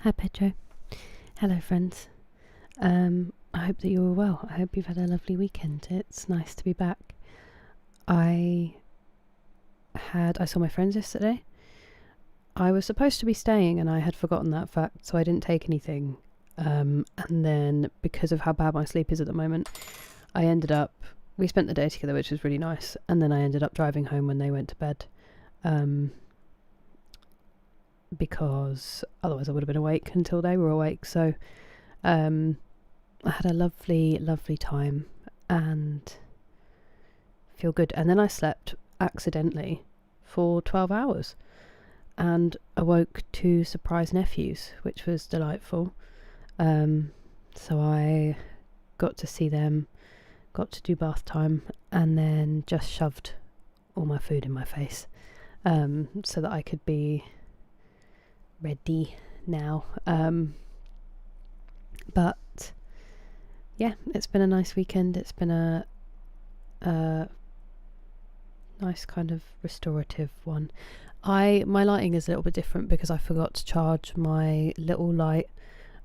Hi Pedro. Hello friends. I hope that you're all well. I hope you've had a lovely weekend. It's nice to be back. I saw my friends yesterday. I was supposed to be staying and I had forgotten that fact, so I didn't take anything. And then because of how bad my sleep is at the moment, we spent the day together, which was really nice, and then I ended up driving home when they went to bed. Because otherwise I would have been awake until they were awake. So I had a lovely, lovely time and feel good. And then I slept accidentally for 12 hours and awoke two surprise nephews, which was delightful. So I got to see them, got to do bath time, and then just shoved all my food in my face so that I could be ready now. But yeah, it's been a nice weekend. It's been a nice kind of restorative one. My lighting is a little bit different because I forgot to charge my little light,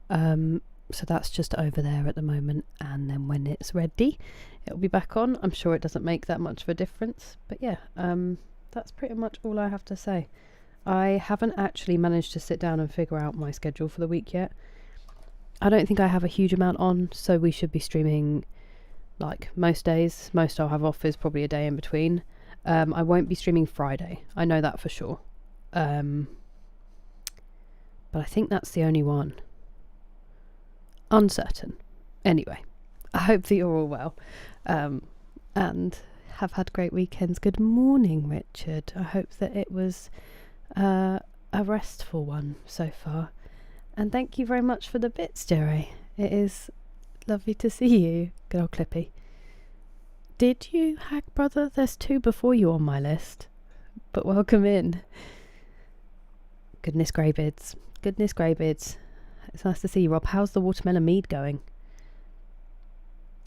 so that's just over there at the moment, and then when it's ready it'll be back on. I'm sure it doesn't make that much of a difference, but yeah, that's pretty much all I have to say. I haven't actually managed to sit down and figure out my schedule for the week yet. I don't think I have a huge amount on, so we should be streaming like most days. Most I'll have off is probably a day in between. I won't be streaming Friday, I know that for sure. But I think that's the only one. Uncertain. Anyway, I hope that you're all well and have had great weekends. Good morning, Richard. I hope that it was a restful one so far, and thank you very much for the bits, Jerry. It is lovely to see you. Good old Clippy. Did you, Hag Brother? There's two before you on my list, but welcome in. Goodness Greybeards. Goodness Greybeards. It's nice to see you, Rob. How's the watermelon mead going?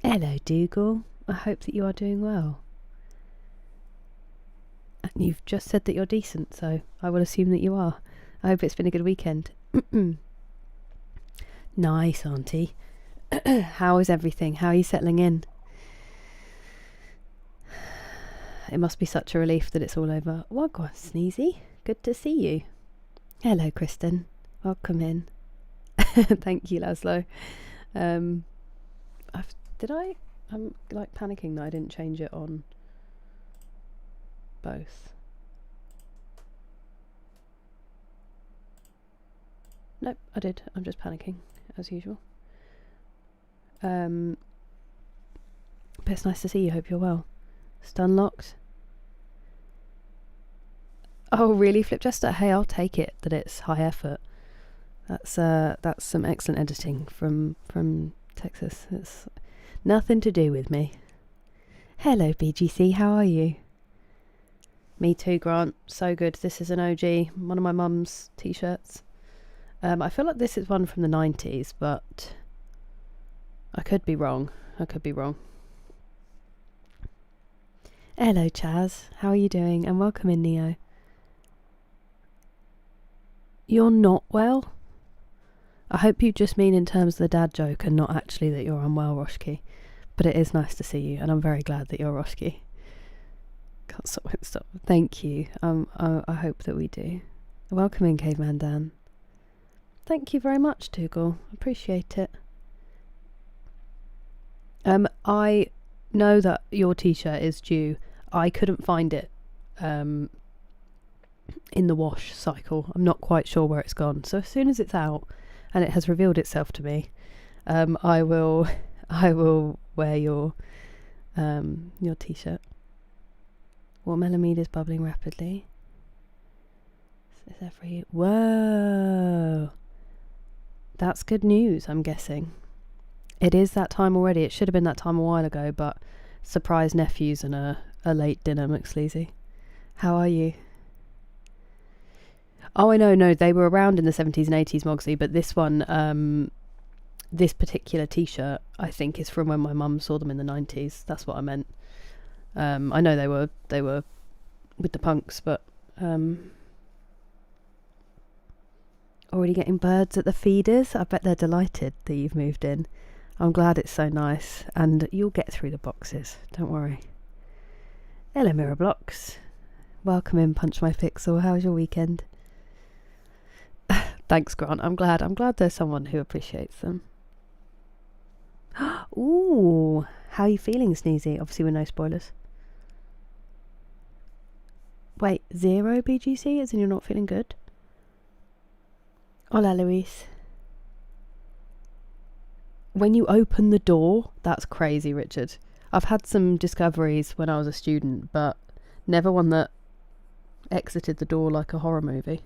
Hello, Dougal. I hope that you are doing well. And you've just said that you're decent, so I will assume that you are. I hope it's been a good weekend. Nice, Auntie. How is everything? How are you settling in? It must be such a relief that it's all over. Wagwan, Sneezy. Good to see you. Hello, Kristen. Welcome in. Thank you, Laszlo. I'm like panicking that I didn't change it on both. Nope, I did. I'm just panicking as usual. But it's nice to see you. Hope you're well. Stun locked. Oh really, Flipchester? Hey, I'll take it that it's high effort. That's some excellent editing from Texas. It's nothing to do with me. Hello BGC, how are you? Me too, Grant. So good. This is an OG, one of my mum's t-shirts. I feel like this is one from the 90s, but I could be wrong. Hello, Chaz. How are you doing? And welcome in, Neo. You're not well? I hope you just mean in terms of the dad joke and not actually that you're unwell, Roshki. But it is nice to see you, and I'm very glad that you're Roshki. Can't stop. Thank you. I hope that we do. Welcome in, Caveman Dan. Thank you very much, Dougal. Appreciate it. I know that your t-shirt is due. I couldn't find it in the wash cycle. I'm not quite sure where it's gone. So as soon as it's out and it has revealed itself to me, I will wear your t-shirt. Watermelon mead is bubbling rapidly. Whoa, that's good news. I'm guessing it is that time already. It should have been that time a while ago, but surprise nephews and a late dinner, McSleazy. How are you? Oh, I know. No, they were around in the 70s and 80s, Mogsley, but this one, this particular t-shirt, I think, is from when my mum saw them in the 90s. That's what I meant. I know they were with the punks, but Already getting birds at the feeders. I bet they're delighted that you've moved in. I'm glad it's so nice, and you'll get through the boxes, don't worry. Hello Mirror Blocks. Welcome in Punch My Pixel. How was your weekend? Thanks Grant. I'm glad there's someone who appreciates them. Ooh, how are you feeling, Sneezy? Obviously with no spoilers. Wait, 0 BGC as in you're not feeling good? Hola Luis. When you open the door, that's crazy, Richard. I've had some discoveries when I was a student, but never one that exited the door like a horror movie.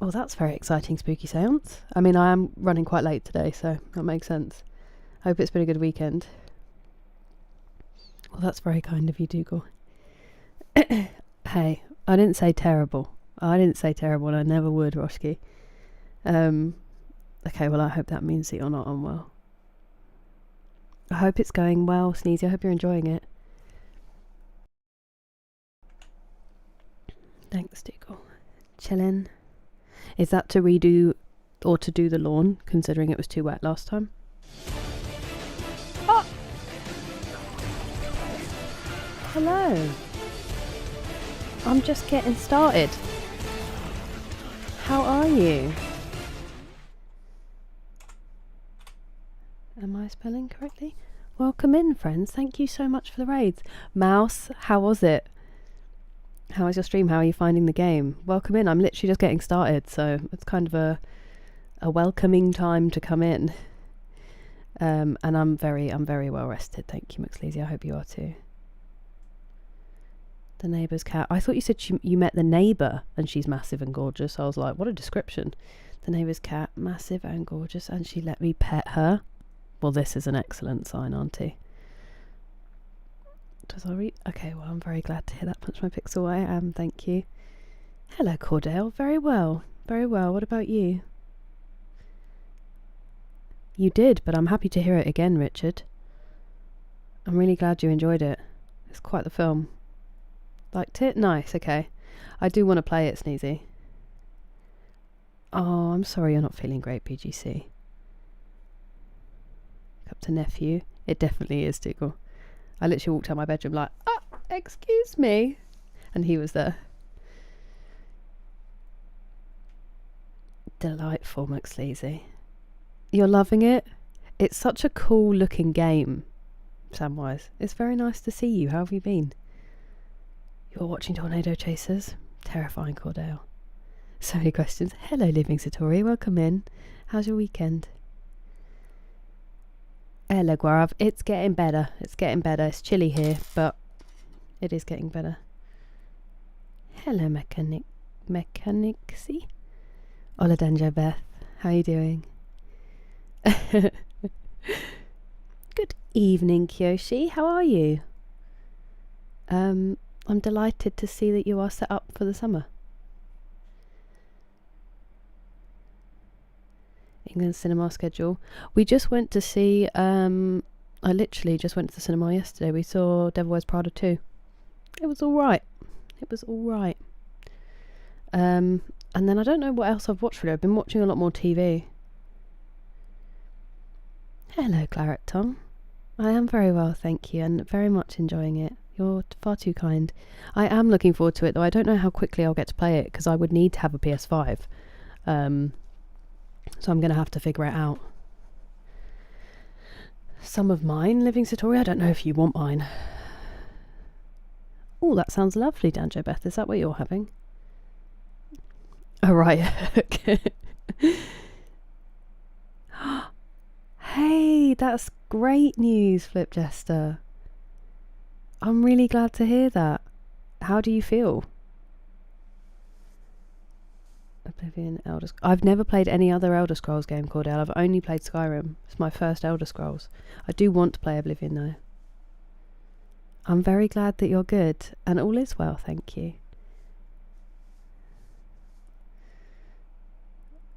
Oh, that's very exciting, spooky seance. I mean, I am running quite late today, so that makes sense. Hope it's been a good weekend. Well, that's very kind of you, Dougal. Hey, I didn't say terrible. And I never would, Roshki. Okay, well, I hope that means that you're not unwell. I hope it's going well, Sneezy. I hope you're enjoying it. Thanks, Dougal. Chillin'. Is that to redo or to do the lawn, considering it was too wet last time? Oh! Hello. I'm just getting started. How are you? Am I spelling correctly? Welcome in, friends. Thank you so much for the raids. Mouse, how was it? How was your stream? How are you finding the game? Welcome in. I'm literally just getting started, so it's kind of a welcoming time to come in. And I'm very well rested. Thank you, McSleazy. I hope you are too. The neighbour's cat. I thought you said you met the neighbour and she's massive and gorgeous. I was like, what a description. The neighbour's cat, massive and gorgeous, and she let me pet her. Well, this is an excellent sign, auntie. Does I read? Okay, well, I'm very glad to hear that. Punch My Pixel. I am, thank you. Hello, Cordell. Very well. Very well. What about you? You did, but I'm happy to hear it again, Richard. I'm really glad you enjoyed it. It's quite the film. Liked it? Nice, okay. I do want to play it, Sneezy. Oh, I'm sorry you're not feeling great, BGC. Up to nephew. It definitely is, Dougal. I literally walked out my bedroom like, excuse me. And he was there. Delightful, McSleazy. You're loving it? It's such a cool looking game, Samwise. It's very nice to see you. How have you been? You're watching Tornado Chasers? Terrifying, Cordell. So many questions. Hello, Living Satori. Welcome in. How's your weekend? Hello, Guarav. It's getting better. It's chilly here, but it is getting better. Hello, Mechanicsy. Hola, Danjo Beth. How are you doing? Good evening, Kyoshi. How are you? I'm delighted to see that you are set up for the summer. England cinema schedule. We just went to see, I literally just went to the cinema yesterday. We saw Devil Wears Prada 2. It was alright. And then I don't know what else I've watched really. I've been watching a lot more TV. Hello, Claret Tom. I am very well, thank you, and very much enjoying it. You're far too kind. I am looking forward to it, though I don't know how quickly I'll get to play it, because I would need to have a PS5. So I'm going to have to figure it out. Some of mine, Living Satori, I don't know if you want mine. Oh, that sounds lovely, Danjo Beth. Is that what you're having? Oh, right. Okay. Hey, that's great news, Flip Jester. I'm really glad to hear that. How do you feel? Oblivion, Elder Scrolls. I've never played any other Elder Scrolls game, Cordell. I've only played Skyrim. It's my first Elder Scrolls. I do want to play Oblivion, though. I'm very glad that you're good, and all is well, thank you.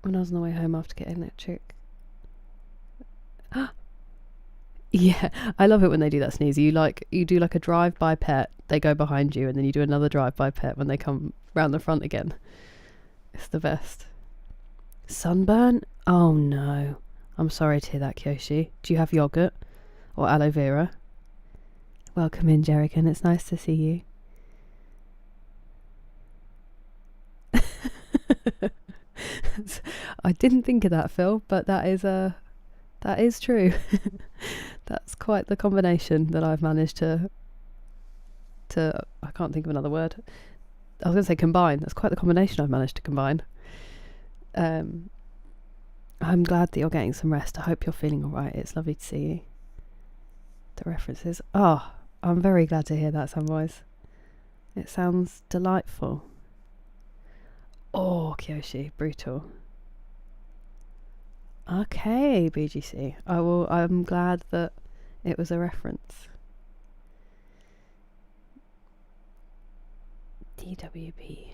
When I was on the way home after getting electric. Yeah, I love it when they do that, Sneezy. You do like a drive-by pet, they go behind you, and then you do another drive-by pet when they come round the front again. It's the best. Sunburn? Oh no. I'm sorry to hear that, Kyoshi. Do you have yogurt or aloe vera? Welcome in, Jerrigan. It's nice to see you. I didn't think of that, Phil, but that is true. That's quite the combination that I've managed to I can't think of another word. I was going to say combine. That's quite the combination I've managed to combine. I'm glad that you're getting some rest. I hope you're feeling all right. It's lovely to see you. The references. Oh, I'm very glad to hear that, Samwise. It sounds delightful. Oh, Kyoshi, brutal. Okay, BGC. I'm glad that it was a reference. DWP.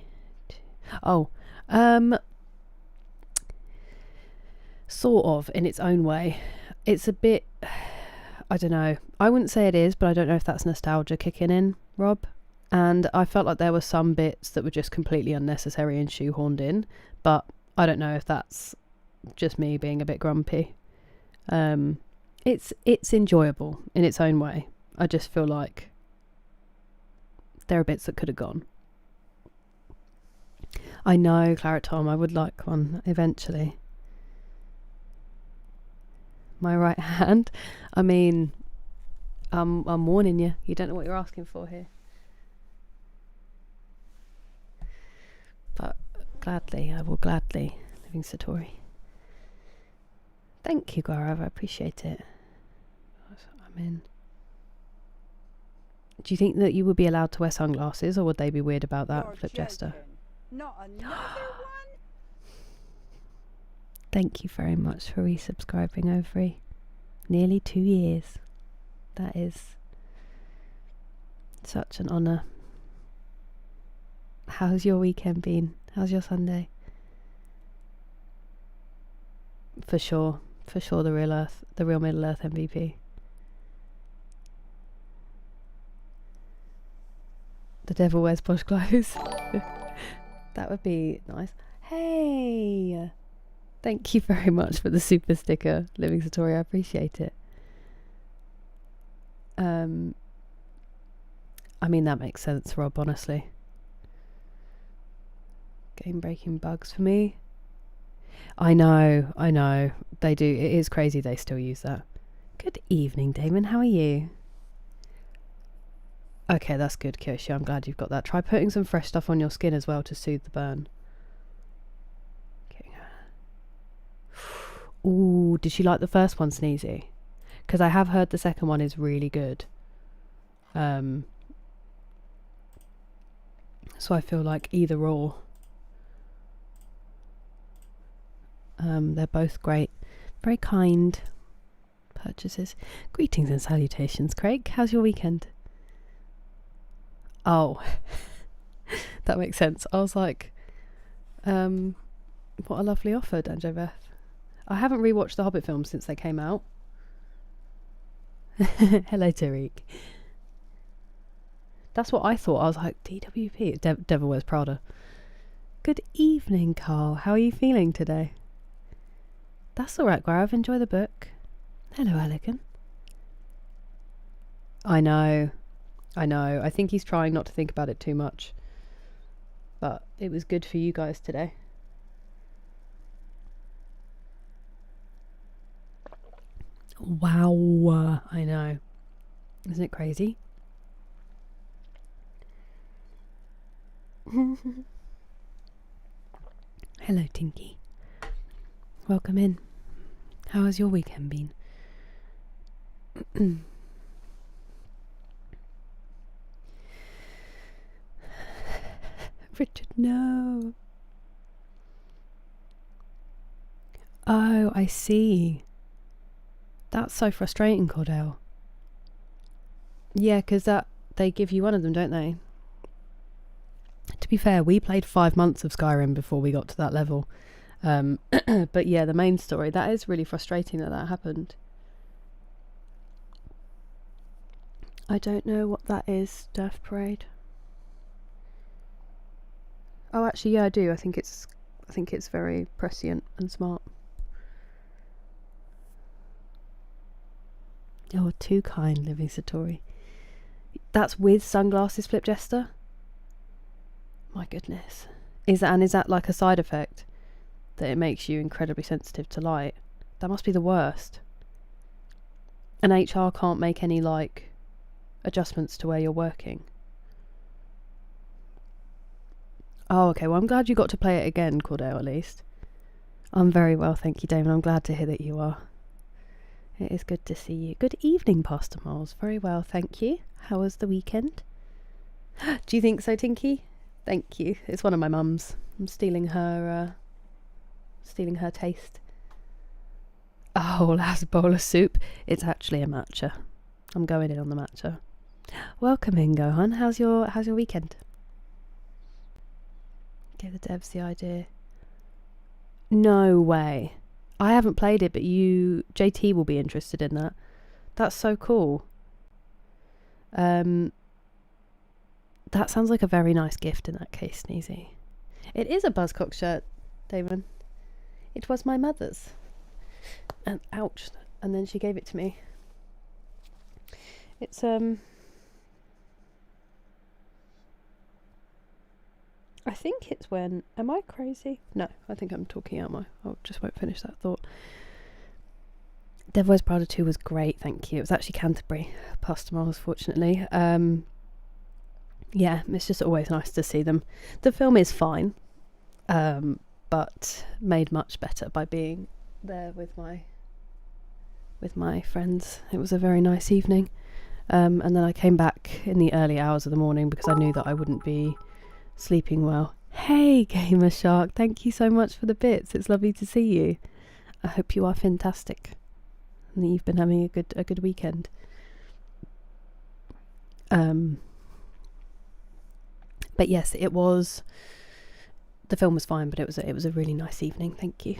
Oh, sort of in its own way. It's a bit, I don't know. I wouldn't say it is, but I don't know if that's nostalgia kicking in, Rob. And I felt like there were some bits that were just completely unnecessary and shoehorned in, but I don't know if that's just me being a bit grumpy. It's enjoyable in its own way. I just feel like there are bits that could have gone. I know, Claret Tom, I would like one eventually. My right hand? I mean, I'm warning you. You don't know what you're asking for here. But gladly, I will gladly. Living Satori. Thank you, Gaurav. I appreciate it. I'm in. Do you think that you would be allowed to wear sunglasses, or would they be weird about that, Flip Jester? Not another one? Thank you very much for resubscribing over nearly 2 years. That is such an honour. How's your weekend been? How's your Sunday? For sure, the real Middle Earth MVP. The devil wears posh clothes. That would be nice. Hey! Thank you very much for the super sticker, Living Satori. I appreciate it. I mean, that makes sense, Rob, honestly. Game breaking bugs for me. I know. They do. It is crazy they still use that. Good evening, Damon. How are you? Okay, that's good, Kyoshi. I'm glad you've got that. Try putting some fresh stuff on your skin as well to soothe the burn. Okay. Ooh, did she like the first one, Sneezy? Because I have heard the second one is really good. So I feel like either or. They're both great. Very kind purchases. Greetings and salutations, Craig. How's your weekend? Oh, that makes sense. I was like, what a lovely offer, Danjo Beth. I haven't rewatched the Hobbit films since they came out. Hello, Tariq. That's what I thought. I was like, DWP. Devil Wears Prada. Good evening, Carl. How are you feeling today? That's alright, Gaurav. Enjoy the book. Hello, Elegant. I know. I think he's trying not to think about it too much. But it was good for you guys today. Wow. I know. Isn't it crazy? Hello, Tinky. Welcome in. How has your weekend been? Richard, no. Oh, I see. That's so frustrating, Cordell. Yeah, because they give you one of them, don't they? To be fair, we played 5 months of Skyrim before we got to that level. But yeah, the main story, that is really frustrating that happened. I don't know what that is, Death Parade. Oh, actually, yeah, I do. I think it's I think it's very prescient and smart. You're too kind, Living Satori. That's with sunglasses, Flip Jester? My goodness. Is that like a side effect? That it makes you incredibly sensitive to light? That must be the worst. And HR can't make any, like, adjustments to where you're working? Oh, okay. Well, I'm glad you got to play it again, Cordell, at least. I'm very well, thank you, Damon. I'm glad to hear that you are. It is good to see you. Good evening, Pastor Miles. Very well, thank you. How was the weekend? Do you think so, Tinky? Thank you. It's one of my mum's. I'm stealing her taste. Oh, last bowl of soup. It's actually a matcha. I'm going in on the matcha. Welcome in, Gohan. How's your weekend? Give the devs the idea. No way. I haven't played it, but JT will be interested in that. That's so cool. That sounds like a very nice gift in that case, Sneezy. It is a Buzzcock shirt, Damon. It was my mother's. And ouch. And then she gave it to me. It's I think it's when... Am I crazy? No, I think I'm talking out I just won't finish that thought. Devil Wears Prada 2 was great, thank you. It was actually Canterbury, Pastor Miles, fortunately. Yeah, it's just always nice to see them. The film is fine, but made much better by being there with my friends. It was a very nice evening. And then I came back in the early hours of the morning because I knew that I wouldn't be sleeping well. Hey, Gamer Shark, thank you so much for the bits. It's lovely to see you. I hope you are fantastic and that you've been having a good weekend. But yes, it was. The film was fine, but it was a really nice evening. Thank you.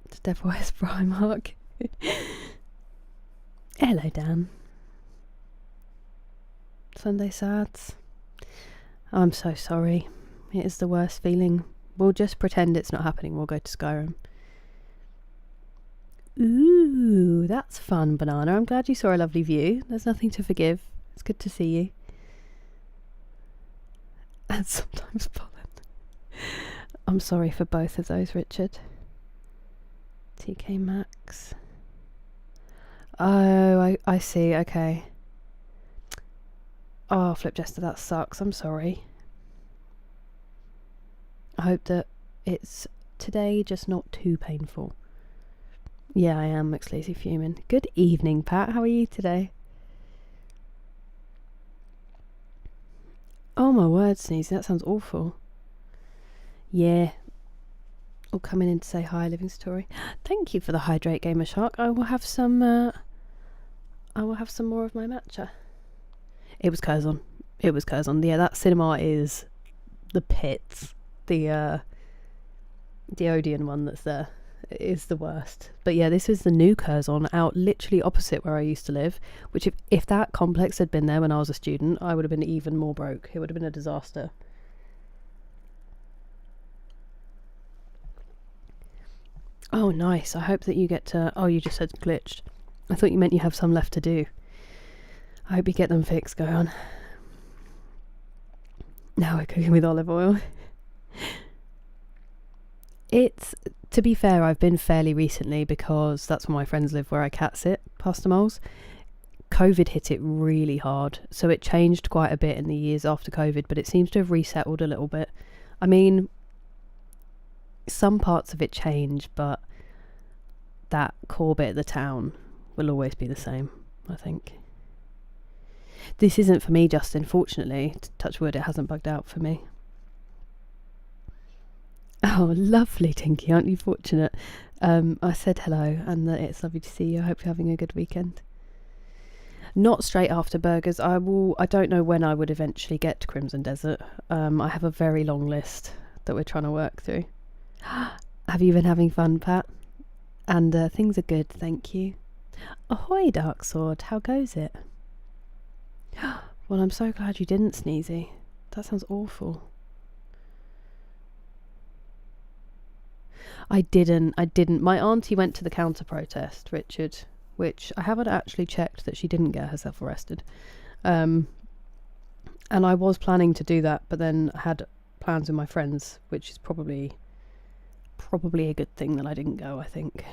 The Devil Wears Primark. Hello, Dan. Sunday Sads. I'm so sorry. It is the worst feeling. We'll just pretend it's not happening. We'll go to Skyrim. Ooh, that's fun, Banana. I'm glad you saw a lovely view. There's nothing to forgive. It's good to see you. And sometimes pollen. I'm sorry for both of those, Richard. TK Maxx. Oh, I see. Okay. Oh, Flip Jester, that sucks. I'm sorry. I hope that it's today just not too painful. Yeah, I am McSleazy fuming. Good evening, Pat. How are you today? Oh my word, Sneezy, that sounds awful. Yeah. All coming in to say hi, Living Story. Thank you for the hydrate, Gamer Shark. I will have some more of my matcha. It was Curzon. Yeah, that cinema is the pits. The Odeon one that's there is the worst. But yeah, this is the new Curzon out literally opposite where I used to live, which if that complex had been there when I was a student, I would have been even more broke. It would have been a disaster. Oh, nice. I hope that you get to... Oh, you just said glitched. I thought you meant you have some left to do. I hope you get them fixed, go on. Now we're cooking with olive oil. It's, to be fair, I've been fairly recently because that's where my friends live, where I cat sit, past the moles. COVID hit it really hard, so it changed quite a bit in the years after COVID, but it seems to have resettled a little bit. I mean, some parts of it change, but that core bit of the town will always be the same, I think. This isn't for me, Justin, fortunately. Touch wood, it hasn't bugged out for me. Oh, lovely, Tinky, aren't you fortunate? I said hello, and that it's lovely to see you. I hope you're having a good weekend. Not straight after burgers. I don't know when I would eventually get to Crimson Desert. I have a very long list that we're trying to work through. Have you been having fun, Pat? And things are good, thank you. Ahoy, Dark Sword. How goes it? Well, I'm so glad you didn't, Sneezy. That sounds awful. I didn't. My auntie went to the counter protest, Richard, which I haven't actually checked that she didn't get herself arrested. And I was planning to do that, but then I had plans with my friends, which is probably a good thing that I didn't go, I think.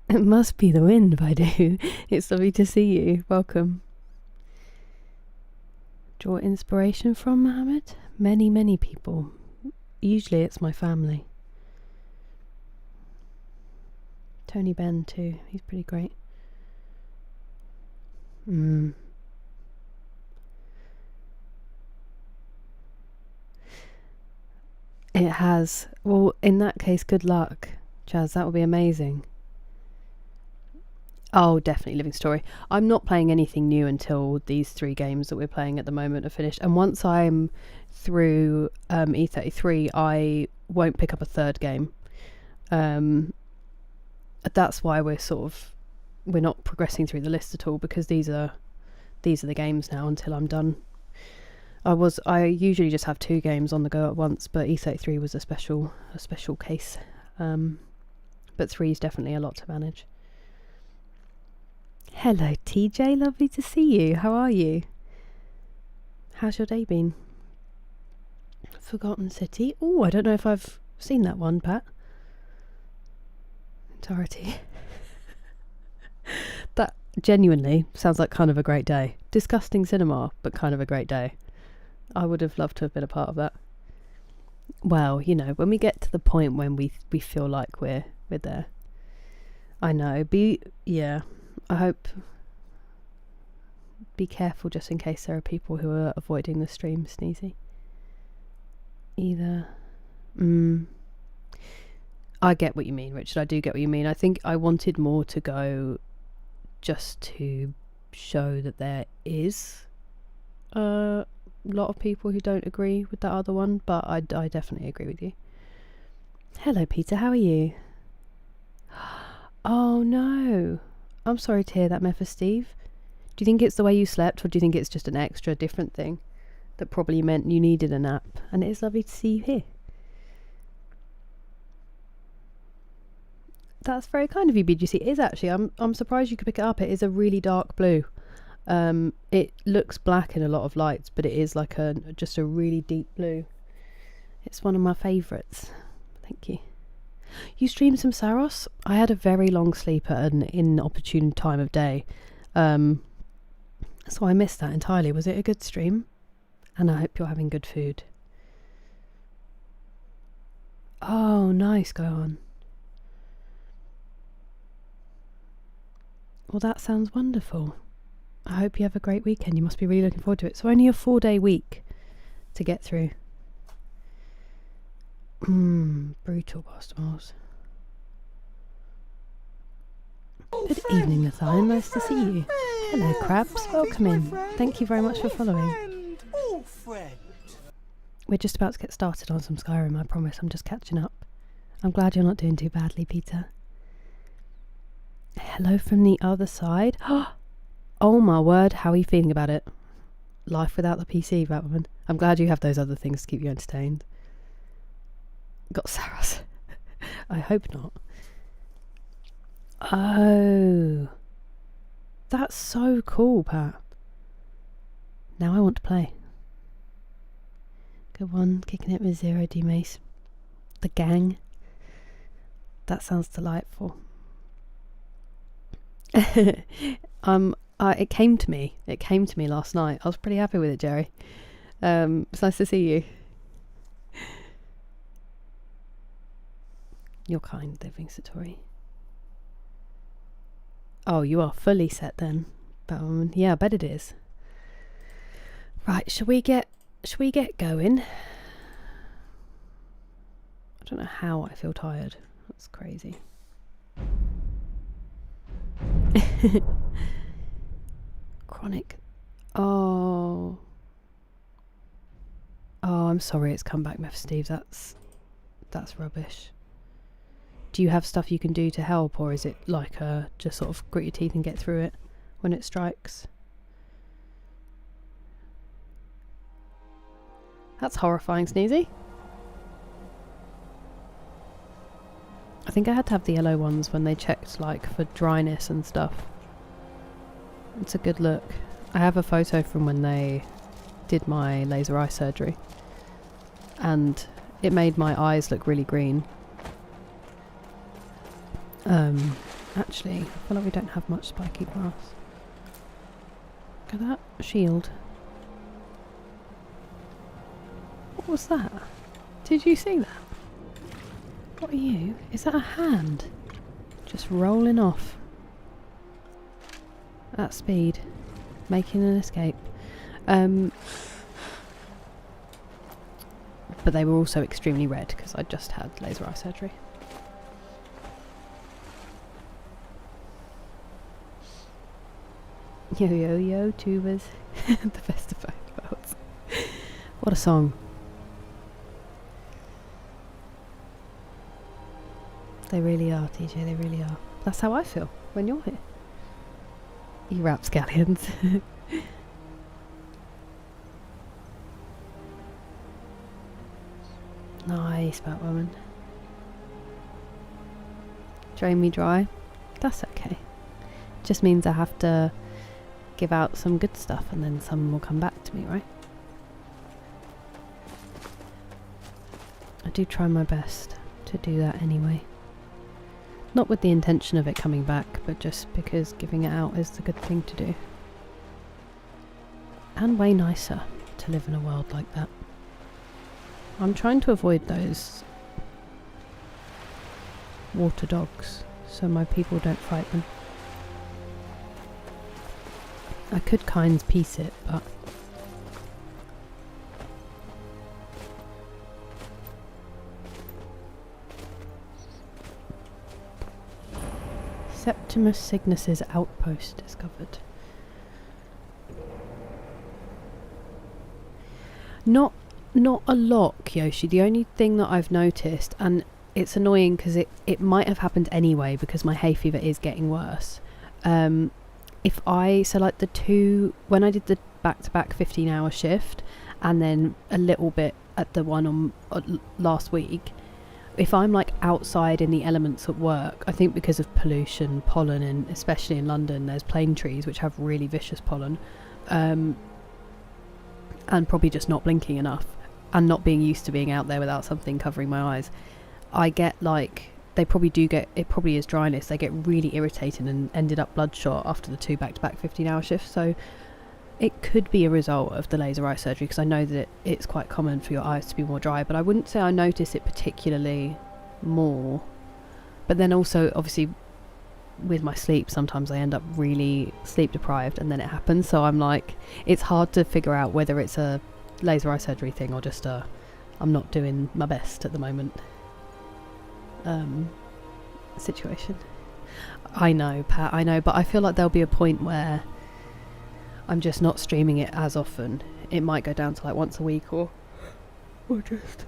It must be the wind, Baidu. It's lovely to see you. Welcome. Draw inspiration from, Mohammed? Many, many people. Usually it's my family. Tony Benn too. He's pretty great. It has. Well, in that case, good luck, Chaz. That would be amazing. Oh, definitely Living Story. I'm not playing anything new until these 3 games that we're playing at the moment are finished. And once I'm through E33, I won't pick up a 3rd game. That's why we're not progressing through the list at all, because these are the games now until I'm done. I usually just have 2 games on the go at once, but E33 was a special case. But 3 is definitely a lot to manage. Hello TJ, lovely to see you. How are you? How's your day been? Forgotten City. Oh, I don't know if I've seen that one, Pat. Entirety. That genuinely sounds like kind of a great day. Disgusting cinema, but kind of a great day. I would have loved to have been a part of that. Well, you know, when we get to the point when we feel like we're there. I know. I hope. Be careful just in case there are people who are avoiding the stream, Sneezy. Either. I get what you mean, Richard. I do get what you mean. I think I wanted more to go just to show that there is a lot of people who don't agree with that other one, but I definitely agree with you. Hello, Peter. How are you? Oh, no. I'm sorry to hear that, Memphis Steve. Do you think it's the way you slept, or do you think it's just an extra different thing that probably meant you needed a nap? And it is lovely to see you here. That's very kind of you, BGC. It is actually. I'm surprised you could pick it up. It is a really dark blue. It looks black in a lot of lights, but it is like just a really deep blue. It's one of my favourites. Thank you. You streamed some Saros? I had a very long sleep at an inopportune time of day. So I missed that entirely. Was it a good stream? And I hope you're having good food. Oh, nice. Go on. Well, that sounds wonderful. I hope you have a great weekend. You must be really looking forward to it. So only a 4-day week to get through. Brutal Bostomals. Good evening, Nathan. Nice to see you. Hello, Crabs. Welcome in. Thank you very much for following. We're just about to get started on some Skyrim, I promise. I'm just catching up. I'm glad you're not doing too badly, Peter. Hello from the other side. Oh my word, how are you feeling about it? Life without the PC, Batwoman. I'm glad you have those other things to keep you entertained. Got Saros. I hope not. Oh. That's so cool, Pat. Now I want to play. Good one. Kicking it with 0 D-Mace. The gang. That sounds delightful. It came to me. It came to me last night. I was pretty happy with it, Jerry. It's nice to see you. You're kind, Living Satori. Oh, you are fully set then. Yeah, I bet it is. Right, shall we get going? I don't know how I feel tired. That's crazy. Chronic. Oh, I'm sorry it's come back, Meth Steve. That's rubbish. Do you have stuff you can do to help, or is it like just sort of grit your teeth and get through it when it strikes? That's horrifying, Sneezy. I think I had to have the yellow ones when they checked like for dryness and stuff. It's a good look. I have a photo from when they did my laser eye surgery, and it made my eyes look really green. Actually, I feel like we don't have much spiky grass. Look at that shield. What was that? Did you see that? What are you? Is that a hand? Just rolling off at speed, making an escape. But they were also extremely red because I just had laser eye surgery. Yo yo yo tubers. The best of both worlds. What a song. They really are, TJ, they really are. That's how I feel when you're here. You rapscallions. Nice, Batwoman. Drain me dry. That's okay. Just means I have to give out some good stuff and then some will come back to me, right? I do try my best to do that anyway. Not with the intention of it coming back, but just because giving it out is the good thing to do. And way nicer to live in a world like that. I'm trying to avoid those water dogs so my people don't fight them. I could kind's piece it, but Septimus Cygnus's outpost discovered. Not a lot, Kyoshi. The only thing that I've noticed, and it's annoying because it might have happened anyway because my hay fever is getting worse. When I did the back-to-back 15-hour shift and then a little bit at the one on last week, if I'm like outside in the elements at work, I think because of pollution, pollen, and especially in London there's plane trees which have really vicious pollen, and probably just not blinking enough and not being used to being out there without something covering my eyes, I get like, it probably is dryness, they get really irritated and ended up bloodshot after the 2 back-to-back 15-hour shifts. So it could be a result of the laser eye surgery because I know that it's quite common for your eyes to be more dry, but I wouldn't say I notice it particularly more. But then also obviously with my sleep sometimes I end up really sleep deprived and then it happens, so I'm like, it's hard to figure out whether it's a laser eye surgery thing or just I'm not doing my best at the moment situation. I know, Pat, I know, but I feel like there'll be a point where I'm just not streaming it as often. It might go down to like once a week or just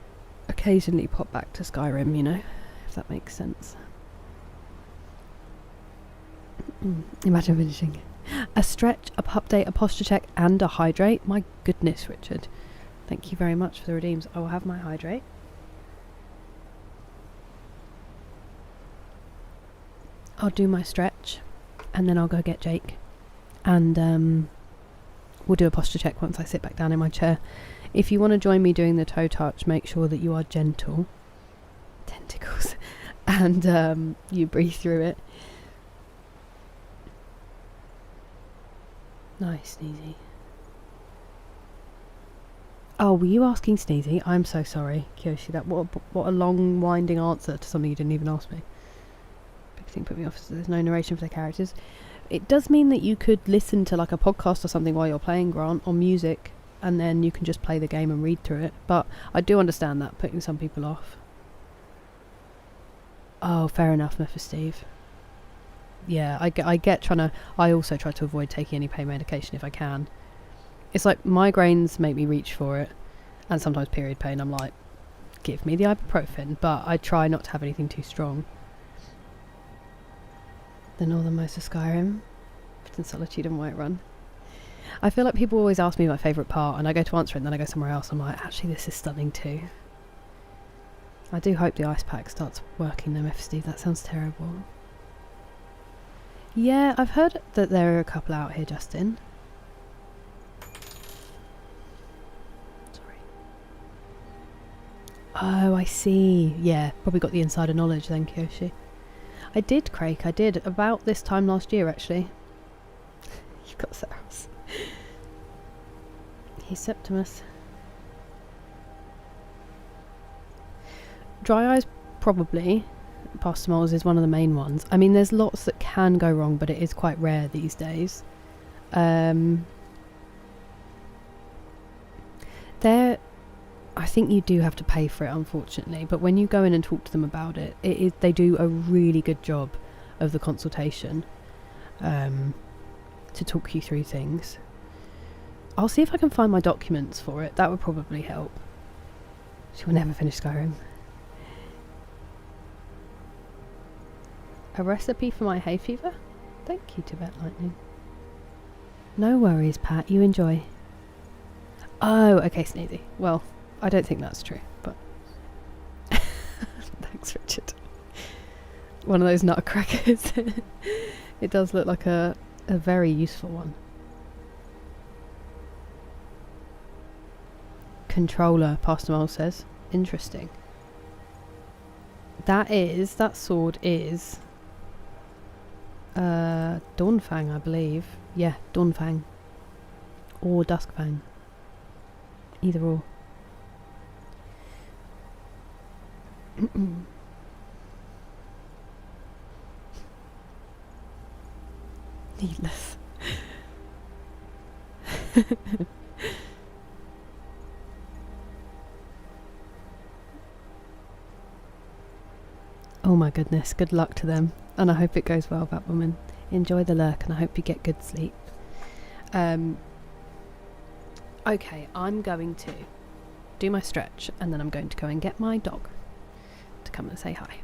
occasionally pop back to Skyrim, you know, if that makes sense. Imagine finishing a stretch, a update, a posture check and a hydrate. My goodness, Richard, thank you very much for the redeems. I will have my hydrate. I'll do my stretch and then I'll go get Jake and we'll do a posture check once I sit back down in my chair. If you want to join me doing the toe touch, make sure that you are gentle, tentacles, and you breathe through it. Nice, Sneezy. Oh, were you asking Sneezy? I'm so sorry, Kyoshi. That what a long winding answer to something you didn't even ask me. Big thing put me off. So there's no narration for the characters. It does mean that you could listen to like a podcast or something while you're playing, Grant, or music, and then you can just play the game and read through it. But I do understand that putting some people off. Oh, fair enough, Mephisteve. Yeah, I also try to avoid taking any pain medication if I can. It's like migraines make me reach for it, and sometimes period pain, I'm like, give me the ibuprofen, but I try not to have anything too strong. The northernmost of Skyrim, in Solitude and Whiterun. I feel like people always ask me my favourite part, and I go to answer it, and then I go somewhere else. I'm like, actually, this is stunning too. I do hope the ice pack starts working though, Steve. That sounds terrible. Yeah, I've heard that there are a couple out here, Justin. Sorry. Oh, I see. Yeah, probably got the insider knowledge then, Kyoshi. I did, Craig. I did. About this time last year, actually. You've got Saros. He's Septimus. Dry eyes, probably. Pastomoles is one of the main ones. I mean, there's lots that can go wrong, but it is quite rare these days. There, I think you do have to pay for it, unfortunately. But when you go in and talk to them about it, they do a really good job of the consultation to talk you through things. I'll see if I can find my documents for it. That would probably help. She will never finish Skyrim. A recipe for my hay fever? Thank you, Tibet Lightning. No worries, Pat. You enjoy. Oh, okay, Sneezy. Well, I don't think that's true, but... Thanks, Richard. One of those nutcrackers. It does look like a very useful one. Controller, Pastor Mole says. Interesting. That sword is... Dawnfang, I believe. Yeah, Dawnfang. Or Duskfang. Either or. Needless. Oh my goodness, good luck to them. And I hope it goes well, Batwoman. Enjoy the lurk and I hope you get good sleep. Okay, I'm going to do my stretch and then I'm going to go and get my dog to come and say hi.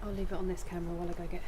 I'll leave it on this camera while I go get him.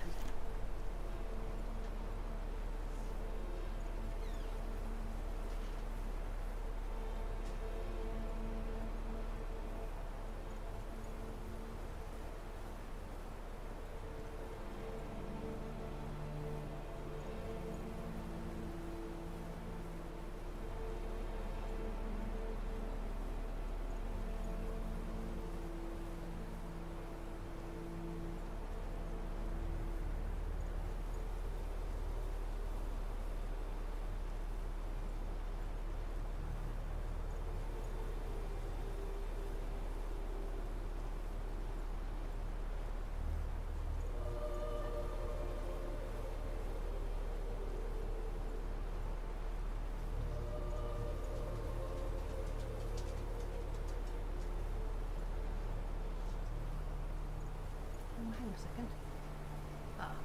Hang on a second. Ah.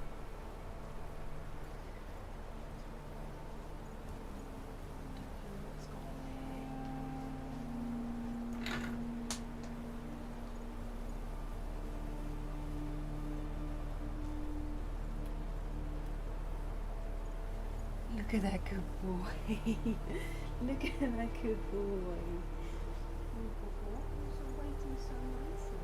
Look at that good boy. Look at that good boy. Waiting so nicely.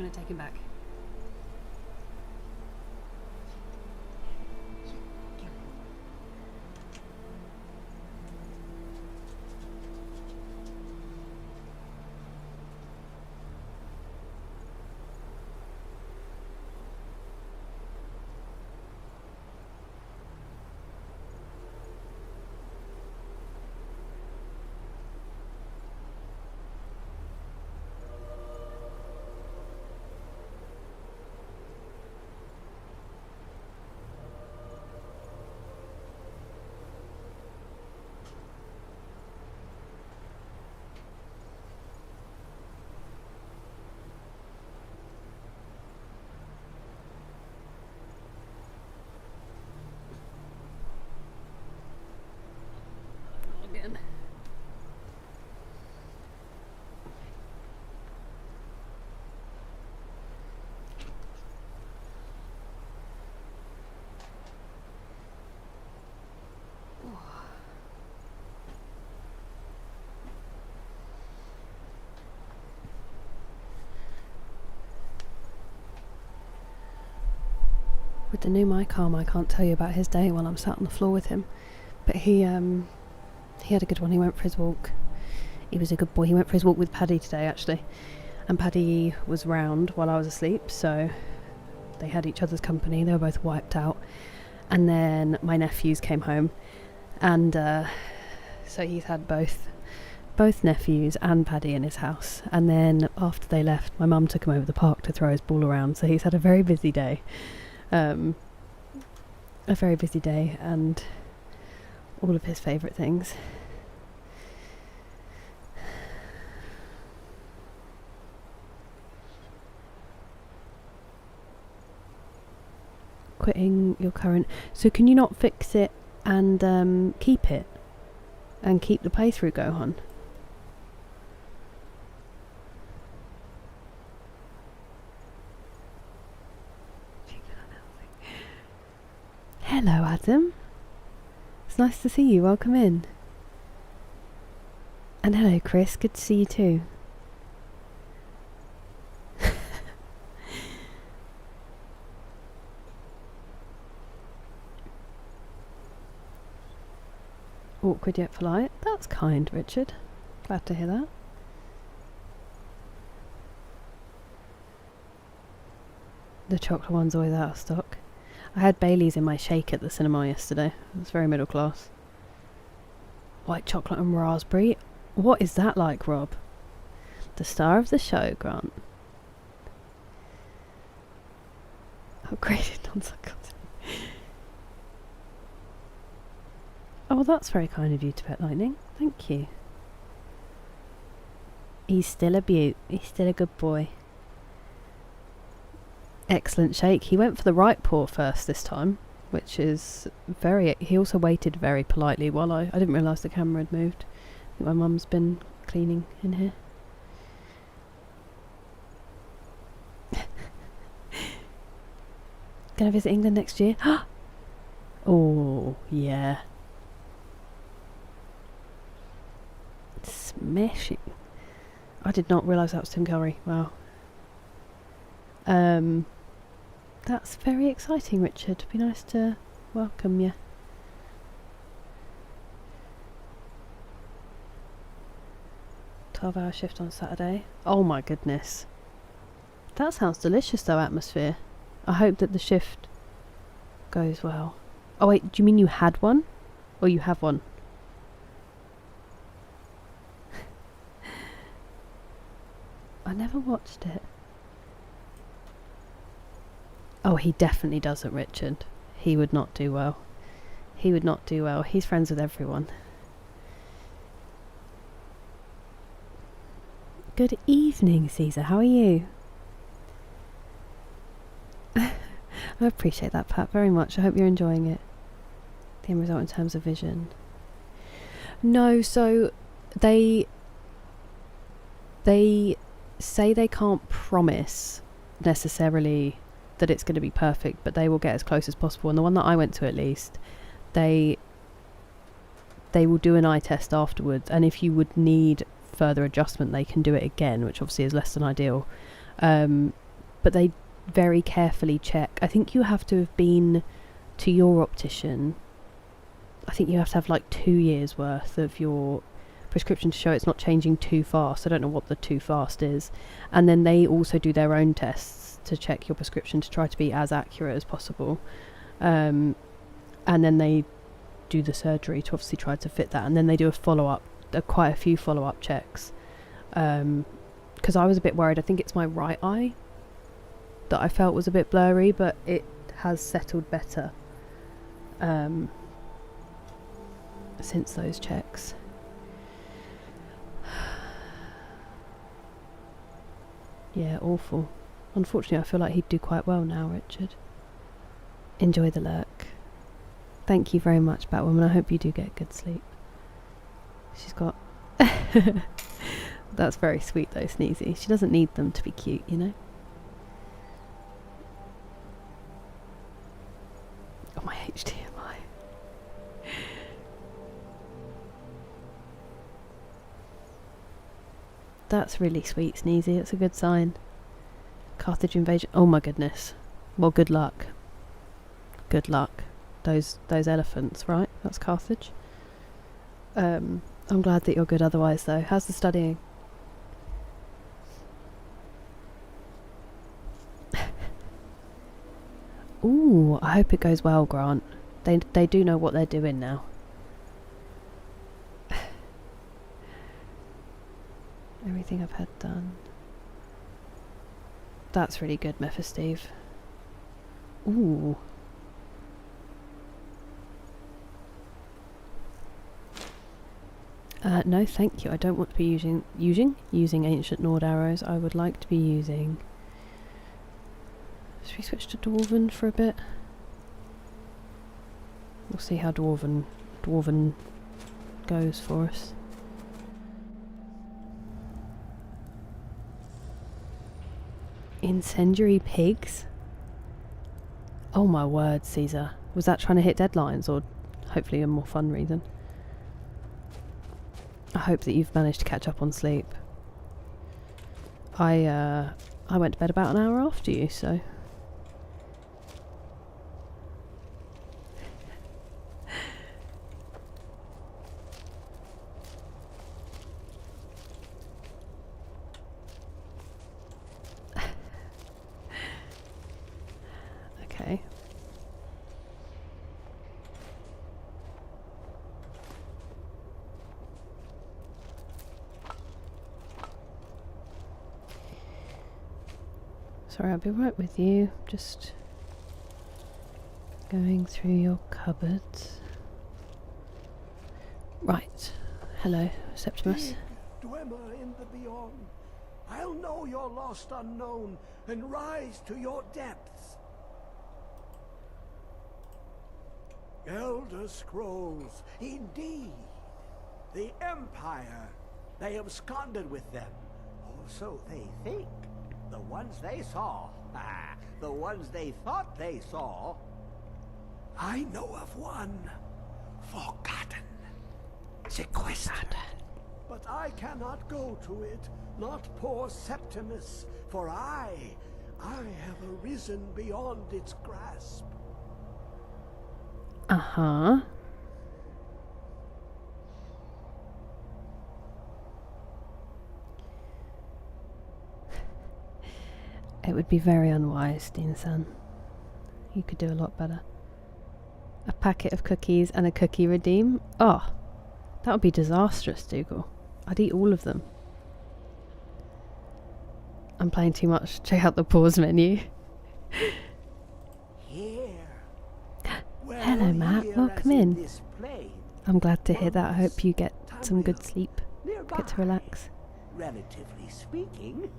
going to take him back. Again. With the new mic arm, I can't tell you about his day while I'm sat on the floor with him, but he had a good one. He went for his walk. He was a good boy. He went for his walk with Paddy today, actually, and Paddy was round while I was asleep, so they had each other's company. They were both wiped out, and then my nephews came home, and so he's had both nephews and Paddy in his house. And then after they left, my mum took him over the park to throw his ball around, so he's had a very busy day. And all of his favourite things. Quitting your current... So can you not fix it and keep it? And keep the playthrough go on? Hello, Adam. It's nice to see you. Welcome in. And hello, Chris. Good to see you too. Awkward yet polite. That's kind, Richard. Glad to hear that. The chocolate one's always out of stock. I had Bailey's in my shake at the cinema yesterday. It was very middle class. White chocolate and raspberry. What is that like, Rob? The star of the show, Grant. Upgraded non-psychotic. Oh, well, that's very kind of you to Pet Lightning. Thank you. He's still a beaut. He's still a good boy. Excellent shake. He went for the right paw first this time, which is very... He also waited very politely while I didn't realise the camera had moved. I think my mum's been cleaning in here. Gonna visit England next year? Oh, yeah. Smashing. I did not realise that was Tim Curry. Wow. That's very exciting, Richard. It'd be nice to welcome you. "12-hour shift on Saturday." Oh my goodness. That sounds delicious though, atmosphere. I hope that the shift goes well. Oh wait, do you mean you had one? Or you have one? I never watched it. Oh, he definitely doesn't, Richard. He would not do well. He would not do well. He's friends with everyone. Good evening, Caesar. How are you? I appreciate that, Pat, very much. I hope you're enjoying it. The end result in terms of vision. No, so they say they can't promise necessarily that it's going to be perfect, but they will get as close as possible. And the one that I went to, at least, they will do an eye test afterwards, and if you would need further adjustment, they can do it again, which obviously is less than ideal. but they very carefully check. I think you have to have been to your optician. I think you have to have like 2 years worth of your prescription to show it's not changing too fast. I don't know what the too fast is. And then they also do their own tests to check your prescription to try to be as accurate as possible. And then they do the surgery to obviously try to fit that. And then they do a follow-up, quite a few follow-up checks. Because I was a bit worried. I think it's my right eye that I felt was a bit blurry, but it has settled better since those checks. Yeah, awful. Unfortunately, I feel like he'd do quite well now, Richard. Enjoy the lurk. Thank you very much, Batwoman. I hope you do get good sleep. She's got... That's very sweet though, Sneezy. She doesn't need them to be cute, you know? Oh, my HDMI. That's really sweet, Sneezy. It's a good sign. Carthage invasion. Oh my goodness. Well, good luck. Good luck. Those elephants, right? That's Carthage. I'm glad that you're good otherwise, though. How's the studying? Ooh, I hope it goes well, Grant. They do know what they're doing now. Everything I've had done. That's really good, Mephisteve. Ooh. No, thank you. I don't want to be using ancient Nord arrows. I would like to be using... Should we switch to Dwarven for a bit? We'll see how Dwarven goes for us. Incendiary pigs? Oh my word, Caesar. Was that trying to hit deadlines, or hopefully a more fun reason? I hope that you've managed to catch up on sleep. I went to bed about an hour after you, so... Okay. Sorry, I'll be right with you. Just going through your cupboards. Right. Hello, Septimus. Big Dwemer in the beyond, I'll know your lost unknown and rise to your depths. Elder Scrolls, indeed. The Empire. They absconded with them. Or so they think. The ones they saw. The ones they thought they saw. I know of one. Forgotten. Sequestered. But I cannot go to it. Not poor Septimus. For I have arisen beyond its grasp. Uh-huh. It would be very unwise, Dean-san. You could do a lot better. A packet of cookies and a cookie redeem? Oh, that would be disastrous, Dougal. I'd eat all of them. I'm playing too much. Check out the pause menu. Hello, Matt. Welcome in. I'm glad to hear that. I hope you get some good sleep. Get to relax. Relatively speaking.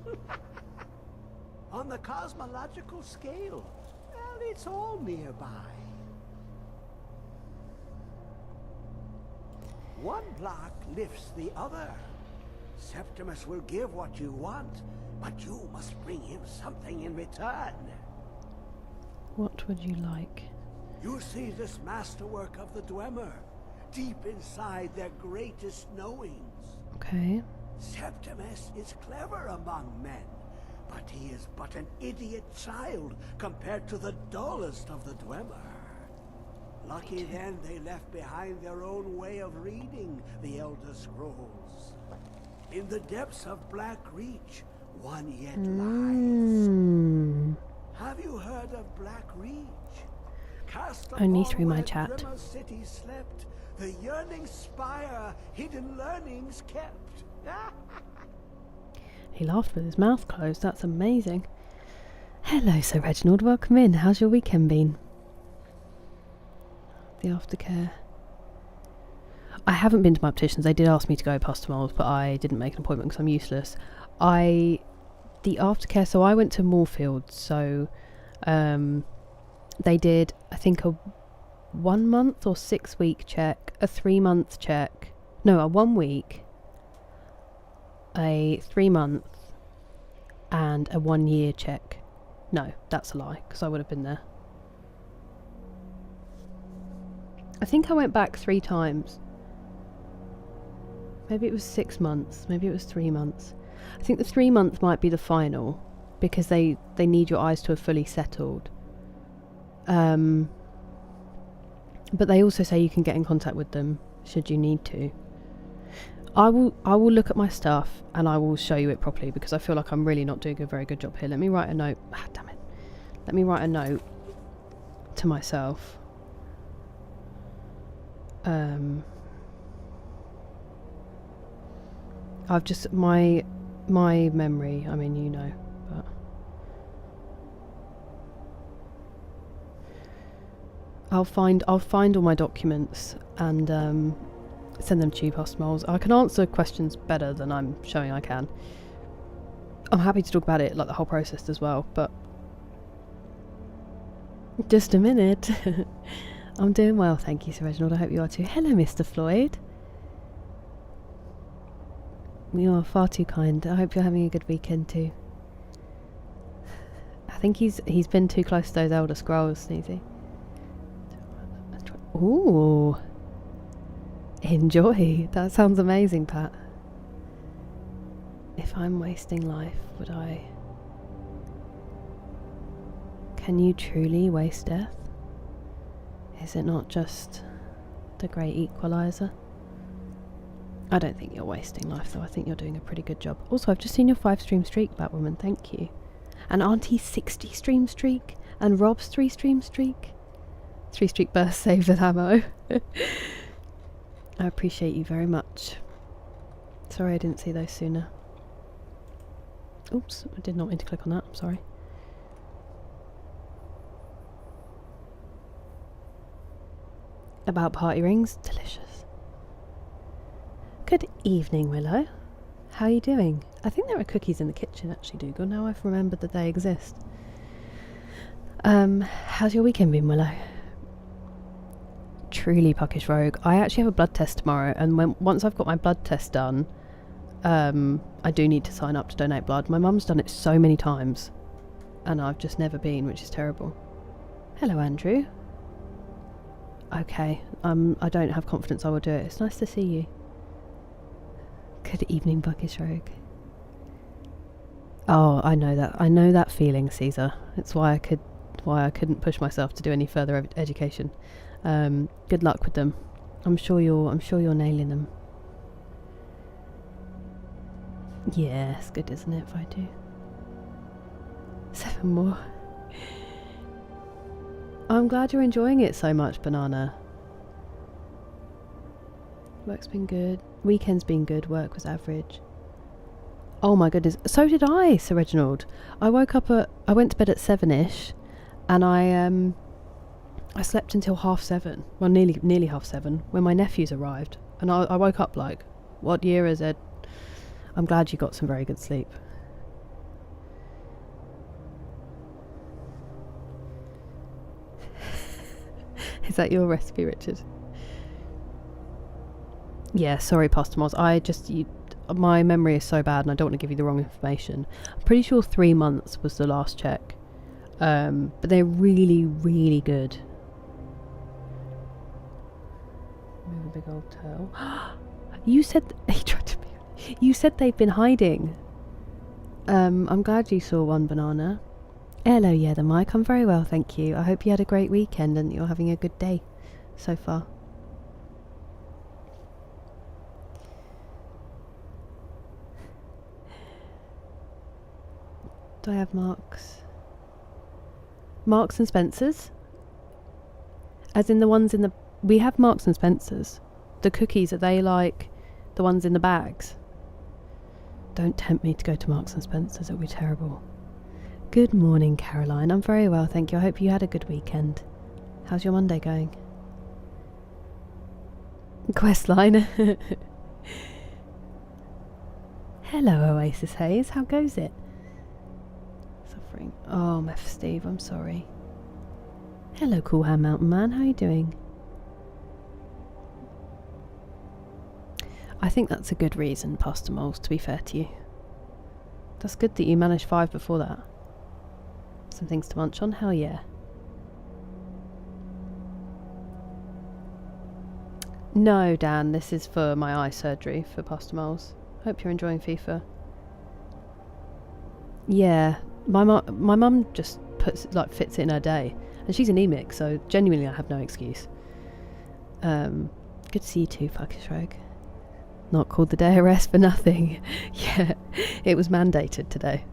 On the cosmological scale, well, it's all nearby. One block lifts the other. Septimus will give what you want, but you must bring him something in return. What would you like? You see this masterwork of the Dwemer, deep inside their greatest knowings. Okay. Septimus is clever among men, But he is but an idiot child compared to the dullest of the Dwemer. Lucky then they left behind their own way of reading the Elder Scrolls. In the depths of Black Reach, one yet lies. Have you heard of Black Reach? Cast Only upon through my where chat. Grimmer City slept, the yearning spire, hidden learnings kept. He laughed with his mouth closed. That's amazing. Hello, Sir Reginald. Welcome in. How's your weekend been? The aftercare. I haven't been to my opticians. They did ask me to go past tomorrow, but I didn't make an appointment because I'm useless. The aftercare, so I went to Moorfield, so they did, I think, a 1 month or 6 week check, a 3 month check, no, a 1 week, a 3 month, and a 1 year check. No, that's a lie, because I would have been there. I think I went back 3 times. Maybe it was 6 months, maybe it was 3 months. I think the 3 month might be the final, because they need your eyes to have fully settled. But they also say you can get in contact with them should you need to. I will look at my stuff and I will show you it properly, because I feel like I'm really not doing a very good job here. Let me write a note. Ah, damn it. Let me write a note to myself. I've just my memory, I mean, you know, but I'll find all my documents and send them to you, Postmoles. I can answer questions better than I'm showing I can. I'm happy to talk about it, like the whole process as well, but just a minute. I'm doing well, thank you, Sir Reginald. I hope you are too. Hello, Mr. Floyd. You are far too kind. I hope you're having a good weekend too. I think he's been too close to those Elder Scrolls, Sneezy. Ooh. Enjoy. That sounds amazing, Pat. If I'm wasting life, would I... Can you truly waste death? Is it not just the great equalizer? I don't think you're wasting life, though. I think you're doing a pretty good job. Also, I've just seen your 5 stream streak, Batwoman. Thank you. And Auntie's 60 stream streak. And Rob's 3 stream streak. 3 streak burst saved with ammo. I appreciate you very much. Sorry I didn't see those sooner. Oops, I did not mean to click on that. I'm sorry. About party rings? Delicious. Good evening, Willow. How are you doing? I think there are cookies in the kitchen, actually, Dougal. Now I've remembered that they exist. How's your weekend been, Willow? Truly puckish rogue. I actually have a blood test tomorrow, and once I've got my blood test done, I do need to sign up to donate blood. My mum's done it so many times, and I've just never been, which is terrible. Hello, Andrew. Okay, I don't have confidence I will do it. It's nice to see you. Good evening, Buckish Rogue. Oh, I know that feeling, Caesar. It's why I couldn't push myself to do any further education. Good luck with them. I'm sure you're nailing them. Yeah, it's good, isn't it, if I do? 7 more. I'm glad you're enjoying it so much, Banana. Work's been good. Weekend's been good. Work was average. Oh my goodness. So did I, Sir Reginald. I went to bed at 7ish, and I slept until 7:30. Well, nearly 7:30 when my nephews arrived, and I woke up like, what year is it? I'm glad you got some very good sleep. Is that your recipe, Richard? Yeah, sorry, Pastor Moz. My memory is so bad and I don't want to give you the wrong information. I'm pretty sure 3 months was the last check. But they're really, really good. Move a big old toe. You said... He tried to be... You said they've been hiding. I'm glad you saw one banana. Hello, yeah, the mic. I'm very well, thank you. I hope you had a great weekend and you're having a good day so far. Do I have Marks? Marks and Spencers? As in the ones in the... We have Marks and Spencers. The cookies, are they like the ones in the bags? Don't tempt me to go to Marks and Spencers, it'll be terrible. Good morning, Caroline. I'm very well, thank you. I hope you had a good weekend. How's your Monday going? Questline. Hello, Oasis Haze. How goes it? Suffering. Oh, Meth Steve, I'm sorry. Hello, Cool Hand Mountain Man. How are you doing? I think that's a good reason, Pastor Moles, to be fair to you. That's good that you managed 5 before that. Some things to munch on? Hell yeah. No, Dan, this is for my eye surgery for Pastor Moles. Hope you're enjoying FIFA. Yeah, my mum just fits it in her day. And she's anemic, so genuinely I have no excuse. Good to see you too, Fuckish Rogue. Not called the day of rest for nothing. Yeah, it was mandated today.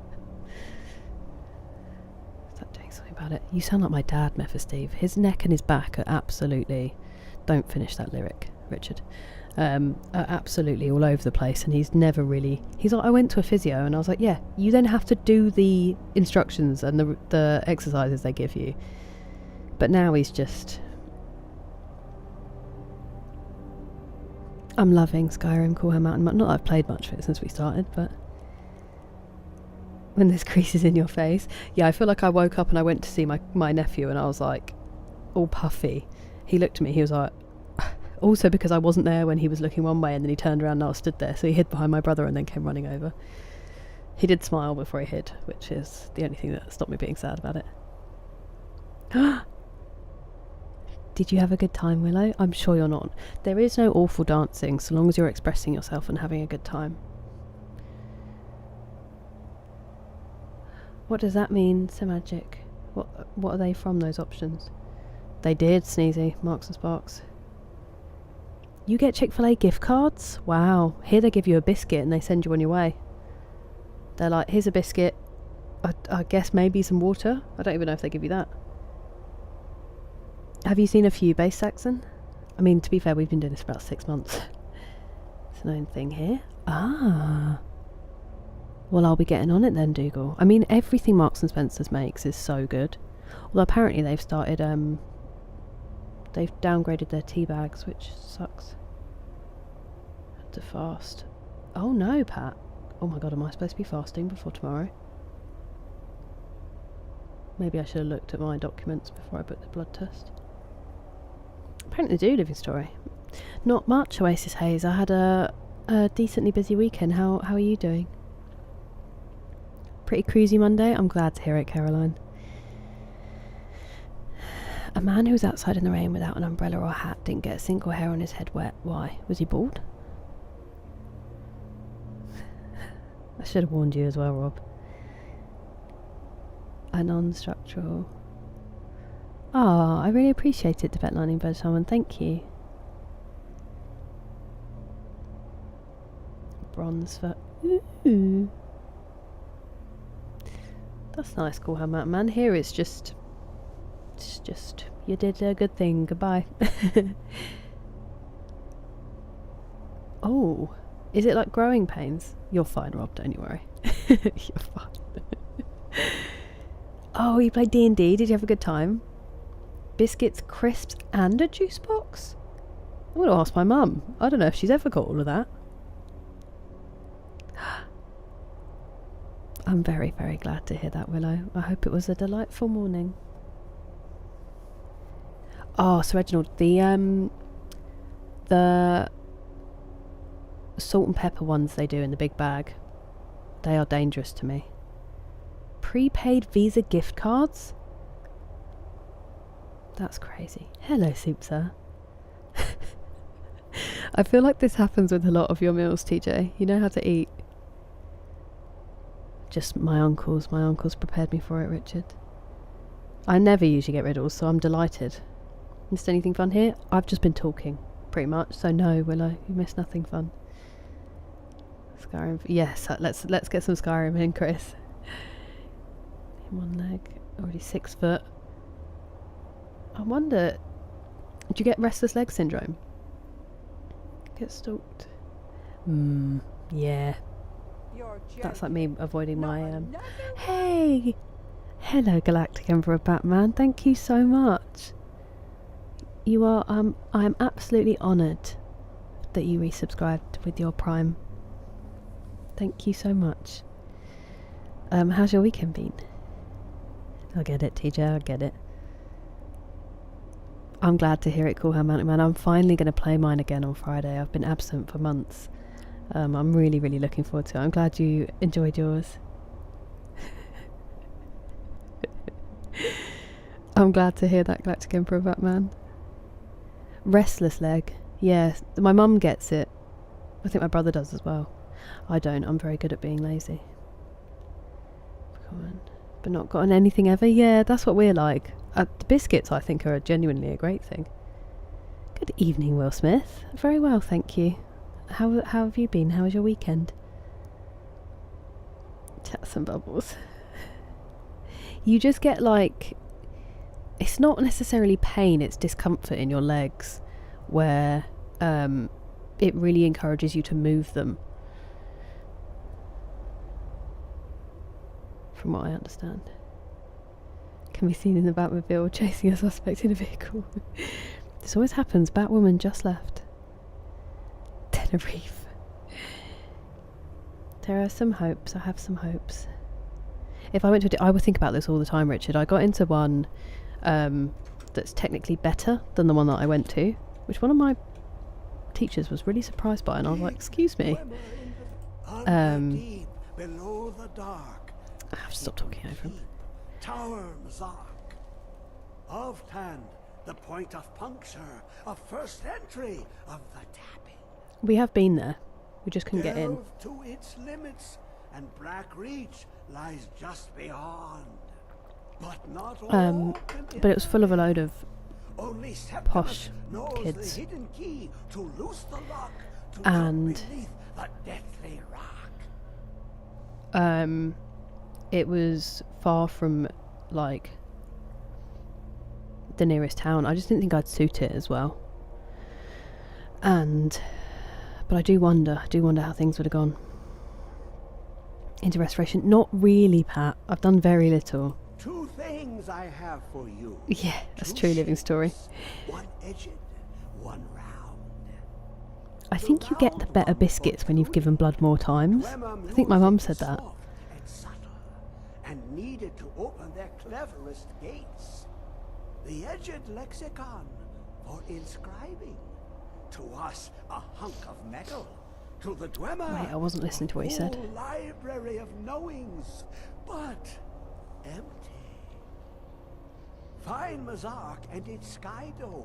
Stop doing something about it. You sound like my dad, Mephisteve. His neck and his back are absolutely... Don't finish that lyric, Richard. Are absolutely all over the place, and he's never really... He's like, I went to a physio, and I was like, yeah, you then have to do the instructions and the exercises they give you. But now he's just... I'm loving Skyrim, Call Her Mountain. Not that I've played much of it since we started, but... When there's creases in your face. Yeah, I feel like I woke up and I went to see my nephew, and I was like, all puffy. He looked at me, he was like... Also because I wasn't there when he was looking one way, and then he turned around and I was stood there, so he hid behind my brother and then came running over. He did smile before he hid, which is the only thing that stopped me being sad about it. Did you have a good time, Willow? I'm sure you're not. There is no awful dancing, so long as you're expressing yourself and having a good time. What does that mean, Semagic? What are they from, those options? They did, Sneezy. Marks and Sparks. You get Chick-fil-A gift cards? Wow. Here they give you a biscuit and they send you on your way. They're like, here's a biscuit. I guess maybe some water? I don't even know if they give you that. Have you seen a few base, Saxon? I mean, to be fair, we've been doing this for about 6 months. It's an own thing here. Ah. Well, I'll be getting on it then, Dougal. I mean, everything Marks and Spencer's makes is so good. Although apparently they've started, they've downgraded their tea bags, which sucks. Had to fast. Oh no, Pat. Oh my god, am I supposed to be fasting before tomorrow? Maybe I should have looked at my documents before I booked the blood test. Apparently they do, Living Story. Not much, Oasis Haze. I had a decently busy weekend. How are you doing? Pretty cruisy Monday? I'm glad to hear it, Caroline. A man who was outside in the rain without an umbrella or hat didn't get a single hair on his head wet. Why? Was he bald? I should have warned you as well, Rob. A non-structural... Ah, I really appreciate it, Tibet Lightning Bird Shaman. Thank you. Bronze for... Ooh. That's nice, Cool Hammer Man. Here it's just... It's just... You did a good thing. Goodbye. Oh. Is it like growing pains? You're fine, Rob. Don't you worry. You're fine. Oh, you played D&D. Did you have a good time? Biscuits, crisps, and a juice box? I'm going to ask my mum. I don't know if she's ever got all of that. I'm very, very glad to hear that, Willow. I hope it was a delightful morning. Oh, so Reginald, the salt and pepper ones they do in the big bag, they are dangerous to me. Prepaid Visa gift cards? That's crazy. Hello, Soup Sir. I feel like this happens with a lot of your meals, TJ. You know how to eat. Just my uncles. My uncles prepared me for it, Richard. I never usually get riddles, so I'm delighted. Missed anything fun here? I've just been talking, pretty much. So no, Willow, you missed nothing fun. Skyrim. Yes, let's get some Skyrim in, Chris. One leg, already 6 foot. I wonder, do you get restless leg syndrome? Get stalked. Yeah. That's like me avoiding my Hey! Hello, Galactic Emperor Batman. Thank you so much. You are I'm absolutely honoured that you resubscribed with your Prime. Thank you so much. How's your weekend been? I get it, TJ, I get it. I'm glad to hear it, Cool Hand Mountain Man. I'm finally going to play mine again on Friday. I've been absent for months. I'm really, really looking forward to it. I'm glad you enjoyed yours. I'm glad to hear that, Galactic Emperor Batman. Restless leg. Yeah, my mum gets it. I think my brother does as well. I don't. I'm very good at being lazy. Come on. But not gotten anything ever. Yeah, that's what we're like. The biscuits, I think, are genuinely a great thing. Good evening, Will Smith. Very well, thank you. How have you been? How was your weekend? Chats and bubbles. You just get like, it's not necessarily pain, it's discomfort in your legs, where it really encourages you to move them. From what I understand. Can be seen in the Batmobile chasing a suspect in a vehicle. This always happens. Batwoman just left Tenerife. There are some hopes. I have some hopes. If I went to I would think about this all the time, Richard. I got into one that's technically better than the one that I went to, which one of my teachers was really surprised by, and I was like, excuse me. Below the dark. I have to stop talking over him. Tower Mazark. Of Tand, the point of puncture, of first entry of the tapping. We have been there. We just couldn't get in. Delve to its limits, and Black Reach lies just beyond. But not all. But it was full of a load of only posh knows kids. the hidden key to loose the lock, to And jump beneath the deathly rock. It was far from like the nearest town. I just didn't think I'd suit it as well. But I do wonder how things would have gone into restoration. Not really, Pat. I've done very little. 2 things I have for you. Yeah, that's 2 true living story. ships, 1 edged, 1 round. I think you get the better biscuits when you've given blood more times. I think my mum said that. Soft and subtle, and needed to open their cleverest gates. The edged lexicon for inscribing. To us, a hunk of metal. To the Dwemer, Wait, I wasn't listening to what he said. a whole library of knowings, but empty. Find Mazark and its sky dome.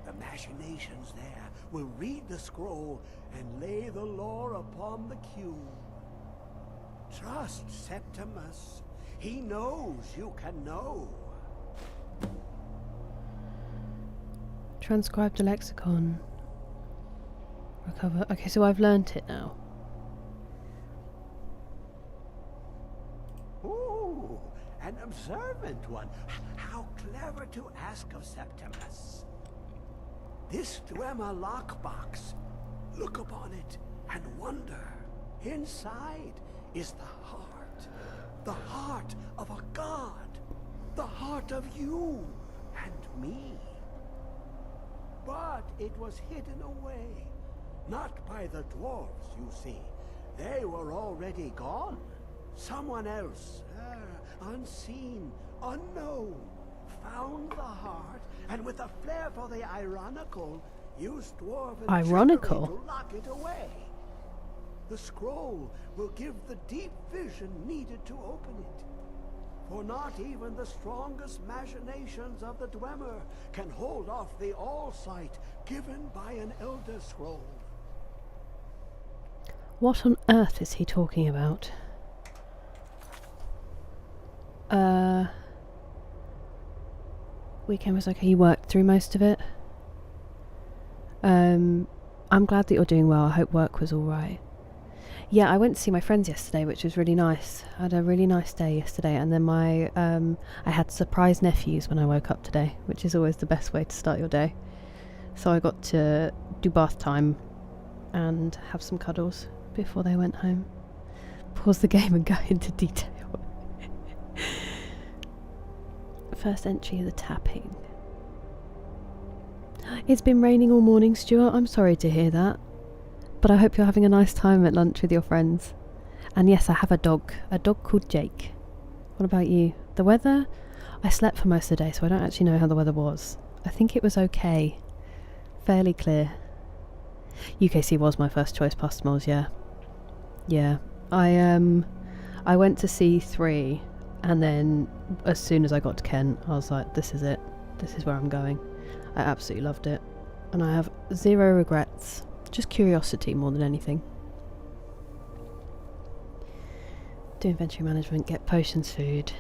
The machinations there will read the scroll and lay the lore upon the cube. Trust Septimus. He knows you can know. Transcribe the lexicon. Recover. Okay, so I've learnt it now. Ooh, an observant one. How clever to ask of Septimus. This Dwemer lockbox. Look upon it and wonder. Inside is the heart of a god, the heart of you and me. But it was hidden away, not by the dwarves, you see. They were already gone. Someone else, unseen, unknown, found the heart, and with a flair for the ironical, used dwarven Ironical? trickery to lock it away. The scroll will give the deep vision needed to open it. For not even the strongest machinations of the Dwemer can hold off the all-sight given by an Elder Scroll. What on earth is he talking about? Weekend was okay. You worked through most of it. I'm glad that you're doing well. I hope work was alright. Yeah, I went to see my friends yesterday, which was really nice. I had a really nice day yesterday, and then I had surprise nephews when I woke up today, which is always the best way to start your day. So I got to do bath time and have some cuddles before they went home. Pause the game and go into detail. First entry of the tapping. It's been raining all morning, Stuart. I'm sorry to hear that. But I hope you're having a nice time at lunch with your friends. And yes, I have a dog called Jake. What about you? The weather? I slept for most of the day, so I don't actually know how the weather was. I think it was okay. Fairly clear. UKC was my first choice past Moors, yeah. Yeah. I went to C3, and then as soon as I got to Kent, I was like, this is it. This is where I'm going. I absolutely loved it. And I have zero regrets. Just curiosity more than anything. Do inventory management, get potions, food.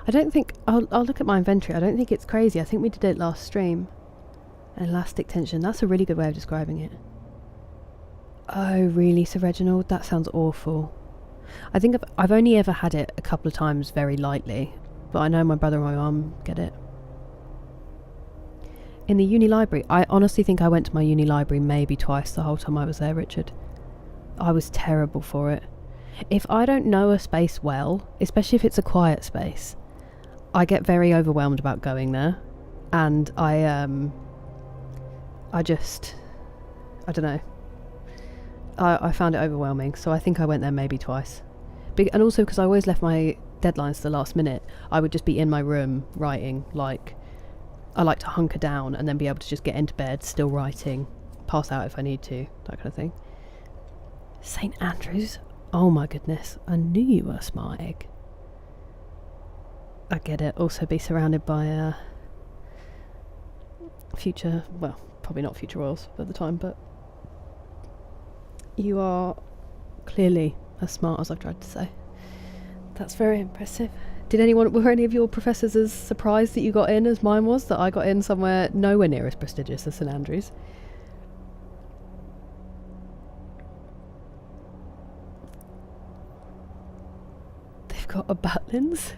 I don't think... I'll look at my inventory. I don't think it's crazy. I think we did it last stream. Elastic tension. That's a really good way of describing it. Oh, really, Sir Reginald? That sounds awful. I think I've only ever had it a couple of times very lightly. But I know my brother and my mum get it. In the uni library, I honestly think I went to my uni library maybe twice the whole time I was there, Richard. I was terrible for it. If I don't know a space well, especially if it's a quiet space, I get very overwhelmed about going there. And I don't know. I found it overwhelming, so I think I went there maybe twice. And also because I always left my deadlines to the last minute, I would just be in my room writing, like... I like to hunker down and then be able to just get into bed, still writing, pass out if I need to, that kind of thing. St. Andrews? Oh my goodness, I knew you were a smart egg. I get it. Also be surrounded by future, well, probably not future royals at the time, but you are clearly as smart as I've tried to say. That's very impressive. Were any of your professors as surprised that you got in as mine was, that I got in somewhere nowhere near as prestigious as St Andrews? They've got a Butlins?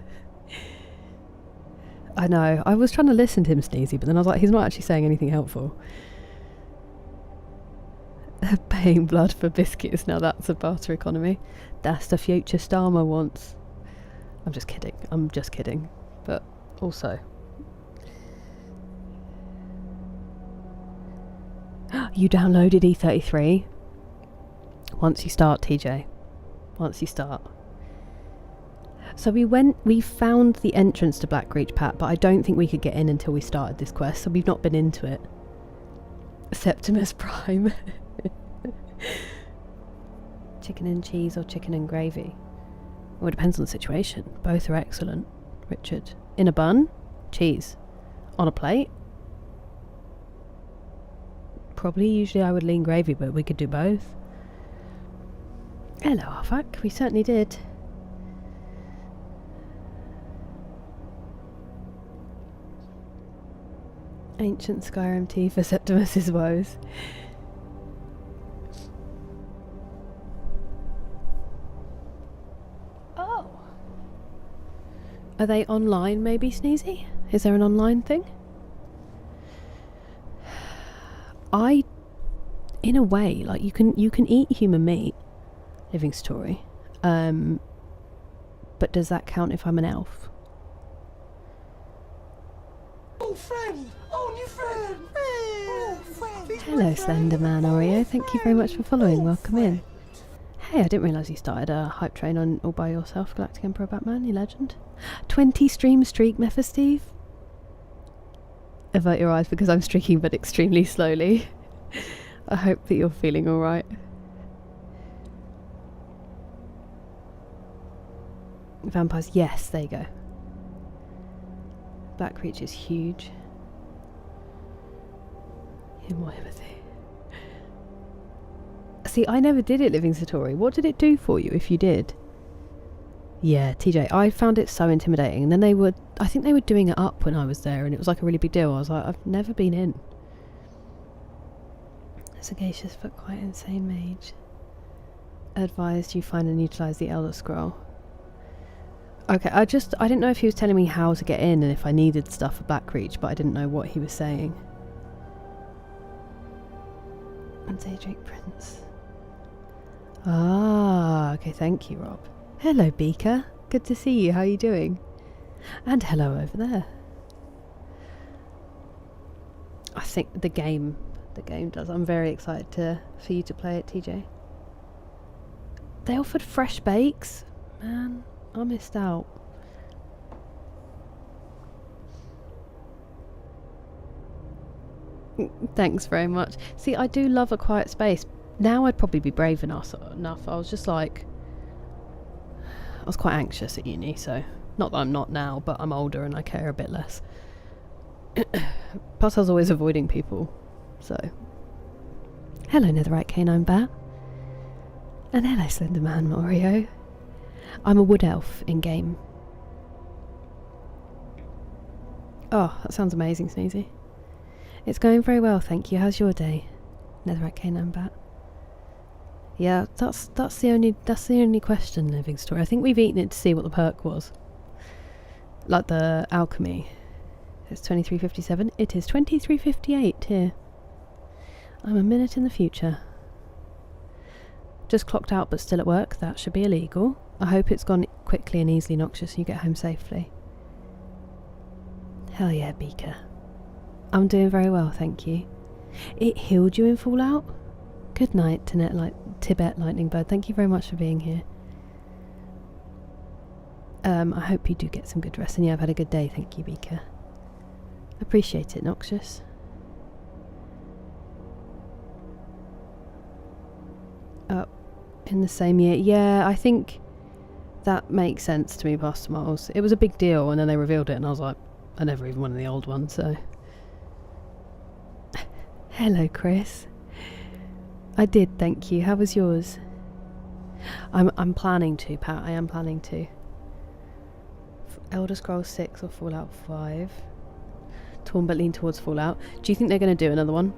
I know, I was trying to listen to him sneezy, but then I was like, he's not actually saying anything helpful. Paying blood for biscuits, now that's a barter economy. That's the future Starmer wants. I'm just kidding. But also... You downloaded E33? Once you start, TJ. Once you start. So we found the entrance to Blackreach, Pat, but I don't think we could get in until we started this quest, so we've not been into it. Septimus Prime. Chicken and cheese or chicken and gravy? Well, it depends on the situation. Both are excellent, Richard. In a bun? Cheese. On a plate? Probably, usually I would lean gravy, but we could do both. Hello, Arfak. We certainly did. Ancient Skyrim tea for Septimus's woes. Are they online maybe, Sneezy? Is there an online thing? In a way, like you can eat human meat, living story. But does that count if I'm an elf? Oh, friend! Oh, new friend! Oh, friend! Hello, Slenderman Oreo. Thank you very much for following. Welcome in. Hey, I didn't realise you started a hype train on all by yourself, Galactic Emperor Batman, you legend. 20 stream streak, Mephisteve. Avert your eyes because I'm streaking but extremely slowly. I hope that you're feeling alright. Vampires, yes, there you go. Blackreach is huge. In my empathy. See, I never did it, Living Satori. What did it do for you if you did? Yeah, TJ, I found it so intimidating. And then I think they were doing it up when I was there, and it was like a really big deal. I was like, I've never been in. Sagacious but quite insane mage. Advised you find and utilise the Elder Scroll. Okay, I didn't know if he was telling me how to get in and if I needed stuff for Blackreach, but I didn't know what he was saying. And Daedric Prince. Ah, okay, thank you, Rob. Hello, Beaker. Good to see you. How are you doing? And hello over there. I think the game does. I'm very excited for you to play it, TJ. They offered fresh bakes. Man, I missed out. Thanks very much. See, I do love a quiet space. Now I'd probably be brave enough. I was just like... I was quite anxious at uni, so... Not that I'm not now, but I'm older and I care a bit less. Plus I was always avoiding people, so... Hello, Netherite Canine Bat. And hello, Slenderman Mario. I'm a wood elf in-game. Oh, that sounds amazing, Sneezy. It's going very well, thank you. How's your day? Netherite Canine Bat. Yeah, that's the only question, Living Story. I think we've eaten it to see what the perk was. Like the alchemy. It's 23:57. It is 23:58 here. I'm a minute in the future. Just clocked out but still at work. That should be illegal. I hope it's gone quickly and easily, Noxious, and you get home safely. Hell yeah, Beaker. I'm doing very well, thank you. It healed you in Fallout? Good night, Tibet Lightning Bird. Thank you very much for being here. I hope you do get some good rest. And yeah, I've had a good day, thank you, Beaker. Appreciate it, Noxious. Oh, in the same year. Yeah, I think that makes sense to me, Pastor Miles. It was a big deal, and then they revealed it, and I was like, I never even won the old one, so... Hello, Chris. I did, thank you. How was yours? I'm planning to, Pat. I am planning to. Elder Scrolls 6 or Fallout 5. Torn but lean towards Fallout. Do you think they're going to do another one?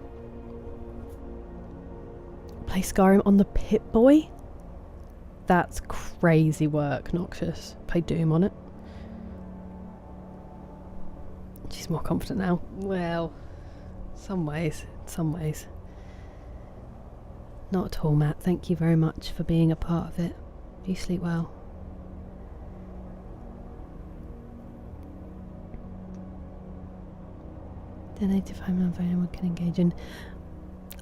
Play Skyrim on the Pip-Boy? That's crazy work, Noxious. Play Doom on it. She's more confident now. Well, some ways. Not at all, Matt. Thank you very much for being a part of it. You sleep well. The native homeland for anyone can engage in.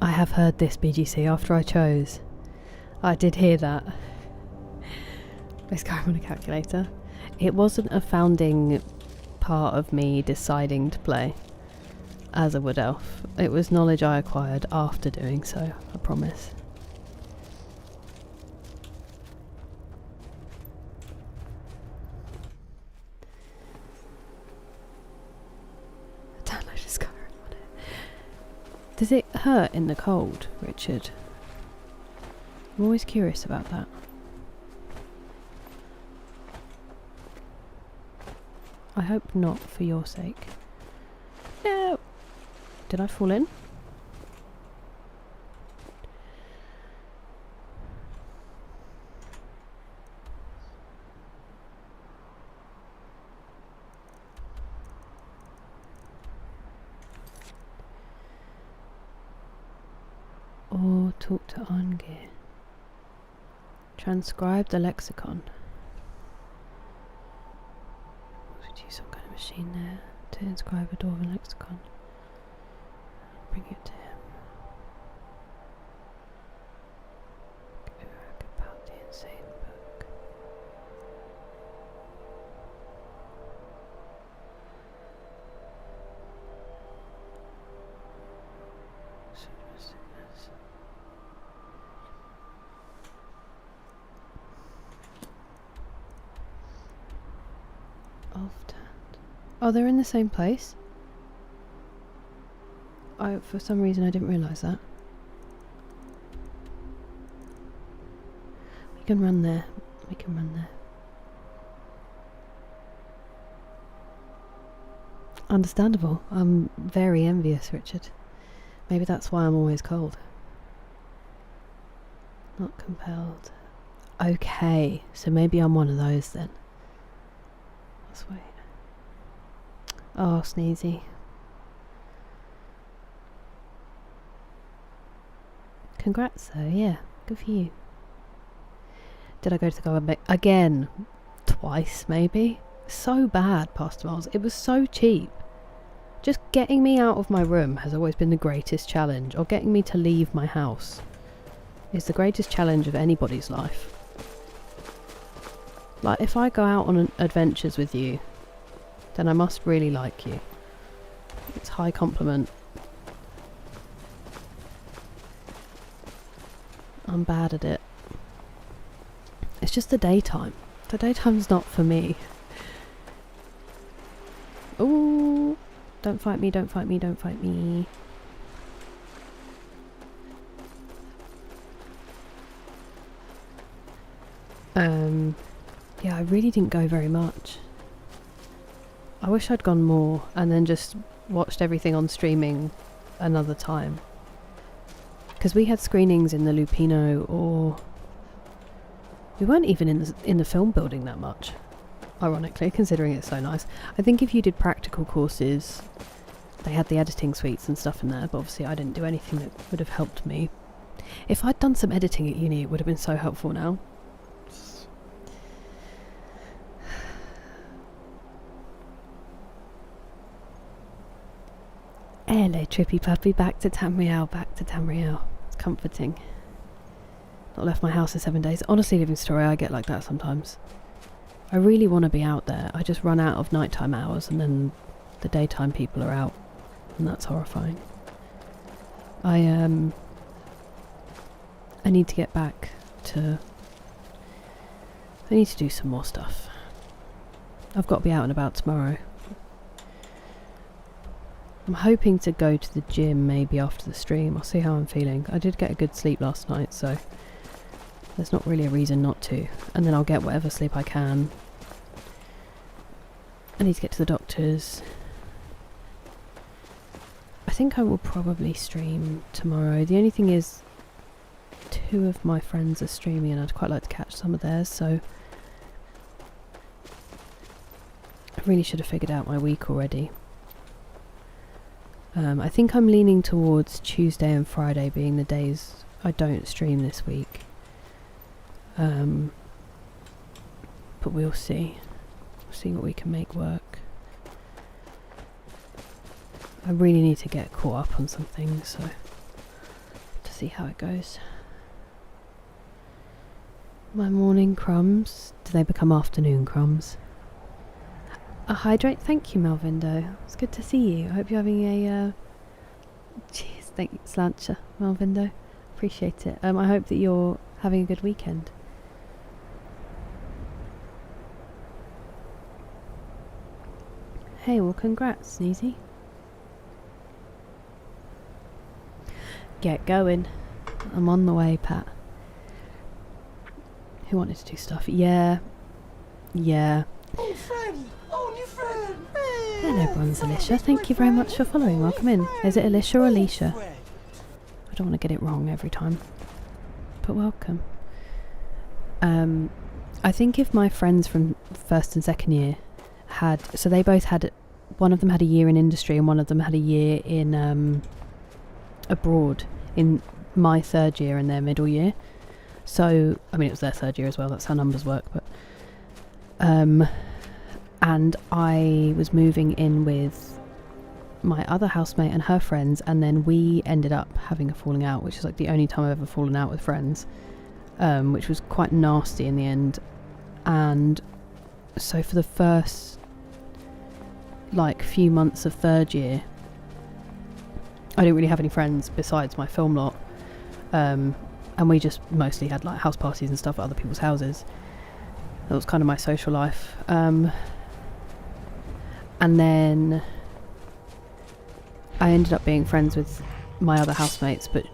I have heard this, BGC, after I chose. I did hear that. Let's go on a calculator. It wasn't a founding part of me deciding to play as a wood elf. It was knowledge I acquired after doing so, I promise. Download Skyrim on it. Does it hurt in the cold, Richard? I'm always curious about that. I hope not, for your sake. No! Did I fall in? Or talk to Arngeir. Transcribe the lexicon. Would use some kind of machine there to inscribe a dwarven lexicon. Bring it to him. About the insane book. Oh, they're in the same place? For some reason I didn't realise that. We can run there. We can run there. Understandable. I'm very envious, Richard. Maybe that's why I'm always cold. Not compelled. Okay, so maybe I'm one of those then. Let's wait. Oh, sneezy. Congrats though, yeah. Good for you. Did I go to the garden again? Twice, maybe? So bad, Pastor Miles. It was so cheap. Just getting me out of my room has always been the greatest challenge, or getting me to leave my house is the greatest challenge of anybody's life. Like, if I go out on adventures with you, then I must really like you. It's high compliment. I'm bad at it. It's just the daytime. The daytime's not for me. Ooh, don't fight me, don't fight me, don't fight me. Yeah, I really didn't go very much. I wish I'd gone more and then just watched everything on streaming another time. Because we had screenings in the Lupino, or we weren't even in the film building that much, ironically, considering it's so nice. I think if you did practical courses, they had the editing suites and stuff in there, but obviously I didn't do anything that would have helped me. If I'd done some editing at uni, it would have been so helpful now. Hello, Trippy Puppy, back to Tamriel, back to Tamriel. It's comforting. Not left my house for 7 days. Honestly, Living Story, I get like that sometimes. I really want to be out there. I just run out of nighttime hours and then the daytime people are out. And that's horrifying. I need to get back to... I need to do some more stuff. I've got to be out and about tomorrow. I'm hoping to go to the gym maybe after the stream. I'll see how I'm feeling. I did get a good sleep last night, so there's not really a reason not to. And then I'll get whatever sleep I can. I need to get to the doctor's. I think I will probably stream tomorrow. The only thing is, 2 of my friends are streaming and I'd quite like to catch some of theirs, so I really should have figured out my week already. I think I'm leaning towards Tuesday and Friday being the days I don't stream this week. But we'll see. We'll see what we can make work. I really need to get caught up on some things, so to see how it goes. My morning crumbs. Do they become afternoon crumbs? A hydrate. Thank you, Malvindo. It's good to see you. I hope you're having a cheers, thank you, Slancher, Malvindo. Appreciate it. I hope that you're having a good weekend. Hey, well, congrats, Sneezy. Get going. I'm on the way, Pat. Who wanted to do stuff? Yeah. Yeah. Oh, friend! Oh, new friend! Hello, Bronze Alicia. Thank you very much for following. Welcome in. Is it Alicia or Alicia? I don't want to get it wrong every time. But welcome. I think if my friends from first and second year had... So they both had... One of them had a year in industry and one of them had a year in... abroad in my third year and their middle year. So, I mean, it was their third year as well. That's how numbers work. But and I was moving in with my other housemate and her friends, and then we ended up having a falling out, which is like the only time I've ever fallen out with friends, which was quite nasty in the end. And so for the first like few months of third year, I didn't really have any friends besides my film lot, and we just mostly had like house parties and stuff at other people's houses. That was kind of my social life. And then I ended up being friends with my other housemates, but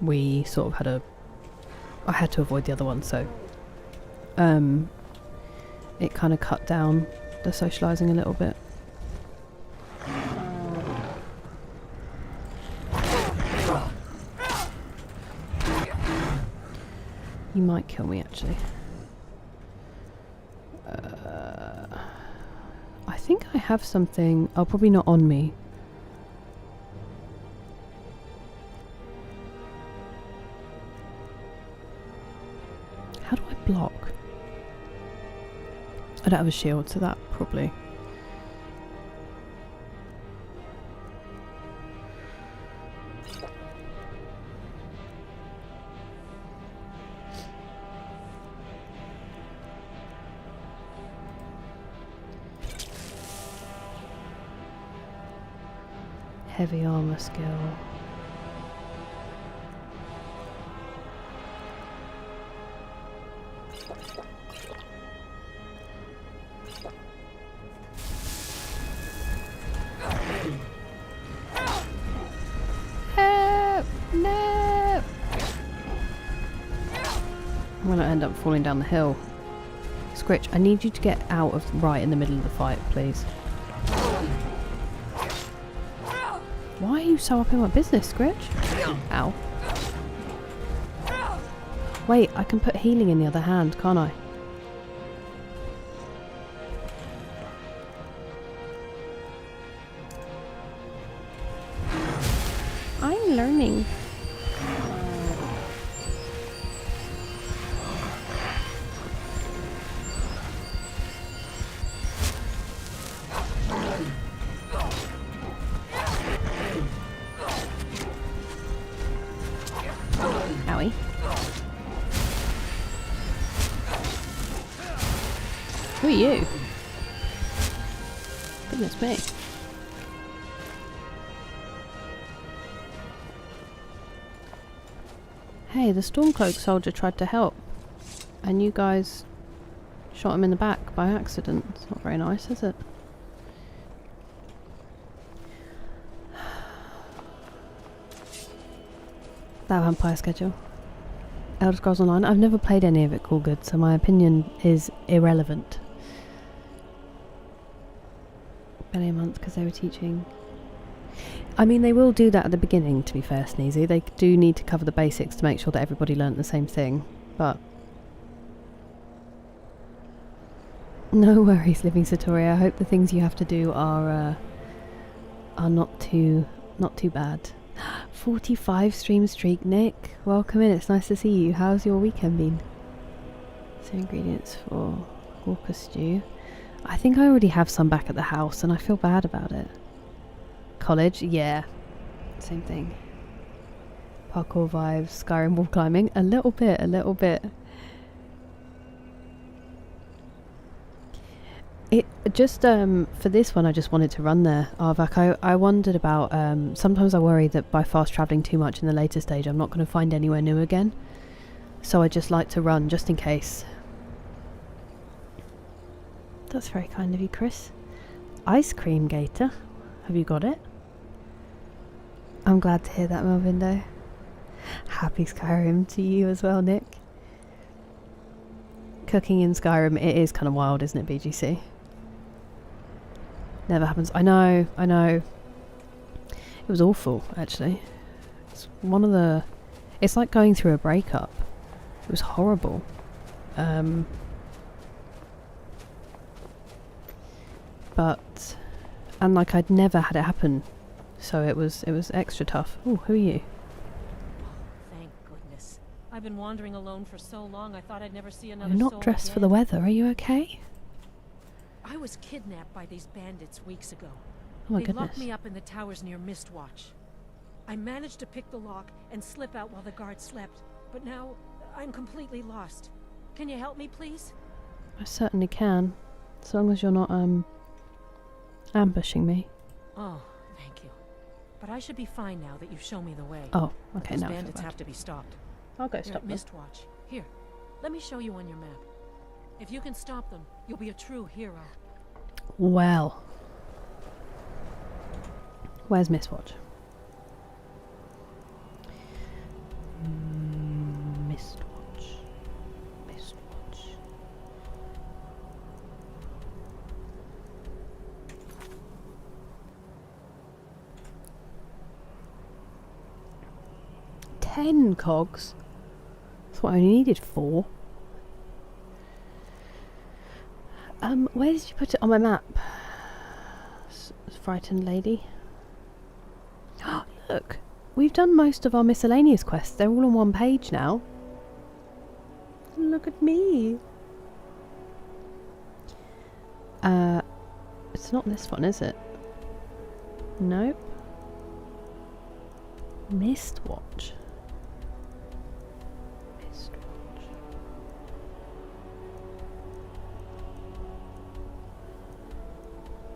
we sort of had I had to avoid the other one, so it kind of cut down the socialising a little bit. You might kill me, actually. I think I have something... Oh, probably not on me. How do I block? I don't have a shield, so that probably... Heavy armor skill. Help! No! I'm gonna end up falling down the hill. Scritch, I need you to get out of right in the middle of the fight, please. Why are you so up in my business, Scritch? Ow. Wait, I can put healing in the other hand, can't I? I'm learning. Owie. Who are you? Goodness me. Hey, the Stormcloak soldier tried to help, and you guys shot him in the back by accident. It's not very nice, is it? That vampire schedule. Elder Scrolls Online. I've never played any of it, Cool Good, so my opinion is irrelevant. Barely a month because they were teaching. I mean, they will do that at the beginning, to be fair, Sneezy. They do need to cover the basics to make sure that everybody learnt the same thing, but... No worries, Living Satori. I hope the things you have to do are not too bad. 45 stream streak, Nick. Welcome in, it's nice to see you. How's your weekend been? So ingredients for Walker stew. I think I already have some back at the house and I feel bad about it. College, yeah. Same thing. Parkour vibes, Skyrim wall climbing. A little bit, a little bit. It just for this one I just wanted to run there, Arvak. I wondered about sometimes I worry that by fast travelling too much in the later stage I'm not going to find anywhere new again. So I just like to run just in case. That's very kind of you, Chris. Ice cream gator. Have you got it? I'm glad to hear that, Melvindo. Happy Skyrim to you as well, Nick. Cooking in Skyrim, it is kind of wild, isn't it, BGC? Never happens. I know. It was awful, actually. It's one of the... It's like going through a breakup. It was horrible. But... And like I'd never had it happen. So it was extra tough. Oh, who are you? Thank goodness. I've been wandering alone for so long I thought I'd never see another You're soul not dressed for the again. weather. Are you okay? I was kidnapped by these bandits weeks ago. Oh my They goodness. locked me up in the towers near Mistwatch. I managed to pick the lock and slip out while the guards slept, but now I'm completely lost. Can you help me, please? I certainly can. As long as you're not ambushing me. Oh, thank you. But I should be fine now that you've shown me the way. Oh, okay, Those now I feel bandits bad. have to be stopped. I'll go They're stop at them. Mistwatch. Here, let me show you on your map. If you can stop them, you'll be a true hero. Well. Where's Mistwatch? Mistwatch. Mistwatch. $10 cogs? I thought thought I only needed 4. Where did you put it on my map? Frightened lady. Look, we've done most of our miscellaneous quests. They're all on one page now. Look at me. It's not this one, is it? Nope. Mistwatch.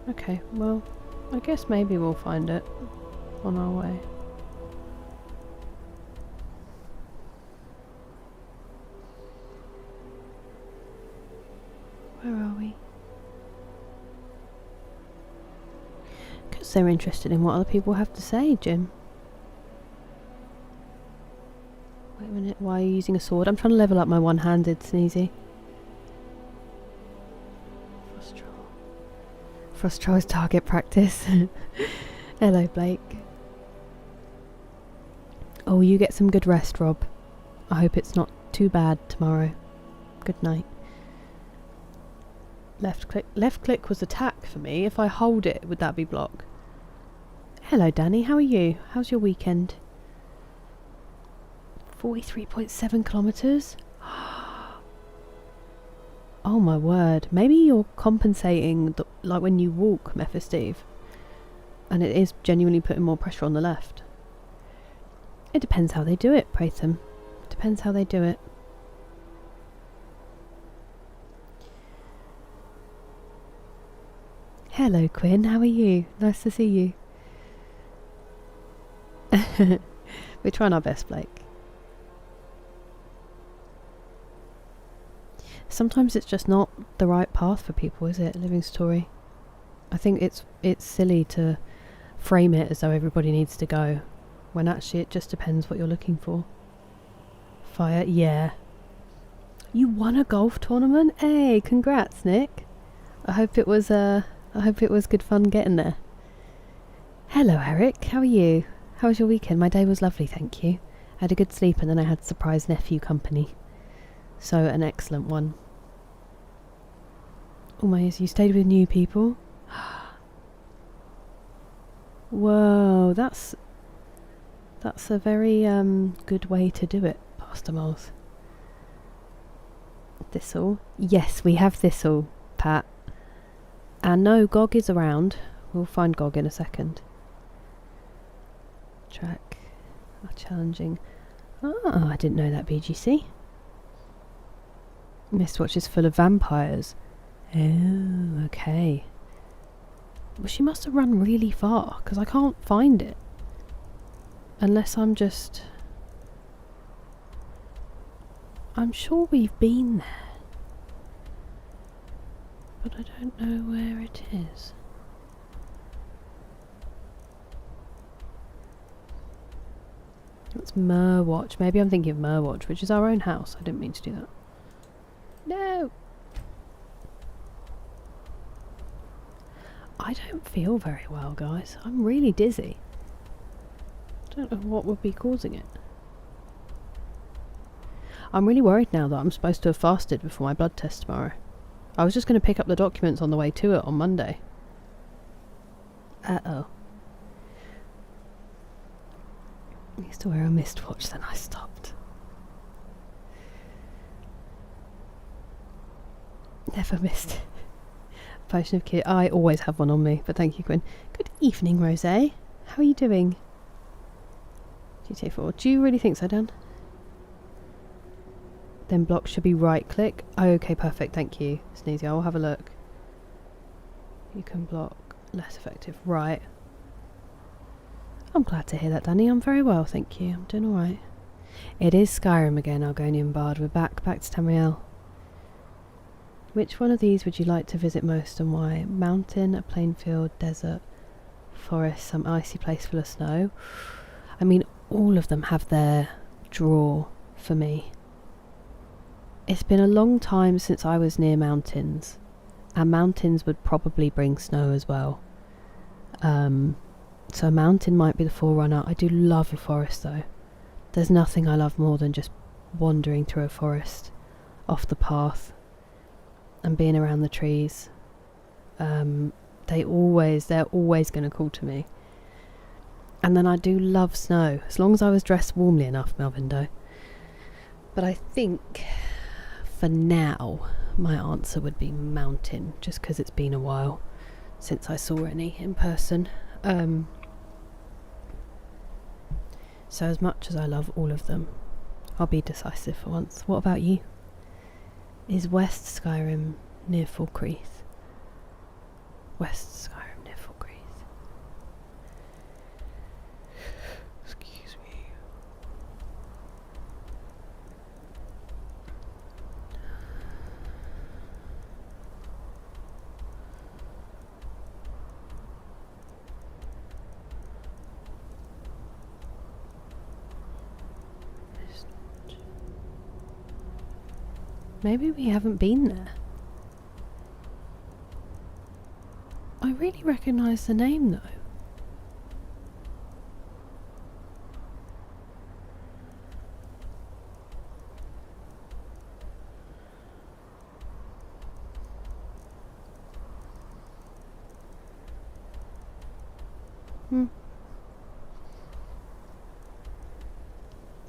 Okay, well, I guess maybe we'll find it on our way. Where are we? Because they're interested in what other people have to say, Jim. Wait a minute, why are you using a sword? I'm trying to level up my one-handed sneezy. Frost Troll's target practice. Hello, Blake. Oh, you get some good rest, Rob. I hope it's not too bad tomorrow. Good night. Left click. Left click was attack for me. If I hold it, would that be block? Hello, Danny. How are you? How's your weekend? 43.7 kilometres? Oh my word. Maybe you're compensating like when you walk, Mephisteve. And it is genuinely putting more pressure on the left. It depends how they do it, Pratham. Depends how they do it. Hello, Quinn. How are you? Nice to see you. We're trying our best, Blake. Sometimes it's just not the right path for people, is it? Living story. I think it's silly to frame it as though everybody needs to go, when actually it just depends what you're looking for. Fire, yeah. You won a golf tournament? Hey, congrats, Nick. I hope it was good fun getting there. Hello, Eric. How are you? How was your weekend? My day was lovely, thank you. I had a good sleep and then I had surprise nephew company. So, an excellent one. Oh my, you stayed with new people? Whoa, that's a very good way to do it, Pastor Moles. Thistle? Yes, we have Thistle, Pat. And no, Gog is around. We'll find Gog in a second. Track. Oh, challenging. Ah, I didn't know that, BGC. Mistwatch is full of vampires. Oh, okay. Well, she must have run really far, because I can't find it. Unless I'm just... I'm sure we've been there. But I don't know where it is. It's Merwatch. Maybe I'm thinking of Merwatch, which is our own house. I didn't mean to do that. No! I don't feel very well, guys. I'm really dizzy. I don't know what would be causing it. I'm really worried now that I'm supposed to have fasted before my blood test tomorrow. I was just going to pick up the documents on the way to it on Monday. Uh-oh. I used to wear a Mistwatch, then I stopped. Never missed. Potion of Kid. I always have one on me, but thank you, Quinn. Good evening, Rose. How are you doing? GTA 4. Do you really think so, Dan? Then block should be right click. Oh, okay, perfect. Thank you, Sneezy. I'll have a look. You can block. Less effective. Right. I'm glad to hear that, Danny. I'm very well, thank you. I'm doing alright. It is Skyrim again, Argonian Bard. We're back to Tamriel. Which one of these would you like to visit most and why? Mountain, a plain field, desert, forest, some icy place full of snow. I mean, all of them have their draw for me. It's been a long time since I was near mountains, and mountains would probably bring snow as well. So a mountain might be the forerunner. I do love a forest though. There's nothing I love more than just wandering through a forest, off the path, and being around the trees. They're always going to call to me. And then I do love snow, as long as I was dressed warmly enough, Melvindo. But I think, for now, my answer would be mountain, just because it's been a while since I saw any in person. So as much as I love all of them, I'll be decisive for once. What about you? Is West Skyrim near Falkreath? West Skyrim near Falkreath. Excuse me. Maybe we haven't been there. I really recognise the name though.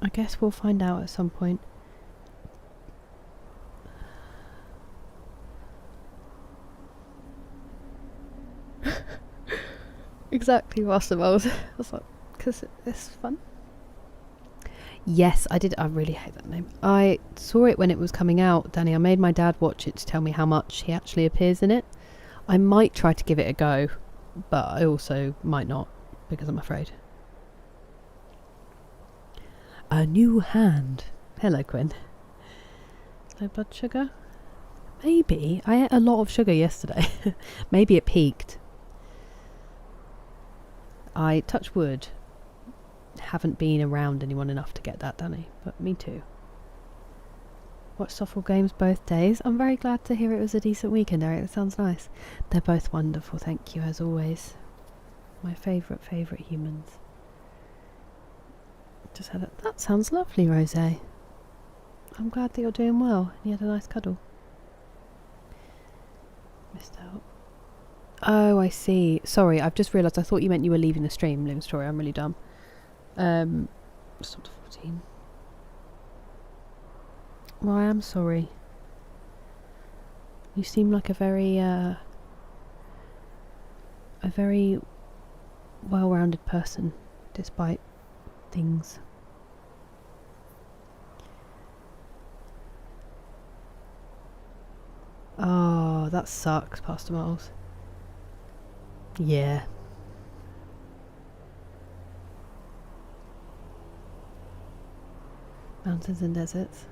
I guess we'll find out at some point. Exactly, Master I was like, because it's fun. Yes, I did. I really hate that name. I saw it when it was coming out, Danny. I made my dad watch it to tell me how much he actually appears in it. I might try to give it a go, but I also might not, because I'm afraid. A new hand. Hello, Quinn. Low blood sugar? Maybe. I ate a lot of sugar yesterday. Maybe it peaked. I, touch wood, haven't been around anyone enough to get that, Danny, but me too. Watched softball games both days. I'm very glad to hear it was a decent weekend, Eric. That sounds nice. They're both wonderful, thank you, as always. My favourite humans. Just had a... That sounds lovely, Rosé. I'm glad that you're doing well and you had a nice cuddle. Missed out. Oh, I see. Sorry, I've just realised. I thought you meant you were leaving the stream, Living Story. I'm really dumb. Stop to 14. Well, I am sorry. You seem like a very well-rounded person, despite things. Oh, that sucks, Pastor Miles. Yeah. Mountains and deserts.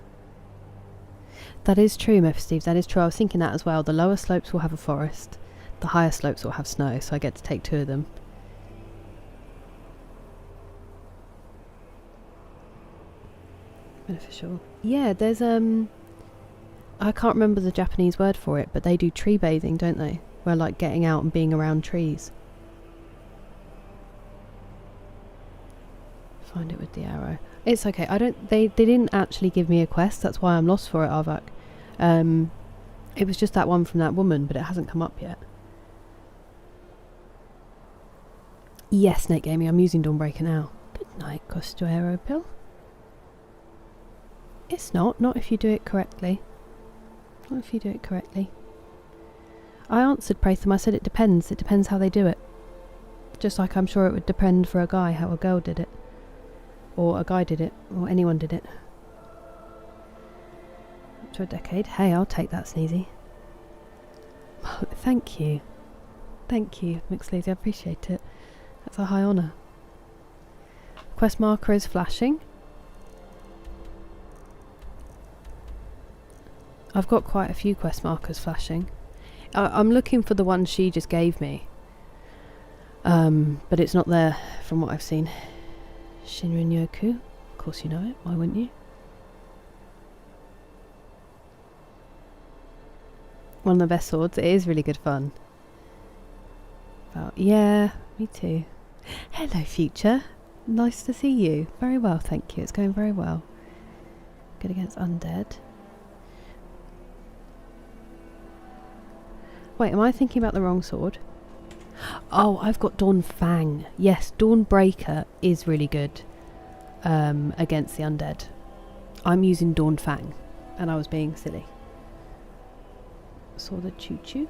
That is true, Steve. That is true. I was thinking that as well. The lower slopes will have a forest. The higher slopes will have snow, so I get to take two of them. Beneficial. Yeah, there's I can't remember the Japanese word for it, but they do tree bathing, don't they? Where like getting out and being around trees. Find it with the arrow. It's okay. They didn't actually give me a quest. That's why I'm lost for it, Arvak. It was just that one from that woman, but it hasn't come up yet. Yes, Snake Gaming. I'm using Dawnbreaker now. Good night, Costo Arrow Pill. It's not if you do it correctly. Not if you do it correctly. I answered Pratham. I said it depends. It depends how they do it. Just like I'm sure it would depend for a guy how a girl did it. Or a guy did it. Or anyone did it. Up to a decade. Hey, I'll take that, Sneezy. Thank you. Thank you, McSleazy. I appreciate it. That's a high honour. Quest marker is flashing. I've got quite a few quest markers flashing. I'm looking for the one she just gave me. But it's not there from what I've seen. Shinrin Yoku. Of course you know it. Why wouldn't you? One of the best swords. It is really good fun. Yeah, me too. Hello, Future. Nice to see you. Very well, thank you. It's going very well. Good against undead. Wait, am I thinking about the wrong sword? Oh, I've got Dawn Fang. Yes, Dawn Breaker is really good against the undead. I'm using Dawn Fang, and I was being silly. Saw the choo-choo.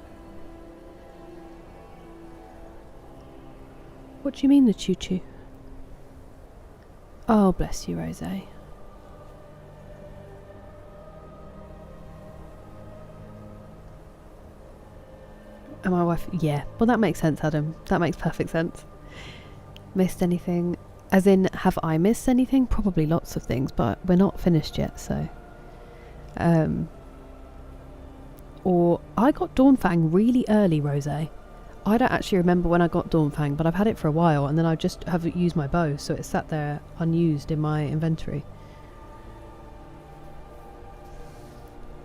What do you mean the choo-choo? Oh, bless you, Rosé. And my wife, yeah. Well, that makes sense, Adam. That makes perfect sense. Missed anything? As in, have I missed anything? Probably lots of things, but we're not finished yet, so. Or, I got Dawnfang really early, Rosé. I don't actually remember when I got Dawnfang, but I've had it for a while, and then I just haven't used my bow, so it sat there unused in my inventory.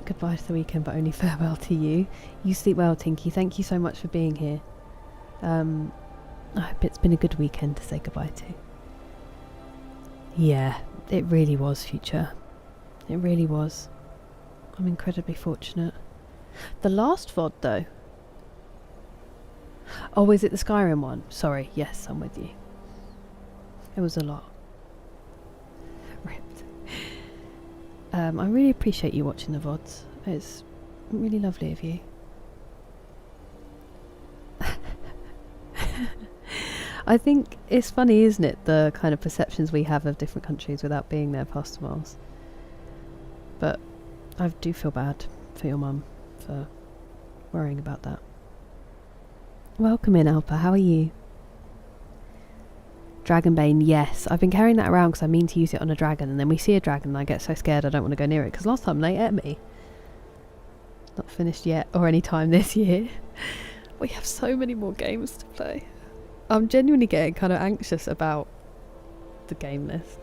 Goodbye to the weekend, but only farewell to you. You sleep well, Tinky. Thank you so much for being here. I hope it's been a good weekend to say goodbye to. Yeah, it really was, Future. It really was. I'm incredibly fortunate. The last VOD, though. Oh, is it the Skyrim one? Sorry, yes, I'm with you. It was a lot. Ripped. I really appreciate you watching the VODs. It's really lovely of you. I think it's funny, isn't it, the kind of perceptions we have of different countries without being there past miles. But I do feel bad for your mum for worrying about that. Welcome in, Alpa. How are you? Dragonbane, yes. I've been carrying that around because I mean to use it on a dragon, and then we see a dragon and I get so scared I don't want to go near it, because last time they ate me. Not finished yet, or any time this year. We have so many more games to play. I'm genuinely getting kind of anxious about the game list.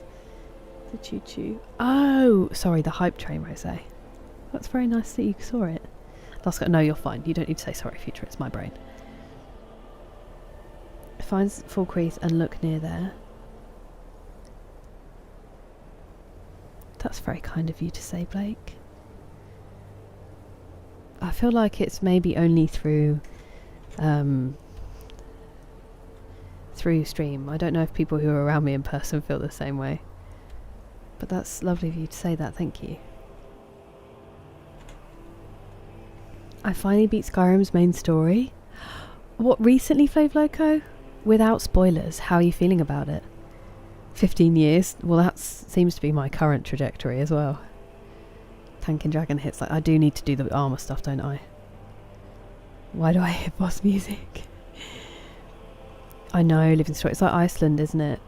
The choo-choo. Oh, sorry, the hype train, Rosé. That's very nice that you saw it. No, you're fine. You don't need to say sorry, Future. It's my brain. Find Full Crease and look near there. That's very kind of you to say, Blake. I feel like it's maybe only through stream. I don't know if people who are around me in person feel the same way. But that's lovely of you to say that, thank you. I finally beat Skyrim's main story. What, recently, Flav Loco? Without spoilers, how are you feeling about it? 15 years? Well, that seems to be my current trajectory as well. Tanking Dragon hits, like, I do need to do the armour stuff, don't I? Why do I hear boss music? I know, Living Story. It's like Iceland, isn't it?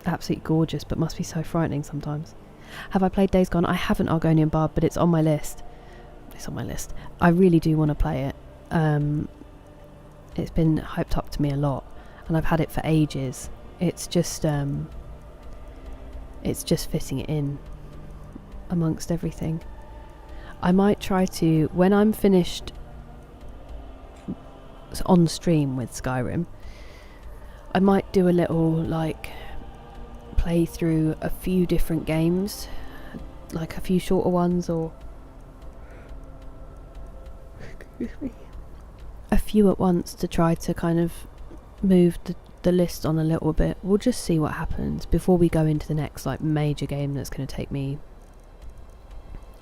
Absolutely gorgeous, but must be so frightening sometimes. Have I played Days Gone? I haven't, Argonian Barb, but it's on my list. It's on my list. I really do want to play it. It's been hyped up to me a lot, and I've had it for ages. It's just fitting it in amongst everything. I might try to, when I'm finished on stream with Skyrim, I might do a little like play through a few different games, like a few shorter ones, or a few at once, to try to kind of move the list on a little bit. We'll just see what happens before we go into the next like major game that's going to take me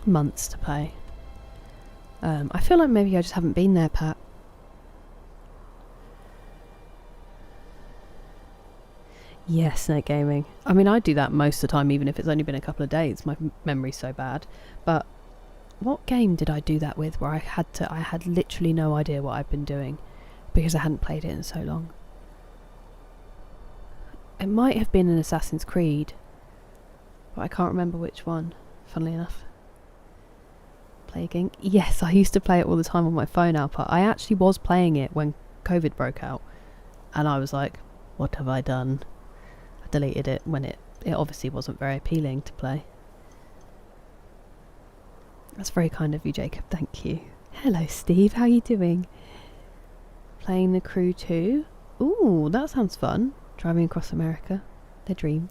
months to play. I feel like maybe I just haven't been there, Pat. Yes, Snake Gaming. I mean, I do that most of the time, even if it's only been a couple of days. My memory's so bad. But what game did I do that with where I had literally no idea what I'd been doing because I hadn't played it in so long? It might have been an Assassin's Creed, but I can't remember which one, funnily enough. Plague Inc. Yes, I used to play it all the time on my phone, Alpa. I actually was playing it when COVID broke out, and I was like, what have I done? I deleted it when it obviously wasn't very appealing to play. That's very kind of you, Jacob. Thank you. Hello, Steve. How are you doing? Playing The Crew 2. Ooh, that sounds fun. Driving across America. The dream.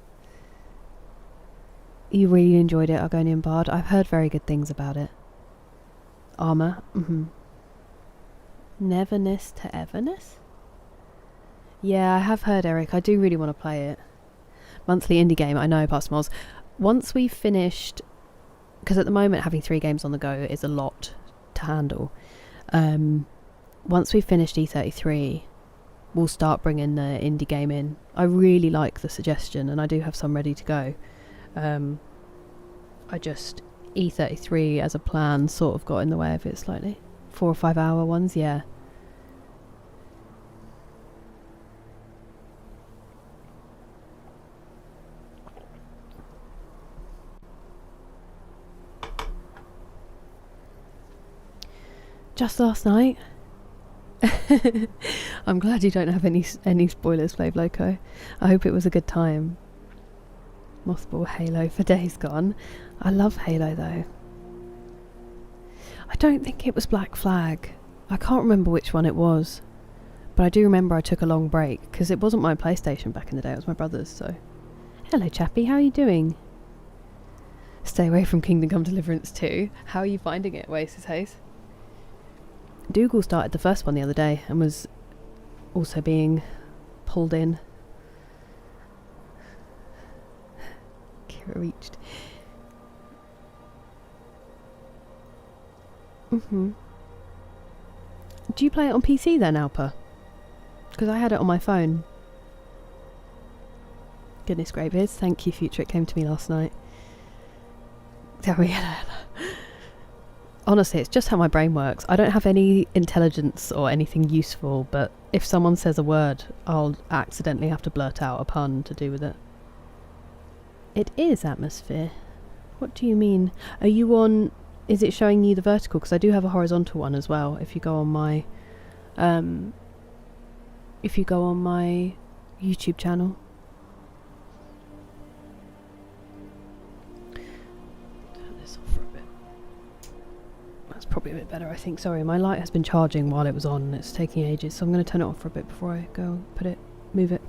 You really enjoyed it, Argonian Bard. I've heard very good things about it. Armour. Neverness to Everness? Yeah, I have heard, Eric. I do really want to play it. Monthly indie game, I know, past Moz. Once we've finished, because at the moment having 3 games on the go is a lot to handle. Once we've finished E33, we'll start bringing the indie game in. I really like the suggestion, and I do have some ready to go. I just, E33 as a plan sort of got in the way of it slightly. 4 or 5 hour ones, yeah. Just last night. I'm glad you don't have any spoilers, Flave Loco. I hope it was a good time. Mothball Halo for days gone. I love Halo though. I don't think it was Black Flag. I can't remember which one it was. But I do remember I took a long break because it wasn't my PlayStation back in the day, it was my brother's, so. Hello chappy, how are you doing? Stay away from Kingdom Come Deliverance 2. How are you finding it, Oasis Haze? Dougal started the first one the other day and was also being pulled in. Kira reached. Do you play it on PC then, Alpa? Because I had it on my phone. Goodness, Greybeards, thank you, Future. It came to me last night. Tell me, honestly, it's just how my brain works. I don't have any intelligence or anything useful, but if someone says a word, I'll accidentally have to blurt out a pun to do with it. It is atmosphere. What do you mean? Are you on... Is it showing you the vertical? Because I do have a horizontal one as well. If you go on my... if you go on my YouTube channel. Turn this off for a bit. That's probably a bit better, I think. Sorry, my light has been charging while it was on and it's taking ages, so I'm going to turn it off for a bit before I go move it.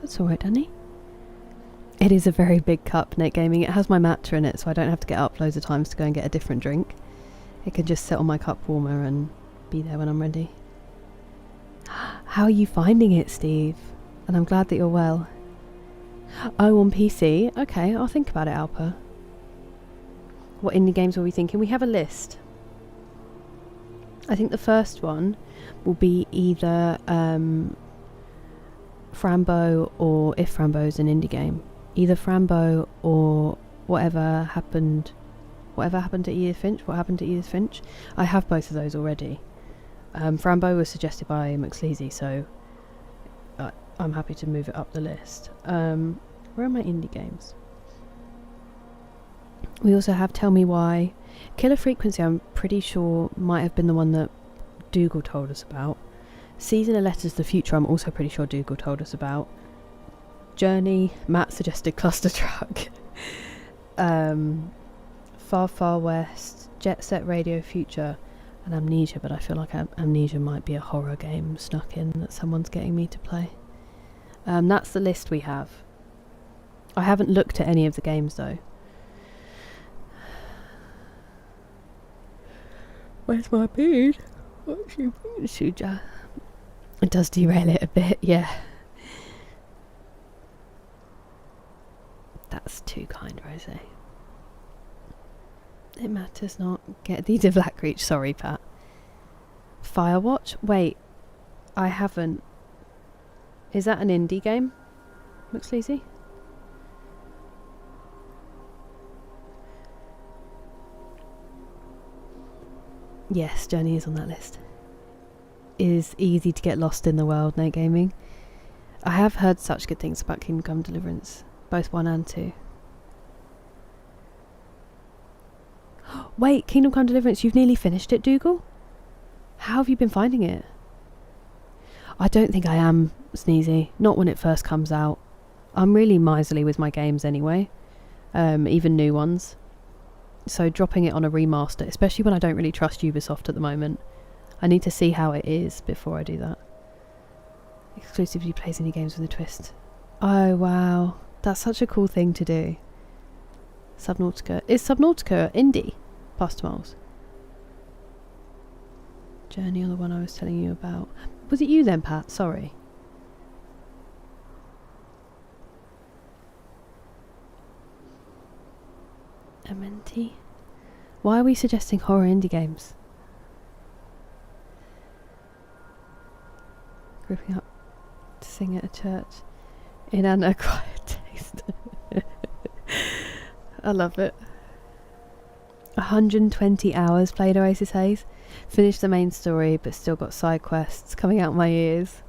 That's alright, Danny. It is a very big cup, Nate Gaming. It has my matcha in it, so I don't have to get up loads of times to go and get a different drink. It can just sit on my cup warmer and be there when I'm ready. How are you finding it, Steve? And I'm glad that you're well. Oh, on PC? Okay, I'll think about it, Alpa. What indie games were we thinking? We have a list. I think the first one will be either Frambo, or if Frambo's an indie game, either Frambo or whatever happened to Edith Finch. What happened to Edith Finch? I have both of those already. Frambo was suggested by McSleazy, so I'm happy to move it up the list. Where are my indie games? We also have Tell Me Why. Killer Frequency, I'm pretty sure might have been the one that Dougal told us about. Season of Letters to the Future, I'm also pretty sure Dougal told us about. Journey, Matt suggested Cluster Truck. Far Far West, Jet Set Radio Future, and Amnesia, but I feel like Amnesia might be a horror game snuck in that someone's getting me to play. That's the list we have. I haven't looked at any of the games though. Where's my beard? What's your beard, Suja? It does derail it a bit, yeah. That's too kind, Rosé. It matters not. Get thee to Blackreach. Sorry, Pat. Firewatch? Wait. I haven't. Is that an indie game? Looks lazy. Yes, Journey is on that list. Is easy to get lost in the world, Nate Gaming. I have heard such good things about Kingdom Come Deliverance, both 1 and 2. Wait, Kingdom Come Deliverance, you've nearly finished it, Dougal? How have you been finding it? I don't think I am, Sneezy. Not when it first comes out. I'm really miserly with my games anyway, even new ones. So dropping it on a remaster, especially when I don't really trust Ubisoft at the moment, I need to see how it is before I do that. Exclusively plays indie games with a twist. Oh wow, that's such a cool thing to do. Subnautica. Is Subnautica indie? Past Miles. Journey on the one I was telling you about. Was it you then, Pat? Sorry. MNT. Why are we suggesting horror indie games? Gripping up to sing at a church in an acquired taste. I love it. 120 hours played Oasis Haze. Finished the main story but still got side quests coming out my ears.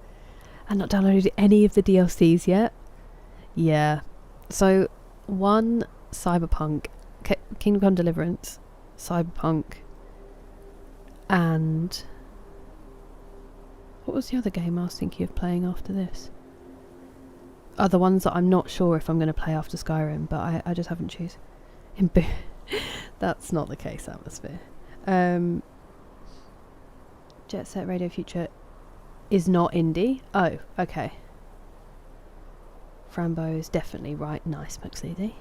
And not downloaded any of the DLCs yet. Yeah. So, one Cyberpunk, Kingdom Come Deliverance, Cyberpunk, and what was the other game I was thinking of playing after this? Are the ones that I'm not sure if I'm going to play after Skyrim, but I just haven't choose. That's not the case, Atmosphere. Jet Set Radio Future is not indie. Oh, okay. Frambo is definitely right. Nice, McSleedy.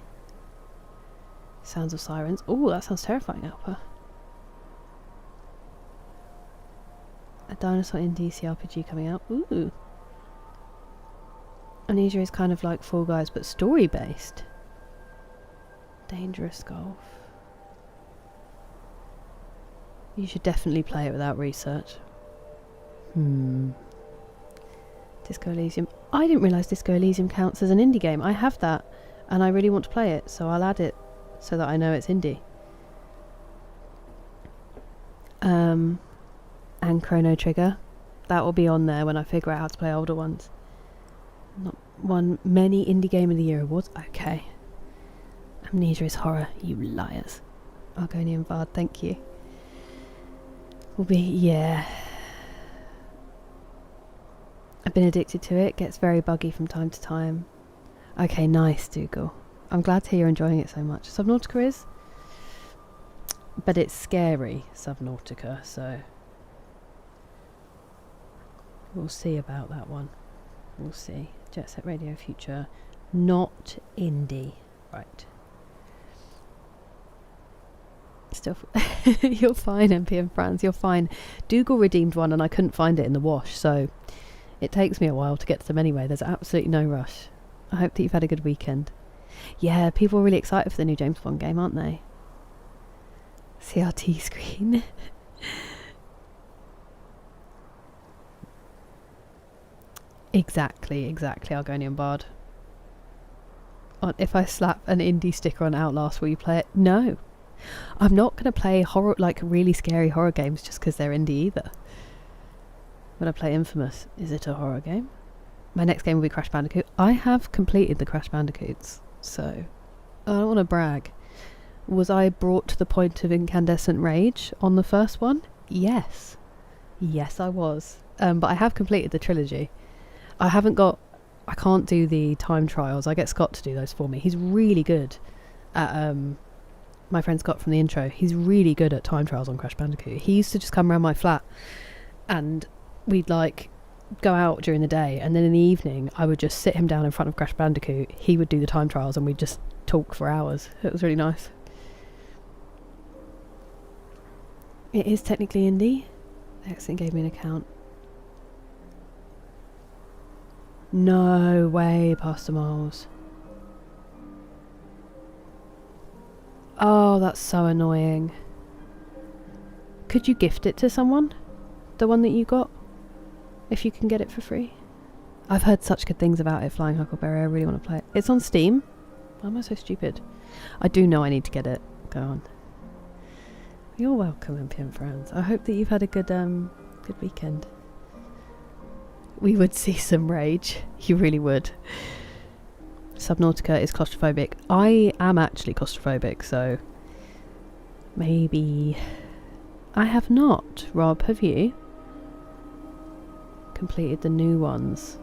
Sounds of Sirens. Oh, that sounds terrifying, Alpa. A dinosaur indie CRPG coming out. Ooh. Amnesia is kind of like Fall Guys, but story based. Dangerous Golf. You should definitely play it without research. Disco Elysium. I didn't realise Disco Elysium counts as an indie game. I have that, and I really want to play it, so I'll add it so that I know it's indie. And Chrono Trigger. That will be on there when I figure out how to play older ones. Not won many Indie Game of the Year awards. Okay. Amnesia is horror, you liars. Argonian Bard, thank you. Will be, yeah. I've been addicted to it. Gets very buggy from time to time. Okay, nice, Dougal. I'm glad to hear you're enjoying it so much. Subnautica is? But it's scary, Subnautica, so we'll see about that one. We'll see. Jet Set Radio Future, not indie. Right. Still, you're fine, MPM Franz, you're fine. Dougal redeemed one and I couldn't find it in the wash, so it takes me a while to get to them anyway. There's absolutely no rush. I hope that you've had a good weekend. Yeah, people are really excited for the new James Bond game, aren't they? CRT screen. Exactly, Argonian Bard. If I slap an indie sticker on Outlast, will you play it? No. I'm not going to play horror, like really scary horror games just because they're indie either. When I play Infamous, is it a horror game? My next game will be Crash Bandicoot. I have completed the Crash Bandicoots, so I don't want to brag. Was I brought to the point of incandescent rage on the first one? Yes. Yes, I was. But I have completed the trilogy. I can't do the time trials. I get Scott to do those for me. He's really good at, my friend Scott from the intro, he's really good at time trials on Crash Bandicoot. He used to just come around my flat and we'd like go out during the day, and then in the evening I would just sit him down in front of Crash Bandicoot. He would do the time trials and we'd just talk for hours. It was really nice. It is technically indie. The accent gave me an account. No way, Pastor Miles. Oh, that's so annoying. Could you gift it to someone? The one that you got? If you can get it for free? I've heard such good things about it, Flying Huckleberry. I really want to play it. It's on Steam. Why am I so stupid? I do know I need to get it. Go on. You're welcome, MPM friends. I hope that you've had a good weekend. We would see some rage. You really would. Subnautica is claustrophobic. I am actually claustrophobic, so maybe. I have not. Rob, have you completed the new ones?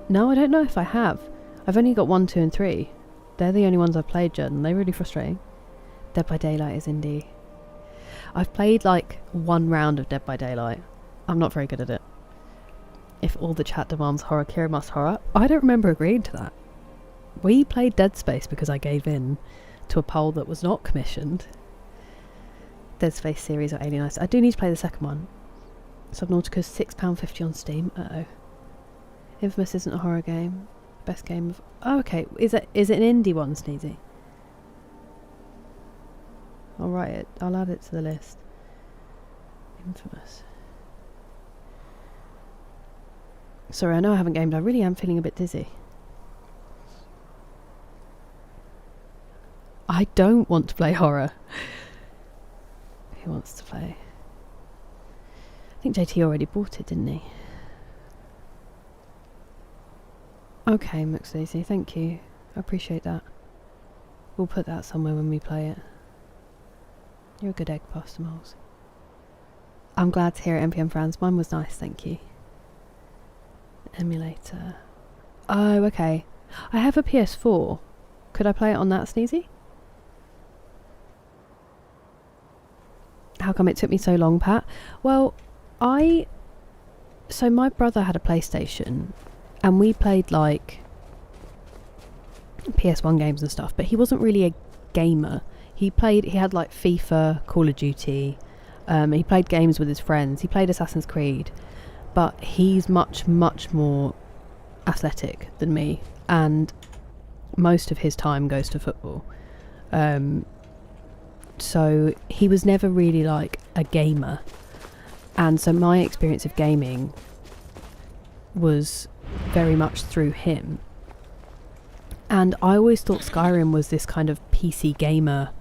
No, I don't know if I have. I've only got 1, 2 and 3. They're the only ones I've played, Jen, and they're really frustrating. Dead by Daylight is indie. I've played like one round of Dead by Daylight. I'm not very good at it. If all the chat demands horror, Kira must horror. I don't remember agreeing to that. We played Dead Space because I gave in to a poll that was not commissioned. Dead Space series or Alien Ice. I do need to play the second one. Subnautica's £6.50 on Steam. Uh-oh. Infamous isn't a horror game. Best game of... Oh, okay. Is it an indie one, Sneezy? I'll write it. I'll add it to the list. Infamous. Sorry, I know I haven't gamed. I really am feeling a bit dizzy. I don't want to play horror. Who wants to play? I think JT already bought it, didn't he? Okay, McSlazy, thank you. I appreciate that. We'll put that somewhere when we play it. You're a good egg, Pastor Moles. I'm glad to hear it, NPM Franz. Mine was nice, thank you. Emulator. Oh, okay. I have a PS4. Could I play it on that, Sneezy? How come it took me so long, Pat? Well, so my brother had a PlayStation and we played like PS1 games and stuff, but he wasn't really a gamer. He had like FIFA, Call of Duty, he played games with his friends, he played Assassin's Creed, but he's much, much more athletic than me, and most of his time goes to football. So he was never really like a gamer, and so my experience of gaming was very much through him. And I always thought Skyrim was this kind of PC gamer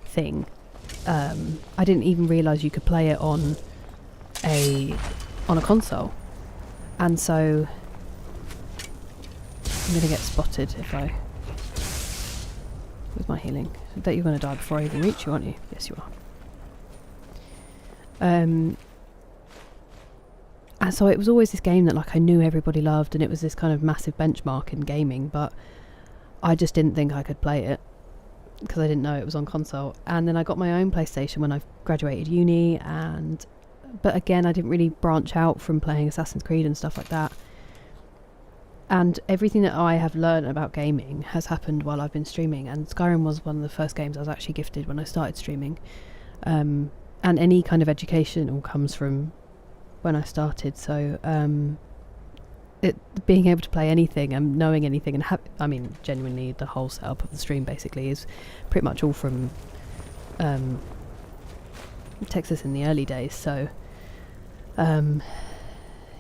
thing. I didn't even realise you could play it on a console. And so I'm going to get spotted if I... with my healing. I bet you're going to die before I even reach you, aren't you? Yes, you are. And so it was always this game that like I knew everybody loved, and it was this kind of massive benchmark in gaming, but I just didn't think I could play it because I didn't know it was on console. And then I got my own PlayStation when I graduated uni, but again I didn't really branch out from playing Assassin's Creed and stuff like that. And everything that I have learned about gaming has happened while I've been streaming, and Skyrim was one of the first games I was actually gifted when I started streaming. And any kind of education all comes from when I started, so being able to play anything and knowing anything and genuinely the whole setup of the stream basically is pretty much all from Texas in the early days. So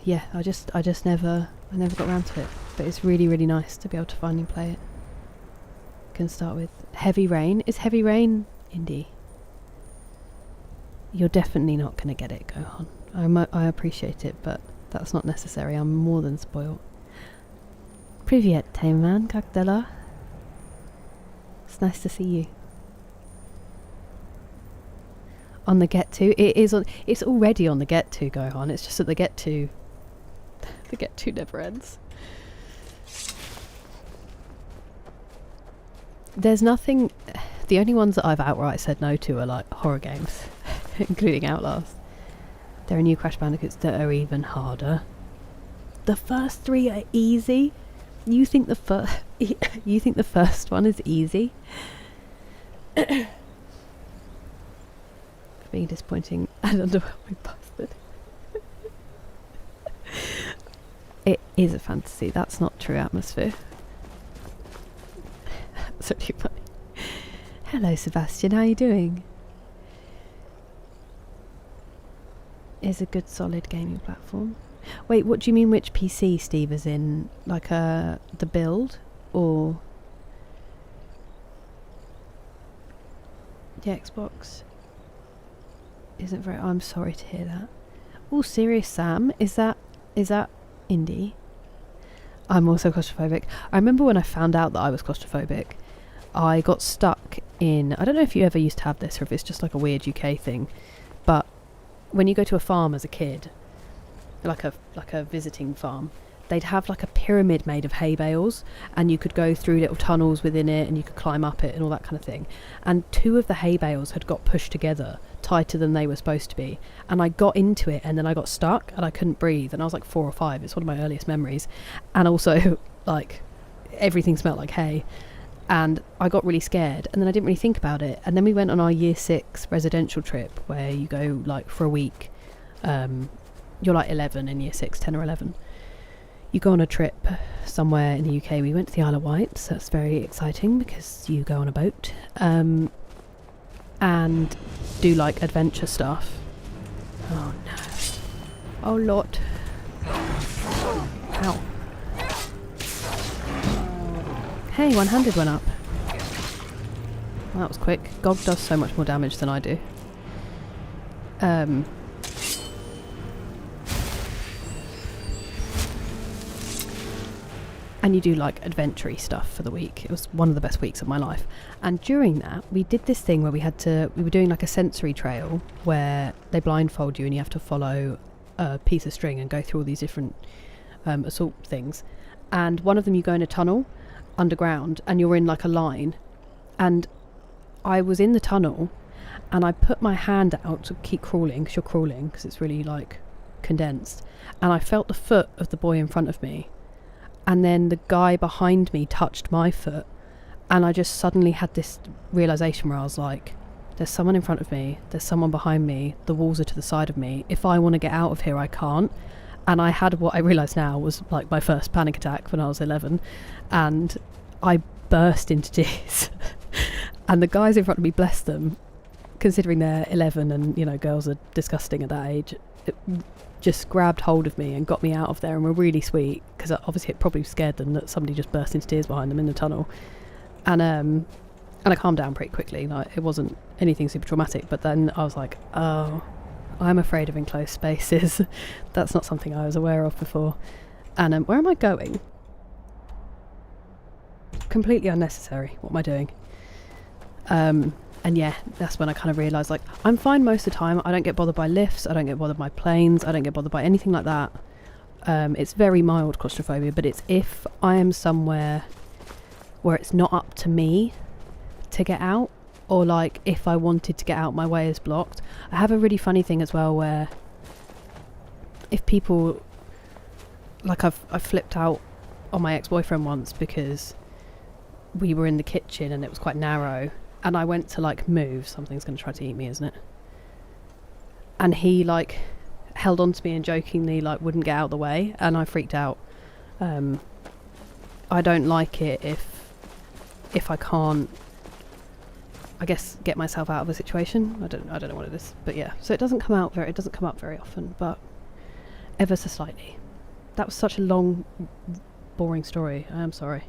yeah, I never got around to it, but it's really, really nice to be able to finally play it. Can start with Heavy Rain. Is Heavy Rain indie? You're definitely not going to get it, Gohan. I appreciate it, but that's not necessary. I'm more than spoiled. Привет, Tayman. Как дела? It's nice to see you. On the Get To, it's already on the Get To, Gohan. It's just that the Get To never ends. There's nothing. The only ones that I've outright said no to are like horror games, including Outlast. There are new Crash Bandicoots that are even harder. The first 3 are easy. You think the first one is easy? Being disappointing and underwhelming bastard. It is a fantasy. That's not true atmosphere. That's really funny. Hello, Sebastian. How are you doing? Is a good solid gaming platform. Wait, what do you mean which PC, Steve? As in like the build or the Xbox? Isn't very... I'm sorry to hear that. Oh, Serious Sam, is that indie? I'm also claustrophobic. I remember when I found out that I was claustrophobic, I got stuck in... I don't know if you ever used to have this or if it's just like a weird UK thing, but when you go to a farm as a kid, like a visiting farm, they'd have like a pyramid made of hay bales, and you could go through little tunnels within it and you could climb up it and all that kind of thing. And 2 of the hay bales had got pushed together tighter than they were supposed to be, and I got into it and then I got stuck and I couldn't breathe, and I was like 4 or 5. It's one of my earliest memories. And also like everything smelled like hay, and I got really scared, and then I didn't really think about it. And then we went on our year 6 residential trip where you go like for a week. You're like 11 in year 6, 10 or 11. You go on a trip somewhere in the UK. We went to the Isle of Wight, so that's very exciting because you go on a boat and do like adventure stuff. Oh no. Oh Lord. Ow. Hey, one-handed went up. Well, that was quick. Gog does so much more damage than I do. And you do like adventure-y stuff for the week. It was one of the best weeks of my life. And during that, we did this thing where we were doing like a sensory trail where they blindfold you and you have to follow a piece of string and go through all these different assault things. And one of them, you go in a tunnel underground and you're in like a line. And I was in the tunnel and I put my hand out to keep crawling, because you're crawling because it's really like condensed. And I felt the foot of the boy in front of me. And then the guy behind me touched my foot, and I just suddenly had this realisation where I was like, there's someone in front of me, there's someone behind me, the walls are to the side of me. If I want to get out of here, I can't. And I had what I realise now was like my first panic attack when I was 11, and I burst into tears. And the guys in front of me, bless them, considering they're 11 and, you know, girls are disgusting at that age, just grabbed hold of me and got me out of there, and were really sweet, because obviously it probably scared them that somebody just burst into tears behind them in the tunnel. And I calmed down pretty quickly. Like, it wasn't anything super traumatic, but then I was like, oh, I'm afraid of enclosed spaces. That's not something I was aware of before. And where am I going? Completely unnecessary. What am I doing? And yeah, that's when I kind of realised, like, I'm fine most of the time. I don't get bothered by lifts, I don't get bothered by planes, I don't get bothered by anything like that. It's very mild claustrophobia, but it's if I am somewhere where it's not up to me to get out, or like if I wanted to get out, my way is blocked. I have a really funny thing as well where if people, like I've flipped out on my ex-boyfriend once because we were in the kitchen and it was quite narrow, and I went to like move, something's going to try to eat me, isn't it? And he like held on to me and jokingly like wouldn't get out of the way, and I freaked out. I don't like it if I can't, I guess, get myself out of a situation. I don't know what it is, but yeah. So it doesn't come up very often, but ever so slightly. That was such a long, boring story. I am sorry.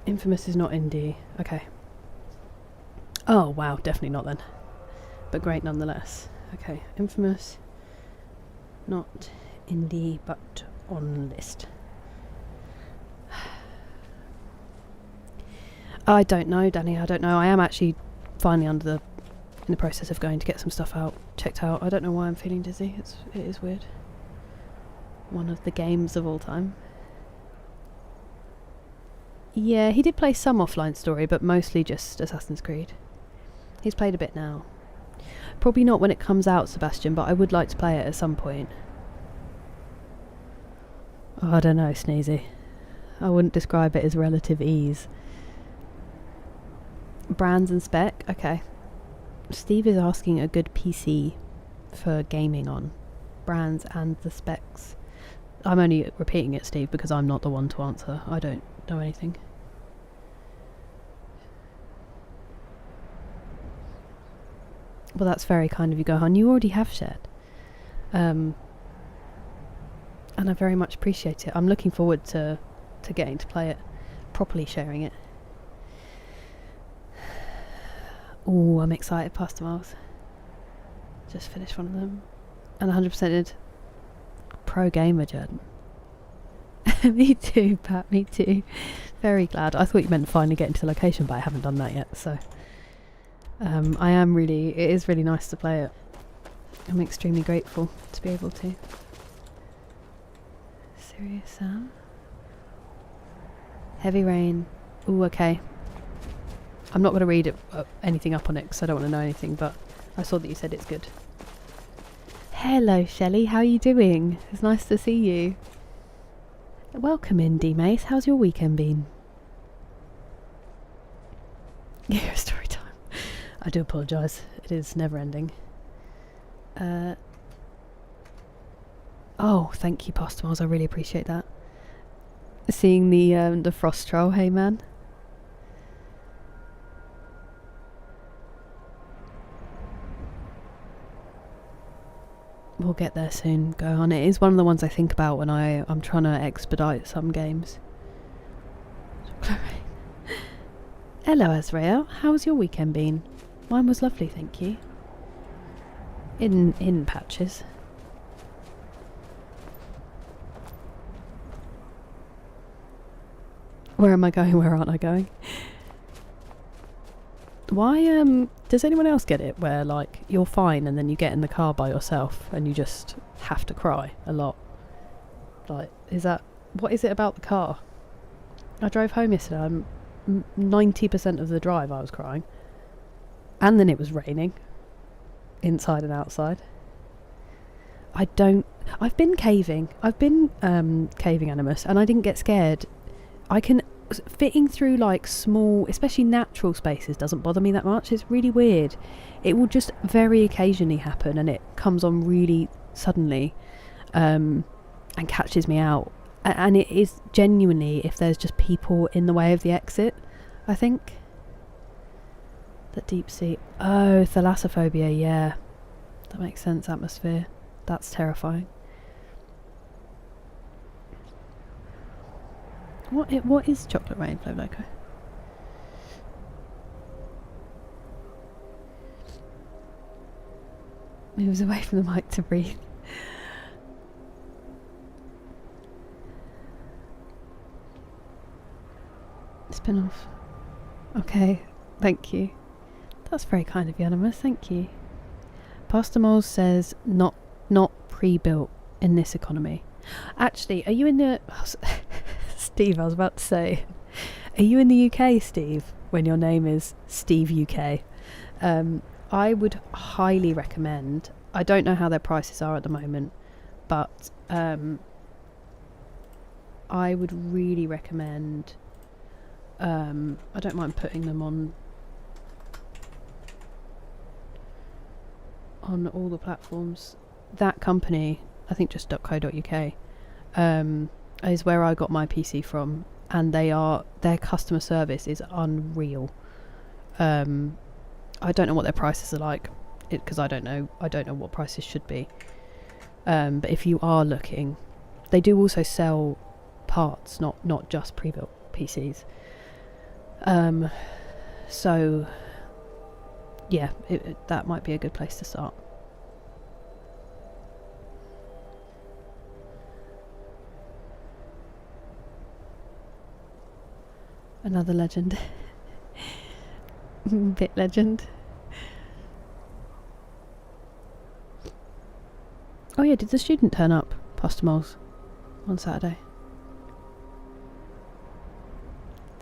Infamous is not indie. Okay. Oh wow, definitely not then. But great nonetheless. Okay, Infamous, not indie, but on list. I don't know, Danny. I don't know. I am actually finally in the process of going to get some stuff checked out. I don't know why I'm feeling dizzy. It is weird. One of the games of all time. Yeah, he did play some offline story, but mostly just Assassin's Creed. He's played a bit now. Probably not when it comes out, Sebastian, but I would like to play it at some point. Oh, I don't know, Sneezy. I wouldn't describe it as relative ease. Brands and spec? Okay. Steve is asking a good PC for gaming on. Brands and the specs. I'm only repeating it, Steve, because I'm not the one to answer. I don't know anything. Well, that's very kind of you, Gohan. You already have shared. And I very much appreciate it. I'm looking forward to getting to play it, properly sharing it. Oh, I'm excited, Pastor Miles. Just finished one of them. And 100%ed pro gamer, Jordan. Me too, Pat, me too. Very glad. I thought you meant finally getting to the location, but I haven't done that yet, so it is really nice to play it. I'm extremely grateful to be able to. Serious Sam? Heavy rain. Ooh, okay. I'm not going to read anything up on it because I don't want to know anything, but I saw that you said it's good. Hello, Shelley. How are you doing? It's nice to see you. Welcome in, D-Mace. How's your weekend been? Yeah, story time. I do apologise. It is never ending. Oh, thank you, Postumals. I really appreciate that. Seeing the frost troll. Hey, man. We'll get there soon. Go on. It is one of the ones I think about when I'm trying to expedite some games. Hello, Azrael. How's your weekend been? Mine was lovely, thank you. In patches. Where am I going? Where aren't I going? Why, does anyone else get it where, like, you're fine and then you get in the car by yourself and you just have to cry a lot? Like, what is it about the car? I drove home yesterday, 90% of the drive I was crying. And then it was raining. Inside and outside. I've been caving. I've been, caving Animus, and I didn't get scared. Fitting through like small, especially natural spaces doesn't bother me that much. It's really weird. It will just very occasionally happen and it comes on really suddenly and catches me out. And it is genuinely if there's just people in the way of the exit, I think. The deep sea. Oh, thalassophobia, yeah. That makes sense, atmosphere. That's terrifying. What is chocolate rain, Flo Loco? Moves away from the mic to breathe. Spin off. Okay, thank you. That's very kind of you, Animus, thank you. Pastor Moles says not pre-built in this economy. Actually, are you in the... Steve, I was about to say, are you in the UK, Steve, when your name is Steve UK? I would highly recommend, I don't know how their prices are at the moment, but I would really recommend, I don't mind putting them on all the platforms. That company, I think just .co.uk, is where I got my PC from, and their customer service is unreal. I don't know what their prices are like, because I don't know what prices should be. But if you are looking, they do also sell parts, not just pre-built PCs. So yeah, that might be a good place to start. Another legend. Bit legend. Oh yeah, did the student turn up, Pastor Moles, on Saturday?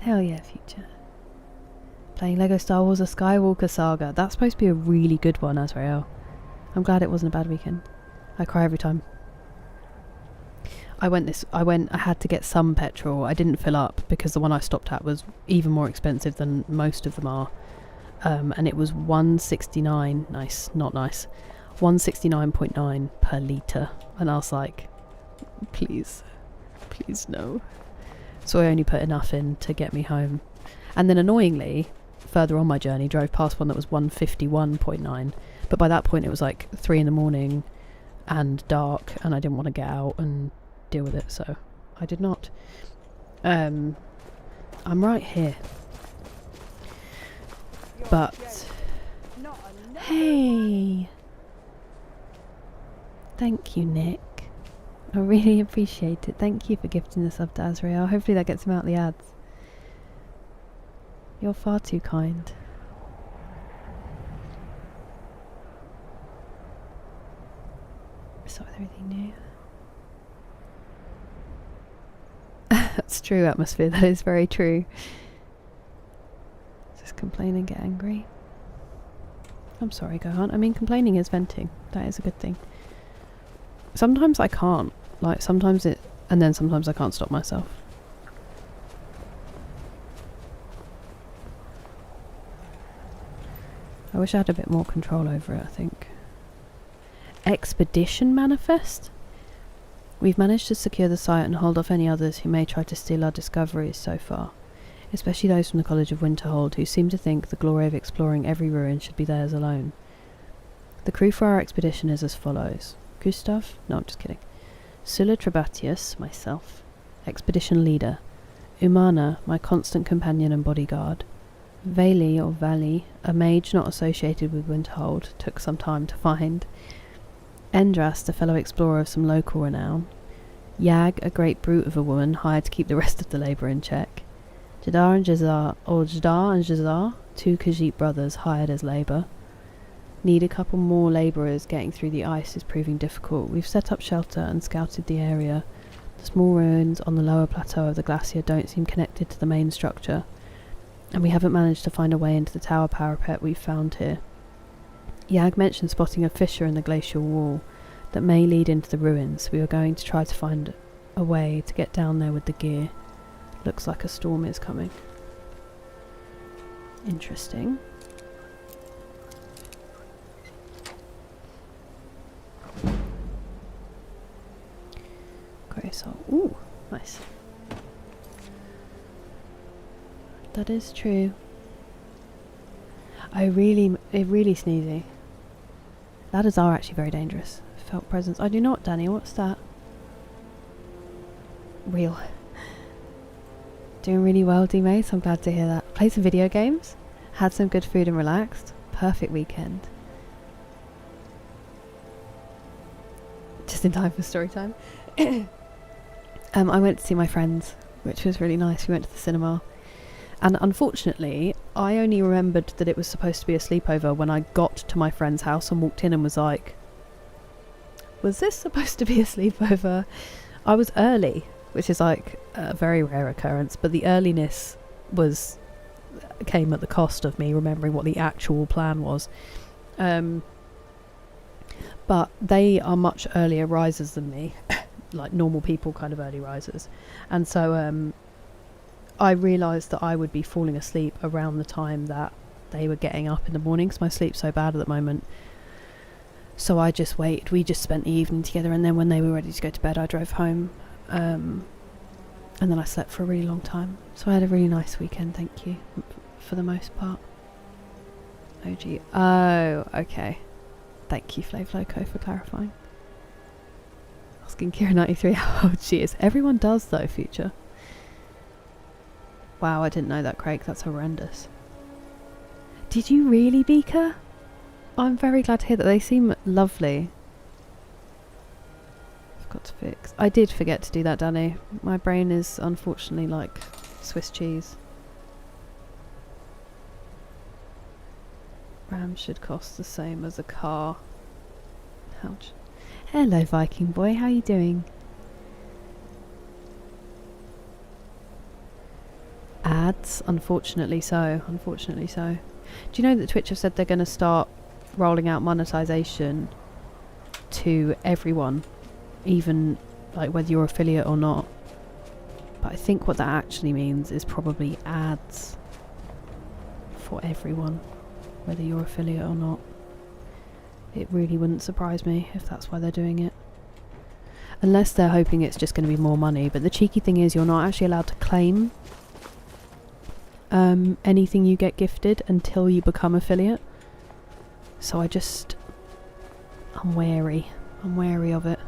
Hell yeah, future. Playing Lego Star Wars: A Skywalker Saga. That's supposed to be a really good one, Azrael. I'm glad it wasn't a bad weekend. I cry every time. I had to get some petrol. I didn't fill up because the one I stopped at was even more expensive than most of them are. And it was $1.69. Nice, not nice. 169.9 per litre. And I was like, please no. So I only put enough in to get me home. And then annoyingly, further on my journey, drove past one that was 151.9. But by that point it was like 3 a.m. and dark, and I didn't want to get out and deal with it, so I did not. I'm right here. But hey, thank you, Nick. I really appreciate it. Thank you for gifting the sub to Azrael. Hopefully that gets him out the ads. You're far too kind. Start with everything new. That's true, atmosphere. That is very true. So Just complain and get angry. I'm sorry, Gohan. I mean, complaining is venting. That is a good thing. Sometimes I can't. Like, sometimes it... And then sometimes I can't stop myself. I wish I had a bit more control over it, I think. Expedition manifest? We've managed to secure the site and hold off any others who may try to steal our discoveries so far. Especially those from the College of Winterhold, who seem to think the glory of exploring every ruin should be theirs alone. The crew for our expedition is as follows. Gustav? No, I'm just kidding. Sulla Trebatius, myself. Expedition leader. Umana, my constant companion and bodyguard. Vali, or Valley, a mage not associated with Winterhold, took some time to find. Endrast, a fellow explorer of some local renown. Yag, a great brute of a woman, hired to keep the rest of the labour in check. Jadar and Jazar, two Khajiit brothers hired as labour. Need a couple more labourers, getting through the ice is proving difficult. We've set up shelter and scouted the area. The small ruins on the lower plateau of the glacier don't seem connected to the main structure, and we haven't managed to find a way into the tower parapet we've found here. Yag mentioned spotting a fissure in the glacial wall that may lead into the ruins. We are going to try to find a way to get down there with the gear. Looks like a storm is coming. Interesting. Okay, so ooh, nice. That is true. It really sneezy. Ladders are actually very dangerous. Felt presence. I do not, Danny. What's that? Real. Doing really well, D-Mace. I'm glad to hear that. Played some video games. Had some good food and relaxed. Perfect weekend. Just in time for story time. I went to see my friends, which was really nice. We went to the cinema. And unfortunately, I only remembered that it was supposed to be a sleepover when I got to my friend's house and walked in and was like, was this supposed to be a sleepover? I was early, which is like a very rare occurrence, but the earliness came at the cost of me remembering what the actual plan was. But they are much earlier risers than me, like normal people kind of early risers. And so I realised that I would be falling asleep around the time that they were getting up in the morning, because my sleep's so bad at the moment. So I just waited. We just spent the evening together, and then when they were ready to go to bed, I drove home. And then I slept for a really long time. So I had a really nice weekend, thank you, for the most part. OG. Oh, okay. Thank you, Flav Loco, for clarifying. Asking Kira93 how old she is. Everyone does, though, Future. Wow, I didn't know that, Craig. That's horrendous. Did you really, Beaker? I'm very glad to hear that. They seem lovely. Forgot to fix. I did forget to do that, Danny. My brain is unfortunately like Swiss cheese. RAM should cost the same as a car. Ouch. Hello, Viking boy. How you doing? Ads, unfortunately so. Unfortunately so. Do you know that Twitch have said they're going to start rolling out monetization to everyone, even like whether you're affiliate or not? But I think what that actually means is probably ads for everyone, whether you're affiliate or not. It really wouldn't surprise me if that's why they're doing it. Unless they're hoping it's just going to be more money. But the cheeky thing is you're not actually allowed to claim anything you get gifted until you become affiliate. So I'm wary. I'm wary of it.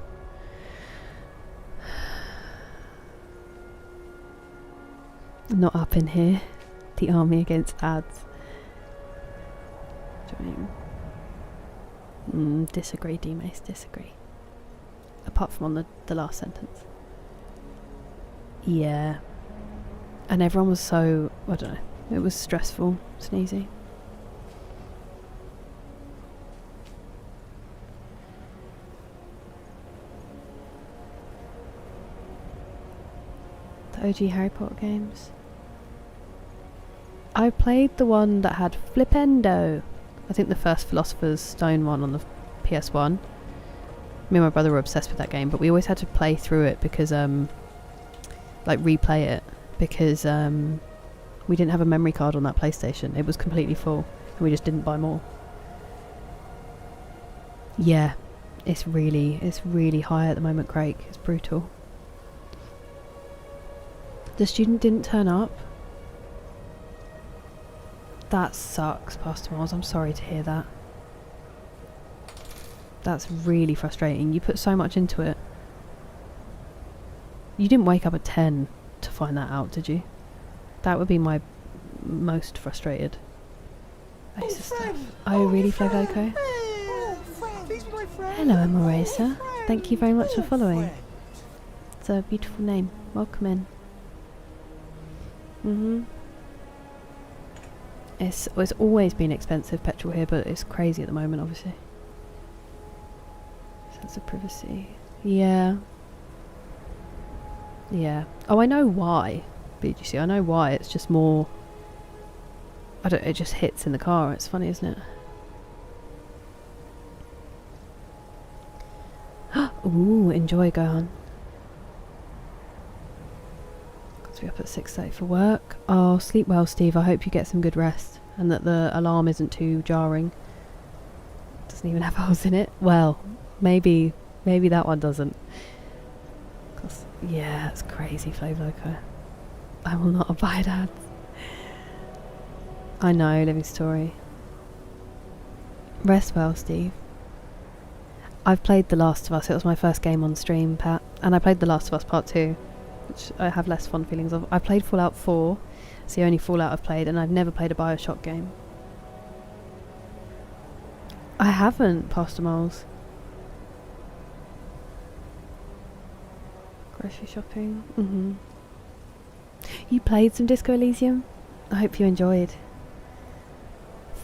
Not up in here. The army against ads. Disagree, D-Mace, disagree. Apart from on the last sentence. Yeah. And everyone was so, I don't know, it was stressful, sneezy. The OG Harry Potter games. I played the one that had Flipendo. I think the first Philosopher's Stone one on the PS1. Me and my brother were obsessed with that game, but we always had to play through it because, like replay it, because we didn't have a memory card on that PlayStation. It was completely full, and we just didn't buy more. Yeah, it's really high at the moment, Craig. It's brutal. The student didn't turn up. That sucks, Pastor Miles. I'm sorry to hear that. That's really frustrating. You put so much into it. You didn't wake up at 10 to find that out, did you? That would be my most frustrated. Ace of stuff. Oh, really, Flo Loco? Hello, Amoresa. Thank you very much for following. It's a beautiful name. Welcome in. It's always been expensive petrol here, but it's crazy at the moment, obviously. Sense of privacy. Yeah. Yeah. Oh, I know why. BGC, I know why. It's just more... it just hits in the car. It's funny, isn't it? Ooh, enjoy, Gohan. Got to be up at 6:30 for work. Oh, sleep well, Steve. I hope you get some good rest and that the alarm isn't too jarring. Doesn't even have holes in it. Well, maybe that one doesn't. 'Cause, yeah, it's crazy, Flo Loco. I will not abide ads. I know, living story. Rest well, Steve. I've played The Last of Us. It was my first game on stream, Pat. And I played The Last of Us Part 2, which I have less fond feelings of. I played Fallout 4. It's the only Fallout I've played, and I've never played a Bioshock game. I haven't, Pastor Miles. Grocery shopping. You played some Disco Elysium? I hope you enjoyed.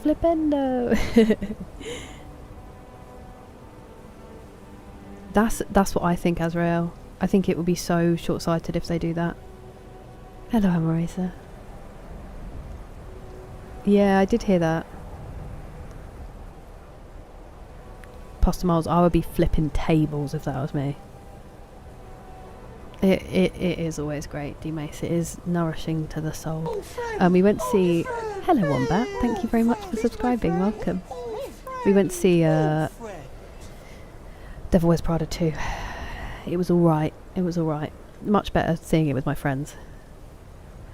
Flipendo! That's what I think, Azrael. I think it would be so short-sighted if they do that. Hello, Amoresa. Yeah, I did hear that. Pastor Miles, I would be flipping tables if that was me. It is always great, D-Mace. It is nourishing to the soul. We went to see... Hello, Wombat. Thank you very much for subscribing. Welcome. We went to see Devil Wears Prada 2. It was alright. It was alright. Much better seeing it with my friends.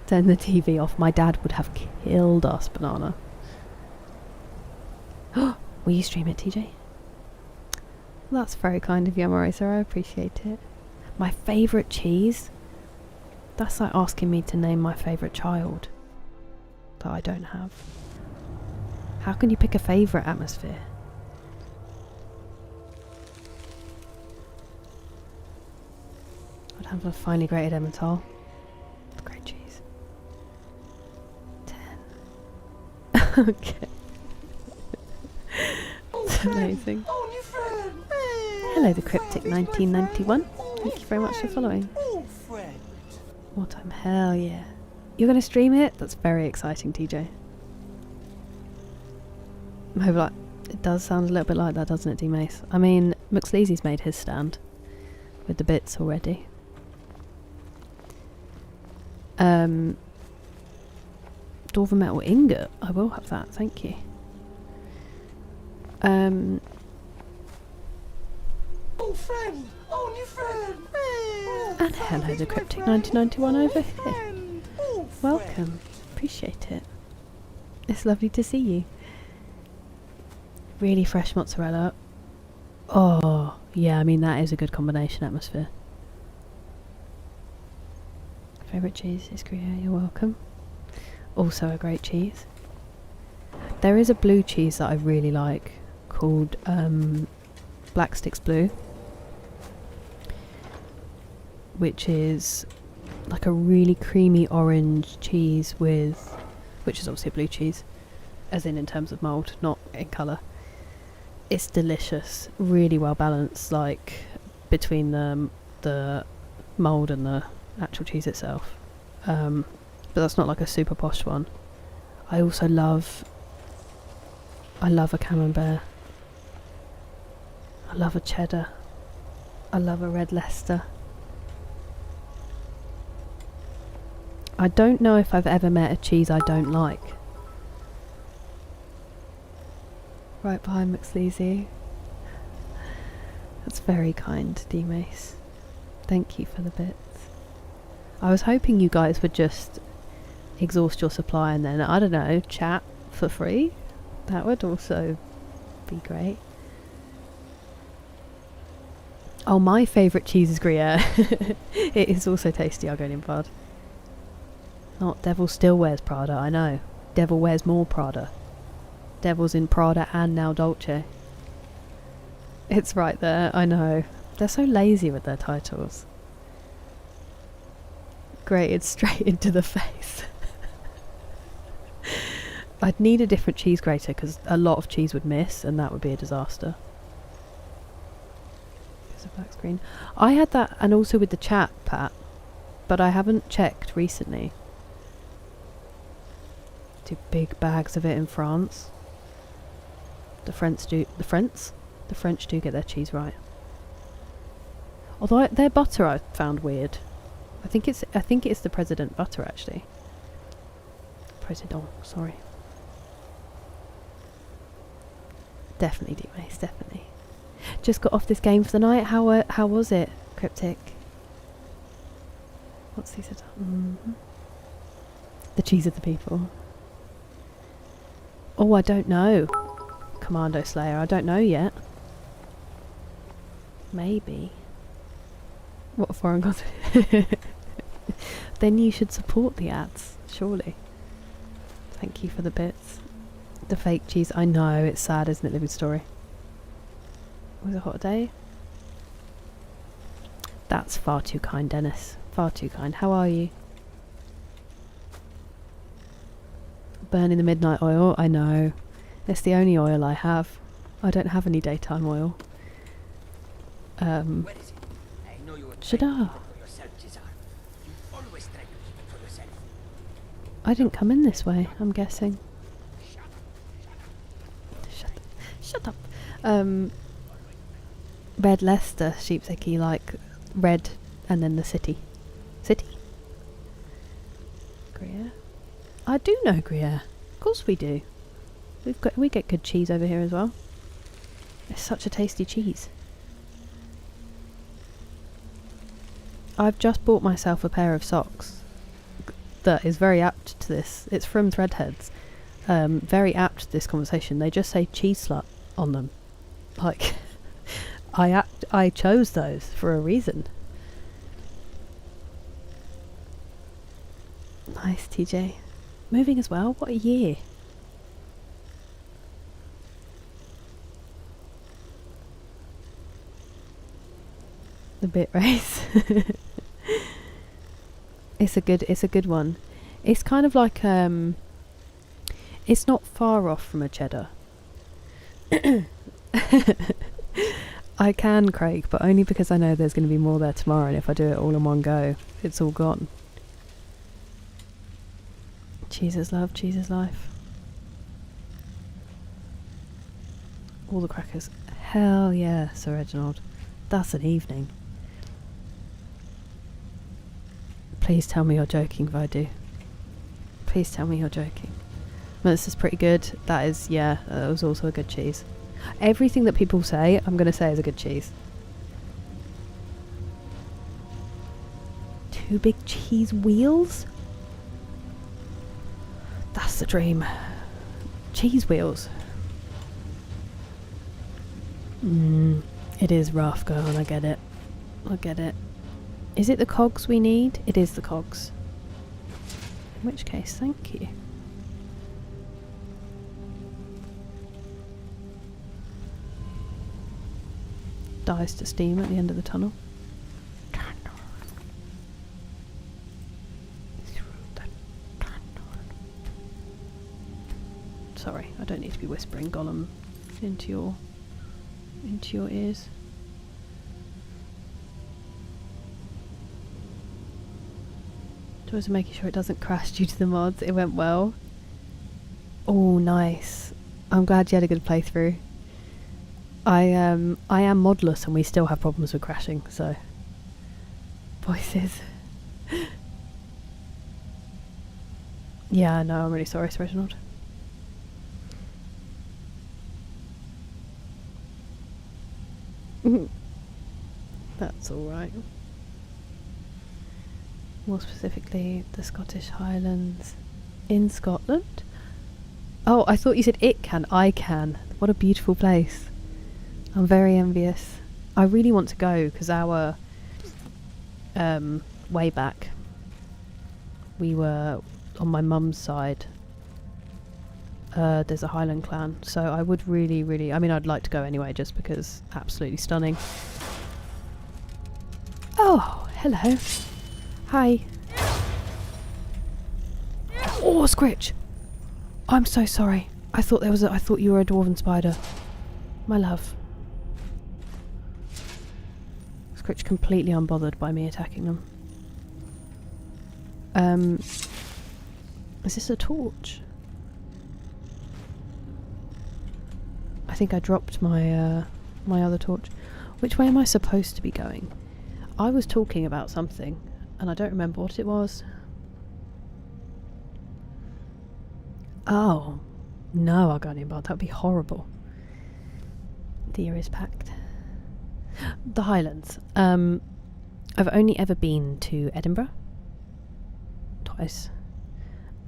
Turn the TV off. My dad would have killed us, Banana. Will you stream it, TJ? That's very kind of you, Amoresa. I appreciate it. My favourite cheese? That's like asking me to name my favourite child that I don't have. How can you pick a favourite atmosphere? I'd have a finely grated Emmental. It's great cheese. 10. Okay. That's amazing. Hello, the Cryptic 1991. Thank you very much for following. More time, hell yeah. You're going to stream it? That's very exciting, TJ. Maybe like, it does sound a little bit like that, doesn't it, D-Mace? I mean, McSleazy's made his stand with the bits already. Dwarven Metal Ingot. I will have that, thank you. And hello, the Cryptic 1991 over here. Welcome. Appreciate it. It's lovely to see you. Really fresh mozzarella. Oh, yeah, I mean, that is a good combination atmosphere. Favourite cheese is Gruyere, you're welcome. Also a great cheese. There is a blue cheese that I really like called Black Sticks Blue, which is like a really creamy orange cheese with, which is obviously a blue cheese, as in terms of mould, not in colour. It's delicious, really well balanced, like between the mould and the actual cheese itself. But that's not like a super posh one. I also love a camembert. I love a cheddar. I love a red Leicester. I don't know if I've ever met a cheese I don't like. Right behind McSleazy. That's very kind, D-Mace. Thank you for the bits. I was hoping you guys would just exhaust your supply and then, I don't know, chat for free. That would also be great. Oh, my favourite cheese is Gruyere. It is also tasty, I'll go in bud. Not Devil still wears Prada, I know. Devil wears more Prada. Devil's in Prada and now Dolce. It's right there, I know. They're so lazy with their titles. Grated straight into the face. I'd need a different cheese grater because a lot of cheese would miss and that would be a disaster. There's a black screen. I had that and also with the chat, Pat, but I haven't checked recently. Do big bags of it in France. The French do get their cheese right. Although their butter I found weird. I think it's the President butter actually. President, sorry. Definitely D-Mace, definitely. Just got off this game for the night. How was it, Cryptic? What's he said? The cheese of the people. Oh, I don't know. Commando Slayer, I don't know yet. Maybe. What a foreign concept. Then you should support the ads, surely. Thank you for the bits. The fake cheese, I know, it's sad, isn't it, Living Story? Was it a hot day? That's far too kind, Dennis. Far too kind. How are you? Burning the midnight oil, I know. It's the only oil I have. I don't have any daytime oil. Shut up. I didn't come in this way, I'm guessing. Shut up. Red Leicester, Sheepsicky, like red and then the city. City? Gruyere? I do know Gruyere. Of course we do. We get good cheese over here as well. It's such a tasty cheese. I've just bought myself a pair of socks that is very apt to this. It's from Threadheads. Very apt to this conversation. They just say cheese slut on them. Like, I chose those for a reason. Nice, TJ. Moving as well? What a year. The bit race. It's a good one. It's kind of like it's not far off from a cheddar. I can, Craig, but only because I know there's going to be more there tomorrow, and if I do it all in one go, it's all gone. Cheese is love, cheese is life. All the crackers. Hell yeah, Sir Reginald. That's an evening. Please tell me you're joking if I do. Please tell me you're joking. Well, this is pretty good. That is, yeah, that was also a good cheese. Everything that people say, I'm going to say is a good cheese. 2 big cheese wheels? That's the dream. Cheese wheels. It is rough, girl, I get it. I get it. Is it the cogs we need? It is the cogs. In which case, thank you. Dies to steam at the end of the tunnel. Sorry, I don't need to be whispering Gollum into your ears. Just making sure it doesn't crash due to the mods. It went well. Oh, nice. I'm glad you had a good playthrough. I am modless and we still have problems with crashing, so voices. Yeah, no, I'm really sorry, Sir Reginald. That's alright. More specifically, the Scottish Highlands in Scotland? Oh, I thought you said it can. I can. What a beautiful place. I'm very envious. I really want to go because our way back we were on my mum's side. There's a Highland clan, so I would really, I mean, I'd like to go anyway, just because absolutely stunning. Oh, hello. Hi. Oh, Scritch! I'm so sorry. I thought I thought you were a dwarven spider. My love. Scritch completely unbothered by me attacking them. Is this a torch? I think I dropped my my other torch. Which way am I supposed to be going? I was talking about something and I don't remember what it was. Oh, no, Argonian Bard, that would be horrible. The ear is packed. The Highlands. I've only ever been to Edinburgh. Twice.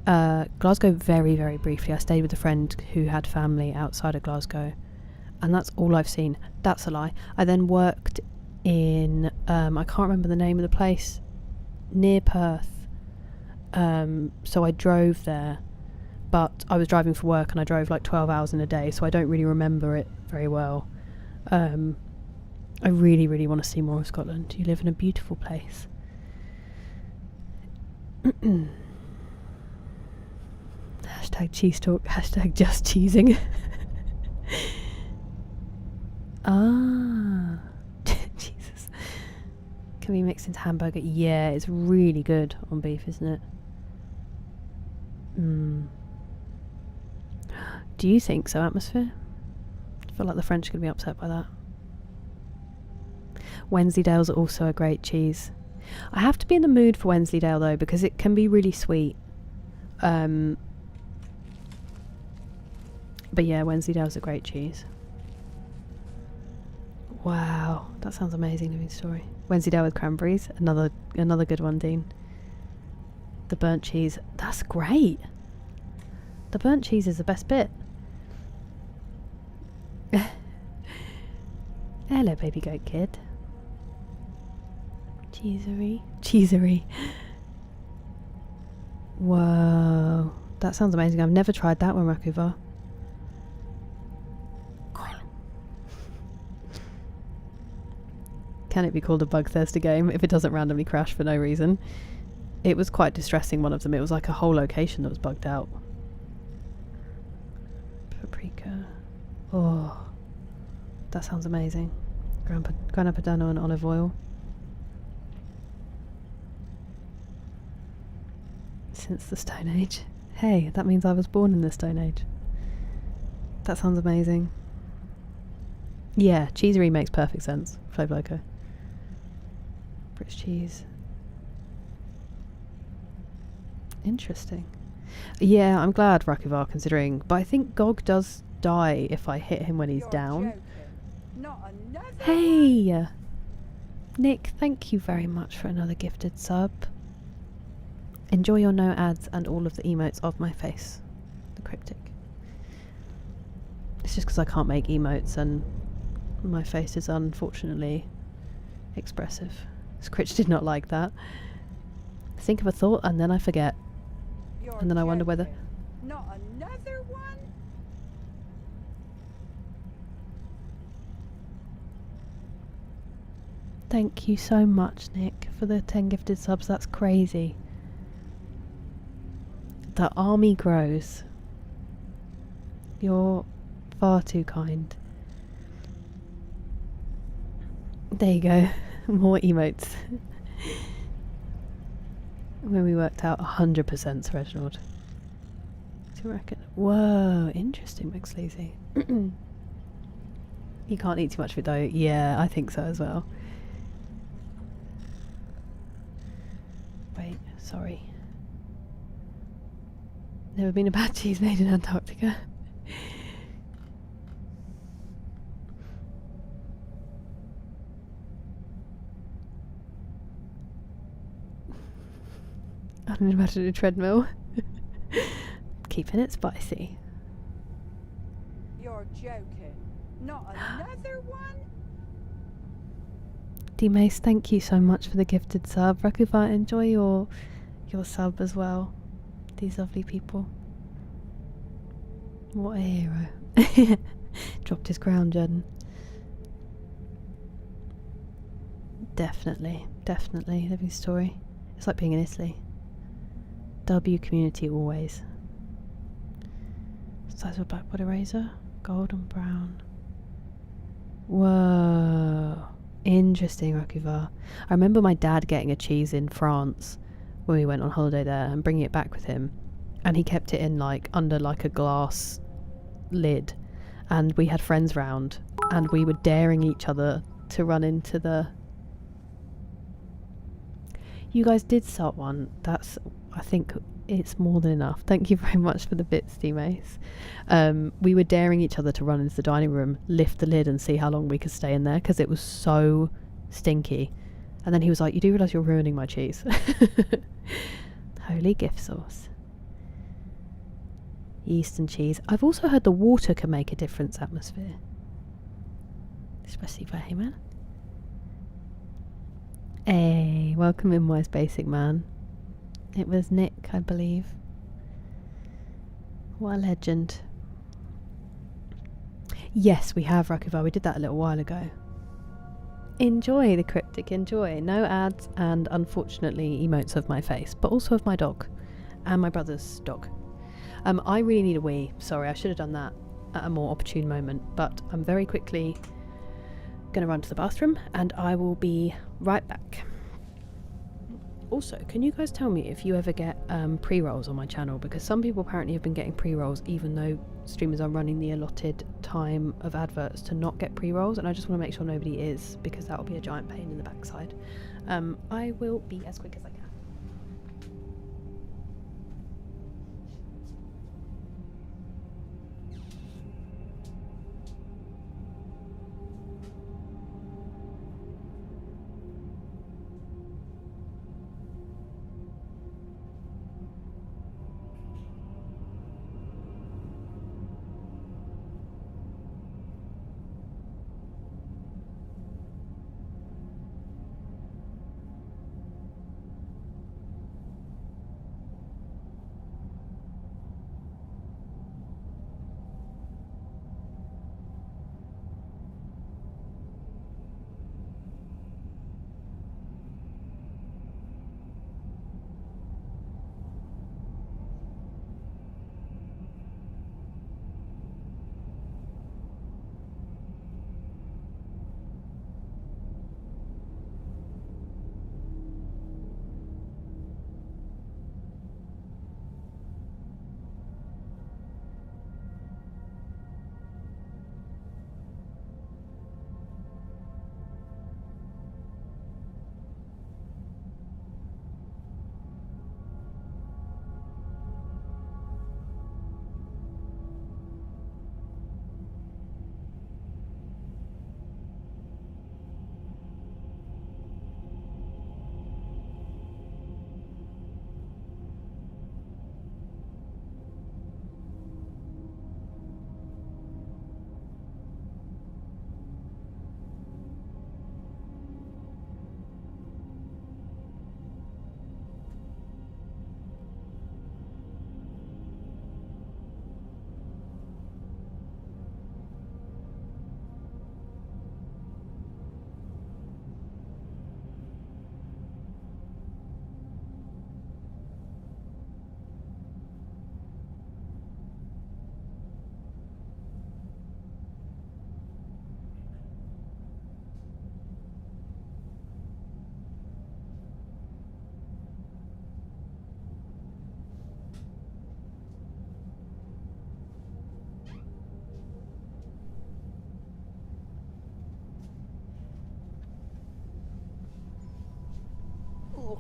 Glasgow very briefly. I stayed with a friend who had family outside of Glasgow. And that's all I've seen. That's a lie. I then worked in, I can't remember the name of the place, near Perth. So I drove there. But I was driving for work and I drove like 12 hours in a day, so I don't really remember it very well. I really want to see more of Scotland. You live in a beautiful place. Hashtag cheese talk, hashtag just cheesing. Ah, Jesus. Can be mixed into hamburger. Yeah, it's really good on beef, isn't it? Do you think so, Atmosphere? I feel like the French are going to be upset by that. Wensleydale's are also a great cheese. I have to be in the mood for Wensleydale though, because it can be really sweet. But yeah, Wensleydale's a great cheese. Wow, that sounds amazing, living story. Wensleydale with cranberries, another good one, Dean. The burnt cheese, that's great. The burnt cheese is the best bit. Hello, baby goat kid. Cheesery. Whoa, that sounds amazing. I've never tried that one, Rakuva. Can it be called a bug-thirsty game if it doesn't randomly crash for no reason? It was quite distressing, one of them. It was like a whole location that was bugged out. Paprika. Oh, that sounds amazing. Grana Padano and olive oil. Since the Stone Age. Hey, that means I was born in the Stone Age. That sounds amazing. Yeah, cheesery makes perfect sense. Flavor Loco. British cheese. Interesting. Yeah, I'm glad Rakuvar considering, but I think Gog does die if I hit him when he's down. Joking. Not another Hey! Nick, thank you very much for another gifted sub. Enjoy your no ads and all of the emotes of my face. The cryptic. It's just because I can't make emotes and my face is unfortunately expressive. Scritch did not like that. Think of a thought and then I forget. You're And then I wonder whether... joking. Not another one? Thank you so much, Nick, for the 10 gifted subs. That's crazy. The army grows. You're far too kind. There you go. More emotes. When we worked out 100% Reginald. to reckon. Whoa, interesting, McSleazy. You can't eat too much of it though. Yeah, I think so as well. Wait, sorry. Never been a bad cheese made in Antarctica. Unimaginary treadmill. Keeping it spicy. You're joking. Not another one? D-Mace, thank you so much for the gifted sub. Rakuva, enjoy your sub as well. These lovely people. What a hero. Dropped his crown, Jordan. Definitely, definitely. Living story. It's like being in Italy. W community always. Size of a black body razor. Golden brown. Whoa. Interesting, Rakuva. I remember my dad getting a cheese in France when we went on holiday there and bringing it back with him. And he kept it in like under like a glass lid. And we had friends round and we were daring each other to run into the... You guys did start one. That's, I think it's more than enough. Thank you very much for the bits, D-Mace. We were daring each other to run into the dining room, lift the lid and see how long we could stay in there because it was so stinky. And then he was like, you do realise you're ruining my cheese. Holy gift sauce. Yeast and cheese. I've also heard the water can make a difference atmosphere. Especially for Heyman. Hey, welcome in, Wise Basic Man. It was Nick, I believe. What a legend. Yes, we have, Rakuva. We did that a little while ago. Enjoy the cryptic, enjoy. No ads and unfortunately emotes of my face, but also of my dog and my brother's dog. I really need a wee. Sorry, I should have done that at a more opportune moment, but I'm very quickly going to run to the bathroom and I will be right back. Also, can you guys tell me if you ever get pre-rolls on my channel? Because some people apparently have been getting pre-rolls even though streamers are running the allotted time of adverts to not get pre-rolls, and I just want to make sure nobody is, because that will be a giant pain in the backside. I will be as quick as I can.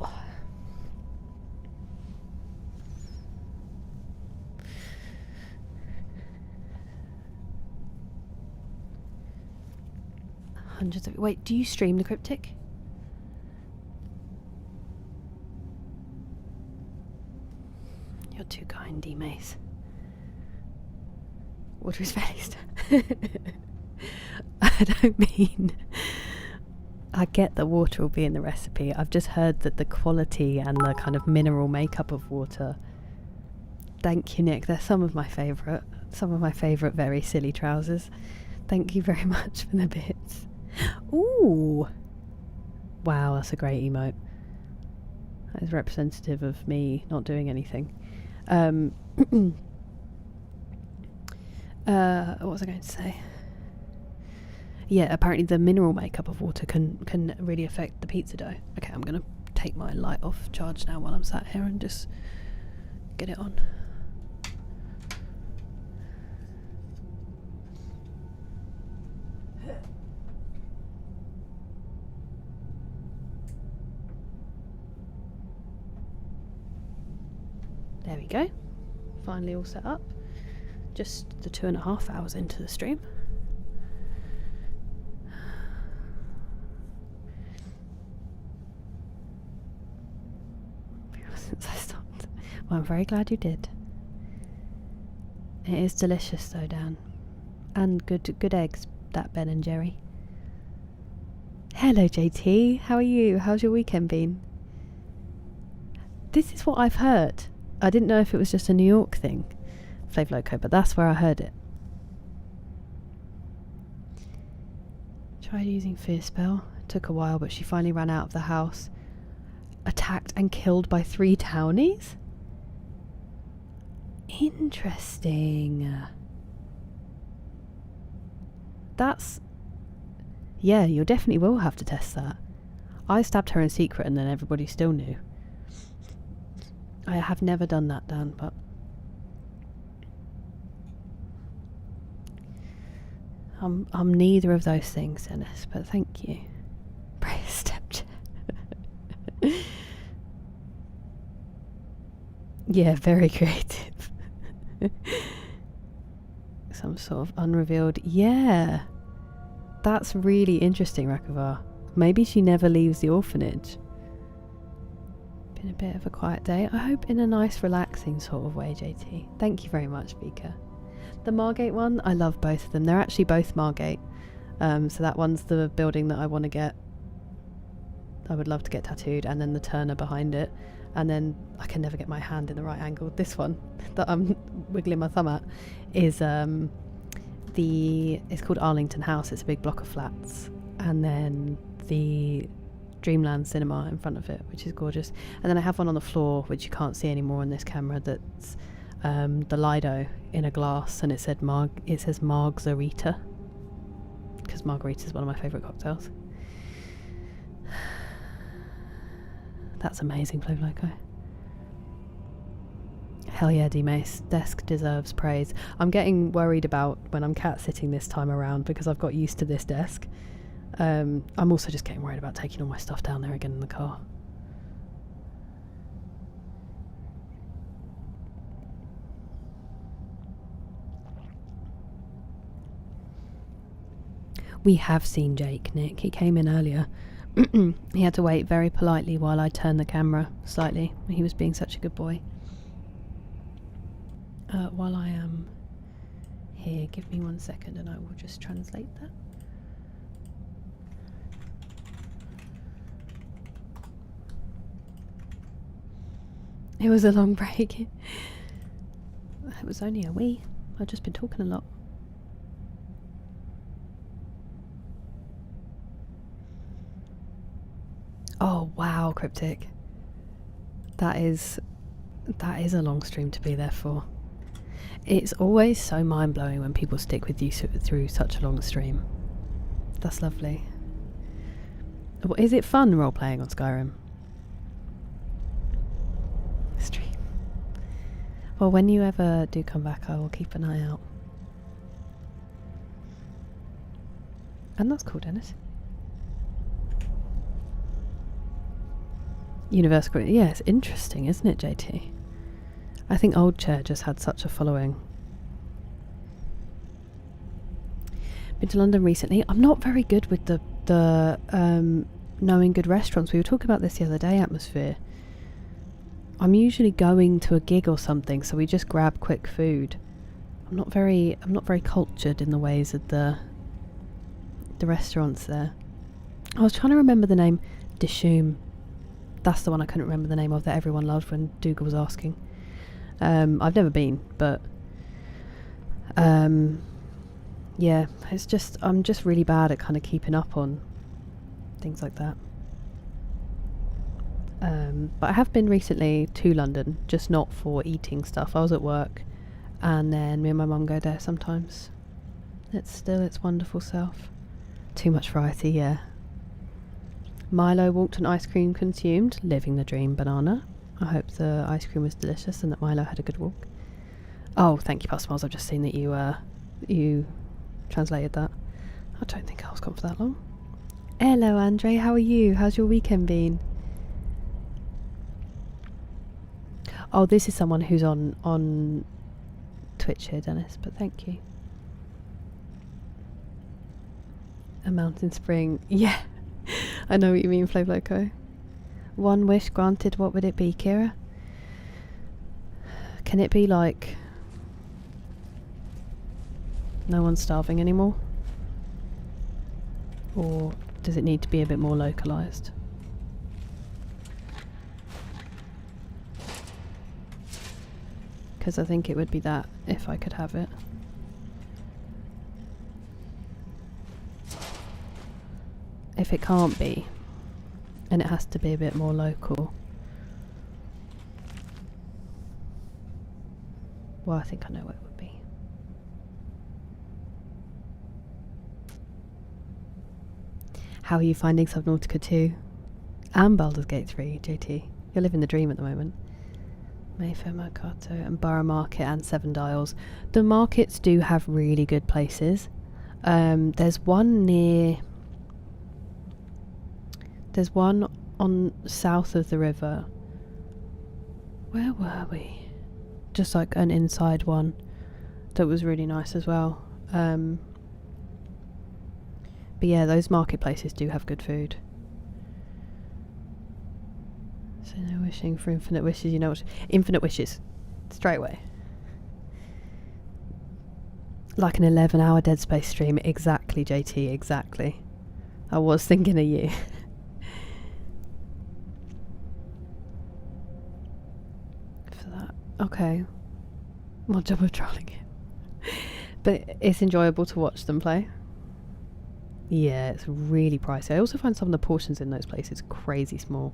Oh. Hundreds of. Wait, do you stream the Cryptic? You're too kind, D-Mace. Water is based. I don't mean. I get that water will be in the recipe. I've just heard that the quality and the kind of mineral makeup of water. Thank you, Nick. They're some of my favourite. Some of my favourite very silly trousers. Thank you very much for the bits. Ooh! Wow, that's a great emote. That is representative of me not doing anything. What was I going to say? Yeah, apparently the mineral makeup of water can really affect the pizza dough. Okay, I'm going to take my light off charge now while I'm sat here and just get it on. There we go. Finally all set up. Just the 2.5 hours into the stream. Since I stopped. Well, I'm very glad you did. It is delicious though, Dan. And good eggs, that Ben and Jerry. Hello JT, how are you? How's your weekend been? This is what I've heard. I didn't know if it was just a New York thing, Flav Loco, but that's where I heard it. Tried using Fear Spell. Took a while, but she finally ran out of the house. Attacked and killed by 3 townies? Interesting. That's... Yeah, you definitely will have to test that. I stabbed her in secret and then everybody still knew. I have never done that, Dan, but... I'm neither of those things, Dennis, but thank you. Praise stepchild. Yeah, very creative. Some sort of unrevealed... Yeah! That's really interesting, Rakavar. Maybe she never leaves the orphanage. Been a bit of a quiet day. I hope in a nice, relaxing sort of way, JT. Thank you very much, Vika. The Margate one, I love both of them. They're actually both Margate. So that one's the building that I want to get. I would love to get tattooed, and then the Turner behind it. And then I can never get my hand in the right angle. This one that I'm wiggling my thumb at is it's called Arlington House. It's a big block of flats, and then the Dreamland Cinema in front of it, which is gorgeous. And then I have one on the floor, which you can't see anymore on this camera. That's the Lido in a glass, and it says Margarita, because margarita is one of my favourite cocktails. That's amazing, Flav Loco. Hell yeah, D-Mace. Desk deserves praise. I'm getting worried about when I'm cat sitting this time around because I've got used to this desk. I'm also just getting worried about taking all my stuff down there again in the car. We have seen Jake, Nick. He came in earlier. He had to wait very politely while I turned the camera slightly. He was being such a good boy. While I am here, give me 1 second and I will just translate that. It was a long break. It was only a wee. I've just been talking a lot. Oh wow, Cryptic. That is a long stream to be there for. It's always so mind-blowing when people stick with you through such a long stream. That's lovely. Is it fun role-playing on Skyrim? Stream. Well, when you ever do come back, I will keep an eye out. And that's cool, Dennis. Universal. Yeah, it's interesting, isn't it, JT? I think Old Chair just had such a following. Been to London recently. I'm not very good with the knowing good restaurants. We were talking about this the other day, Atmosphere. I'm usually going to a gig or something, so we just grab quick food. I'm not very cultured in the ways of the restaurants there. I was trying to remember the name. Dishoom. That's the one I couldn't remember the name of that everyone loved when Dougal was asking. I've never been, but yeah, it's just I'm just really bad at kind of keeping up on things like that. But I have been recently to London, just not for eating stuff. I was at work, and then me and my mum go there sometimes. It's still its wonderful self. Too much variety, yeah. Milo walked on ice cream consumed, living the dream. Banana. I hope the ice cream was delicious and that Milo had a good walk. Oh, thank you, Pastor Miles. I've just seen that you translated that. I don't think I was gone for that long. Hello, Andre. How are you? How's your weekend been? Oh, this is someone who's on Twitch here, Dennis, but thank you. A mountain spring. Yeah, I know what you mean, Flav Loco. One wish granted, what would it be, Kira? Can it be like no one's starving anymore? Or does it need to be a bit more localised? Because I think it would be that if I could have it. If it can't be, and it has to be a bit more local, well, I think I know what it would be. How are you finding Subnautica 2 and Baldur's Gate 3, JT? You're living the dream at the moment. Mayfair, Mercato and Borough Market and Seven Dials. The markets do have really good places. There's one on south of the river. Where were we? Just like an inside one that was really nice as well. But yeah, those marketplaces do have good food. So no wishing for infinite wishes, you know what? Infinite wishes. Straight away. Like an 11-hour Dead Space stream. Exactly, JT, exactly. I was thinking of you. For that. Okay. My job of trolling it. But it's enjoyable to watch them play. Yeah, it's really pricey. I also find some of the portions in those places crazy small.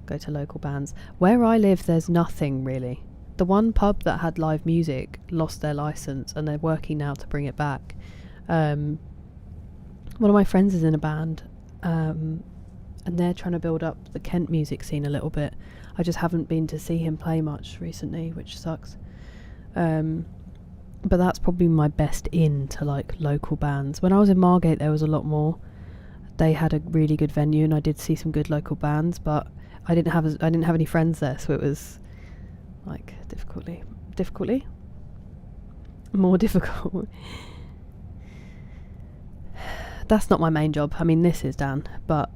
Go to local bands. Where I live, there's nothing really. The one pub that had live music lost their license, and they're working now to bring it back. One of my friends is in a band, and they're trying to build up the Kent music scene a little bit. I just haven't been to see him play much recently, which sucks. But that's probably my best in to like local bands. When I was in Margate, there was a lot more. They had a really good venue, and I did see some good local bands, but I didn't have any friends there, so it was like more difficult. That's not my main job. I mean, this is Dan, but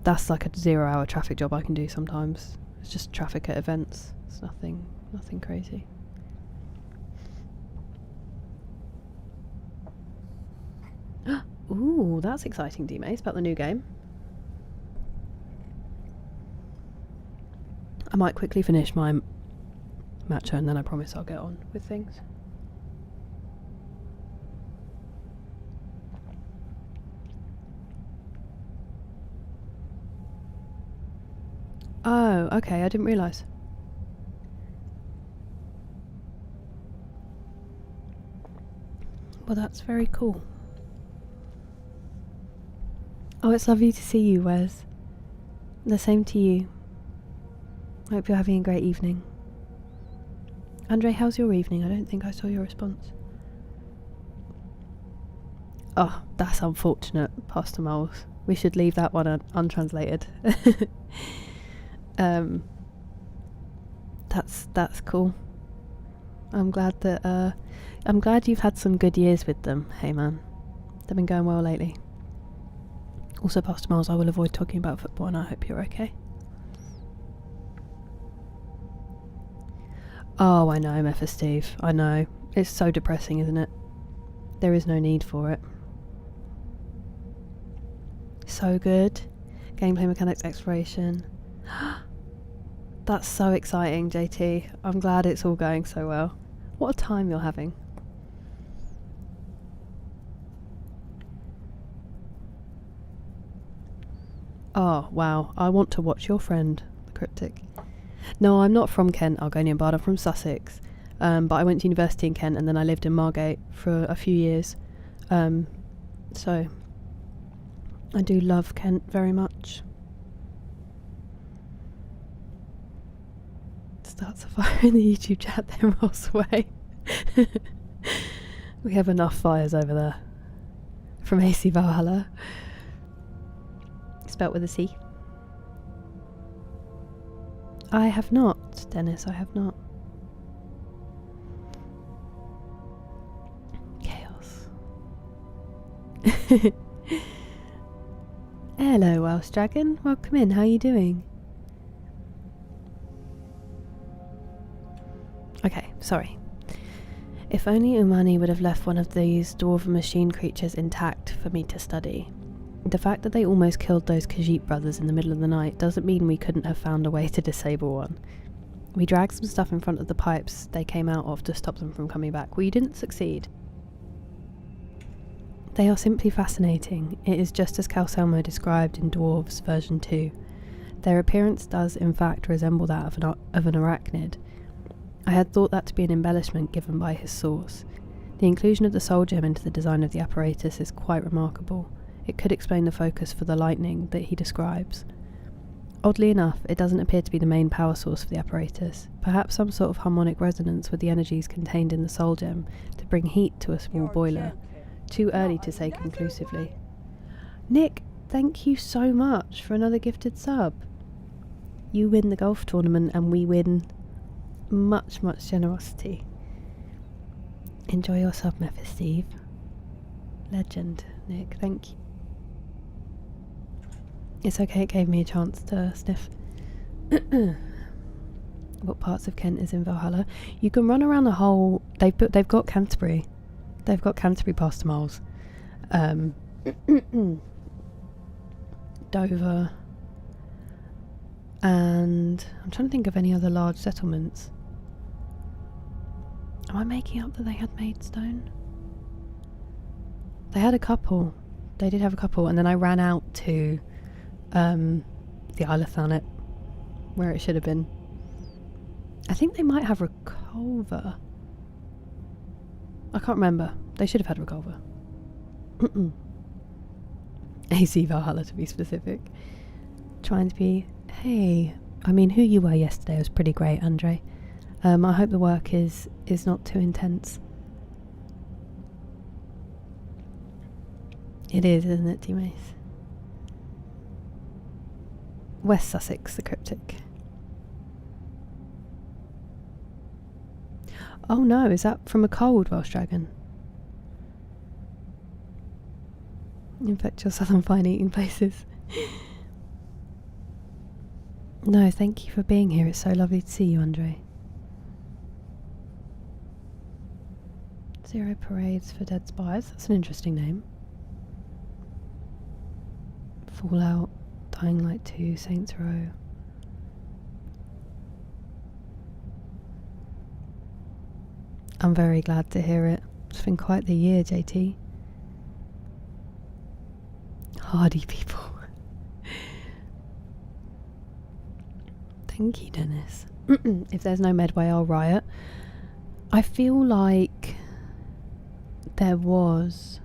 that's like a 0-hour traffic job I can do sometimes. It's just traffic at events. It's nothing crazy. Ooh, that's exciting, D-Mace, about the new game. I might quickly finish my matcha and then I promise I'll get on with things. Oh, okay, I didn't realise. Well, that's very cool. Oh, it's lovely to see you, Wes. The same to you. I hope you're having a great evening. Andre, how's your evening? I don't think I saw your response. Oh, that's unfortunate, Pastor Moles. We should leave that one untranslated. That's cool. I'm glad you've had some good years with them. Hey man, they've been going well lately. Also, Pastor Miles, I will avoid talking about football, and I hope you're okay. Oh, I know, Memphis Steve. I know. It's so depressing, isn't it? There is no need for it. So good. Gameplay mechanics, exploration. That's so exciting, JT. I'm glad it's all going so well. What a time you're having. Oh, wow. I want to watch your friend, the cryptic. No, I'm not from Kent, Argonian Bard. I'm from Sussex. But I went to university in Kent and then I lived in Margate for a few years. So I do love Kent very much. Starts a fire in the YouTube chat then rolls away. We have enough fires over there. From AC Valhalla. Spelt with a C. I have not, Dennis, I have not. Chaos. Hello, Welsh Dragon. Welcome in. How are you doing? Okay, sorry. If only Umani would have left one of these dwarven machine creatures intact for me to study. The fact that they almost killed those Khajiit brothers in the middle of the night doesn't mean we couldn't have found a way to disable one. We dragged some stuff in front of the pipes they came out of to stop them from coming back. We didn't succeed. They are simply fascinating. It is just as Calcelmo described in Dwarves version 2. Their appearance does in fact resemble that of an arachnid. I had thought that to be an embellishment given by his source. The inclusion of the soul gem into the design of the apparatus is quite remarkable. It could explain the focus for the lightning that he describes. Oddly enough, it doesn't appear to be the main power source for the apparatus, perhaps some sort of harmonic resonance with the energies contained in the soul gem to bring heat to a small boiler. Too early to say conclusively. Nick, thank you so much for another gifted sub. You win the golf tournament and we win much, much generosity. Enjoy your sub, Memphis Steve. Legend, Nick, thank you. It's okay, it gave me a chance to sniff. What parts of Kent is in Valhalla? You can run around the whole... They've got Canterbury. They've got Canterbury past miles. Dover. And I'm trying to think of any other large settlements. Am I making up that they had Maidstone? They had a couple. They did have a couple, and then I ran out to the Isle of Thanet, where it should have been. I think they might have Reculver. I can't remember. They should have had Reculver. AC Valhalla, to be specific. Trying to be... Hey, I mean, who you were yesterday was pretty great, Andre. I hope the work is not too intense. It is, isn't it, T-Mace? West Sussex, the cryptic. Oh no, is that from a cold Welsh dragon? Infect your southern fine eating places. No, thank you for being here. It's so lovely to see you, Andre. Zero Parades for Dead Spies. That's an interesting name. Fallout, Dying Light 2, Saints Row. I'm very glad to hear it. It's been quite the year, JT. Hardy people. Thank you, Dennis. If there's no Medway, I'll riot. I feel like there was,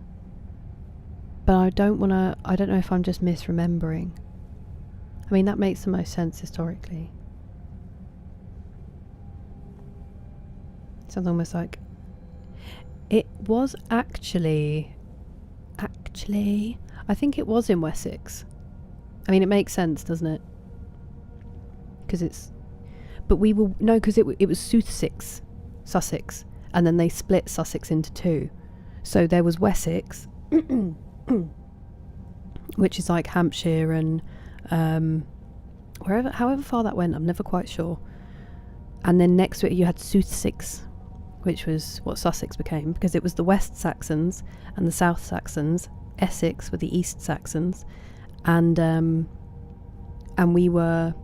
but I don't know if I'm just misremembering. I mean, that makes the most sense historically. Sounds almost like it was actually I think it was in Wessex. I mean, it makes sense, doesn't it? Because it's... But we were... No, because it was Sussex. And then they split Sussex into two. So there was Wessex, which is like Hampshire and however far that went, I'm never quite sure. And then next to it you had Sussex, which was what Sussex became, because it was the West Saxons and the South Saxons. Essex were the East Saxons, and we were...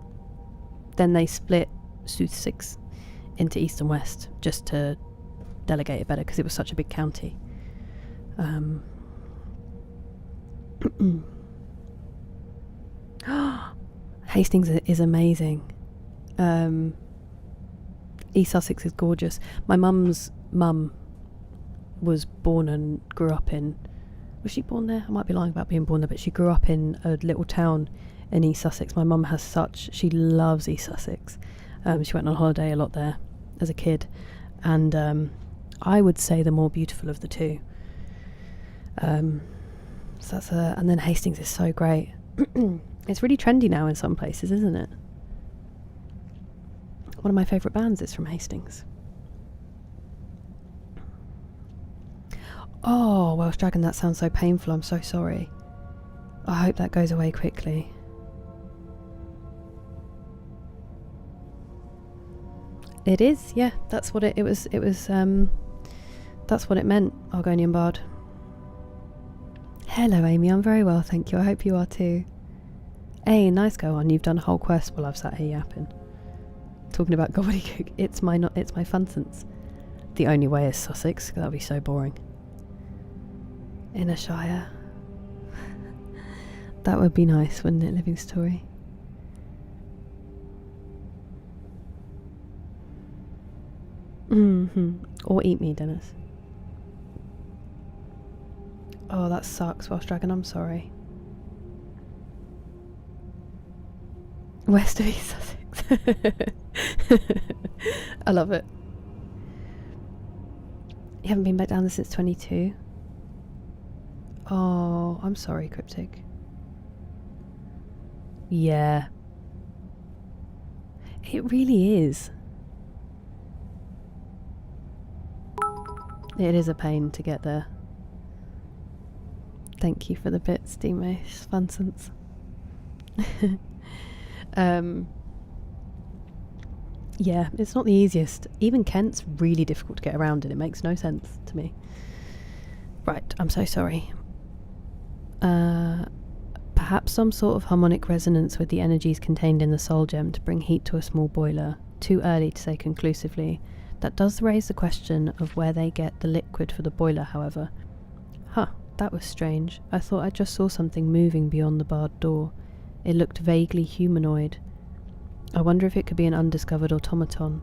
Then they split Sussex into East and West just to delegate it better, because it was such a big county. Hastings is amazing. East Sussex is gorgeous. My mum's mum was born and grew up in... Was she born there? I might be lying about being born there, but she grew up in a little town in East Sussex. My mum she loves East Sussex. She went on holiday a lot there as a kid, and I would say the more beautiful of the two. So that's and then Hastings is so great. It's really trendy now in some places, isn't it? One of my favourite bands is from Hastings. Oh, Welsh Dragon, that sounds so painful. I'm so sorry. I hope that goes away quickly. It is, yeah. That's what it was. It was. That's what it meant. Argonian Bard. Hello, Amy. I'm very well, thank you. I hope you are too. Hey, nice go on. You've done a whole quest while I've sat here yapping, talking about gobbledygook. It's my fun sense. The only way is Sussex. That'd be so boring. In a shire. That would be nice, wouldn't it? Living story. Or eat me, Dennis. Oh, that sucks, Welsh Dragon. I'm sorry. West of East Sussex. I love it. You haven't been back down there since 22. Oh, I'm sorry, Cryptic. Yeah. It really is. It is a pain to get there. Thank you for the bits, Demo. Svansons. Yeah, it's not the easiest. Even Kent's really difficult to get around in. It makes no sense to me. Right, I'm so sorry. Perhaps some sort of harmonic resonance with the energies contained in the soul gem to bring heat to a small boiler. Too early to say conclusively. That does raise the question of where they get the liquid for the boiler, however. Huh, that was strange. I thought I just saw something moving beyond the barred door. It looked vaguely humanoid. I wonder if it could be an undiscovered automaton.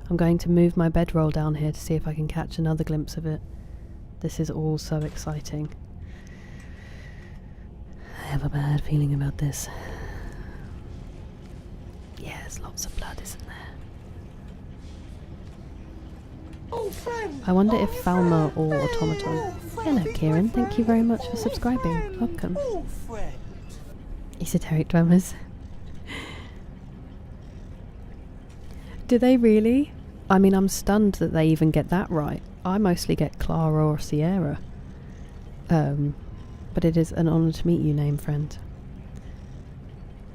I'm going to move my bedroll down here to see if I can catch another glimpse of it. This is all so exciting. I have a bad feeling about this. Yeah, there's lots of blood, isn't there? Oh, friend. I wonder if Falmer or automaton. Hello, Kieran. Thank you very much for subscribing. Welcome. Oh, friend. Esoteric drummers. Do they really? I mean, I'm stunned that they even get that right. I mostly get Clara or Sierra. But it is an honour to meet you, name friend.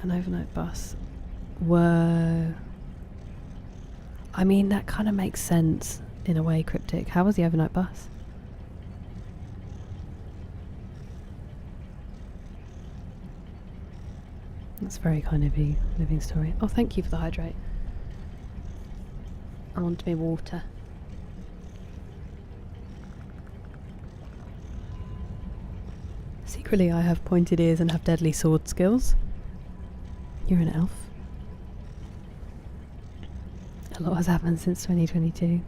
An overnight bus. Whoa. I mean, that kind of makes sense in a way, Cryptic. How was the overnight bus? That's very kind of you, Living Story. Oh, thank you for the hydrate. I want me water. Secretly, I have pointed ears and have deadly sword skills. You're an elf. A lot has happened since 2022.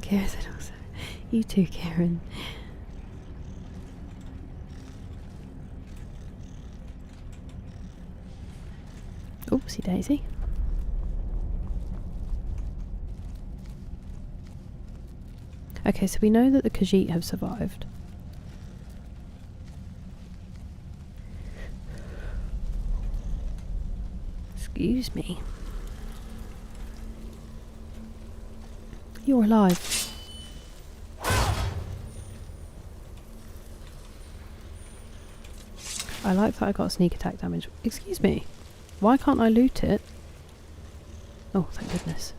Kieran said also. You too, Kieran. Oopsie daisy. Okay, so we know that the Khajiit have survived. Excuse me. You're alive. I like that I got sneak attack damage. Excuse me. Why can't I loot it? Oh, thank goodness.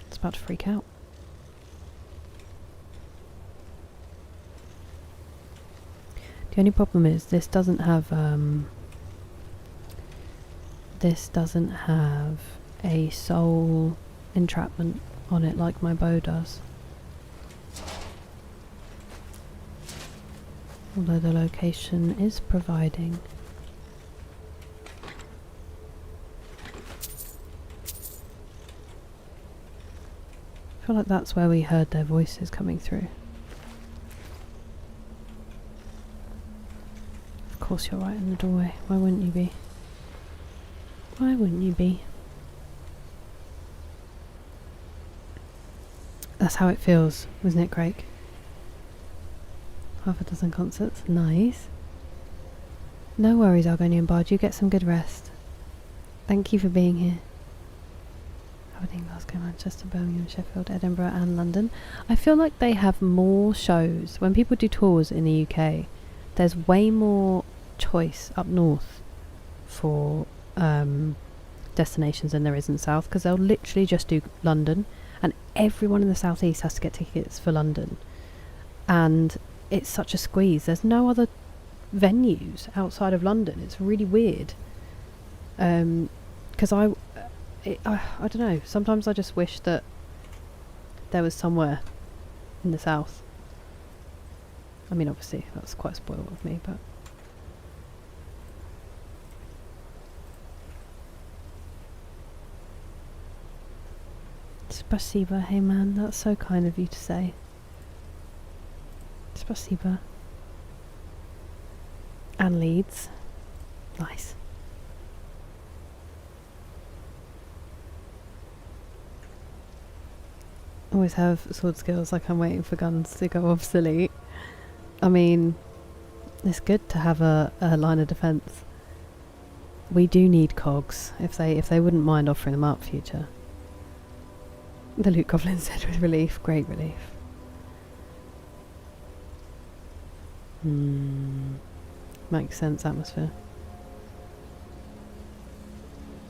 It's about to freak out. The only problem is this doesn't have a soul entrapment on it like my bow does. Although the location is providing. I feel like that's where we heard their voices coming through. Of course you're right in the doorway. Why wouldn't you be? Why wouldn't you be? That's how it feels, wasn't it, Craig? Half a dozen concerts. Nice. No worries, Argonian Bard. You get some good rest. Thank you for being here. Aberdeen, Glasgow, Manchester, Birmingham, Sheffield, Edinburgh and London. I feel like they have more shows. When people do tours in the UK, there's way more choice up north for destinations than there is in the south, because they'll literally just do London, and everyone in the southeast has to get tickets for London, and it's such a squeeze. There's no other venues outside of London. It's really weird, because I don't know, sometimes I just wish that there was somewhere in the south. I mean, obviously that's quite spoiled of me, but Spasiba, hey man, that's so kind of you to say. Spasiba. And Leeds. Nice. Always have sword skills, like I'm waiting for guns to go obsolete. I mean, it's good to have a line of defence. We do need cogs, if they wouldn't mind offering them up future. The loot goblin said with relief. Great relief. Makes sense, atmosphere.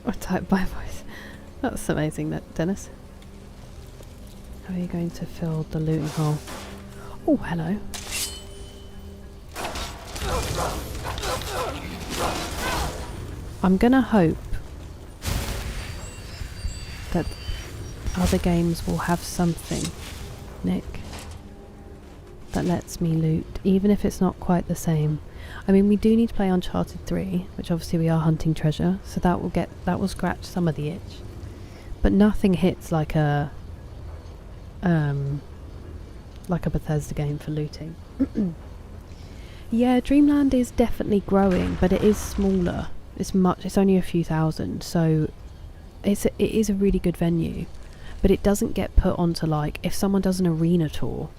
Or type by voice. That's amazing, that Dennis. How are you going to fill the looting hole? Oh, hello. I'm gonna hope that other games will have something, Nick, that lets me loot, even if it's not quite the same. I mean, we do need to play Uncharted 3, which obviously we are hunting treasure, so that will scratch some of the itch. But nothing hits like a Bethesda game for looting. Yeah, Dreamland is definitely growing, but it is smaller. It's only a few thousand, so it is a really good venue. But it doesn't get put onto, like, if someone does an arena tour,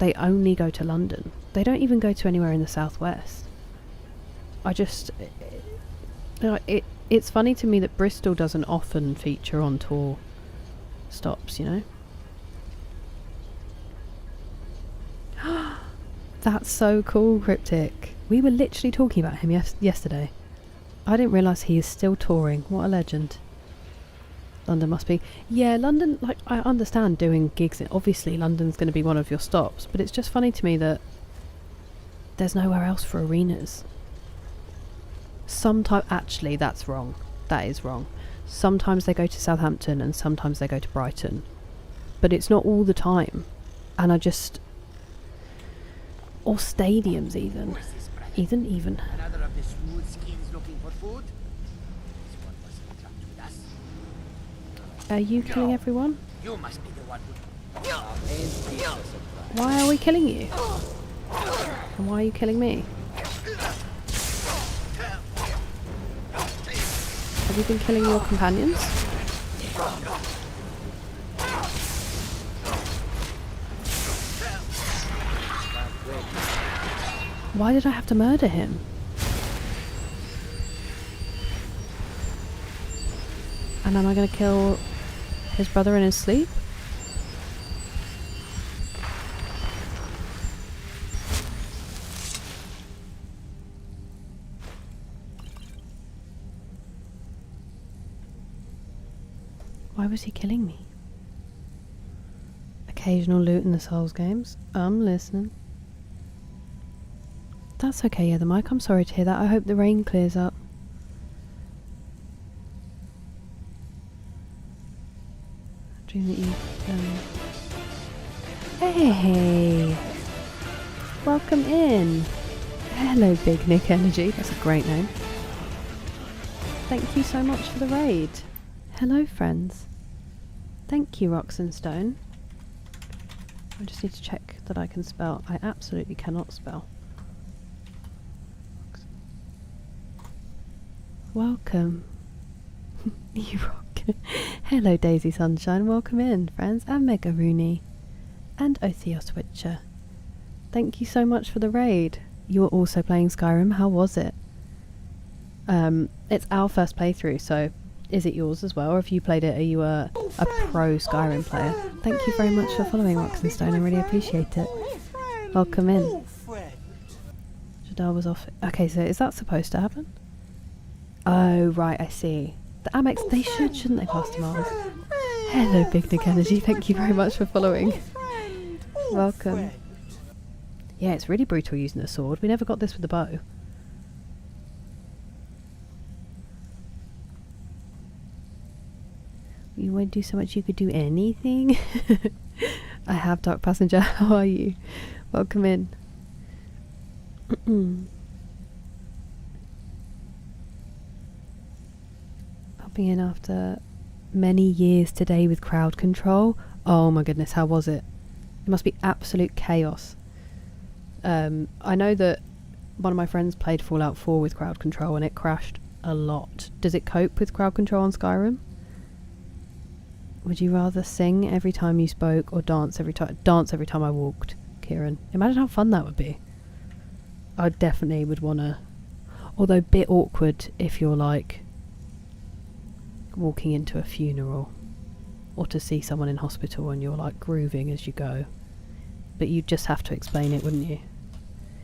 they only go to London. They don't even go to anywhere in the southwest. It's funny to me that Bristol doesn't often feature on tour stops, you know? That's so cool, Cryptic. We were literally talking about him yesterday. I didn't realise he is still touring. What a legend. London must be. Yeah, London, like, I understand doing gigs. Obviously, London's going to be one of your stops, but it's just funny to me that there's nowhere else for arenas. Actually, that's wrong. That is wrong. Sometimes they go to Southampton and sometimes they go to Brighton. But it's not all the time. And or stadiums even. Even. Another of the smooth skins looking for food? This one wasn't trapped with us. Are you killing everyone? You must be the one who... Why are we killing you? And why are you killing me? Have you been killing your companions? Why did I have to murder him? And am I going to kill his brother in his sleep? Why was he killing me? Occasional loot in the Souls games. I'm listening. That's okay, yeah, the mic. I'm sorry to hear that. I hope the rain clears up. Dream that you... Hey! Welcome in! Hello, Big Nick Energy. That's a great name. Thank you so much for the raid. Hello, friends. Thank you, Rocks and Stone. I just need to check that I can spell. I absolutely cannot spell. Welcome. You rock. Hello, Daisy Sunshine. Welcome in, friends. And Mega Rooney. And Otheos Witcher. Thank you so much for the raid. You were also playing Skyrim. How was it? It's our first playthrough, so is it yours as well? Or if you played it, are you a pro Skyrim player? Thank you very much for following Rocks and Stone. I really appreciate it. Welcome in. Jadar was off. Okay, so is that supposed to happen? Oh, right, I see. The Amex, they shouldn't they, Pastor Miles? Hello, Big Nick Energy. Thank you very much for following. Welcome. Yeah, it's really brutal using a sword. We never got this with the bow. You want to do so much you could do anything? I have, Dark Passenger. How are you? Welcome in. Popping in after many years today with crowd control. Oh my goodness, how was it? It must be absolute chaos. I know that one of my friends played Fallout 4 with crowd control and it crashed a lot. Does it cope with crowd control on Skyrim? Would you rather sing every time you spoke or dance every time I walked, Kieran? Imagine how fun that would be. I definitely would want to, although a bit awkward if you're like walking into a funeral or to see someone in hospital and you're like grooving as you go. But you'd just have to explain it, wouldn't you?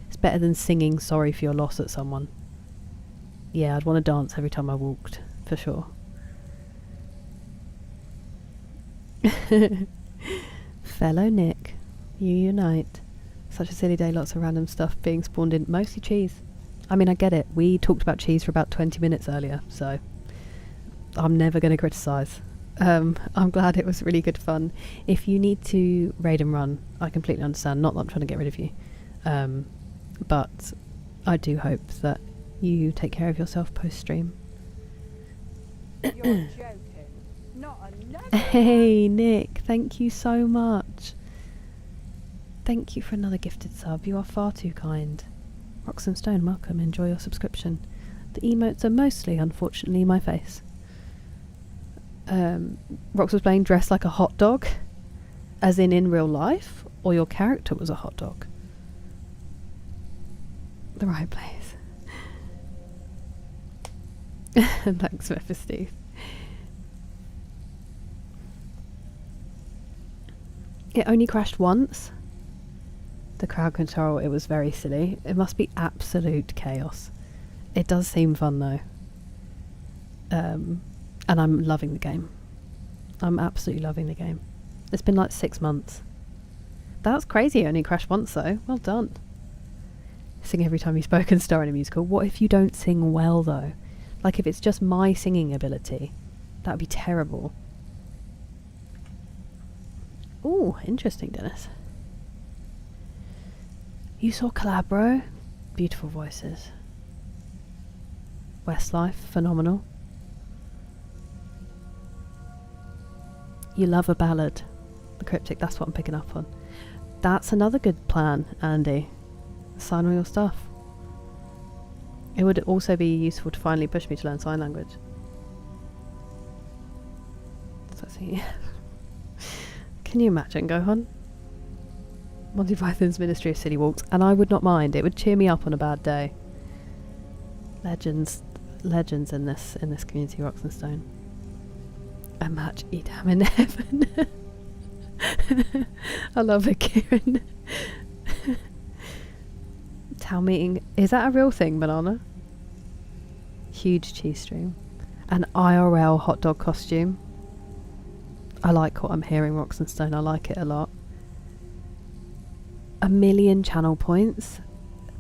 It's better than singing sorry for your loss at someone. Yeah, I'd want to dance every time I walked, for sure. Fellow Nick, you unite. Such a silly day, lots of random stuff being spawned in, mostly cheese. I mean, I get it. We talked about cheese for about 20 minutes earlier, so I'm never going to criticise. I'm glad it was really good fun. If you need to raid and run, I completely understand. Not that I'm trying to get rid of you. But I do hope that you take care of yourself post-stream. You're joking. Not another. Hey, Nick. Thank you so much. Thank you for another gifted sub. You are far too kind. Rocks and Stone, welcome. Enjoy your subscription. The emotes are mostly, unfortunately, my face. Rox was playing dressed like a hot dog, as in real life, or your character was a hot dog? The right place. Thanks, Mephistes. It only crashed once. The crowd control, it was very silly. It must be absolute chaos. It does seem fun though. And I'm loving the game. I'm absolutely loving the game. It's been like 6 months. That's crazy, it only crashed once though. Well done. Sing every time you spoke and star in a musical. What if you don't sing well though? Like if it's just my singing ability, that would be terrible. Ooh, interesting, Dennis. You saw Calabro? Beautiful voices. Westlife, phenomenal. You love a ballad. The cryptic, that's what I'm picking up on. That's another good plan, Andy. Sign all your stuff. It would also be useful to finally push me to learn sign language. So, see. Can you imagine, Gohan? Monty Python's Ministry of City Walks, and I would not mind. It would cheer me up on a bad day. Legends in this community, Rocks and Stone. A match Edam in heaven. I love it, Kieran. Town meeting, is that a real thing, Banana? Huge cheese stream. An IRL hot dog costume. I like what I'm hearing, Rocks and Stone. I like it a lot. 1 million channel points.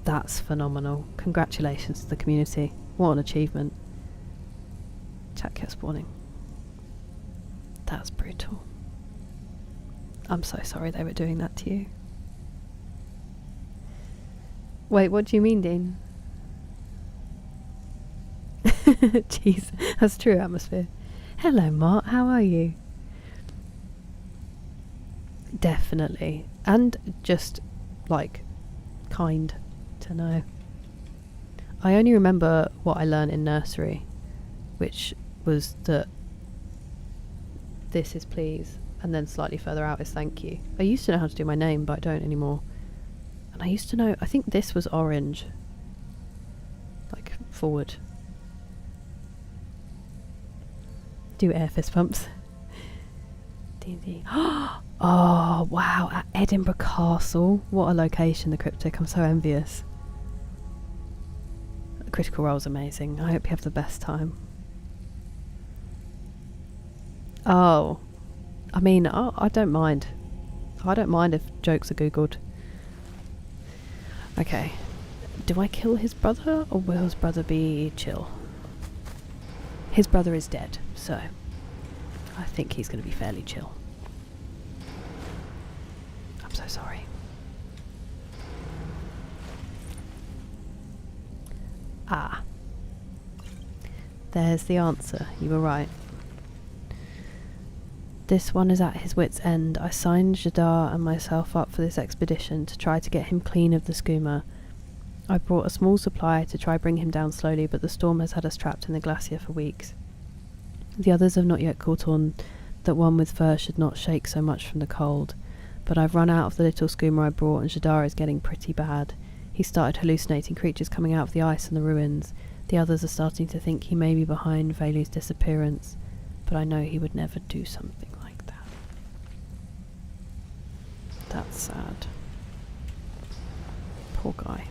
That's phenomenal. Congratulations to the community. What an achievement. Chat kept spawning. That's brutal. I'm so sorry they were doing that to you. Wait, what do you mean, Dean? Jeez, that's true atmosphere. Hello, Mart, how are you? Definitely. And just, like, kind to know. I only remember what I learned in nursery, which was that this is please, and then slightly further out is thank you. I used to know how to do my name, but I don't anymore. And I used to know, I think this was orange. Like, forward. Do air fist pumps. D&D. Oh, wow, at Edinburgh Castle. What a location, the Cryptic. I'm so envious. The Critical Role's amazing. I hope you have the best time. Oh, I mean, I don't mind. I don't mind if jokes are googled. Okay. Do I kill his brother, or will his brother be chill? His brother is dead, so I think he's going to be fairly chill. I'm so sorry. Ah. There's the answer. You were right. This one is at his wit's end. I signed Jadar and myself up for this expedition to try to get him clean of the skooma. I brought a small supply to try bring him down slowly, but the storm has had us trapped in the glacier for weeks. The others have not yet caught on that one with fur should not shake so much from the cold, but I've run out of the little skooma I brought, and Jadar is getting pretty bad. He started hallucinating creatures coming out of the ice and the ruins. The others are starting to think he may be behind Vaylu's disappearance, but I know he would never do something like that. That's sad. Poor guy.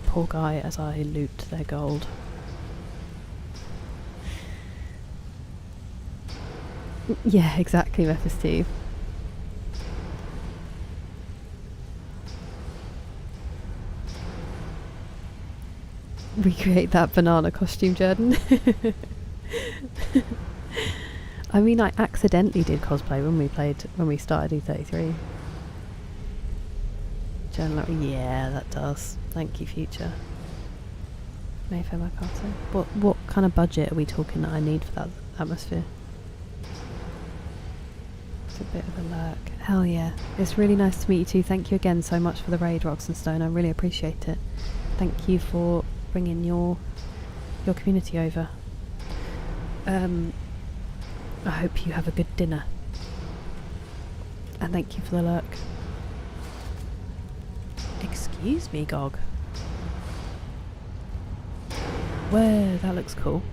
Poor guy as I loot their gold. Yeah, exactly, Memphis Steve. Recreate that banana costume, Jordan. I mean, I accidentally did cosplay when we started E33. Jordan, like, yeah, that does. Thank you, future. Mayfair Mercato. What kind of budget are we talking that I need for that atmosphere? It's a bit of a lurk. Hell yeah. It's really nice to meet you too. Thank you again so much for the raid, Rocks and Stone. I really appreciate it. Thank you for bringing your community over. I hope you have a good dinner. And thank you for the lurk. Excuse me, Gog. Whoa, that looks cool.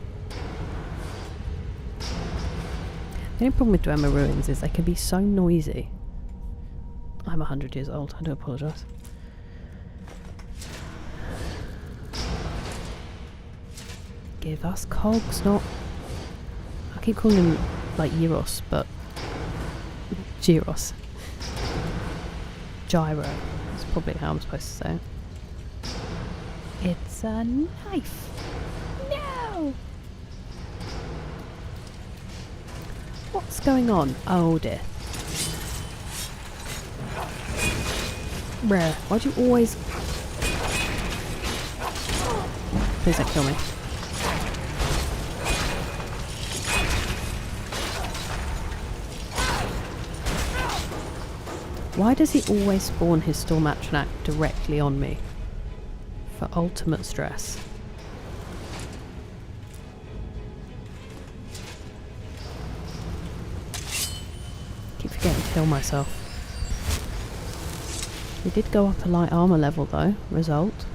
The only problem with Dwemer Ruins is they can be so noisy. I'm 100 years old, I do apologise. Give us cogs, not... I keep calling him, like, Euros, but... Gyros. Gyro. That's probably how I'm supposed to say it. It's a knife! No! What's going on? Oh dear. Rare. Why do you always... Please don't kill me. Why does he always spawn his Storm Atronac directly on me? For ultimate stress. Keep forgetting to kill myself. We did go up a light armour level though, result.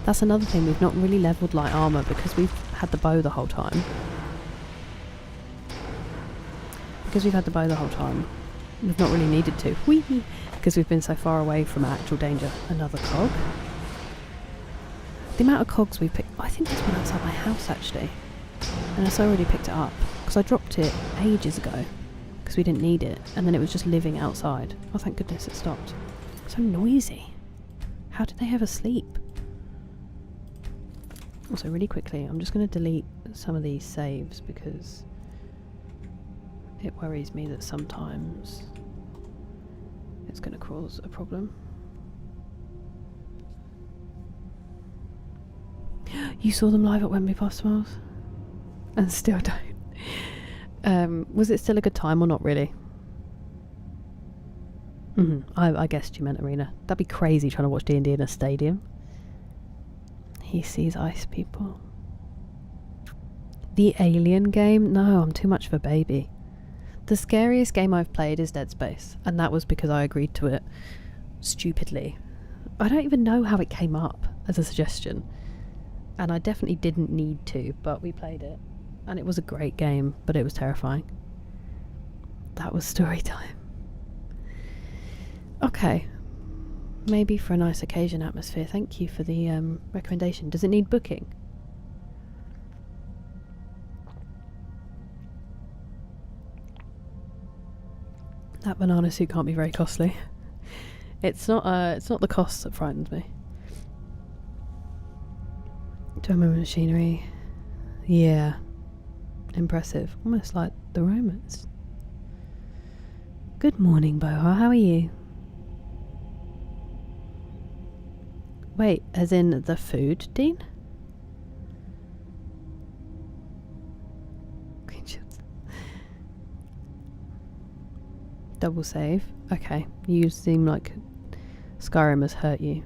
That's another thing, we've not really levelled light armour because we've had the bow the whole time. Because we've had the bow the whole time, we've not really needed to. Whee! Because we've been so far away from actual danger. Another cog. The amount of cogs we picked... I think there's one outside my house actually. And I already picked it up. Because I dropped it ages ago. Because we didn't need it. And then it was just living outside. Oh, thank goodness it stopped. So noisy. How did they ever sleep? Also, really quickly, I'm just going to delete some of these saves because it worries me that sometimes it's going to cause a problem. You saw them live at Wembley Past Smiles? And still don't. Was it still a good time or not really? I guessed you meant arena. That'd be crazy trying to watch D&D in a stadium. He sees ice people. The Alien game? No, I'm too much of a baby. The scariest game I've played is Dead Space, and that was because I agreed to it stupidly. I don't even know how it came up as a suggestion, and I definitely didn't need to, but we played it, and it was a great game, but it was terrifying. That was story time. Okay, maybe for a nice occasion atmosphere. Thank you for the recommendation. Does it need booking? That banana suit can't be very costly. It's not the cost that frightens me. Demo machinery. Yeah. Impressive. Almost like the Romans. Good morning, Boha. How are you? Wait, as in the food, Dean? Green chips. Double save. Okay. You seem like Skyrim has hurt you.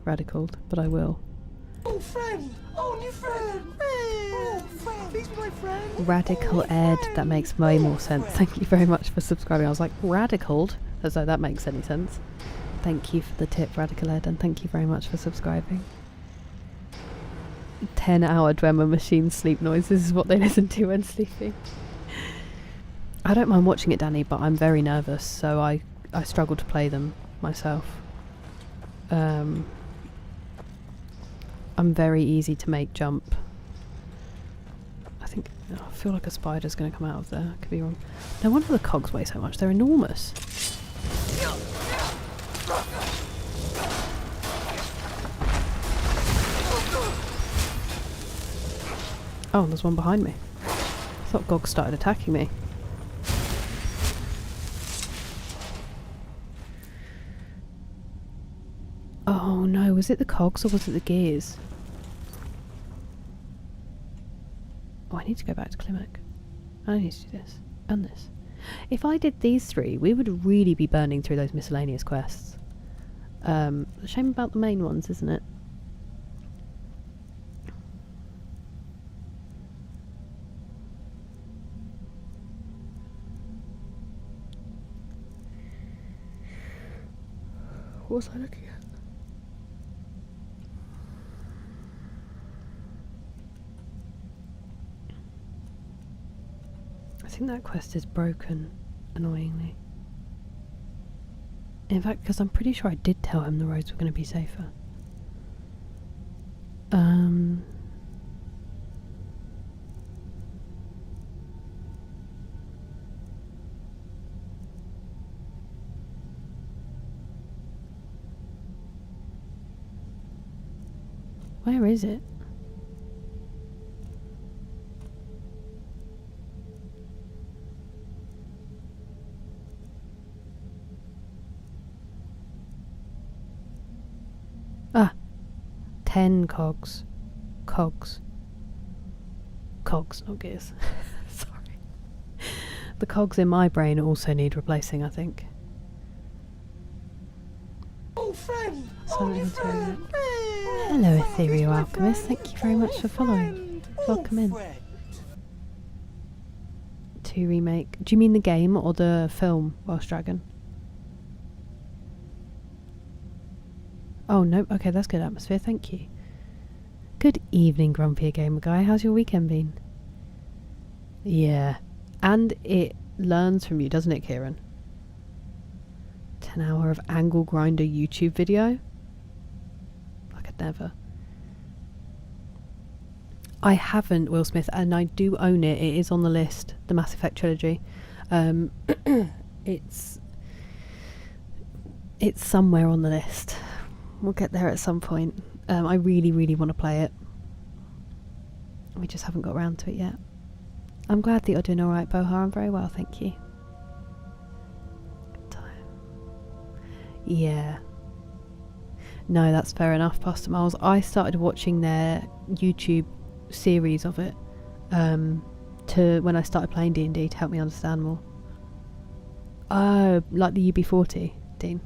Radicaled, but I will. Oh, friend! Oh, new friend! Oh, friend! He's my friend! Radical Ed. That makes way more sense. Thank you very much for subscribing. I was like, radicaled? As though that makes any sense. Thank you for the tip, Radical Ed, and thank you very much for subscribing. 10-hour Dwemer machine sleep noises is what they listen to when sleeping. I don't mind watching it, Danny, but I'm very nervous, so I struggle to play them myself. I'm very easy to make jump. I feel like a spider's going to come out of there. I could be wrong. No wonder the cogs weigh so much. They're enormous. Oh, there's one behind me. I thought Gog started attacking me. Oh no, was it the cogs or was it the gears? Oh, I need to go back to Klimek. I need to do this and this. If I did these three, we would really be burning through those miscellaneous quests. The shame about the main ones, isn't it? What was I looking at? I think that quest is broken, annoyingly. In fact, because I'm pretty sure I did tell him the roads were going to be safer. Where is it? Ah, 10 cogs. Cogs, not gears. Sorry. The cogs in my brain also need replacing, I think. Oh, friend! Hello, Ethereal Alchemist. Thank you very much for following. Welcome in. 2 remake. Do you mean the game or the film, Welsh Dragon? Oh, no. Okay, that's good atmosphere. Thank you. Good evening, Grumpier Gamer Guy. How's your weekend been? Yeah. And it learns from you, doesn't it, Kieran? 10 hour of angle grinder YouTube video? I could never. I haven't, Will Smith, and I do own it. It is on the list, the Mass Effect trilogy. It's somewhere on the list. We'll get there at some point. I really, really want to play it. We just haven't got around to it yet. I'm glad that you're doing alright, Bohar. I'm very well, thank you. Good time. Yeah. No, that's fair enough, Pastor Miles. I started watching their YouTube series of it to when I started playing D&D to help me understand more. Oh, like the UB40, Dean.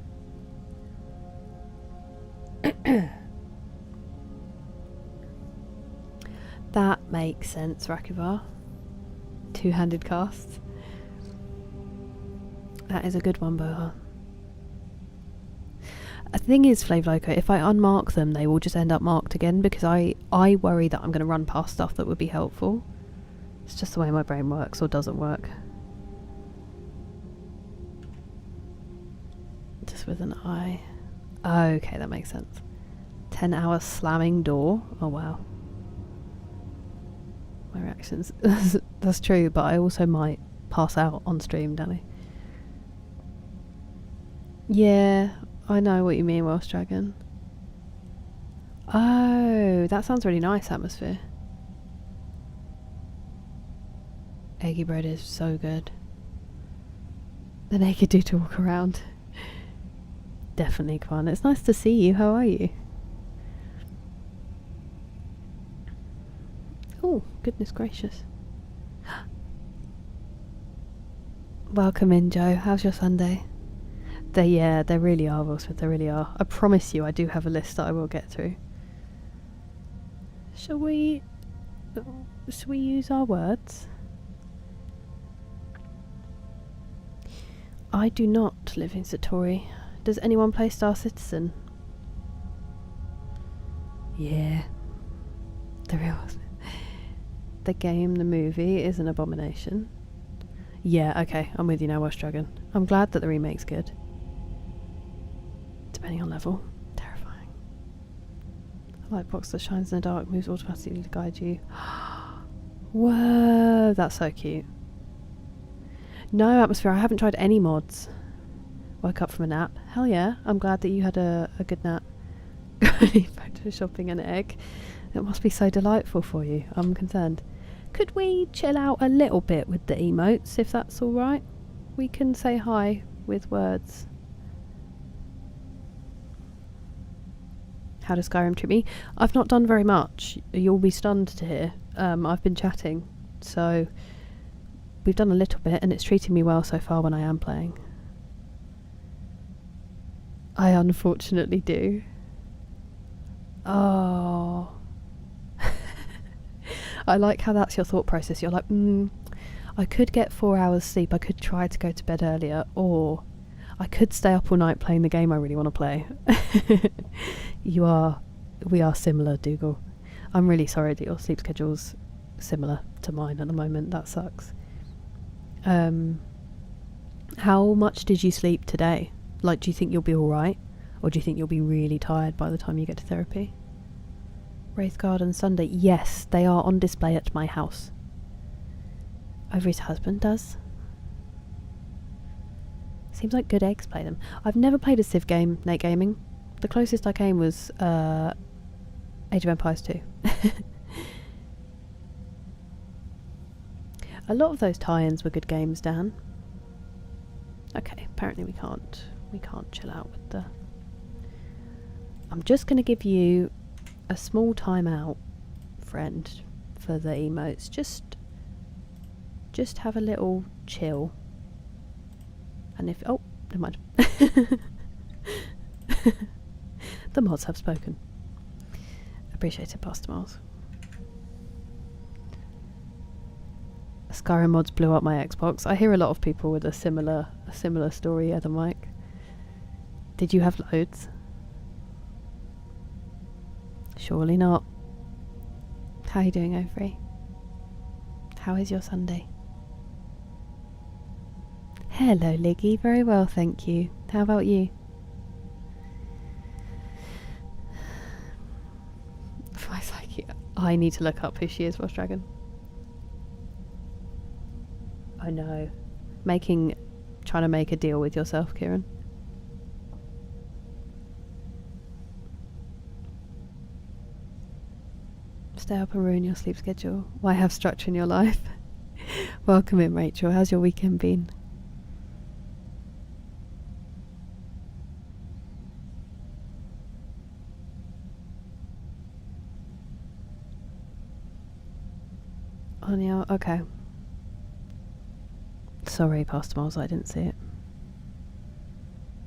That makes sense, Rakivar. Two-handed casts. That is a good one, Boha. The thing is, Flavloco, if I unmark them, they will just end up marked again because I worry that I'm going to run past stuff that would be helpful. It's just the way my brain works, or doesn't work. Just with an eye. Okay, that makes sense. 10-hour slamming door. Oh, wow. My reactions. That's true, but I also might pass out on stream, Danny. Yeah, I know what you mean, Welsh Dragon. Oh, that sounds really nice, atmosphere. Eggy bread is so good. The naked dude to walk around. Definitely fun. It's nice to see you. How are you? Oh, goodness gracious. Welcome in, Joe. How's your Sunday? They really are, Will Smith. They really are. I promise you, I do have a list that I will get through. Shall we use our words? I do not live in Satori. Does anyone play Star Citizen? Yeah. The real The game, the movie, is an abomination. Yeah, okay, I'm with you now, Welsh Dragon. I'm glad that the remake's good. Depending on level. Terrifying. A light box that shines in the dark moves automatically to guide you. Whoa, that's so cute. No, Atmosphere, I haven't tried any mods. Woke up from a nap. Hell yeah, I'm glad that you had a good nap. Photoshopping an egg. It must be so delightful for you. I'm concerned. Could we chill out a little bit with the emotes, if that's alright? We can say hi with words. How does Skyrim treat me? I've not done very much. You'll be stunned to hear. I've been chatting, so we've done a little bit, and it's treating me well so far when I am playing. I unfortunately do. Oh. I like how that's your thought process. You're like, I could get 4 hours sleep, I could try to go to bed earlier, or I could stay up all night playing the game I really want to play. We are similar, Dougal. I'm really sorry that your sleep schedule's similar to mine at the moment. That sucks. How much did you sleep today? Like, do you think you'll be alright? Or do you think you'll be really tired by the time you get to therapy? Wraith Garden Sunday. Yes, they are on display at my house. Overy's husband does. Seems like good eggs play them. I've never played a Civ game, Nate Gaming. The closest I came was Age of Empires 2. A lot of those tie-ins were good games, Dan. Okay, apparently we can't chill out with the... I'm just going to give you a small timeout, friend, for the emotes. Just have a little chill. And if... Oh, never mind. The mods have spoken. Appreciate it, Pastor Miles. Skyrim mods blew up my Xbox. I hear a lot of people with a similar story, Ether Mike. Did you have loads? Surely not. How are you doing, Overy? How is your Sunday? Hello, Liggy. Very well, thank you. How about you? I need to look up who she is, Ross Dragon. I know. Trying to make a deal with yourself, Kieran. Stay up and ruin your sleep schedule. Why have structure in your life? Welcome in, Rachel. How's your weekend been? On the okay. Sorry, Pastor Miles, I didn't see it.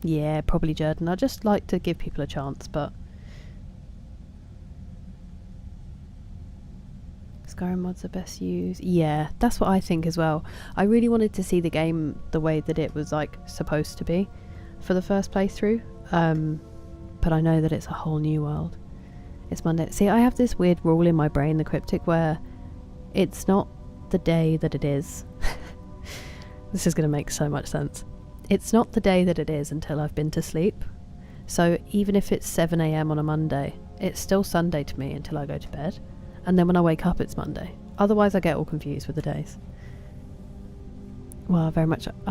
Yeah, probably Jordan. I just like to give people a chance, but Skyrim mods are best used. Yeah, that's what I think as well. I really wanted to see the game the way that it was like supposed to be for the first playthrough, but I know that it's a whole new world. It's Monday. See, I have this weird rule in my brain, the cryptic, where it's not the day that it is. This is going to make so much sense. It's not the day that it is until I've been to sleep. So even if it's 7 a.m. on a Monday, it's still Sunday to me until I go to bed. And then when I wake up, it's Monday. Otherwise, I get all confused with the days. Well, I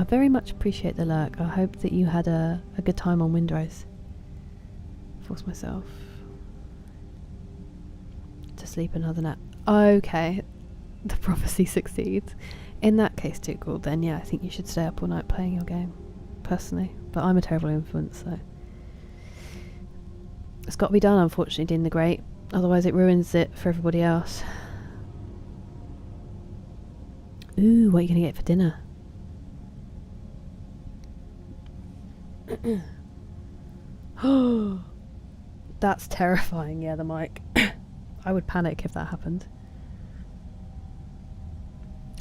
very much appreciate the lurk. I hope that you had a good time on Windrose. Force myself to sleep another nap. Okay. The prophecy succeeds. In that case, too cool. Then yeah, I think you should stay up all night playing your game, personally. But I'm a terrible influence, so it's got to be done. Unfortunately, Dean the Great. Otherwise, it ruins it for everybody else. Ooh, what are you gonna get for dinner? Oh, that's terrifying. Yeah, the mic. I would panic if that happened.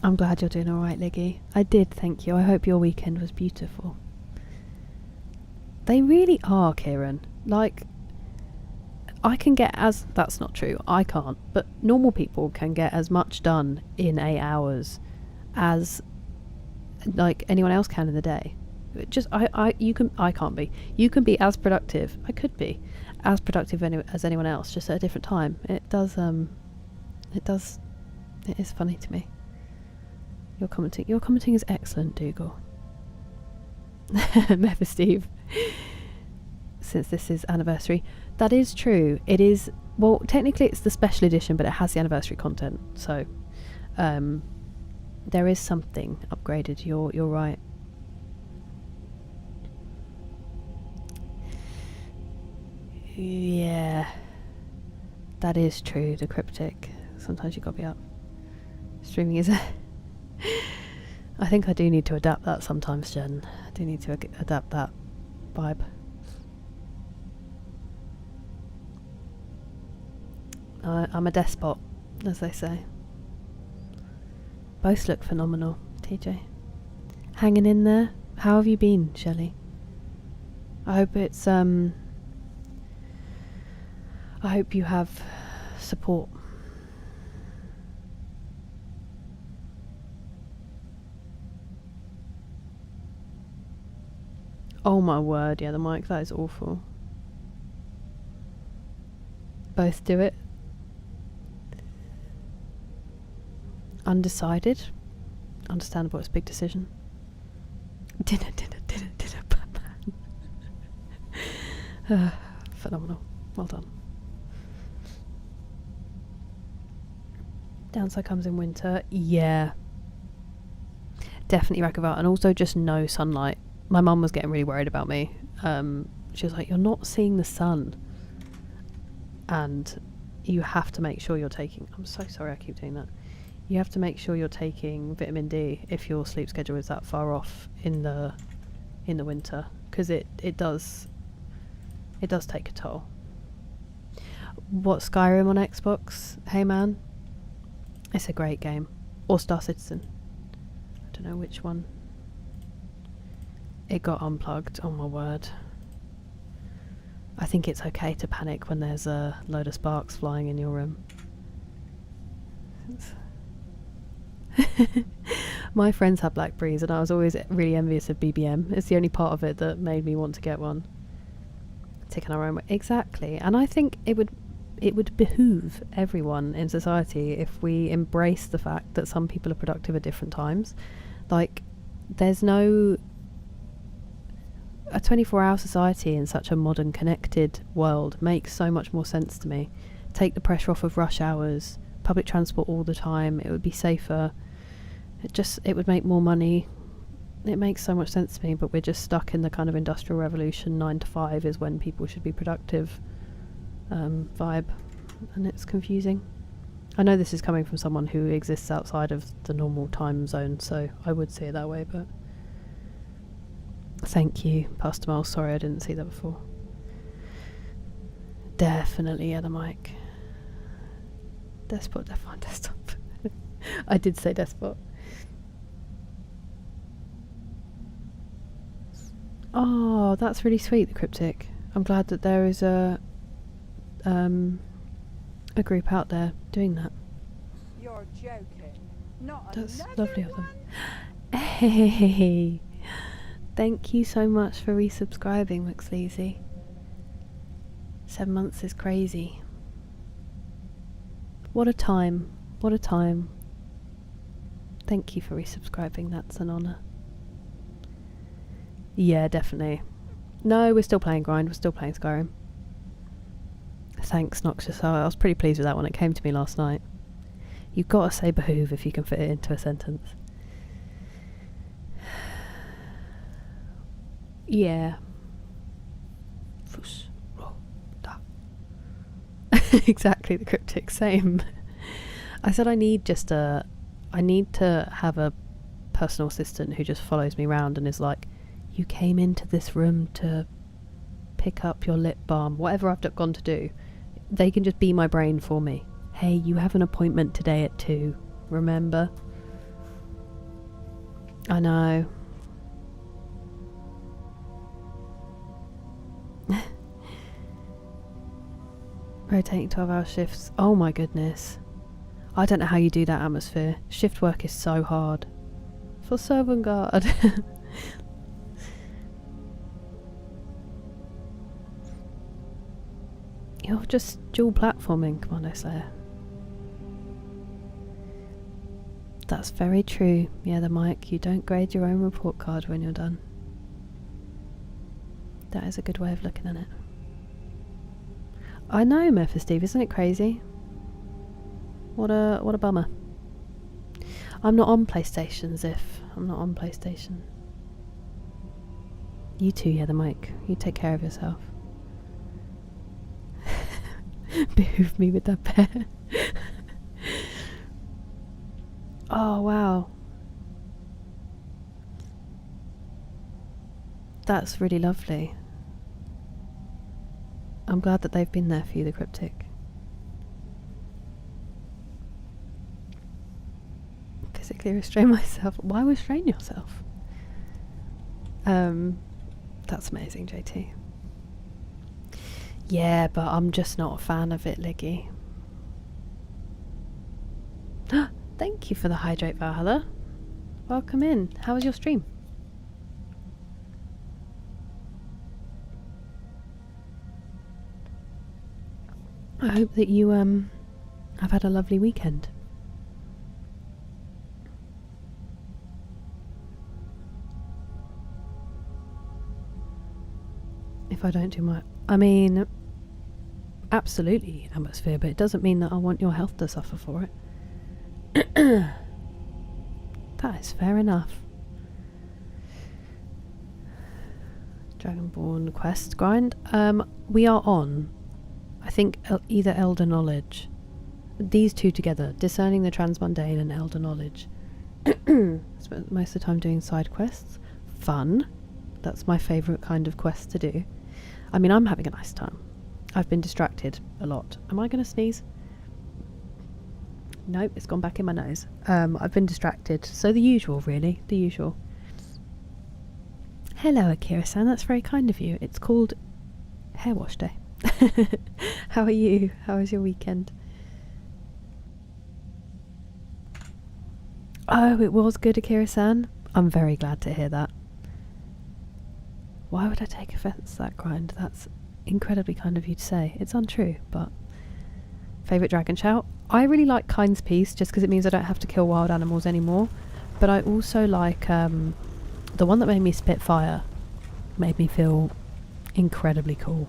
I'm glad you're doing alright, Liggy. I did, thank you. I hope your weekend was beautiful. They really are, Kieran. Like, I can get as... That's not true. I can't. But normal people can get as much done in 8 hours as, like, anyone else can in the day. I can't be. You can be as productive. I could be as productive as anyone else, just at a different time. It is funny to me. Your commenting is excellent, Dougal. Member Steve. Since this is anniversary. That is true. It is, well, technically it's the special edition, but it has the anniversary content. So there is something upgraded. You're right. Yeah. That is true, the cryptic. Sometimes you gotta be up. Streaming is I think I do need to adapt that sometimes, Jen. I do need to adapt that vibe. I'm a despot, as they say. Both look phenomenal, TJ. Hanging in there? How have you been, Shelley? I hope it's I hope you have support. Oh my word, yeah, the mic, that is awful. Both do it. Undecided. Understandable, it's a big decision. Dinner, Batman. Phenomenal. Well done. Downside comes in winter. Yeah. Definitely Rakavart. And also just no sunlight. My mum was getting really worried about me. She was like, you're not seeing the sun. And you have to make sure you're taking... I'm so sorry I keep doing that. You have to make sure you're taking vitamin D if your sleep schedule is that far off in the winter. Because it does take a toll. What, Skyrim on Xbox? Hey man? It's a great game. Or Star Citizen. don't know which one. It got unplugged, oh my word. I think it's okay to panic when there's a load of sparks flying in your room. My friends had Blackberries and I was always really envious of BBM. It's the only part of it that made me want to get one. Taking our own way. Exactly. And I think it would behoove everyone in society if we embrace the fact that some people are productive at different times. Like, there's no... A 24-hour society in such a modern, connected world makes so much more sense to me. Take the pressure off of rush hours, public transport all the time, it would be safer. It would make more money. It makes so much sense to me, but we're just stuck in the kind of industrial revolution, 9 to 5 is when people should be productive vibe, and it's confusing. I know this is coming from someone who exists outside of the normal time zone, so I would say it that way, but thank you, Pastor Miles. Sorry I didn't see that before. Definitely, yeah, the mic. Despot, define desktop. I did say despot. Oh, that's really sweet, the cryptic. I'm glad that there is a group out there doing that. You're joking. Not That's another lovely of them. one? Hey, thank you so much for resubscribing, McSleazy. 7 months is crazy. What a time. What a time. Thank you for resubscribing, that's an honour. Yeah, definitely. No, we're still playing Grind, we're still playing Skyrim. Thanks, Noxious. I was pretty pleased with that one, it came to me last night. You've got to say behoove if you can fit it into a sentence. Yeah. Exactly, the cryptic, same. I said I need to have a personal assistant who just follows me around and is like, you came into this room to pick up your lip balm, whatever I've gone to do. They can just be my brain for me. Hey, you have an appointment today at 2, remember? I know. Rotating 12-hour shifts. Oh my goodness. I don't know how you do that, Atmosphere. Shift work is so hard. For Servant Guard. You're just dual platforming, Commando Slayer. That's very true. Yeah, the mic. You don't grade your own report card when you're done. That is a good way of looking at it. I know, Memphis Steve, isn't it crazy? What a bummer. I'm not on PlayStation, Ziff. I'm not on PlayStation. You too, yeah, the mic. You take care of yourself. Behoove me with that bear. Oh, wow. That's really lovely. I'm glad that they've been there for you, the cryptic. Physically restrain myself. Why restrain yourself? That's amazing, JT. Yeah, but I'm just not a fan of it, Liggy. Thank you for the hydrate, Valhalla. Welcome in. How was your stream? I hope that you have had a lovely weekend. If I don't do my... I mean, absolutely, Atmosphere, but it doesn't mean that I want your health to suffer for it. That is fair enough. Dragonborn quest grind. We are on, I think, either Elder Knowledge. These two together, discerning the transmundane and Elder Knowledge. Spent most of the time doing side quests. Fun. That's my favourite kind of quest to do. I mean, I'm having a nice time. I've been distracted a lot. Am I going to sneeze? Nope, it's gone back in my nose. I've been distracted. So the usual, really. The usual. Hello, Akira-san. That's very kind of you. It's called Hair Wash Day. How are you? How was your weekend? Oh, it was good, Akira-san. I'm very glad to hear that. Why would I take offence to that, Grind? That's incredibly kind of you to say. It's untrue, but... Favourite dragon shout? I really like Kind's Peace, just because it means I don't have to kill wild animals anymore. But I also like the one that made me spit fire. Made me feel incredibly cool.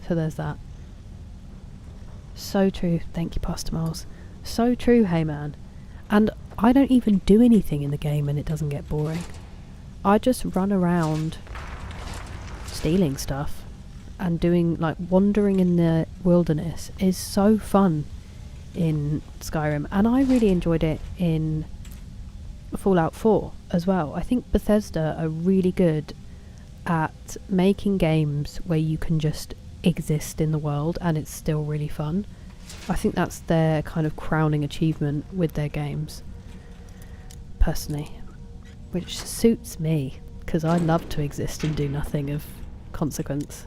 So there's that. So true. Thank you, Pasta Miles. So true, hey man. And I don't even do anything in the game and it doesn't get boring. I just run around stealing stuff and doing, like, wandering in the wilderness is so fun in Skyrim, and I really enjoyed it in Fallout 4 as well. I think Bethesda are really good at making games where you can just exist in the world and it's still really fun. I think that's their kind of crowning achievement with their games, personally, which suits me because I love to exist and do nothing of consequence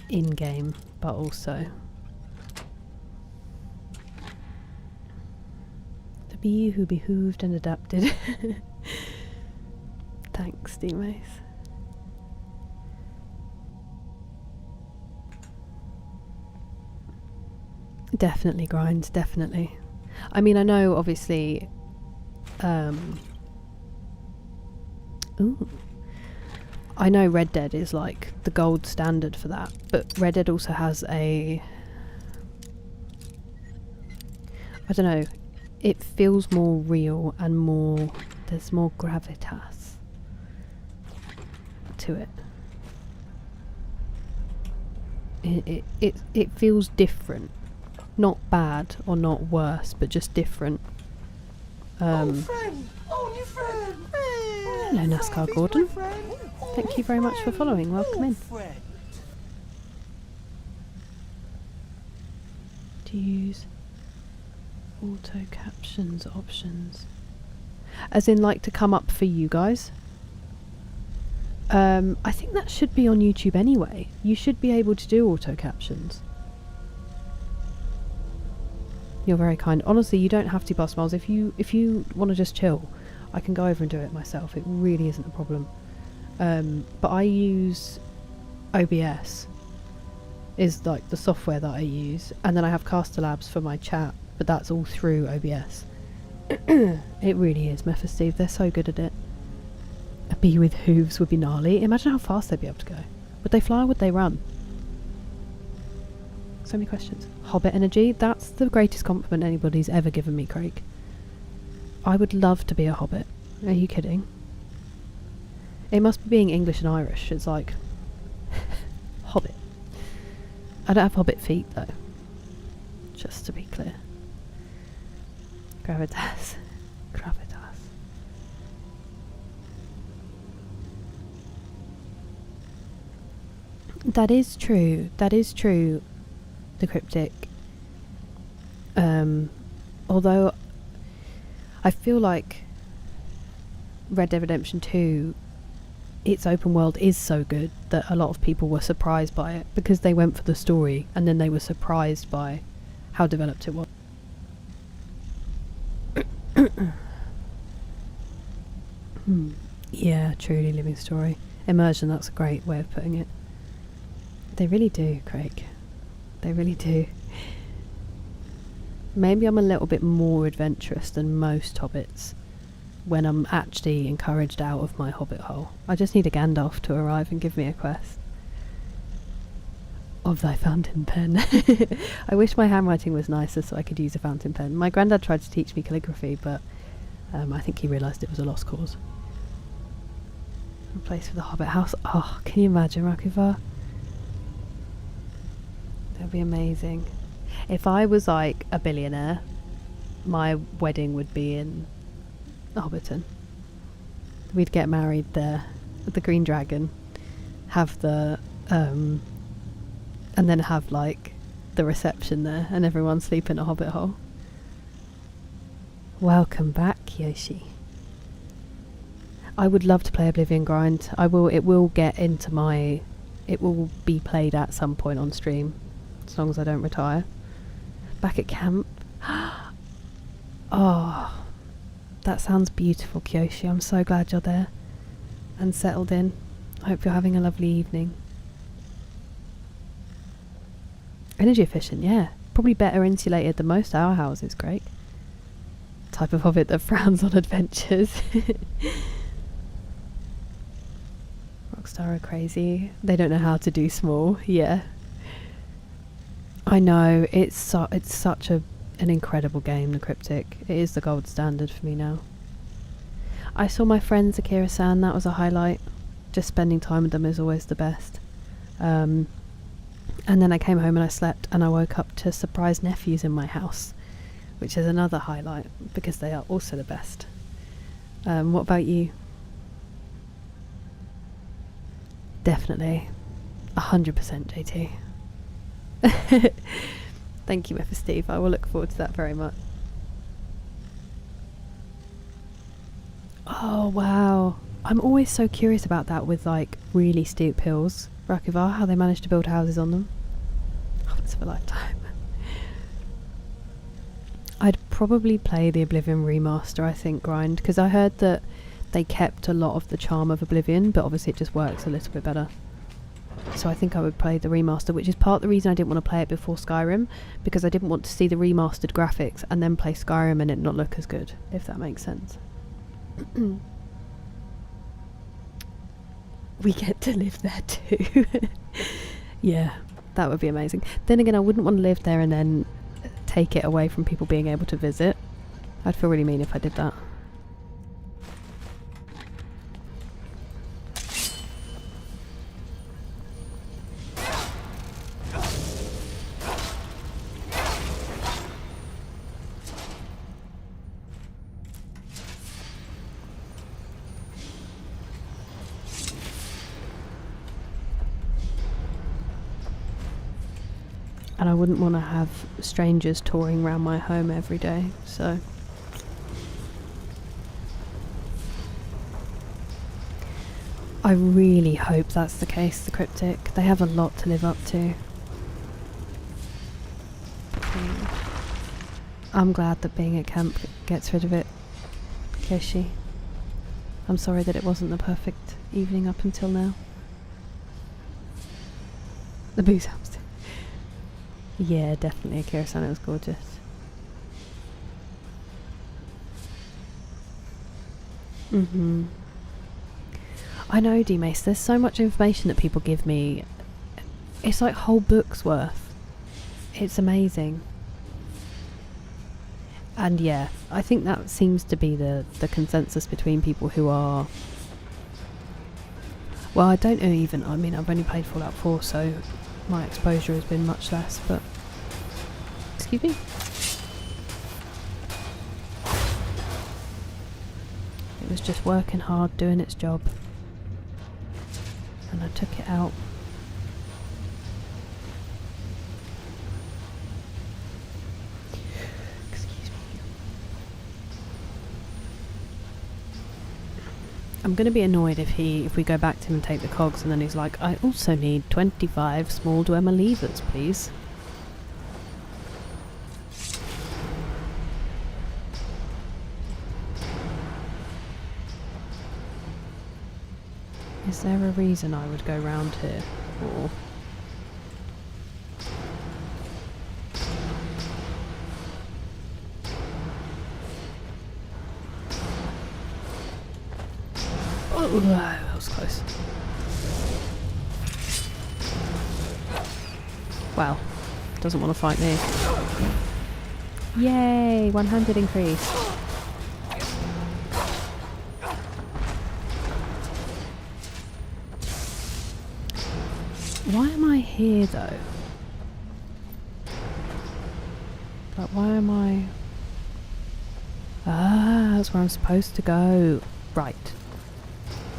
in game, but also the bee who behooved and adapted. Thanks, D-Mace. Definitely grinds, definitely. I mean, I know obviously ooh, I know Red Dead is like the gold standard for that, but Red Dead also has a, I don't know, it feels more real and more, there's more gravitas to it. It feels different. Not bad or not worse, but just different. Friend! Oh, new friend! Hello, NASCAR Gordon. Thank you very much for following. Welcome in. To use auto captions options. As in, like, to come up for you guys? I think that should be on YouTube anyway. You should be able to do auto captions. You're very kind. Honestly, you don't have to, Boss Miles. If you want to just chill, I can go over and do it myself. It really isn't a problem. But I use OBS, is like the software that I use, and then I have Caster Labs for my chat, but that's all through OBS. It really is, Mephisteve. They're so good at it. A bee with hooves would be gnarly. Imagine how fast they'd be able to go. Would they fly or would they run? So many questions. Hobbit energy? That's the greatest compliment anybody's ever given me, Craig. I would love to be a hobbit. Are you kidding? It must be being English and Irish. It's like... hobbit. I don't have hobbit feet, though. Just to be clear. Gravitas. Gravitas. That is true. That is true. The cryptic. Although I feel like Red Dead Redemption 2, its open world is so good that a lot of people were surprised by it because they went for the story and then they were surprised by how developed it was. Yeah, truly living story. Immersion, that's a great way of putting it. They really do, Craig. They really do. Maybe I'm a little bit more adventurous than most hobbits when I'm actually encouraged out of my hobbit hole. I just need a Gandalf to arrive and give me a quest. Of thy fountain pen. I wish my handwriting was nicer so I could use a fountain pen. My granddad tried to teach me calligraphy, but I think he realised it was a lost cause. A place for the hobbit house. Oh, can you imagine, Rakuvar? That would be amazing. If I was like a billionaire, my wedding would be in Hobbiton. We'd get married there at the Green Dragon, have the and then have like the reception there and everyone sleep in a hobbit hole. Welcome back, Yoshi. I would love to play Oblivion Grind. I will. It will get into my. It will be played at some point on stream, as long as I don't retire. Back at camp. Oh, that sounds beautiful, Kyoshi. I'm so glad you're there and settled in. I hope you're having a lovely evening. Energy efficient, yeah. Probably better insulated than most our houses, Greg. Type of hobbit that frowns on adventures. Rockstar are crazy. They don't know how to do small. Yeah. I know. It's such an incredible game, the Cryptic. It is the gold standard for me now. I saw my friends Akira-san. That was a highlight. Just spending time with them is always the best. And then I came home and I slept, and I woke up to surprise nephews in my house, which is another highlight because they are also the best. What about you? Definitely. 100% JT. Thank you, Mepha Steve. I will look forward to that very much. Oh, wow. I'm always so curious about that with like really steep hills. Rakuvar, how they manage to build houses on them. Oh, it's of a lifetime. I'd probably play the Oblivion remaster, I think, Grind, because I heard that they kept a lot of the charm of Oblivion, but obviously it just works a little bit better. So I think I would play the remaster, which is part of the reason I didn't want to play it before Skyrim, because I didn't want to see the remastered graphics and then play Skyrim and it not look as good, if that makes sense. We get to live there too. Yeah, that would be amazing. Then again, I wouldn't want to live there and then take it away from people being able to visit. I'd feel really mean if I did that. And I wouldn't want to have strangers touring around my home every day, so... I really hope that's the case, the Cryptic. They have a lot to live up to. I'm glad that being at camp gets rid of it, Kishi. I'm sorry that it wasn't the perfect evening up until now. The booze helps. Yeah, definitely. Akira-san, it was gorgeous. I know, D-Mace, there's so much information that people give me. It's like whole books worth. It's amazing. And yeah, I think that seems to be the consensus between people who are... Well, I don't know even, I mean, I've only played Fallout 4, so my exposure has been much less, but... Excuse me? It was just working hard, doing its job. And I took it out. Excuse me. I'm going to be annoyed if we go back to him and take the cogs and then he's like, I also need 25 small Dwemer levers, please. Is there a reason I would go round here? Or... Oh, that was close. Wow. Doesn't want to fight me. Yay! One-handed increase. Why am I here though? Like, why am I... Ah, that's where I'm supposed to go. Right.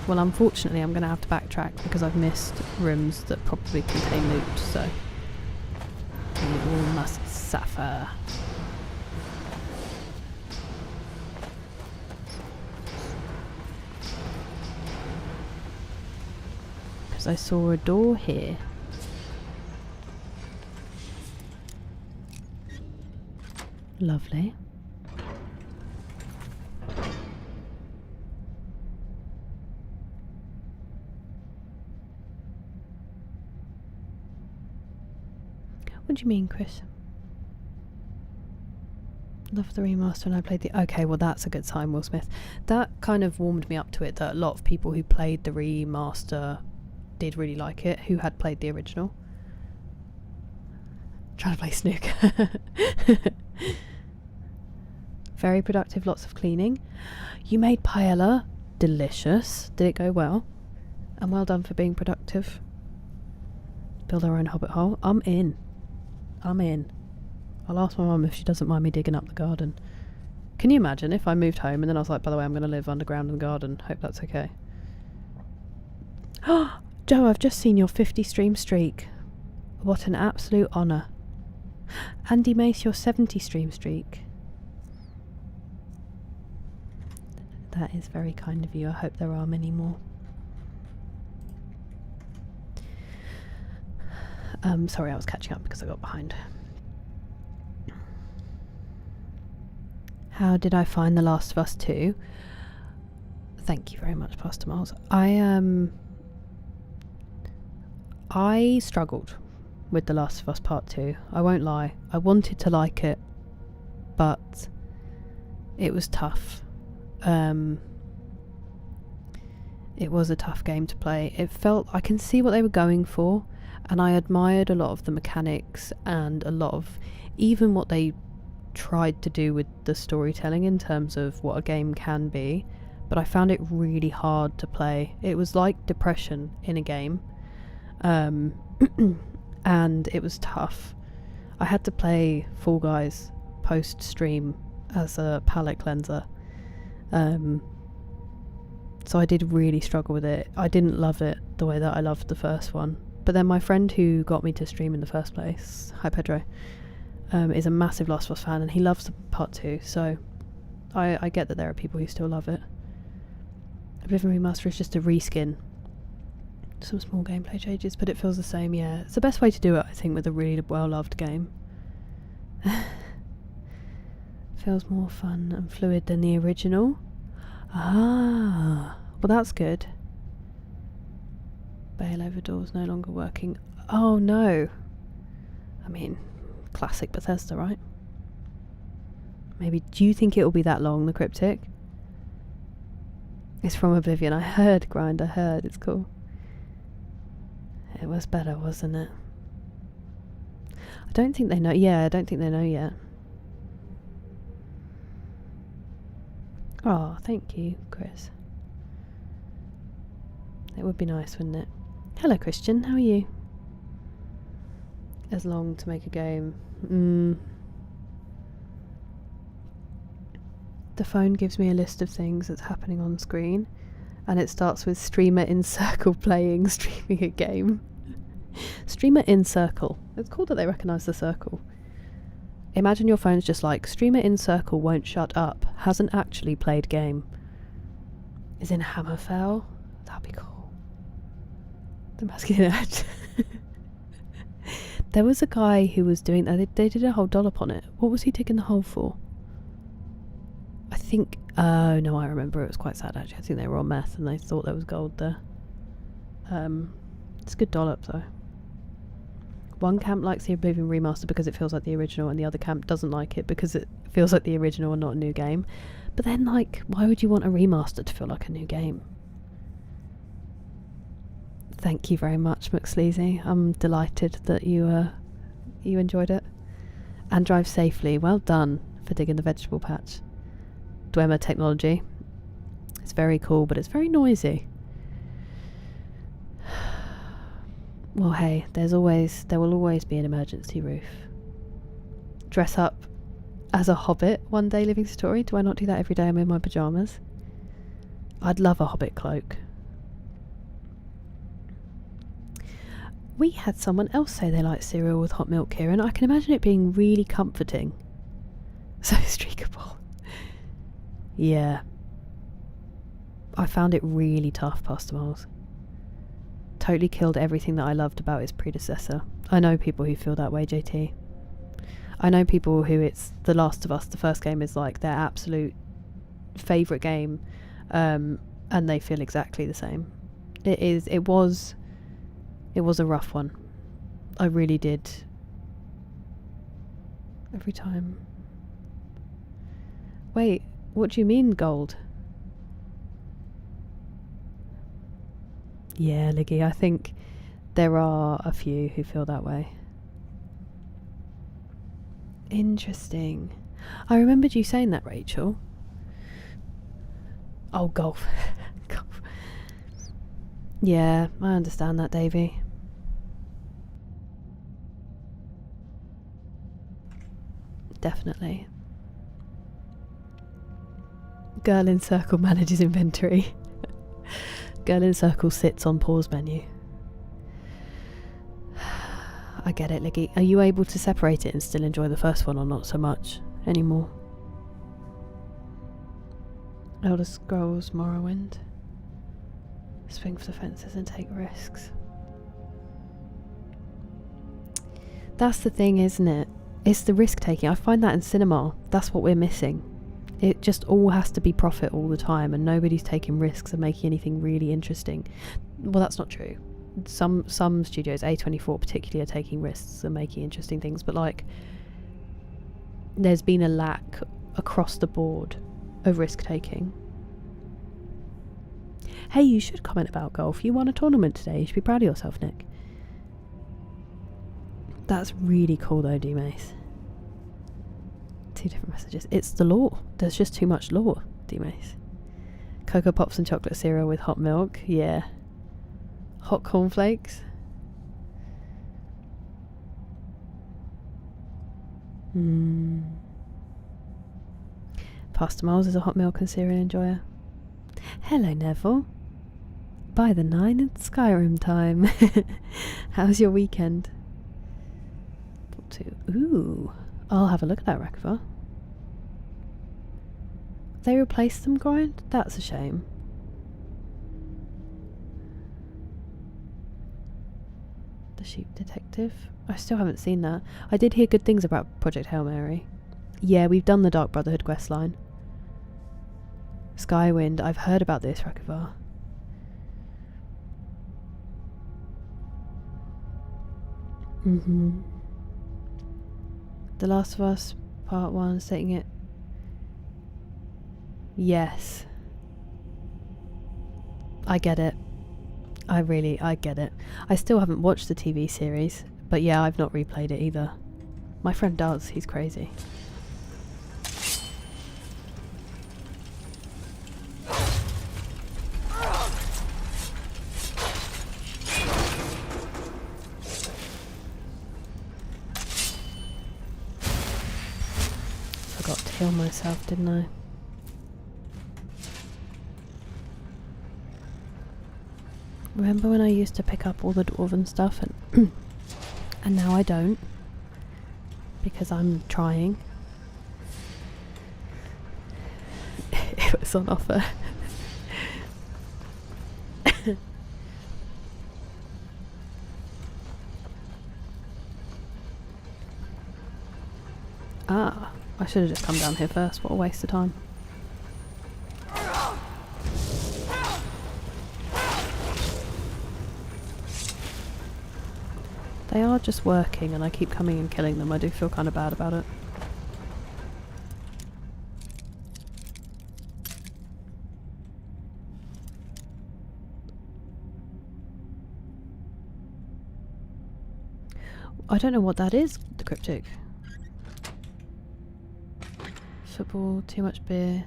Well, unfortunately I'm going to have to backtrack because I've missed rooms that probably contain loot, so... You all must suffer. because I saw a door here. Lovely. What do you mean, Chris? Love the remaster and I played the... Okay, well that's a good sign, Will Smith. That kind of warmed me up to it, that a lot of people who played the remaster did really like it, who had played the original. Trying to play snooker. Very productive, lots of cleaning. You made paella. Delicious. Did it go well? And well done for being productive. Build our own hobbit hole. I'm in. I'll ask my mum if she doesn't mind me digging up the garden. Can you imagine if I moved home and then I was like, by the way, I'm going to live underground in the garden. Hope that's okay. Oh, Joe, I've just seen your 50 stream streak. What an absolute honour. Andy Mace, your 70 stream streak. That is very kind of you. I hope there are many more. Sorry, I was catching up because I got behind. How did I find The Last of Us 2? Thank you very much, Pastor Miles. I struggled with The Last of Us Part 2. I won't lie. I wanted to like it, but it was tough. It was a tough game to play. It felt... I can see what they were going for, and I admired a lot of the mechanics and a lot of even what they tried to do with the storytelling in terms of what a game can be, but I found it really hard to play. It was like Depression in a game, and it was tough. I had to play Fall Guys post stream as a palate cleanser, so I did really struggle with it. I didn't love it the way that I loved the first one, but then my friend who got me to stream in the first place, hi Pedro, is a massive Last of Us fan, and he loves the part 2, so I get that there are people who still love it. Oblivion Remaster is just a reskin. Some small gameplay changes, but it feels the same, yeah. It's the best way to do it, I think, with a really well-loved game. Feels more fun and fluid than the original. Ah, well that's good. Bailover doors no longer working. Oh no. I mean... classic Bethesda, right? Maybe, do you think it will be that long, the cryptic? It's from Oblivion. I heard, Grind, I heard. It's cool. It was better, wasn't it? I don't think they know. Yeah, I don't think they know yet. Oh, thank you, Chris. It would be nice, wouldn't it? Hello, Christian. How are you? As long to make a game. The phone gives me a list of things that's happening on screen, and it starts with streamer in circle playing, streaming a game. Streamer in circle. It's cool that they recognise the circle. Imagine your phone's just like, streamer in circle won't shut up, hasn't actually played game. Is in Hammerfell? That'd be cool. The masculine act. There was a guy who was doing... They did a whole dollop on it. What was he digging the hole for? I think... Oh, no, I remember. It was quite sad, actually. I think they were on meth and they thought there was gold there. It's a good dollop, though. One camp likes the Oblivion remaster because it feels like the original, and the other camp doesn't like it because it feels like the original and not a new game. But then, like, why would you want a remaster to feel like a new game? Thank you very much, McSleazy. I'm delighted that you enjoyed it. And drive safely. Well done for digging the vegetable patch. Dwemer technology. It's very cool, but it's very noisy. Well, hey, there will always be an emergency roof. Dress up as a hobbit one day, Living Story. Do I not do that every day I'm in my pyjamas? I'd love a hobbit cloak. We had someone else say they like cereal with hot milk here, and I can imagine it being really comforting. So streakable. Yeah. I found it really tough, Pastor Miles. totally killed everything that I loved about its predecessor. I know people who feel that way, JT. I know people who it's The Last of Us, the first game, is like their absolute favourite game, and they feel exactly the same. It was a rough one. I really did. Every time. Wait, what do you mean gold? Yeah, Liggy, I think there are a few who feel that way. Interesting. I remembered you saying that, Rachel. Oh, golf. Golf. Yeah, I understand that, Davey. Definitely. Girl in circle manages inventory. Girl in circle sits on pause menu. I get it, Liggy. Are you able to separate it and still enjoy the first one, or not so much anymore? Elder Scrolls Morrowind. Swing for the fences and take risks. That's the thing, isn't it? It's the risk taking. I find that in cinema, that's what we're missing. It just all has to be profit all the time, and nobody's taking risks and making anything really interesting. Well, that's not true. Some studios, A24 particularly, are taking risks and making interesting things, but like, there's been a lack across the board of risk taking. Hey, you should comment about golf. You won a tournament today. You should be proud of yourself, Nick. That's really cool though, D-Mace. 2 different messages. It's the law. There's just too much law, D-Mace. Cocoa Pops and chocolate cereal with hot milk. Yeah. Hot cornflakes. Pastor Miles is a hot milk and cereal enjoyer. Hello, Neville. By the 9, it's Skyrim time. How's your weekend? Ooh, I'll have a look at that, Rakiva. They replaced them, Grind? That's a shame. The Sheep Detective? I still haven't seen that. I did hear good things about Project Hail Mary. Yeah, we've done the Dark Brotherhood quest line. Skywind, I've heard about this, Rakiva. The Last of Us Part 1, setting it. Yes. I get it. I get it. I still haven't watched the TV series, but yeah, I've not replayed it either. My friend does, he's crazy. Forgot to heal myself, didn't I? Remember when I used to pick up all the dwarven stuff and and now I don't, because I'm trying. It was on offer. Ah, I should have just come down here first. What a waste of time. They are just working and I keep coming and killing them. I do feel kind of bad about it. I don't know what that is, the cryptic. Football, too much beer.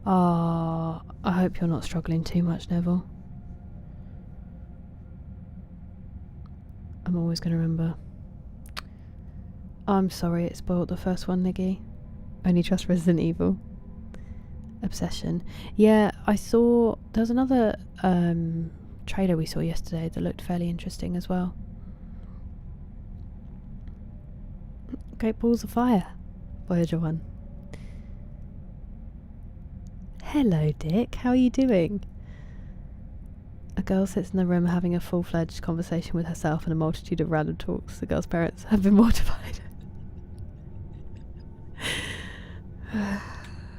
Ah, I hope you're not struggling too much, Neville. I'm always going to remember. I'm sorry it spoiled the first one, Niggy. Only trust Resident Evil. Obsession. Yeah, I saw... There was another trailer we saw yesterday that looked fairly interesting as well. Great Balls of Fire. Voyager 1. Hello, Dick. How are you doing? A girl sits in the room having a full-fledged conversation with herself and a multitude of random talks. The girl's parents have been mortified.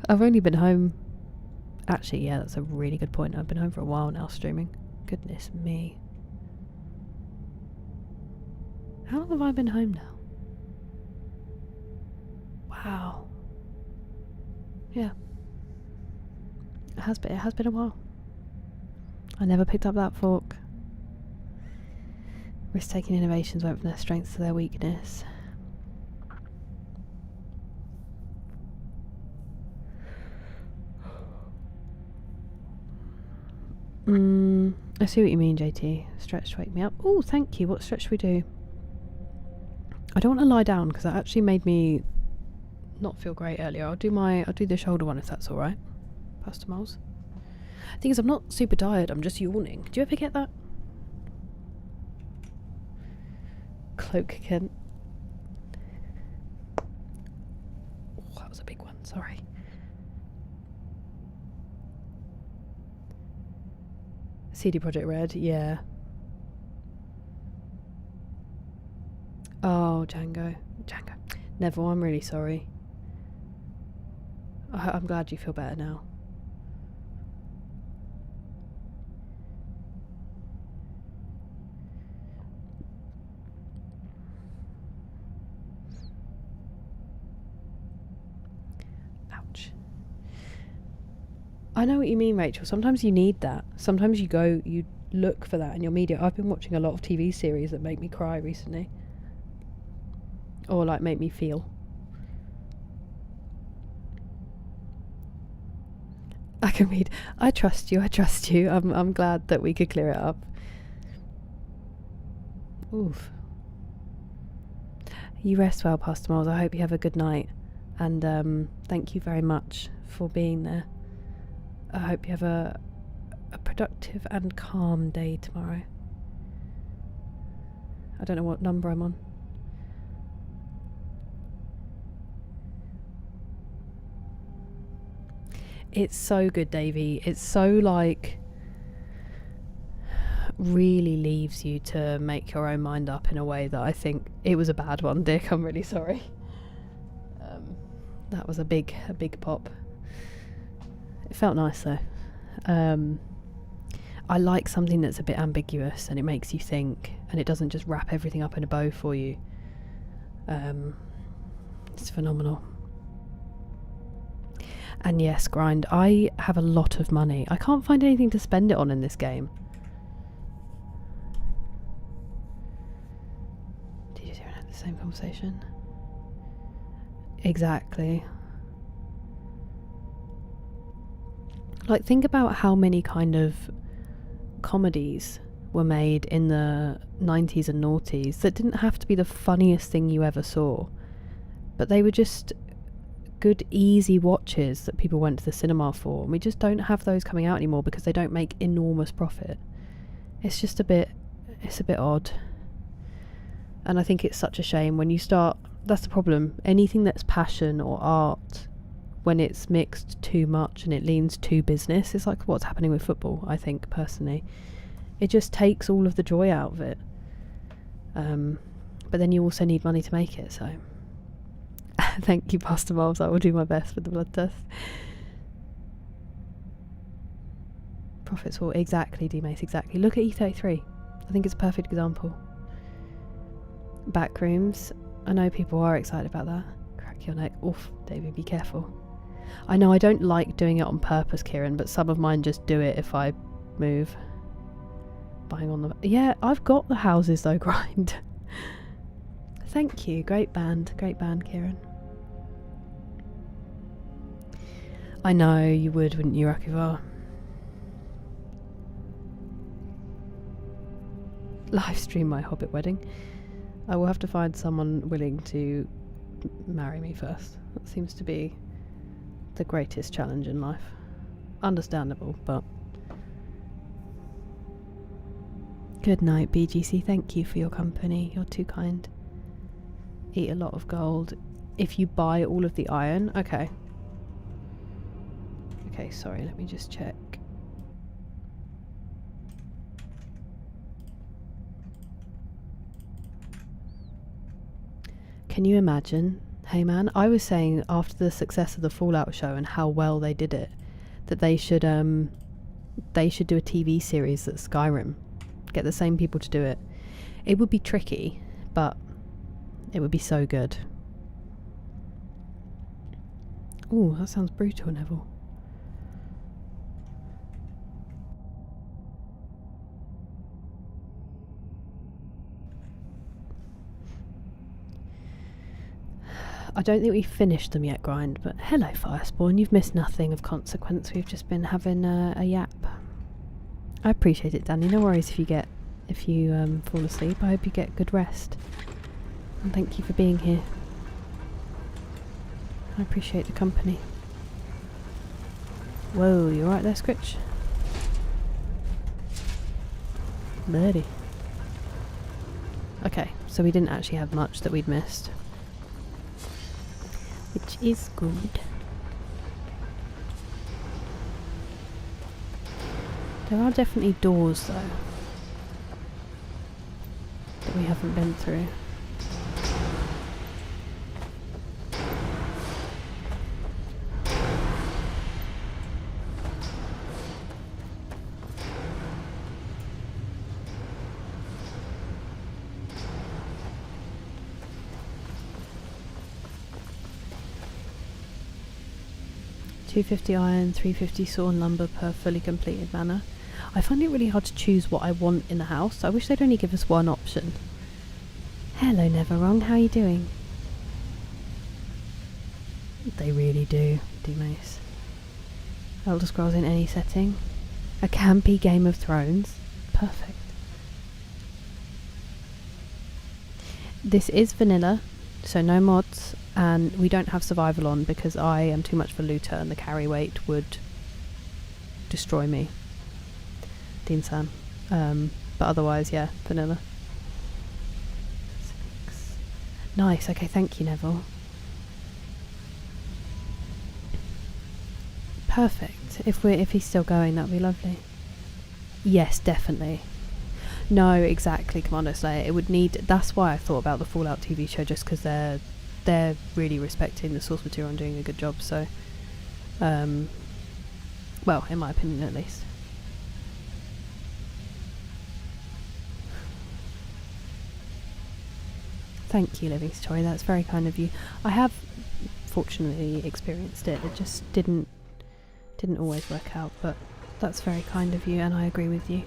I've only been home. Actually, yeah, that's a really good point. I've been home for a while now streaming. Goodness me. How long have I been home now? Wow. Yeah. It has been a while. I never picked up that fork. Risk-taking innovations went from their strengths to their weakness. I see what you mean, JT. Stretch to wake me up. Oh, thank you. What stretch should we do? I don't want to lie down because that actually made me not feel great earlier. I'll do the shoulder one if that's alright. Pastor Moles. The thing is, I'm not super tired, I'm just yawning. Do you ever get that? Cloak Kent. Oh, that was a big one, sorry. CD Projekt Red, yeah. Oh, Django. Neville, I'm really sorry. I'm glad you feel better now. Ouch. I know what you mean, Rachel. Sometimes you need that. Sometimes you look for that in your media. I've been watching a lot of TV series that make me cry recently. Or like make me feel. I can read. I trust you. I'm glad that we could clear it up. Oof. You rest well, Pastor Miles. I hope you have a good night. And thank you very much for being there. I hope you have a productive and calm day tomorrow. I don't know what number I'm on. It's so good, Davey. It's so like really leaves you to make your own mind up in a way that I think it was a bad one, Dick. I'm really sorry. That was a big pop. It felt nice though. I like something that's a bit ambiguous and it makes you think and it doesn't just wrap everything up in a bow for you. It's phenomenal. And yes, Grind, I have a lot of money. I can't find anything to spend it on in this game. Did you hear the same conversation? Exactly. Like, think about how many kind of comedies were made in the 90s and noughties that didn't have to be the funniest thing you ever saw, but they were just good, easy watches that people went to the cinema for. And we just don't have those coming out anymore because they don't make enormous profit. It's just a bit odd. And I think it's such a shame when you start, that's the problem. Anything that's passion or art, when it's mixed too much and it leans too business, it's like what's happening with football, I think, personally. It just takes all of the joy out of it. But then you also need money to make it, so... Thank you, Pastor Miles. I will do my best with the blood test. Profits will... Exactly, D-Mace, exactly. Look at E33. I think it's a perfect example. Backrooms. I know people are excited about that. Crack your neck. Oof, David, be careful. I know I don't like doing it on purpose, Kieran, but some of mine just do it if I move. Buying on the... Yeah, I've got the houses though, Grind. Thank you. Great band, Kieran. I know you would, wouldn't you, Rakivar? Live stream my Hobbit wedding. I will have to find someone willing to marry me first. That seems to be the greatest challenge in life. Understandable, but... Good night, BGC. Thank you for your company. You're too kind. Eat a lot of gold. If you buy all of the iron... Okay. Okay, sorry, let me just check. Can you imagine? Hey man, I was saying after the success of the Fallout show and how well they did it, that they should do a TV series that's Skyrim. Get the same people to do it. It would be tricky, but it would be so good. Ooh, that sounds brutal, Neville. I don't think we've finished them yet, Grind, but hello, Firespawn. You've missed nothing of consequence. We've just been having a yap. I appreciate it, Danny. No worries if you fall asleep. I hope you get good rest. And thank you for being here. I appreciate the company. Whoa, you alright there, Scritch? Birdie. Okay, so we didn't actually have much that we'd missed. Which is good. There are definitely doors though that we haven't been through. $250 iron, $350 sawn lumber per fully completed manor. I find it really hard to choose what I want in the house. I wish they'd only give us one option. Hello, Never Wrong. How are you doing? They really do, Mace. Elder Scrolls in any setting. A campy Game of Thrones. Perfect. This is vanilla, so no mods, and we don't have survival on because I am too much of a looter and the carry weight would destroy me. Dean San. But otherwise, yeah, vanilla. 6. Nice, okay, thank you, Neville. Perfect. If he's still going, that'd be lovely. Yes, definitely. No, exactly, Commander Slayer. It would need. That's why I thought about the Fallout TV show, just because they're really respecting the source material and doing a good job. So, well, in my opinion, at least. Thank you, Living Story. That's very kind of you. I have fortunately experienced it. It just didn't always work out, but that's very kind of you, and I agree with you.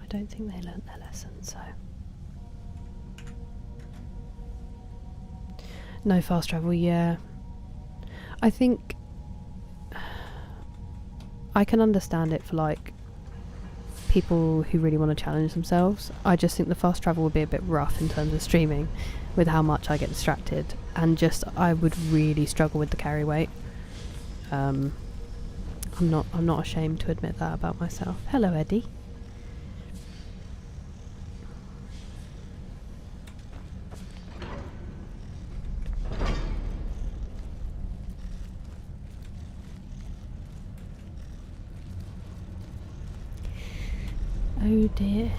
I don't think they learnt their lesson, so... No fast travel, yeah. I think... I can understand it for, like, people who really want to challenge themselves. I just think the fast travel would be a bit rough in terms of streaming, with how much I get distracted, and just, I would really struggle with the carry weight. I'm not ashamed to admit that about myself. Hello, Eddie. Oh dear.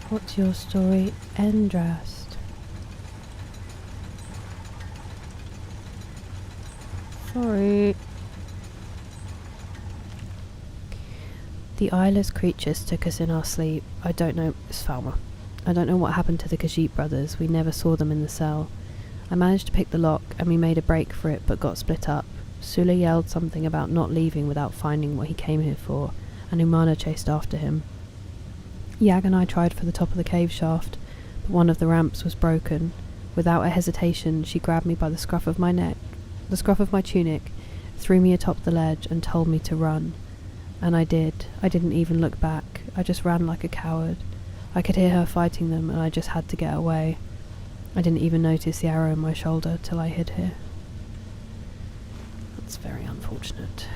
What's your story, Endrast? Sorry. The eyeless creatures took us in our sleep. I don't know. It's Falmer. I don't know what happened to the Khajiit brothers. We never saw them in the cell. I managed to pick the lock and we made a break for it but got split up. Sula yelled something about not leaving without finding what he came here for, and Umana chased after him. Yag and I tried for the top of the cave shaft, but one of the ramps was broken. Without a hesitation, she grabbed me by the scruff of my tunic, threw me atop the ledge and told me to run. And I did. I didn't even look back. I just ran like a coward. I could hear her fighting them and I just had to get away. I didn't even notice the arrow in my shoulder till I hid here. That's very unfortunate.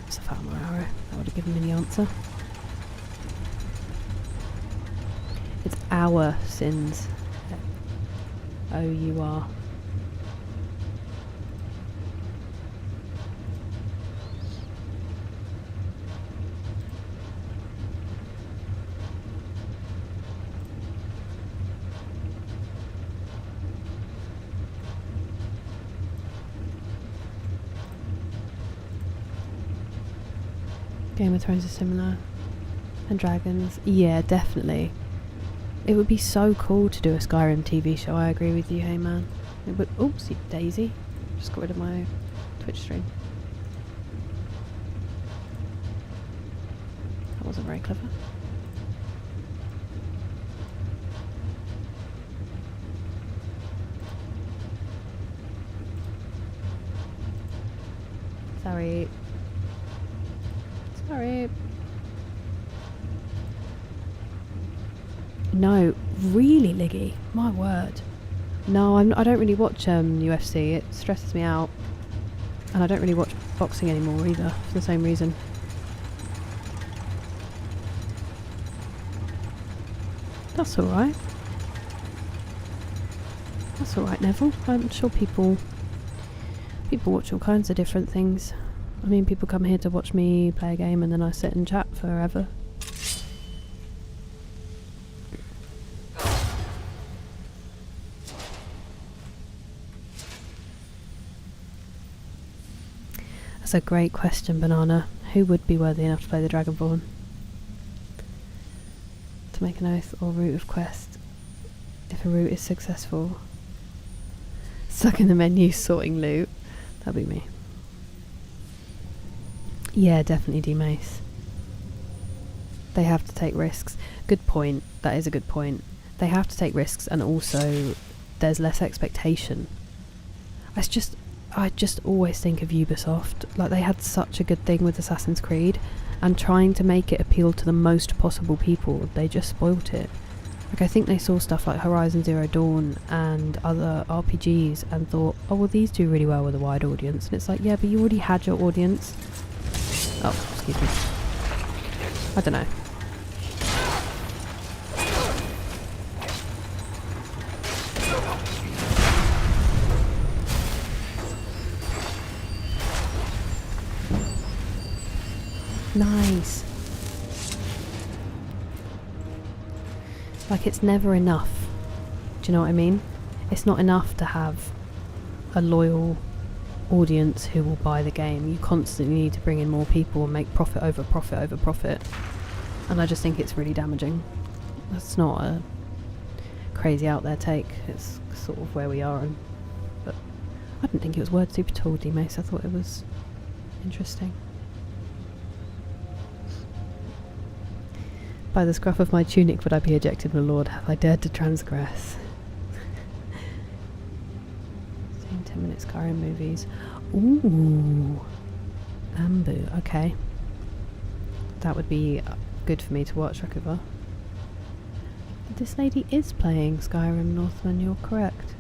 It's a Falmer arrow. That would have given me the answer. It's our sins. O-U-R. Game of Thrones is similar. And dragons. Yeah, definitely. It would be so cool to do a Skyrim TV show. I agree with you, hey man. It would. Oopsie daisy. Just got rid of my Twitch stream. That wasn't very clever. Sorry. Sorry. No, really, Liggy. My word. No, I don't really watch UFC. It stresses me out. And I don't really watch boxing anymore either, for the same reason. That's alright. That's alright, Neville. I'm sure people watch all kinds of different things. I mean, people come here to watch me play a game and then I sit and chat forever. That's a great question, Banana. Who would be worthy enough to play the Dragonborn? To make an oath or route of quest. If a route is successful. Stuck in the menu sorting loot. That'd be me. Yeah, definitely D-Mace. They have to take risks. Good point. That is a good point. They have to take risks, and also there's less expectation. I just always think of Ubisoft. Like, they had such a good thing with Assassin's Creed, and trying to make it appeal to the most possible people, they just spoilt it. Like, I think they saw stuff like Horizon Zero Dawn and other RPGs and thought, oh well, these do really well with a wide audience. And it's like, yeah, but you already had your audience. Oh, excuse me. I don't know. Nice. Like, it's never enough. Do you know what I mean? It's not enough to have a loyal audience who will buy the game. You constantly need to bring in more people and make profit over profit over profit. And I just think it's really damaging. That's not a crazy out there take. It's sort of where we are. But I didn't think it was word super tall, D-Mace. I thought it was interesting. By the scruff of my tunic would I be ejected, my lord? Have I dared to transgress? 10-minute Skyrim movies. Ooh. Ambu, okay. That would be good for me to watch, Rakuva. This lady is playing Skyrim Northman, you're correct.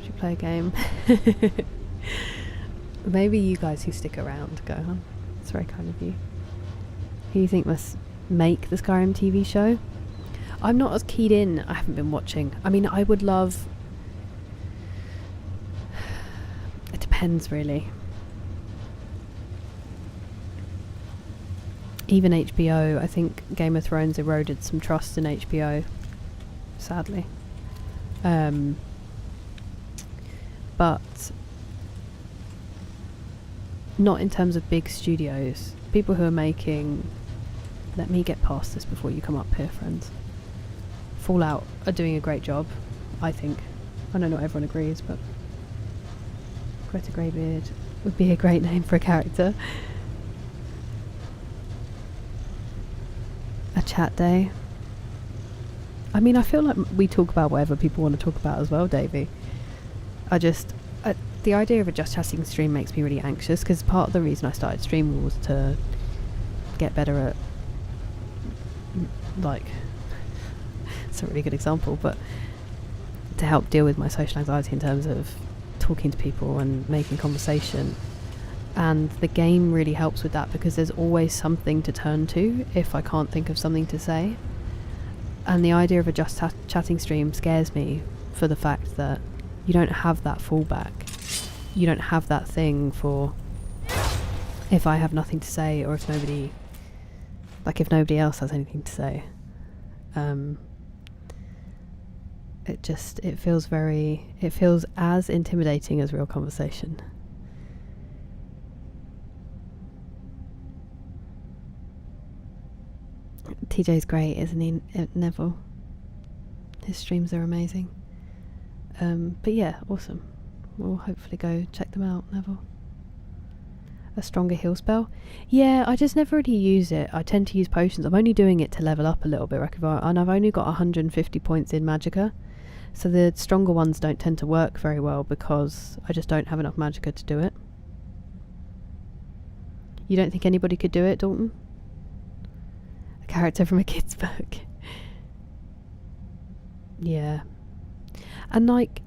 Should play a game. Maybe you guys who stick around go on. It's very kind of you. Who do you think must make the Skyrim TV show? I'm not as keyed in. I haven't been watching. I mean, I would love... It depends, really. Even HBO, I think Game of Thrones eroded some trust in HBO, sadly. But not in terms of big studios. People who are making Let me get past this before you come up here, friends. Fallout are doing a great job, I think. I know not everyone agrees, but Greta Greybeard would be a great name for a character. A chat day. I mean, I feel like we talk about whatever people want to talk about as well, Davey. The idea of a just chatting stream makes me really anxious, because part of the reason I started streaming was to get better at, like, it's a really good example, but to help deal with my social anxiety in terms of talking to people and making conversation. And the game really helps with that, because there's always something to turn to if I can't think of something to say. And the idea of a just chatting stream scares me, for the fact that you don't have that fallback. You don't have that thing for if I have nothing to say, or if nobody else has anything to say. It feels as intimidating as real conversation. TJ's great, isn't he, Neville? His streams are amazing. But yeah, awesome. We'll hopefully go check them out, Neville. A stronger heal spell? Yeah, I just never really use it. I tend to use potions. I'm only doing it to level up a little bit, and I've only got 150 points in Magicka. So the stronger ones don't tend to work very well, because I just don't have enough Magicka to do it. You don't think anybody could do it, Dalton? A character from a kid's book. Yeah. And like,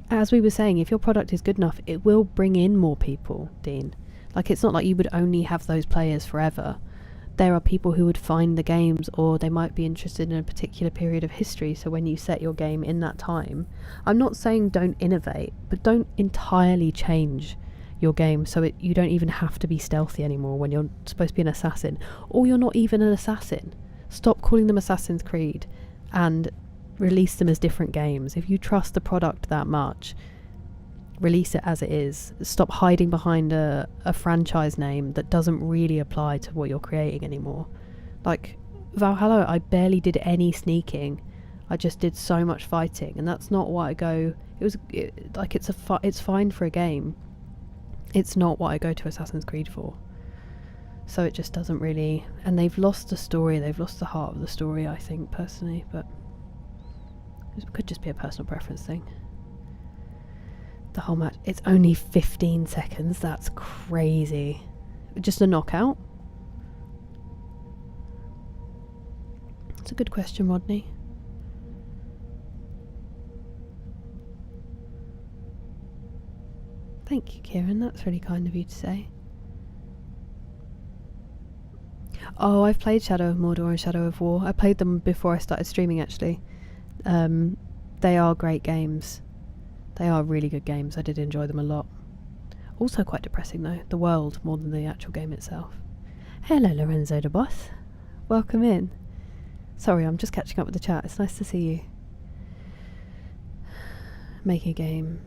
as we were saying, if your product is good enough, it will bring in more people, Dean. Like, it's not like you would only have those players forever. There are people who would find the games, or they might be interested in a particular period of history. So when you set your game in that time, I'm not saying don't innovate, but don't entirely change your game so you don't even have to be stealthy anymore when you're supposed to be an assassin, or you're not even an assassin. Stop calling them Assassin's Creed and release them as different games. If you trust the product that much, release it as it is. Stop hiding behind a franchise name that doesn't really apply to what you're creating anymore. Like Valhalla, I barely did any sneaking. I just did so much fighting, and that's not what I go. It's fine for a game. It's not what I go to Assassin's Creed for. So it just doesn't really. And they've lost the story. They've lost the heart of the story, I think, personally. But it could just be a personal preference thing. The whole match, it's only 15 seconds. That's crazy. Just a knockout? That's a good question, Rodney. Thank you, Kieran. That's really kind of you to say. Oh, I've played Shadow of Mordor and Shadow of War. I played them before I started streaming, actually. They are great games. They are really good games. I did enjoy them a lot. Also quite depressing though, the world more than the actual game itself. Hello Lorenzo de Boss. Welcome in. Sorry, I'm just catching up with the chat. It's nice to see you. Make a game.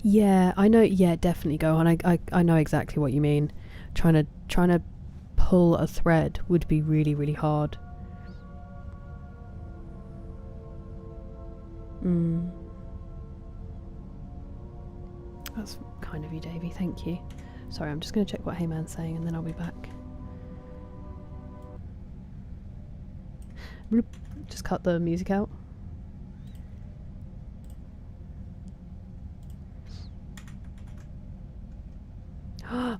Yeah, I know. Yeah, definitely go on. I know exactly what you mean. Trying to pull a thread would be really, really hard. That's kind of you, Davey. Thank you. Sorry, I'm just going to check what Heyman's saying and then I'll be back. Bloop. Just cut the music out.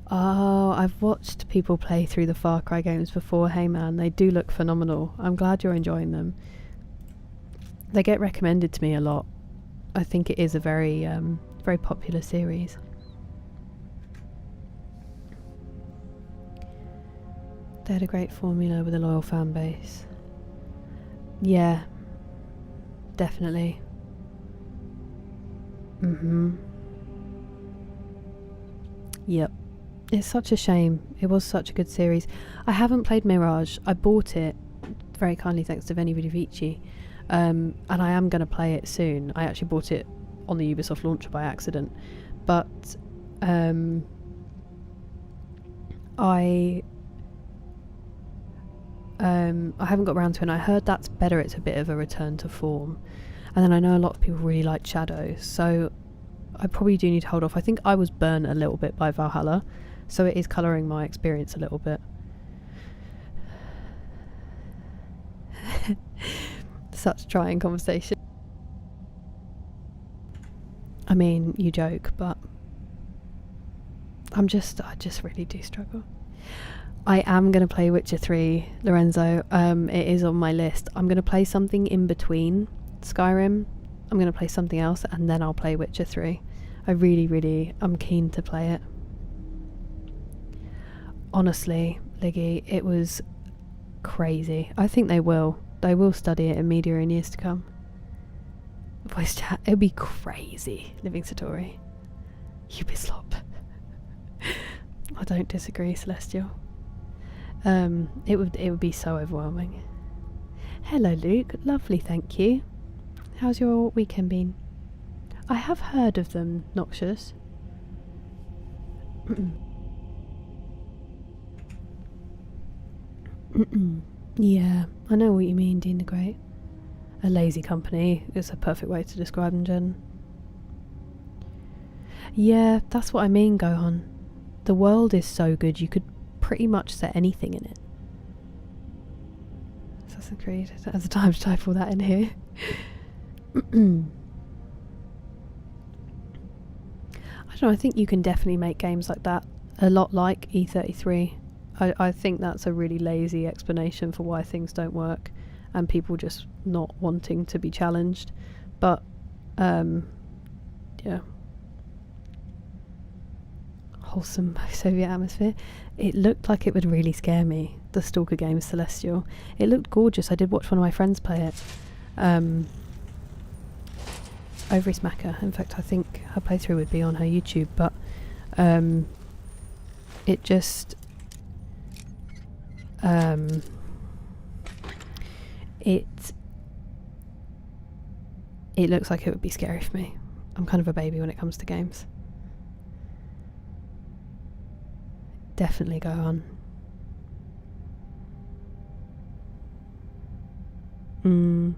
Oh, I've watched people play through the Far Cry games before. Heyman, they do look phenomenal. I'm glad you're enjoying them. They get recommended to me a lot. I think it is a very very popular series. They had a great formula with a loyal fan base. Yeah, definitely. Yep. It's such a shame. It was such a good series. I haven't played Mirage. I bought it very kindly thanks to Veni Vidi Vici. And I am going to play it soon. I actually bought it on the Ubisoft launcher by accident. But I haven't got around to it, and I heard that's better. It's a bit of a return to form. And then I know a lot of people really like Shadows, so I probably do need to hold off. I think I was burnt a little bit by Valhalla, so it is colouring my experience a little bit. Such trying conversation. I mean, you joke, but I just really do struggle. I am going to play Witcher 3, Lorenzo. It is on my list. I'm going to play something in between Skyrim. I'm going to play something else, and then I'll play Witcher 3. I really, I'm keen to play it. Honestly, Liggy, it was crazy. I think they will study it in media in years to come. Voice chat, it'll be crazy living Satori. Ubislop. I don't disagree, Celestial. It would be so overwhelming. Hello, Luke. Lovely, thank you. How's your weekend been? I have heard of them, Noxious. Yeah, I know what you mean, Dean the Great. A lazy company is a perfect way to describe them, Jen. Yeah, that's what I mean, Gohan. The world is so good, you could pretty much set anything in it. Assassin's Creed. I don't have the time to type all that in here. I don't know, I think you can definitely make games like that. A lot like E33. I think that's a really lazy explanation for why things don't work and people just not wanting to be challenged. But, yeah. Wholesome Soviet atmosphere. It looked like it would really scare me, the Stalker game Celestial. It looked gorgeous. I did watch one of my friends play it. Ovary Smacker. In fact, I think her playthrough would be on her YouTube, but it just it looks like it would be scary for me. I'm kind of a baby when it comes to games. Definitely go on. And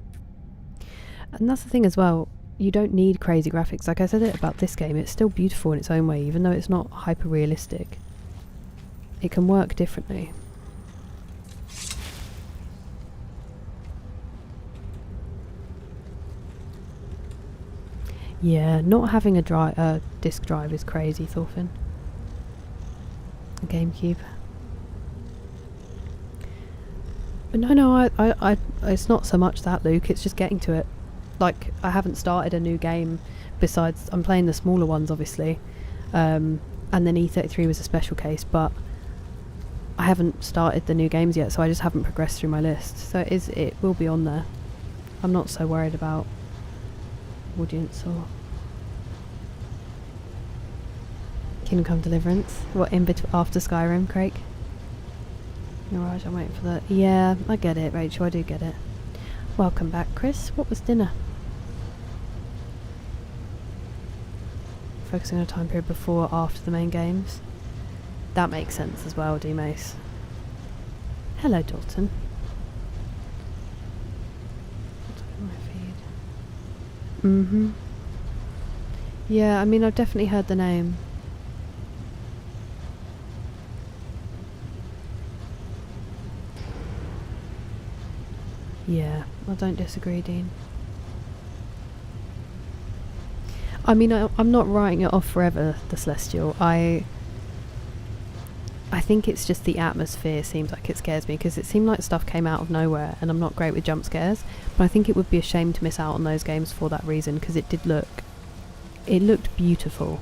that's the thing as well, you don't need crazy graphics. Like I said it about this game, it's still beautiful in its own way, even though it's not hyper realistic. It can work differently. Yeah, not having a disc drive is crazy, Thorfinn. A GameCube. But no, I it's not so much that, Luke, it's just getting to it. Like, I haven't started a new game besides, I'm playing the smaller ones, obviously. And then E33 was a special case, but I haven't started the new games yet, so I just haven't progressed through my list. So it will be on there. I'm not so worried about audience or Kingdom Come Deliverance. What, after Skyrim, Craig? Mirage, I'm waiting for that. Yeah, I get it, Rachel, I do get it. Welcome back, Chris. What was dinner? Focusing on a time period before or after the main games. That makes sense as well, D-Mace. Hello, Dalton. Yeah, I mean, I've definitely heard the name. Yeah, I don't disagree, Dean. I mean, I'm not writing it off forever, the Celestial. I think it's just the atmosphere seems like it scares me, because it seemed like stuff came out of nowhere, and I'm not great with jump scares, but I think it would be a shame to miss out on those games for that reason, because it looked beautiful,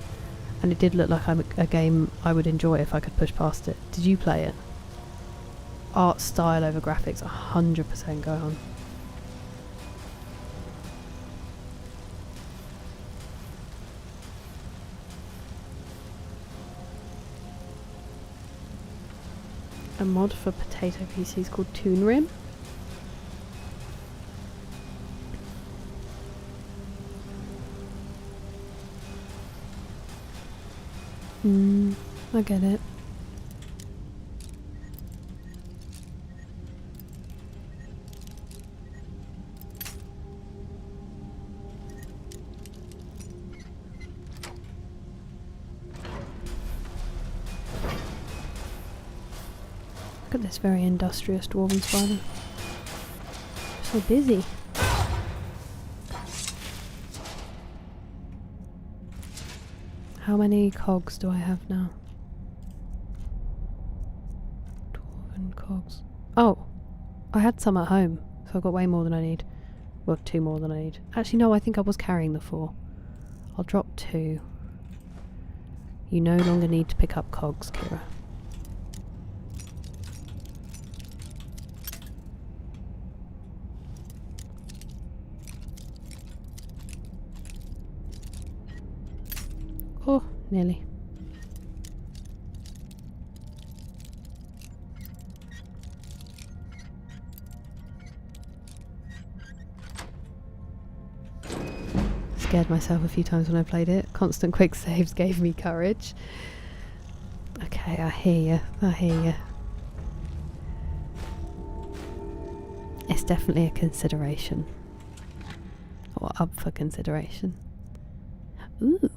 and it did look like a game I would enjoy if I could push past it. Did you play it? Art style over graphics, 100% go on. A mod for potato PCs called Toon Rim. I get it. Look at this very industrious dwarven spider. So busy. How many cogs do I have now? Dwarven cogs. Oh! I had some at home, so I've got way more than I need. Well, 2 more than I need. Actually, no, I think I was carrying the 4. I'll drop 2. You no longer need to pick up cogs, Kira. Oh, nearly. Scared myself a few times when I played it. Constant quick saves gave me courage. Okay, I hear you. I hear you. It's definitely a consideration. Or up for consideration. Ooh.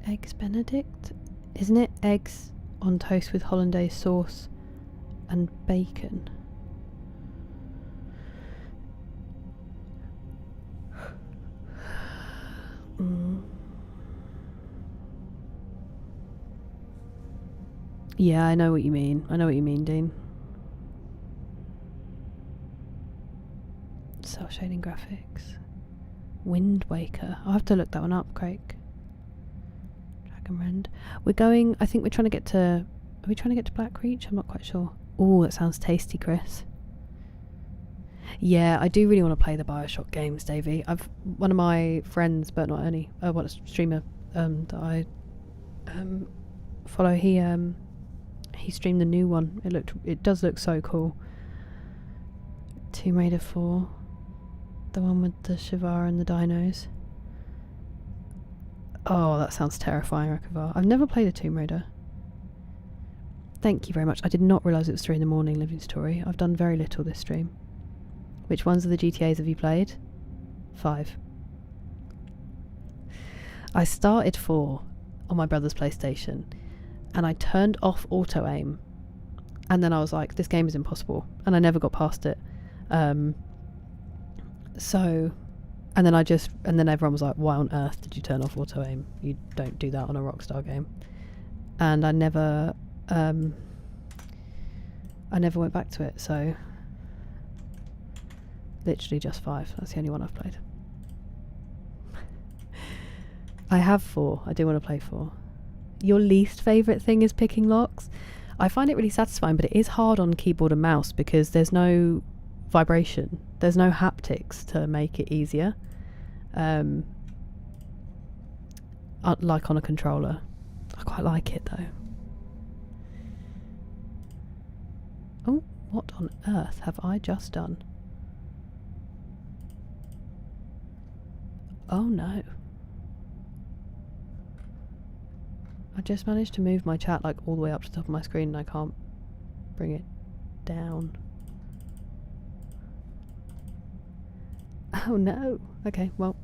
Eggs Benedict? Isn't it eggs on toast with hollandaise sauce and bacon? Yeah, I know what you mean. I know what you mean, Dean. Cell shading graphics. Wind Waker. I'll have to look that one up, Craig. Dragon Rend. We're going, I think we're trying to get to, are we trying to get to Blackreach? I'm not quite sure. Oh, that sounds tasty, Chris. Yeah, I do really want to play the Bioshock games, Davey. One of my friends, but not only, one streamer that I follow, he streamed the new one. It does look so cool. Tomb Raider 4, the one with the Shivar and the dinos. Oh, that sounds terrifying, Rekavar. I've never played a Tomb Raider. Thank you very much. I did not realise it was 3 in the morning, Living Story. I've done very little this stream. Which ones of the GTAs have you played? 5. I started 4 on my brother's PlayStation, and I turned off auto aim, and then I was like, this game is impossible, and I never got past it. And then everyone was like, why on earth did you turn off auto aim? You don't do that on a Rockstar game. And I never went back to it, so literally just 5. That's the only one I've played. I have 4. I do want to play 4. Your least favourite thing is picking locks? I find it really satisfying, but it is hard on keyboard and mouse because there's no vibration. There's no haptics to make it easier. Like on a controller. I quite like it though. Oh, what on earth have I just done? Oh no. I just managed to move my chat like all the way up to the top of my screen and I can't bring it down. Oh no. Okay, well.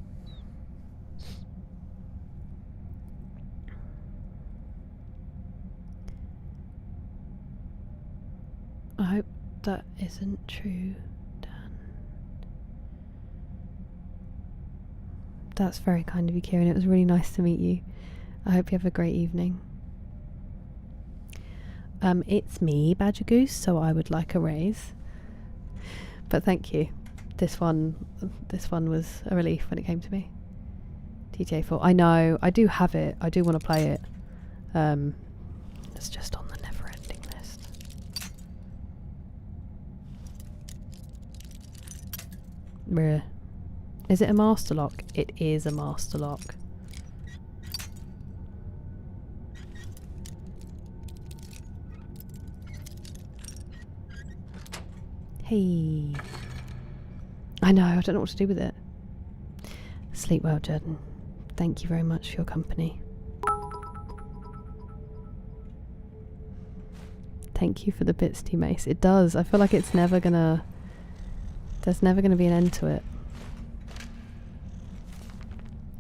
I hope that isn't true, Dan. That's very kind of you, Kieran. It was really nice to meet you. I hope you have a great evening. It's me, Badger Goose, so I would like a raise. But thank you. This one was a relief when it came to me. GTA 4. I know, I do have it. I do want to play it. It's just on the never-ending list. Is it a master lock? It is a master lock. Hey. I know, I don't know what to do with it. Sleep well, Jordan. Thank you very much for your company. Thank you for the bits, T Mace. It does. I feel like it's never gonna... There's never gonna be an end to it.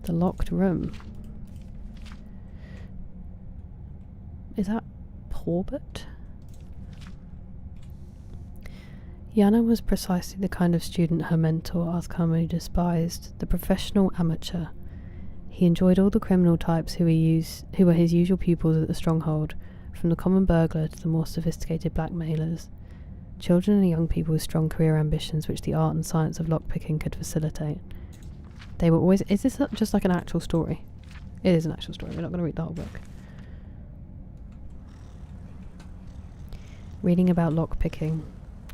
The locked room. Corbett. Yana was precisely the kind of student her mentor Arthkamu despised, the professional amateur. He enjoyed all the criminal types who were his usual pupils at the stronghold, from the common burglar to the more sophisticated blackmailers. Children and young people with strong career ambitions which the art and science of lockpicking could facilitate. They were always... Is this just like an actual story? It is an actual story. We're not going to read the whole book. Reading about lockpicking.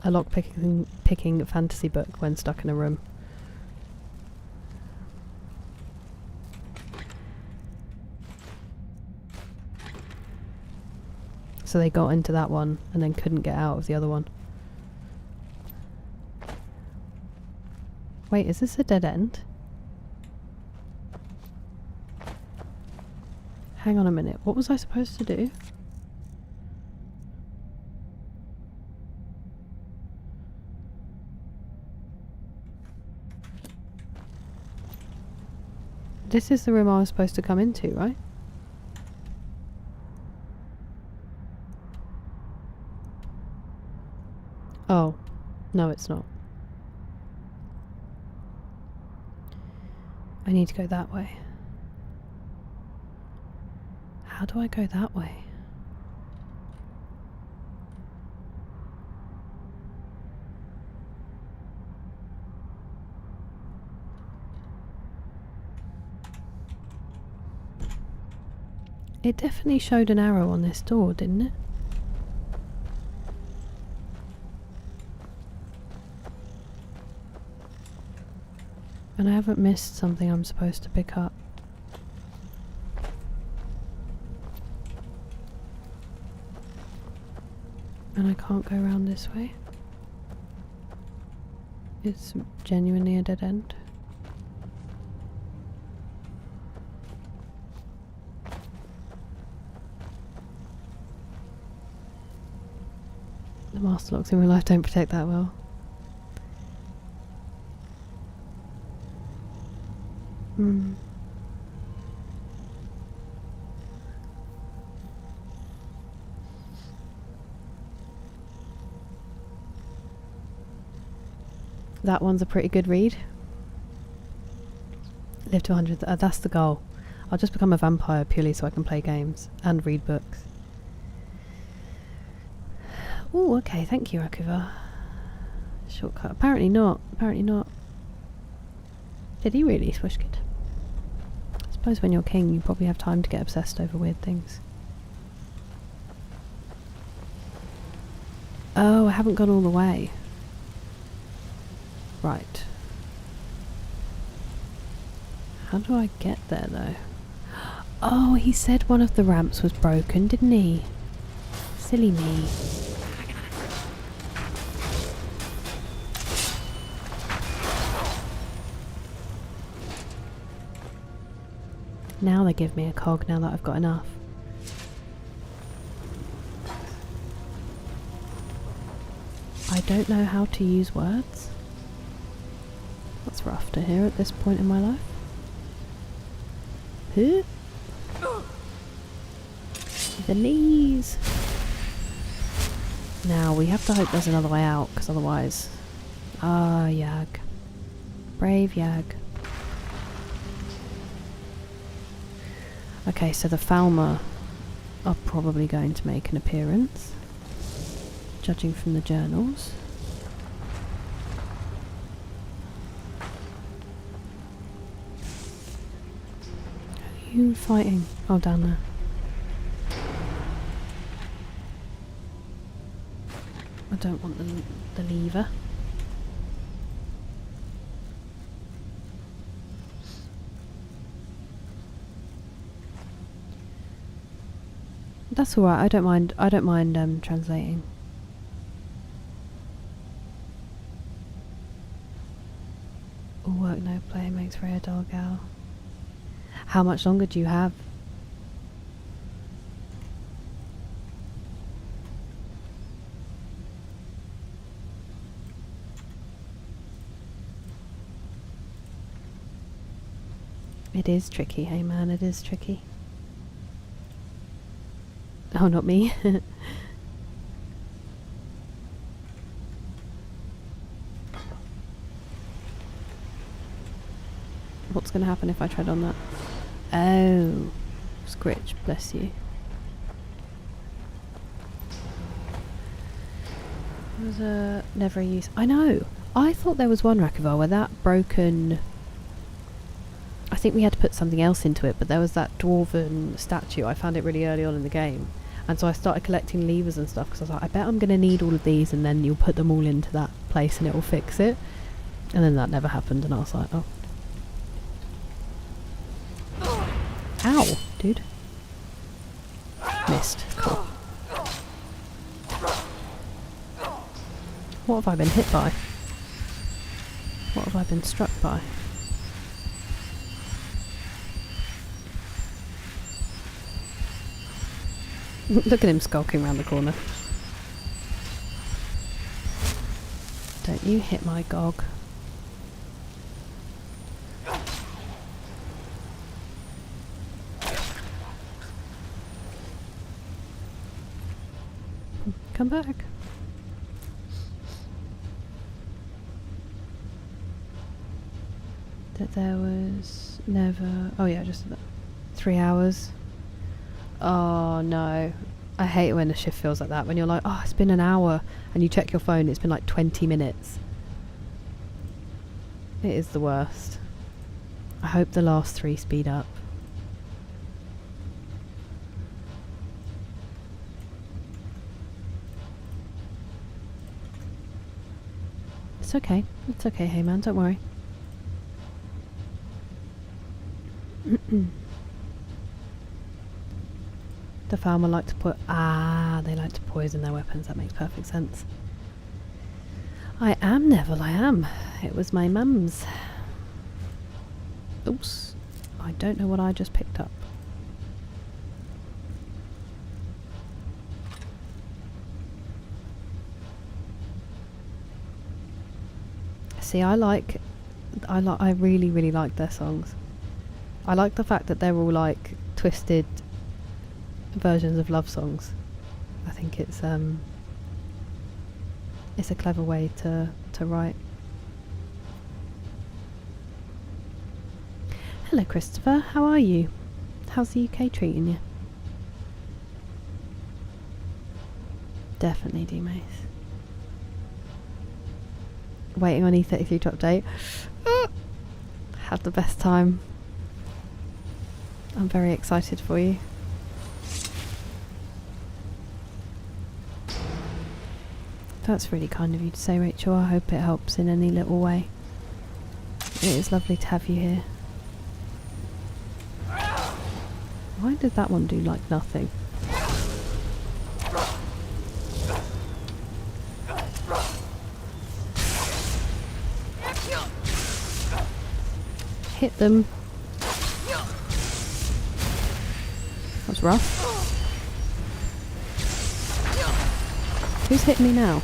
A lockpicking fantasy book when stuck in a room. So they got into that one and then couldn't get out of the other one. Wait, is this a dead end? Hang on a minute, what was I supposed to do? This is the room I was supposed to come into, right? Oh, no it's not. I need to go that way. How do I go that way? It definitely showed an arrow on this door, didn't it? And I haven't missed something I'm supposed to pick up. And I can't go around this way. It's genuinely a dead end. The master locks in real life don't protect that well. That one's a pretty good read. Live to 100. That's the goal. I'll just become a vampire purely so I can play games and read books. Oh, okay. Thank you, Akuva. Shortcut. Apparently not. Apparently not. Did he really, Swishkid? I suppose when you're king you probably have time to get obsessed over weird things. Oh, I haven't gone all the way. Right. How do I get there though? Oh, he said one of the ramps was broken, didn't he? Silly me. Now they give me a cog now that I've got enough. I don't know how to use words. That's rough to hear at this point in my life. Huh? The knees! Now we have to hope there's another way out, because otherwise... Ah, Yag. Brave Yag. Okay, so the Falmer are probably going to make an appearance, judging from the journals. Who are you fighting? Oh, down there. I don't want the lever. That's alright, I don't mind translating. All work no play makes for a dull gal. How much longer do you have? It is tricky, hey man, it is tricky. Oh, not me. What's going to happen if I tread on that? Oh, Scritch, bless you. There's a never a use. I know. I thought there was one Rakivar where that broken. I think we had to put something else into it, but there was that dwarven statue. I found it really early on in the game, and so I started collecting levers and stuff because I was like, I bet I'm going to need all of these, and then you'll put them all into that place and it will fix it. And then that never happened, and I was like, oh. Ow, dude. Missed. Cool. What have I been hit by? What have I been struck by? Look at him skulking around the corner. Don't you hit my gog. Come back. That there was never... Oh yeah, just 3 hours. Oh no. I hate when a shift feels like that. When you're like, oh, it's been an hour, and you check your phone, it's been like 20 minutes. It is the worst. I hope the last 3 speed up. It's okay. It's okay, hey man, don't worry. The farmer like to put... Ah, they like to poison their weapons. That makes perfect sense. I am Neville, I am. It was my mum's. Oops. I don't know what I just picked up. See, I really, really like their songs. I like the fact that they're all like twisted versions of love songs. I think it's a clever way to write. Hello Christopher, how are you? How's the UK treating you? Definitely D-Mace. Waiting on E33 to update. Had the best time. I'm very excited for you. That's really kind of you to say, Rachel. I hope it helps in any little way. It is lovely to have you here. Why did that one do like nothing? Hit them. That's rough. Who's hitting me now?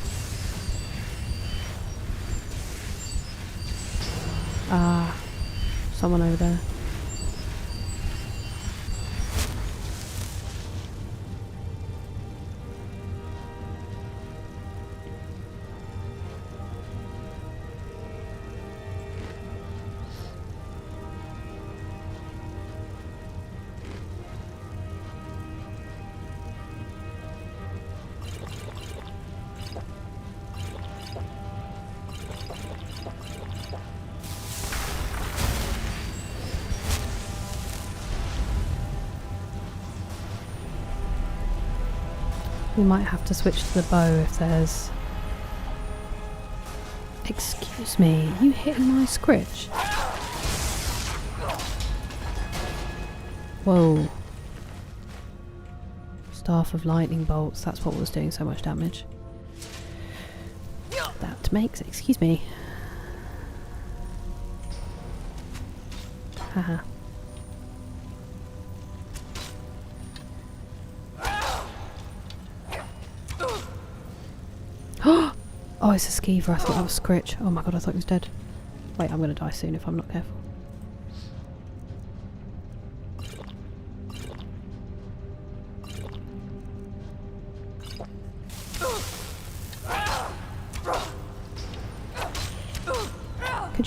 Ah, someone over there. We might have to switch to the bow if there's... Excuse me, you hitting my Scritch? Whoa. Staff of lightning bolts, that's what was doing so much damage. That makes... Excuse me. Haha. Oh, it's a skeever. I thought that was Scritch. Oh my god, I thought he was dead. Wait, I'm going to die soon if I'm not careful.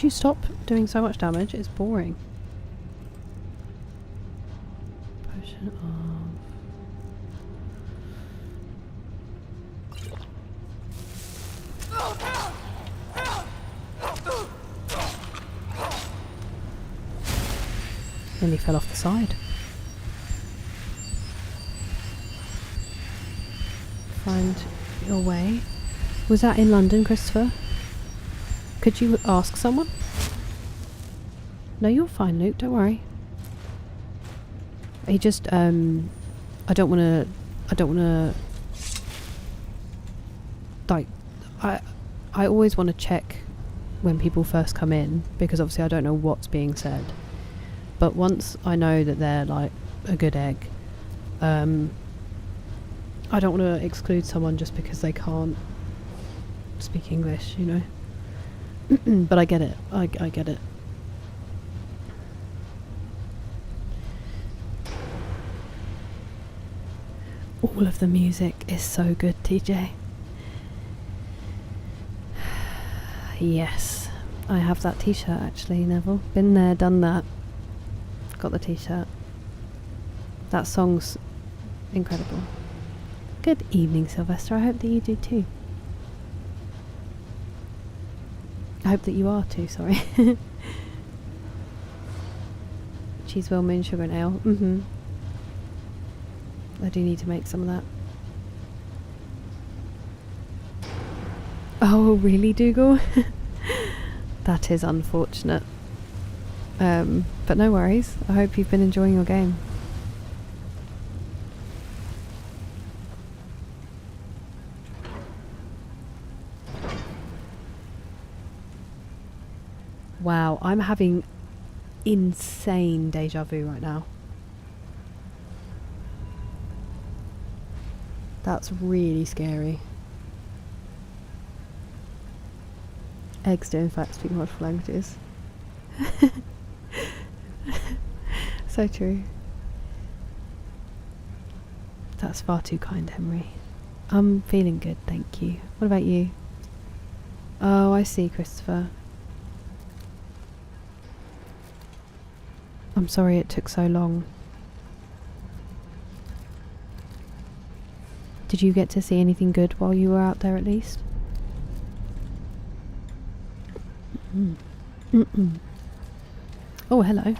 you stop doing so much damage? It's boring. Potion of... Nearly fell off the side. Find your way. Was that in London, Christopher? Could you ask someone? No, you're fine, Luke, don't worry. He just, I don't wanna, like, I always want to check when people first come in, because obviously I don't know what's being said. But once I know that they're, like, a good egg, I don't want to exclude someone just because they can't speak English, you know? But I get it. I get it. All of the music is so good, TJ. Yes. I have that t-shirt actually, Neville. Been there, done that. Got the t-shirt. That song's incredible. Good evening, Sylvester. I hope that you do too. I hope that you are too, sorry. Cheese, well, moon, sugar and ale. I do need to make some of that. Oh, really, Dougal? That is unfortunate. But no worries. I hope you've been enjoying your game. Wow, I'm having insane deja vu right now. That's really scary. Eggs do in fact speak multiple languages. So true. That's far too kind, Henry. I'm feeling good, thank you. What about you? Oh, I see, Christopher. I'm sorry it took so long. Did you get to see anything good while you were out there at least? Oh, hello.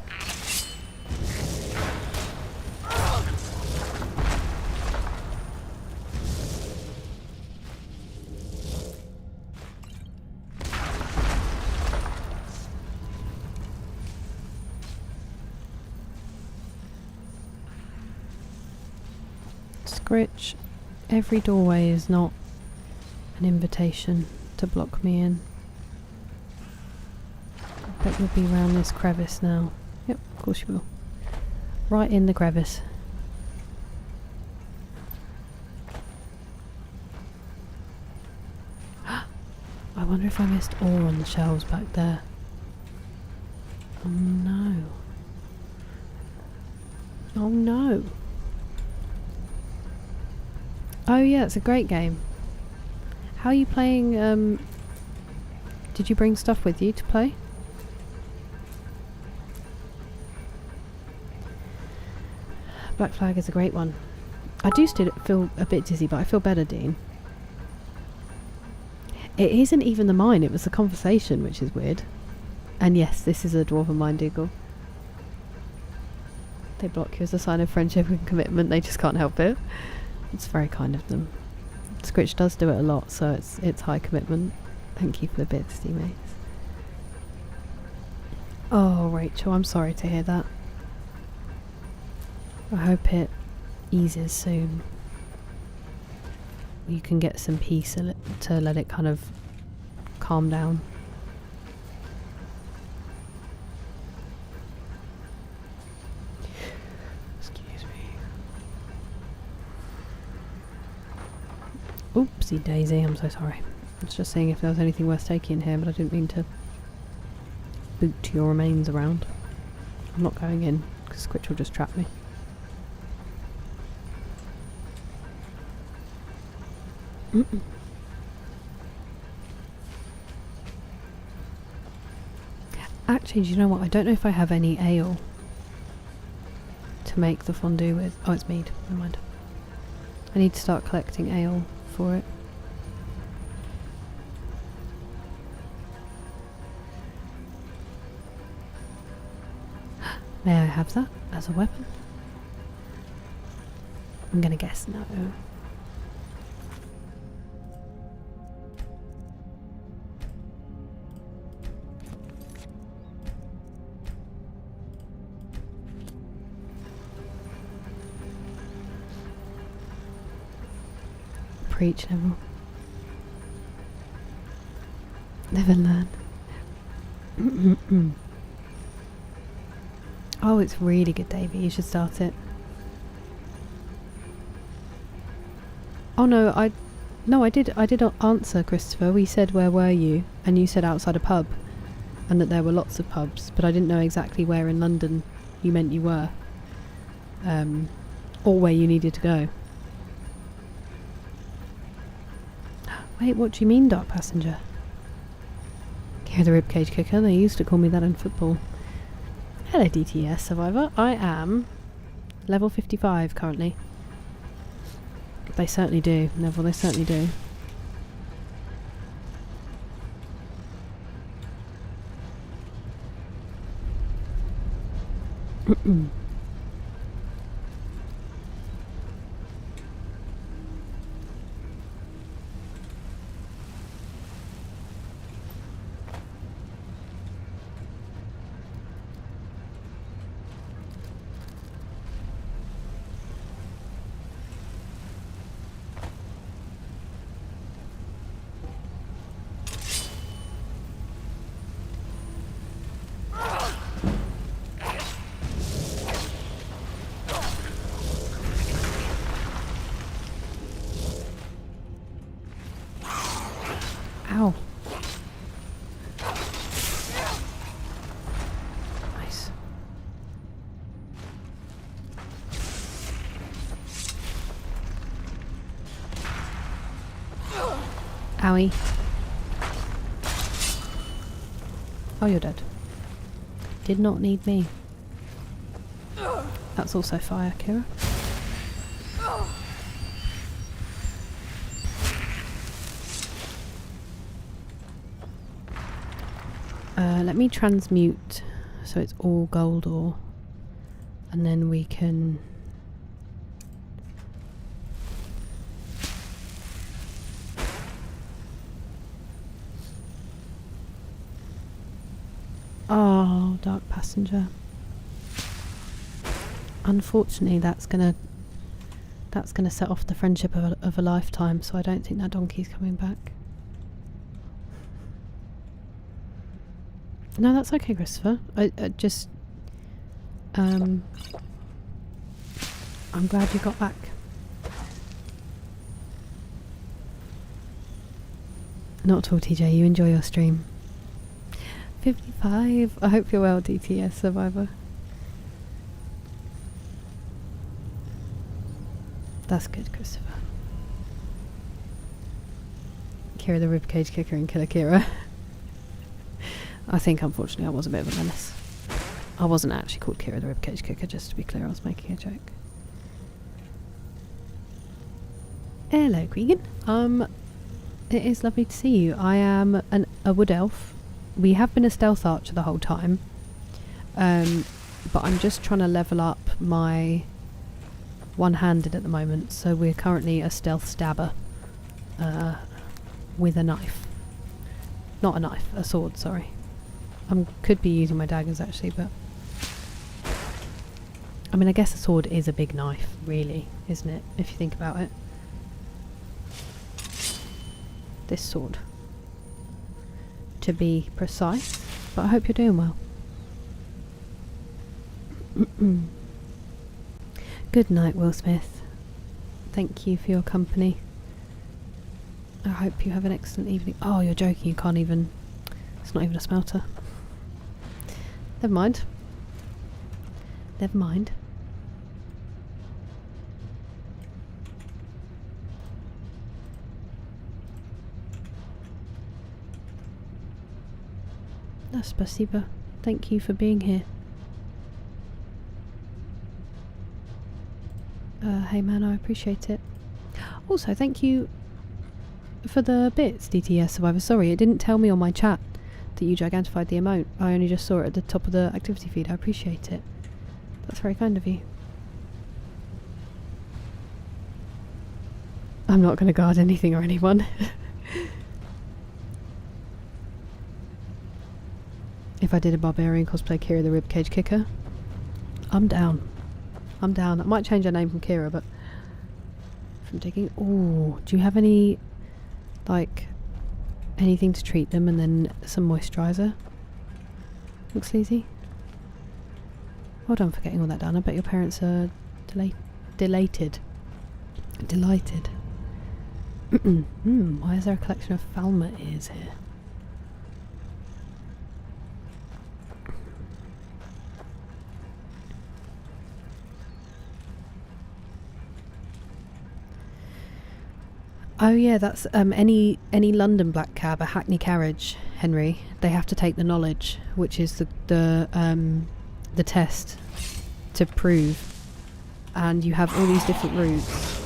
Scritch, every doorway is not an invitation to block me in. I bet you'll be around this crevice now. Yep, of course you will. Right in the crevice. I wonder if I missed ore on the shelves back there. Oh no. Oh no. Oh yeah, it's a great game. How are you playing? Did you bring stuff with you to play? Black Flag is a great one. I do still feel a bit dizzy, but I feel better, Dean. It isn't even the mine, it was the conversation, which is weird. And yes, this is a Dwarven Mine Dougal. They block you as a sign of friendship and commitment, they just can't help it. It's very kind of them. Scritch does do it a lot, so it's high commitment. Thank you for the bits, teammates. Oh, Rachel, I'm sorry to hear that. I hope it eases soon. You can get some peace to let it kind of calm down. Excuse me. Oopsie daisy, I'm so sorry. I was just seeing if there was anything worth taking in here, but I didn't mean to boot your remains around. I'm not going in, because Squitch will just trap me. Actually, do you know what? I don't know if I have any ale to make the fondue with. Oh, it's mead. Never mind. I need to start collecting ale for it. May I have that as a weapon? I'm gonna guess no. Preach, Neville. Never learn. Oh, it's really good, Davey. You should start it. Oh no, I did answer, Christopher. We said where were you, and you said outside a pub, and that there were lots of pubs, but I didn't know exactly where in London you meant you were, or where you needed to go. Wait, what do you mean, Dark Passenger? Hear the ribcage kicker. They used to call me that in football. Hello, DTS survivor. I am level 55 currently. They certainly do, Neville. They certainly do. Ow. Nice. Owie. Oh, you're dead. Did not need me. That's also fire, Kira. Let me transmute so it's all gold ore, and then we can oh, Dark Passenger. Unfortunately, that's gonna set off the friendship of a lifetime, so I don't think that donkey's coming back. No, that's okay, Christopher. I just... I'm glad you got back. Not at all, TJ. You enjoy your stream. 55. I hope you're well, DTS survivor. That's good, Christopher. Kira the ribcage kicker and Killer Kira. I think, unfortunately, I was a bit of a menace. I wasn't actually called Kira the ribcage kicker, just to be clear. I was making a joke. Hello, Cregan. It is lovely to see you. I am a wood elf. We have been a stealth archer the whole time. But I'm just trying to level up my one-handed at the moment. So we're currently a stealth stabber with a knife. Not a knife, a sword, sorry. I could be using my daggers actually, but... I mean, I guess a sword is a big knife, really, isn't it? If you think about it. This sword. To be precise, but I hope you're doing well. Good night, Will Smith. Thank you for your company. I hope you have an excellent evening. Oh, you're joking, you can't even... It's not even a smelter. Never mind. Never mind. No, спасибо. Thank you for being here. Hey man, I appreciate it. Also, thank you for the bits, DTS Survivor. Sorry, it didn't tell me on my chat that you gigantified the emote. I only just saw it at the top of the activity feed. I appreciate it. That's very kind of you. I'm not going to guard anything or anyone. If I did a barbarian cosplay Kira the Ribcage Kicker, I'm down. I'm down. I might change her name from Kira, but from digging. Oh, do you have any, like, anything to treat them and then some moisturiser? Looks sleazy. Well done for getting all that done. I bet your parents are delighted. Why is there a collection of Falmer ears here? Oh yeah, that's any London black cab, a Hackney carriage, Henry. They have to take the knowledge, which is the test to prove, and you have all these different routes.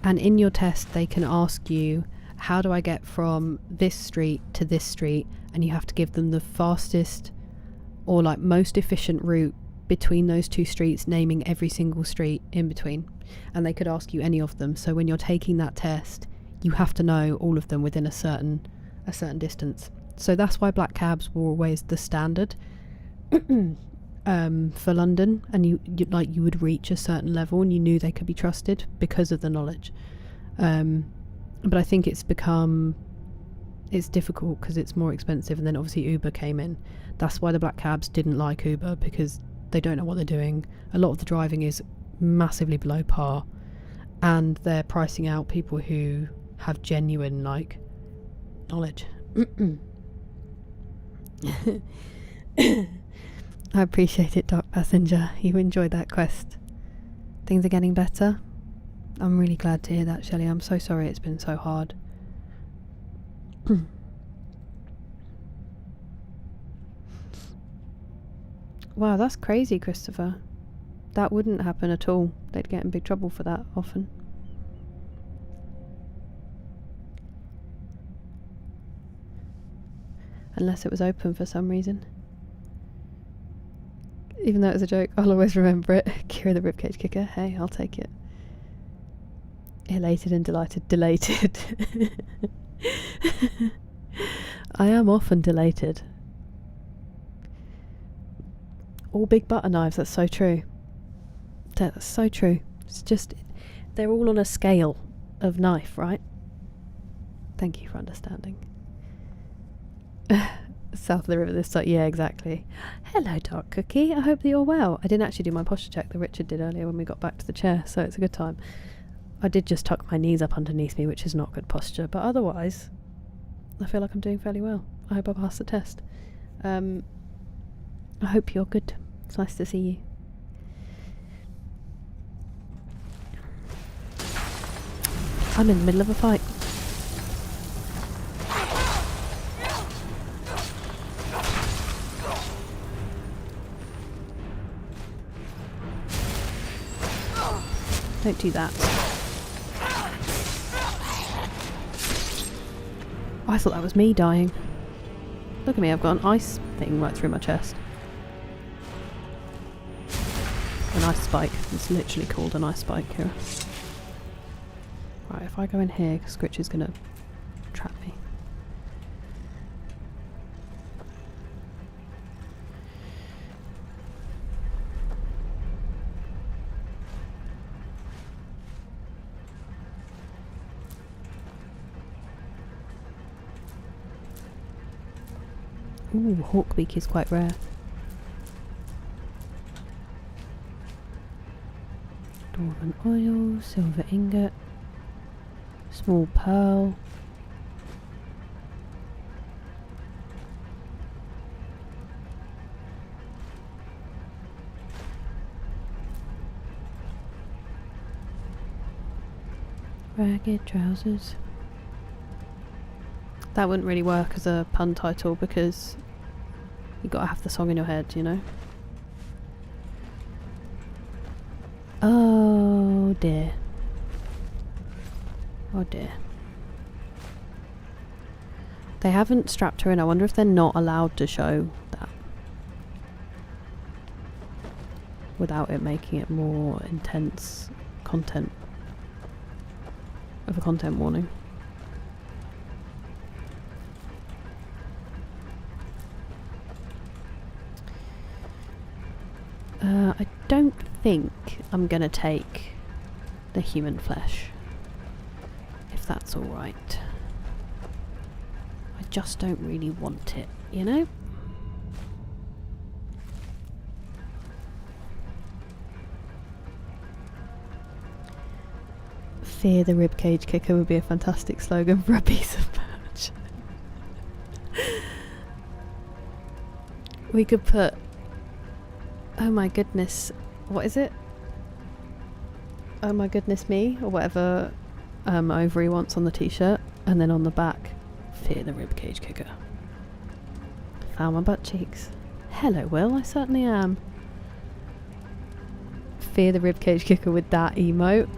And in your test, they can ask you, how do I get from this street to this street? And you have to give them the fastest or like most efficient route between those two streets, naming every single street in between. And they could ask you any of them. So when you're taking that test, you have to know all of them within a certain distance. So that's why black cabs were always the standard for London, and you would reach a certain level and you knew they could be trusted because of the knowledge. But I think it's difficult because it's more expensive, and then obviously Uber came in. That's why the black cabs didn't like Uber, because they don't know what they're doing. A lot of the driving is massively below par, and they're pricing out people who have genuine like knowledge. I appreciate it, Dark Passenger. You enjoyed that quest. Things are getting better. I'm really glad to hear that, Shelley. I'm so sorry it's been so hard. Wow, that's crazy, Christopher. That wouldn't happen at all. They'd get in big trouble for that often. Unless it was open for some reason. Even though it was a joke, I'll always remember it. Kira the Ribcage Kicker. Hey, I'll take it. Elated and delighted. Delated. I am often delated. All big butter knives, that's so true. That's so true. It's just, they're all on a scale of knife, right? Thank you for understanding. South of the river this side, yeah, exactly. Hello, Dark Cookie. I hope that you're well. I didn't actually do my posture check that Richard did earlier when we got back to the chair, so it's a good time. I did just tuck my knees up underneath me, which is not good posture, but otherwise, I feel like I'm doing fairly well. I hope I passed the test. I hope you're good. It's nice to see you. I'm in the middle of a fight. Don't do that. Oh, I thought that was me dying. Look at me, I've got an ice thing right through my chest. An ice spike. It's literally called an ice spike here. Right, if I go in here, Scritch is going to trap me. Ooh, Hawkbeak is quite rare. Dwarven oil, silver ingot, small pearl. Ragged trousers. That wouldn't really work as a pun title because you gotta have the song in your head, you know? Oh dear. Oh dear. They haven't strapped her in. I wonder if they're not allowed to show that without it making it more intense content of a content warning. I don't think I'm gonna take the human flesh, if that's alright. I just don't really want it, you know? Fear the ribcage kicker would be a fantastic slogan for a piece of merch. We could put, oh my goodness, what is it? Oh my goodness me, or whatever Overy wants on the t-shirt, and then on the back, fear the ribcage kicker. Found my butt cheeks. Hello Will, I certainly am. Fear the ribcage kicker with that emote.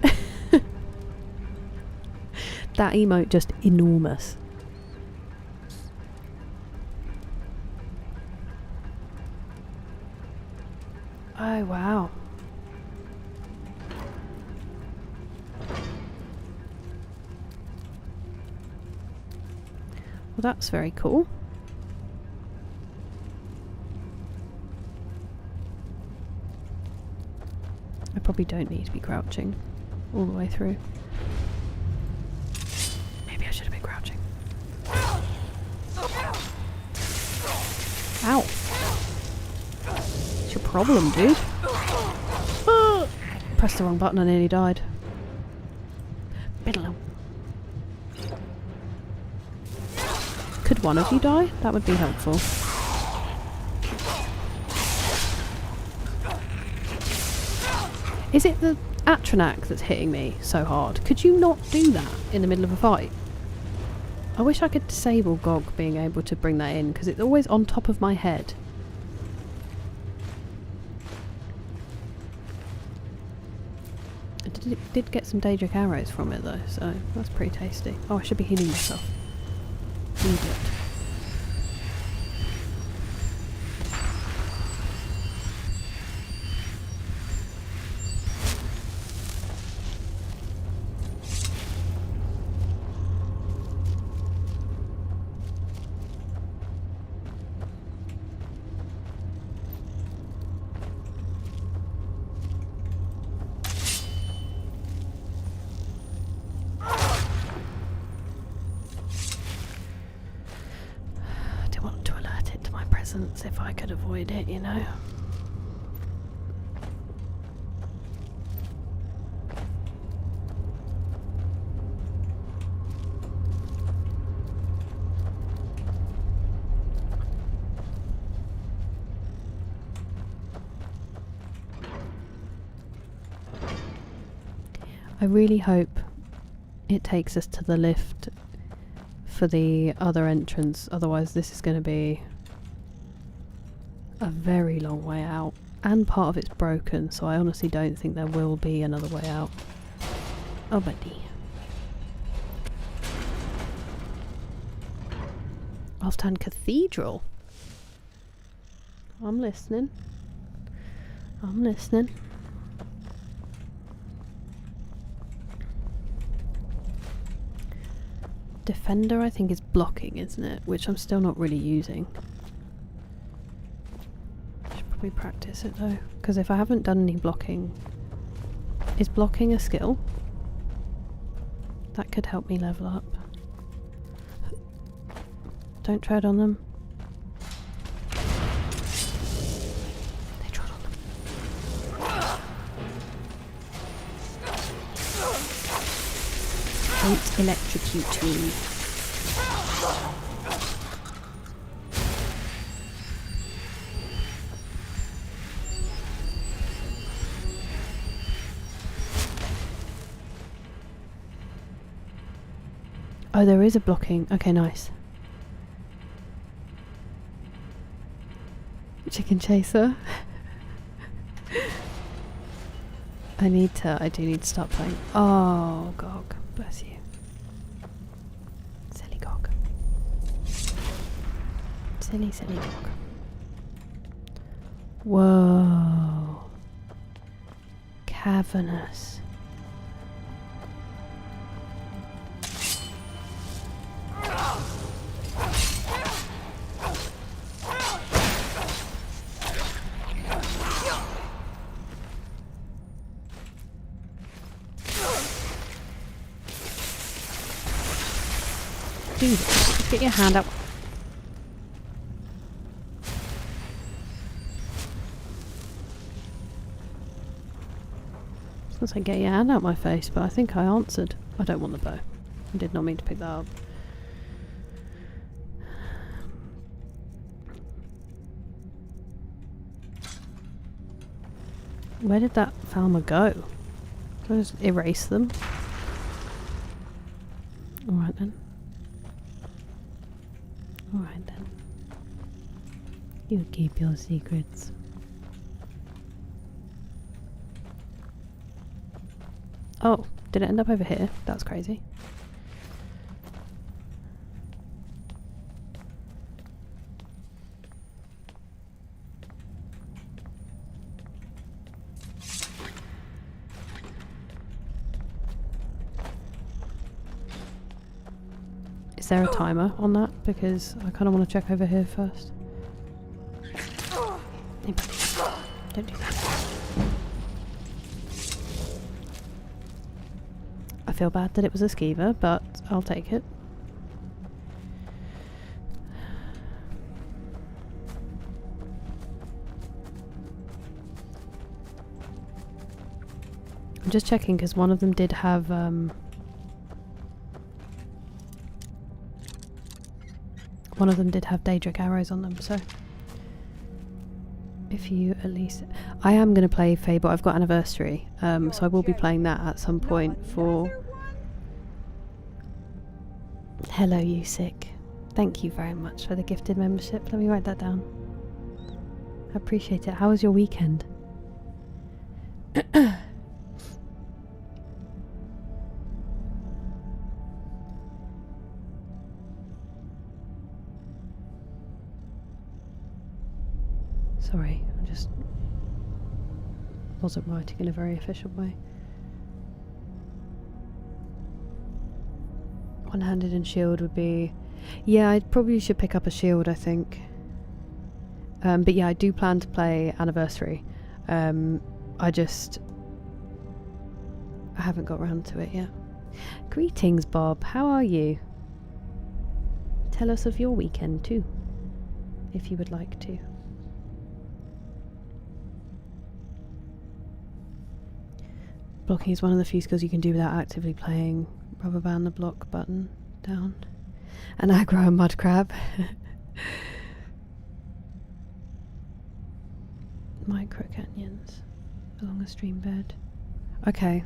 That emote just enormous. Oh wow. Well, that's very cool. I probably don't need to be crouching all the way through. Maybe I should have been crouching. Ow. What's your problem, dude? Ah! Pressed the wrong button and nearly died. Biddle. Could one of you die? That would be helpful. Is it the Atronac that's hitting me so hard? Could you not do that in the middle of a fight? I wish I could disable GOG being able to bring that in, because it's always on top of my head. I did get some Daedric arrows from it though, so that's pretty tasty. Oh, I should be healing myself. Idiot. If I could avoid it, you know. I really hope it takes us to the lift for the other entrance, otherwise this is going to be a very long way out, and part of it's broken, so I honestly don't think there will be another way out. Oh buddy. Alstan Cathedral. I'm listening. I'm listening. Defender I think is blocking, isn't it? Which I'm still not really using. We practice it though, because if I haven't done any blocking, is blocking a skill? That could help me level up. Don't tread on them. They trod on them. Don't electrocute me. Oh, there is a blocking. Okay, nice. Chicken chaser. I do need to start playing. Oh, Gog. Bless you. Silly Gog. Silly, silly Gog. Whoa. Cavernous. Dude, just get your hand up. I was going to say get your hand out my face, but I think I answered. I don't want the bow. I did not mean to pick that up. Where did that Falmer go? Did I just erase them? Alright then. Alright then. You keep your secrets. Oh, did it end up over here? That's crazy. Is there a timer on that? Because I kind of want to check over here first. Hey, buddy. Don't do that. I feel bad that it was a skeever, but I'll take it. I'm just checking because one of them did have Daedric arrows on them, so if you at least... I am going to play Fable. I've got Anniversary, so I will be playing that at some point for... Hello, you sick. Thank you very much for the gifted membership. Let me write that down. I appreciate it. How was your weekend? Sorry, I just wasn't writing in a very efficient way. One-handed and shield would be... Yeah, I probably should pick up a shield, I think. But yeah, I do plan to play Anniversary. I haven't got around to it yet. Greetings, Bob. How are you? Tell us of your weekend too, if you would like to. Blocking is one of the few skills you can do without actively playing. Rubber band the block button down. An aggro and mud crab. Micro canyons along a stream bed. Okay.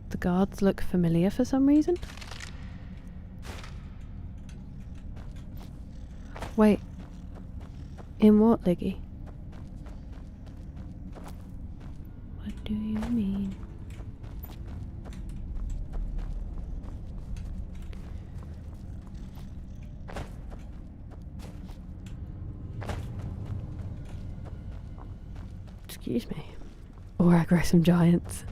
The guards look familiar for some reason. Wait. In what, Liggy? What do you mean? Excuse me. Or aggro some giants.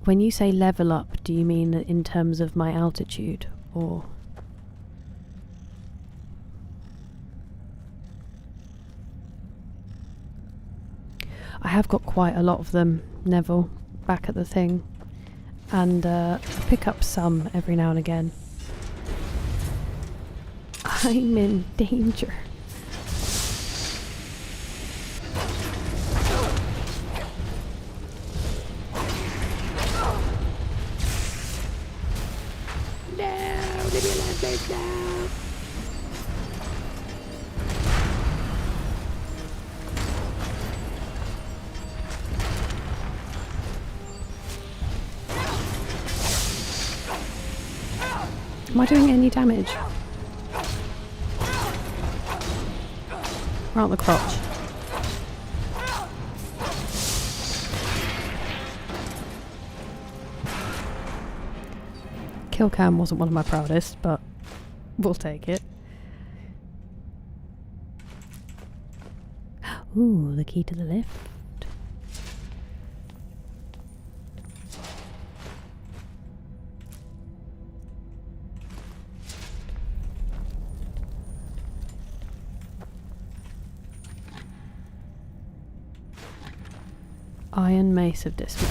When you say level up, do you mean in terms of my altitude, or... I have got quite a lot of them, Neville, back at the thing, and I pick up some every now and again. I'm in danger. Am I doing any damage? Right on the crotch. Kill cam wasn't one of my proudest, but we'll take it. Ooh, the key to the lift. Iron Mace of Dismay.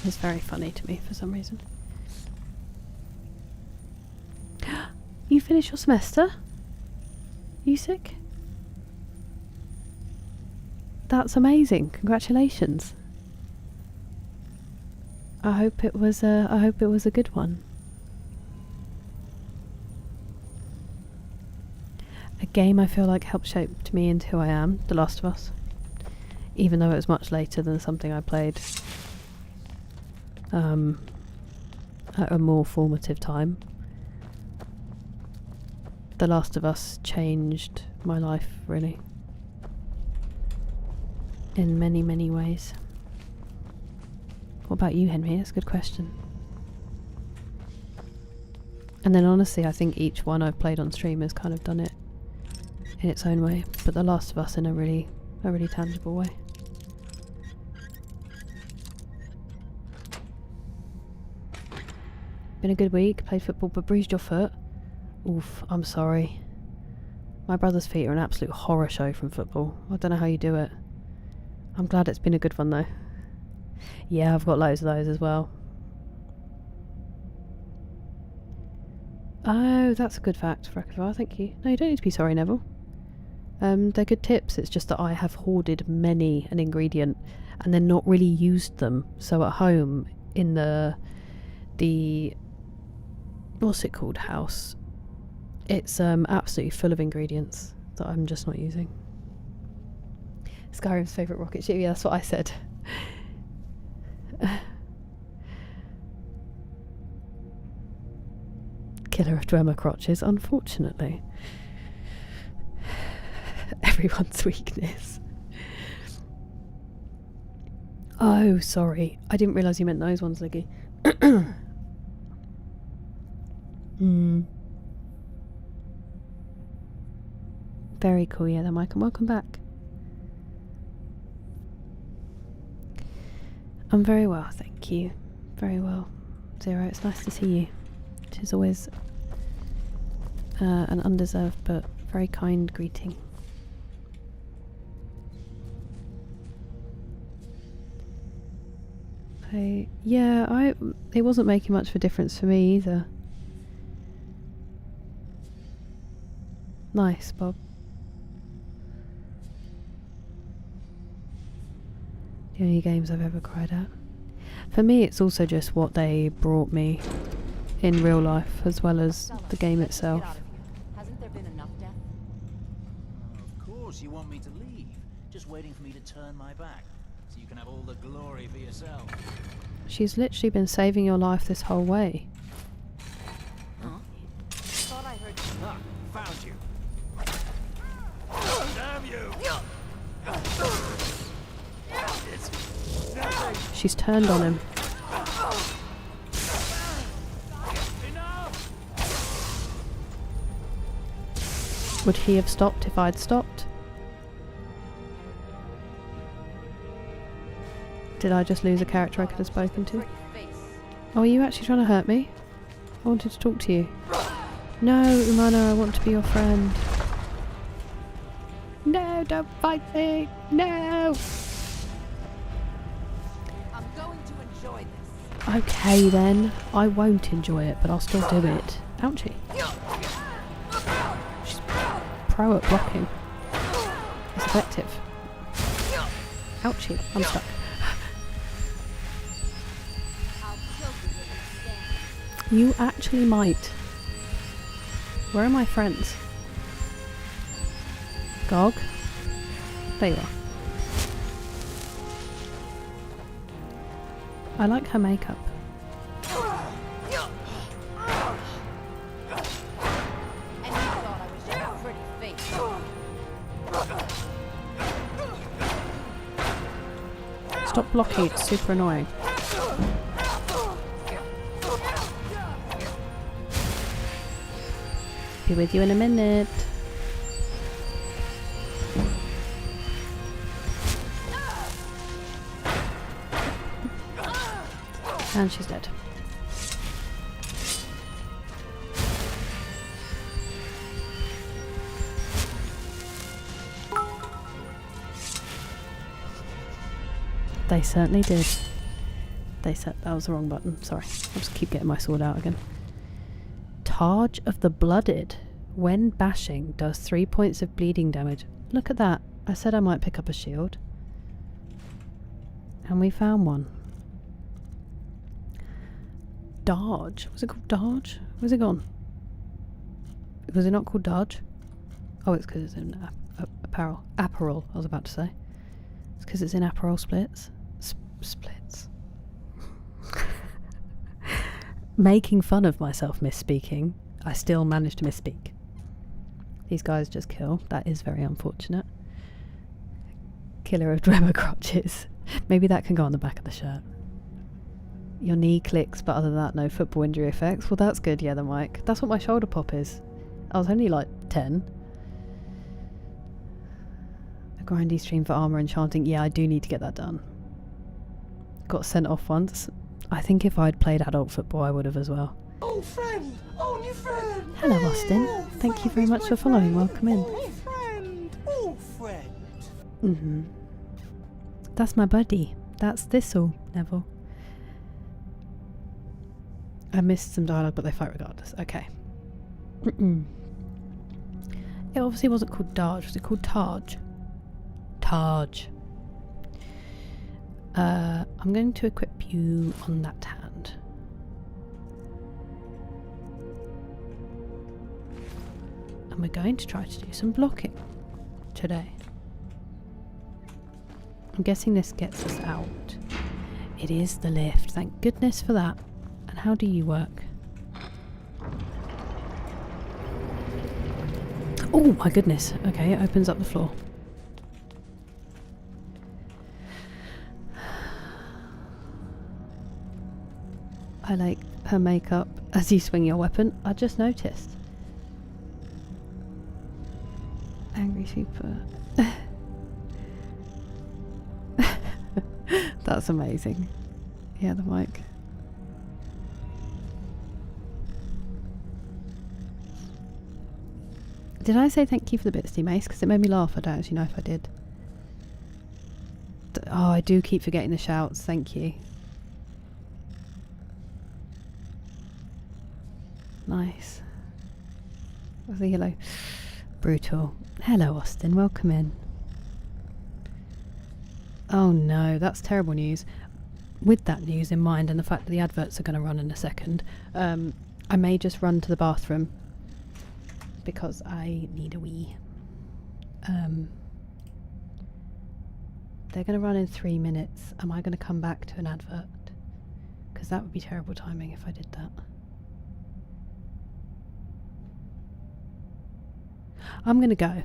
It's very funny to me for some reason. You finished your semester? You sick? That's amazing. Congratulations. I hope it was a good one. A game I feel like helped shape me into who I am, The Last of Us. Even though it was much later than something I played at a more formative time. The Last of Us changed my life, really. In many, many ways. What about you, Henry? That's a good question. And then honestly, I think each one I've played on stream has kind of done it in its own way. But The Last of Us in a really tangible way. Been a good week, played football but bruised your foot. Oof, I'm sorry. My brother's feet are an absolute horror show from football. I don't know how you do it. I'm glad it's been a good one though. Yeah, I've got loads of those as well. Oh, that's a good fact, Frekavar, thank you. No, you don't need to be sorry, Neville. They're good tips, it's just that I have hoarded many an ingredient and then not really used them. So at home, in the what's it called, house, it's absolutely full of ingredients that I'm just not using. Skyrim's favourite rocket ship, yeah, that's what I said. Killer of Dwemer crotches, unfortunately. Everyone's weakness. Oh, sorry. I didn't realise you meant those ones, Liggy. Very cool, yeah, then Mike, and welcome back. I'm very well, thank you. Very well. Zero, it's nice to see you. It is always an undeserved but very kind greeting. It wasn't making much of a difference for me either. Nice, Bob. The only games I've ever cried at. For me, it's also just what they brought me in real life, as well as the game itself. Hasn't there been enough death? Of course, you want me to leave. Just waiting for me to turn my back, so you can have all the glory for yourself. She's literally been saving your life this whole way. Huh? Thought I heard. Ah, found you. Damn you! She's turned on him. Would he have stopped if I'd stopped? Did I just lose a character I could have spoken to? Oh, are you actually trying to hurt me? I wanted to talk to you. No, Umana, I want to be your friend. No, don't fight me! No! I'm going to enjoy this. Okay then, I won't enjoy it, but I'll still do it. Ouchie. She's pro at blocking. It's effective. Ouchie, I'm stuck. I'll kill you where you stand. You actually might. Where are my friends? Gog? There you are. I like her makeup. And you thought I was just a pretty face. Stop blocking, it's super annoying. Be with you in a minute. And she's dead. They certainly did. That was the wrong button. Sorry. I'll just keep getting my sword out again. Targe of the Blooded. When bashing, does 3 points of bleeding damage. Look at that. I said I might pick up a shield. And we found one. Darge. Was it called Darge? Where's it gone? Was it not called Darge? Oh, it's because it's in apparel. Apparel, I was about to say. It's because it's in apparel splits. Splits. Making fun of myself misspeaking, I still managed to misspeak. These guys just kill. That is very unfortunate. Killer of Dwemer crotches. Maybe that can go on the back of the shirt. Your knee clicks, but other than that, no football injury effects. Well, that's good, yeah, the mic. That's what my shoulder pop is. I was only like 10. A grindy stream for armour enchanting. Yeah, I do need to get that done. Got sent off once. I think if I'd played adult football, I would have as well. Old friend! Old new friend! Hello, Austin. Thank you very much for following. Welcome in. Old friend! Old friend! Mm-hmm. That's my buddy. That's Thistle, Neville. I missed some dialogue, but they fight regardless. Okay. It obviously wasn't called Darge. Was it called Targe? Targe. I'm going to equip you on that hand. And we're going to try to do some blocking today. I'm guessing this gets us out. It is the lift. Thank goodness for that. And how do you work? Oh my goodness. Okay, it opens up the floor. I like her makeup as you swing your weapon. I just noticed. Angry Super. That's amazing. Yeah, the mic. Did I say thank you for the Bitsy Mace? Because it made me laugh. I don't actually know if I did. Oh, I do keep forgetting the shouts. Thank you. Nice. What's the yellow? Brutal. Hello, Austin. Welcome in. Oh no, that's terrible news. With that news in mind and the fact that the adverts are going to run in a second, I may just run to the bathroom because I need a wee. They're going to run in 3 minutes. Am I going to come back to an advert? Because that would be terrible timing if I did that. I'm going to go.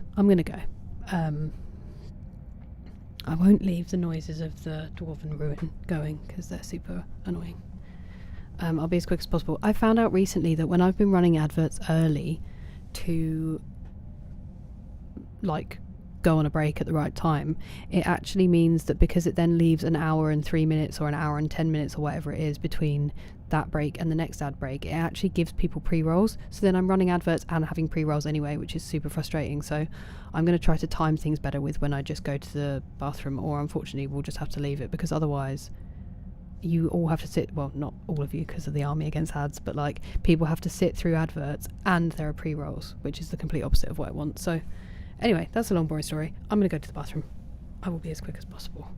I won't leave the noises of the Dwarven Ruin going because they're super annoying. I'll be as quick as possible. I found out recently that when I've been running adverts early to like go on a break at the right time, it actually means that because it then leaves an hour and 3 minutes or an hour and 10 minutes or whatever it is between that break and the next ad break, it actually gives people pre-rolls. So then I'm running adverts and having pre-rolls anyway, which is super frustrating. So I'm going to try to time things better with when I just go to the bathroom, or unfortunately we'll just have to leave it because otherwise you all have to sit, well, not all of you because of the army against ads, but like people have to sit through adverts and there are pre-rolls, which is the complete opposite of what I want. So anyway, that's a long boring story. I'm going to go to the bathroom. I will be as quick as possible.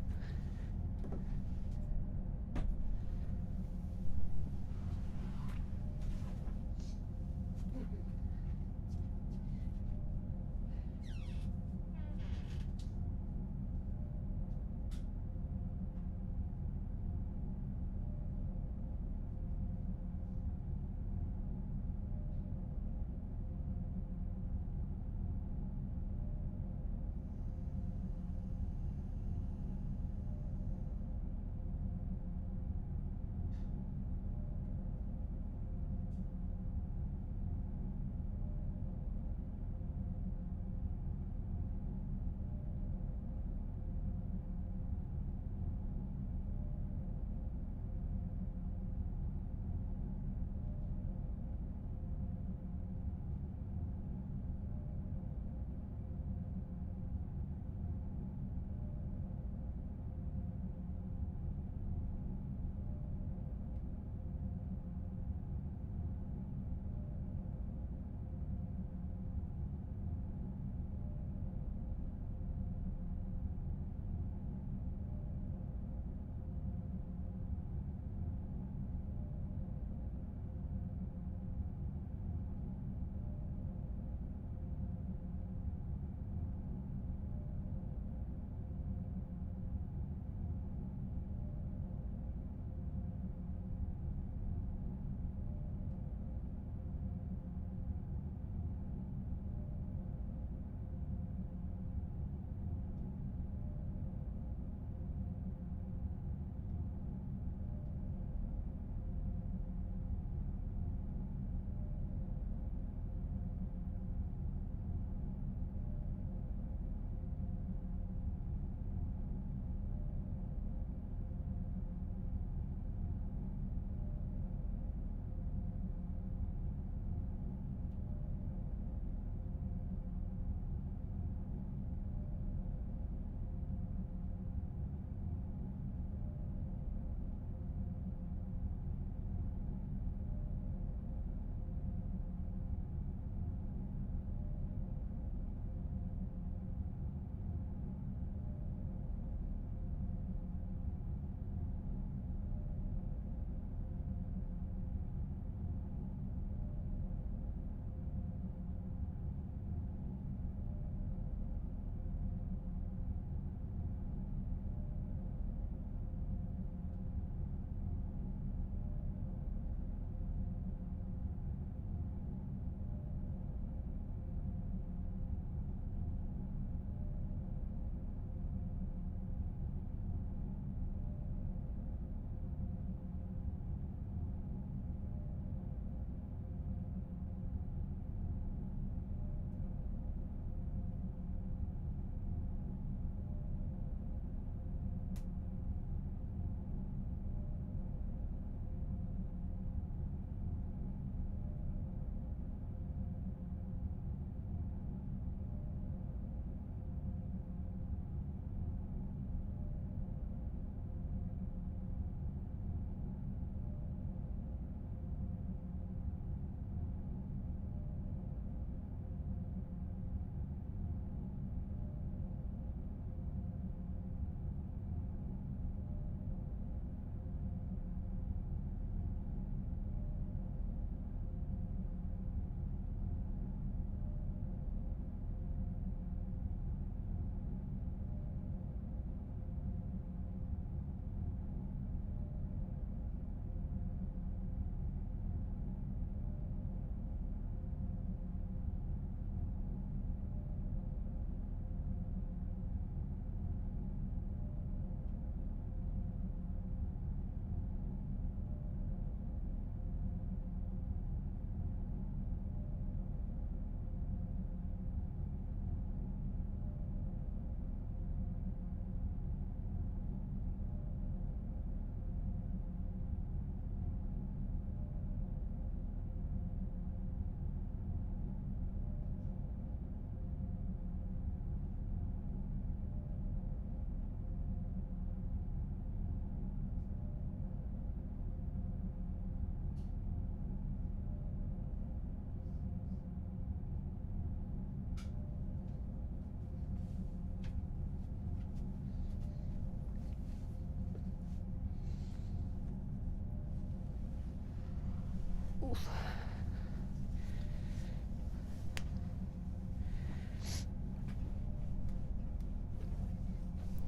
Ooh.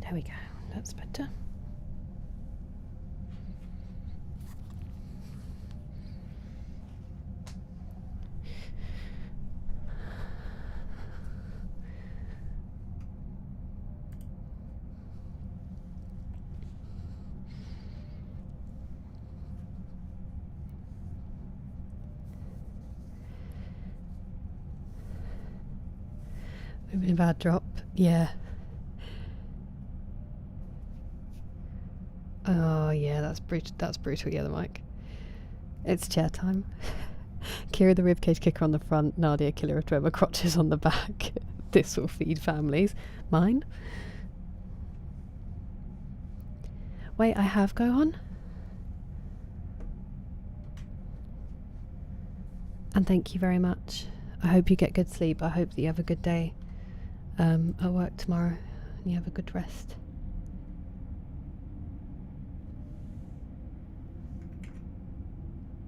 There we go. That's better. Moving a bad drop. Yeah. Oh yeah, that's brutal. That's brutal. Yeah, the mic. It's chair time. Kira the ribcage kicker on the front. Nadia killer of Trevor crotches on the back. This will feed families. Mine. Wait, I have go on. And thank you very much. I hope you get good sleep. I hope that you have a good day at work tomorrow and you have a good rest.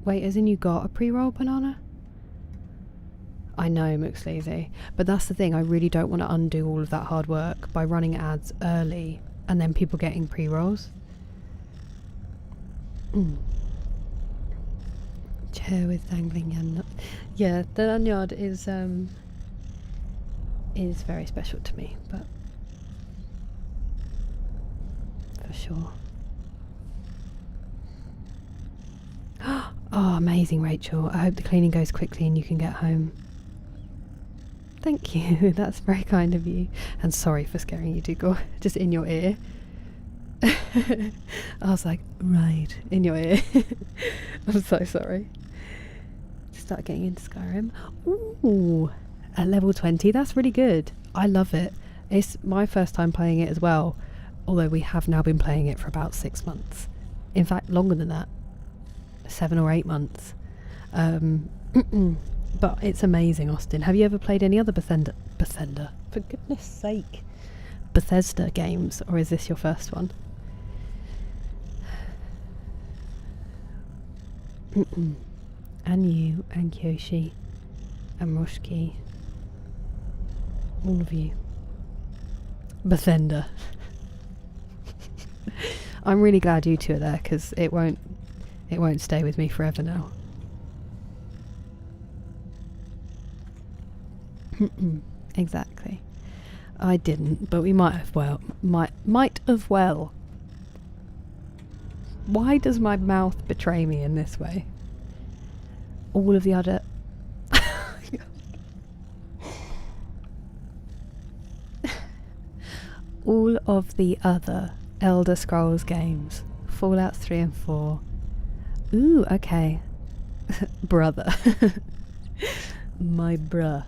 Wait, as in you got a pre-roll banana? I know, McSleazy. But that's the thing, I really don't want to undo all of that hard work by running ads early and then people getting pre-rolls. Chair with dangling and nuts. Yeah, the lanyard is very special to me, but for sure. Oh, amazing, Rachel. I hope the cleaning goes quickly and you can get home. Thank you. That's very kind of you. And sorry for scaring you, Dougal. Just in your ear. I was like, right, in your ear. I'm so sorry. Start getting into Skyrim. Ooh, at level 20. That's really good. I love it. It's my first time playing it as well. Although we have now been playing it for about 6 months. In fact, longer than that. 7 or 8 months. But it's amazing, Austin. Have you ever played any other Bethesda? For goodness sake. Bethesda games, or is this your first one? And you, and Kyoshi, and Roshki. All of you. Bethesda. I'm really glad you two are there, because it won't stay with me forever now. Exactly. I didn't, but we might have might have well. Why does my mouth betray me in this way? All of the other all of the other Elder Scrolls games. Fallout 3 and 4. Ooh, okay. Brother. My bruh.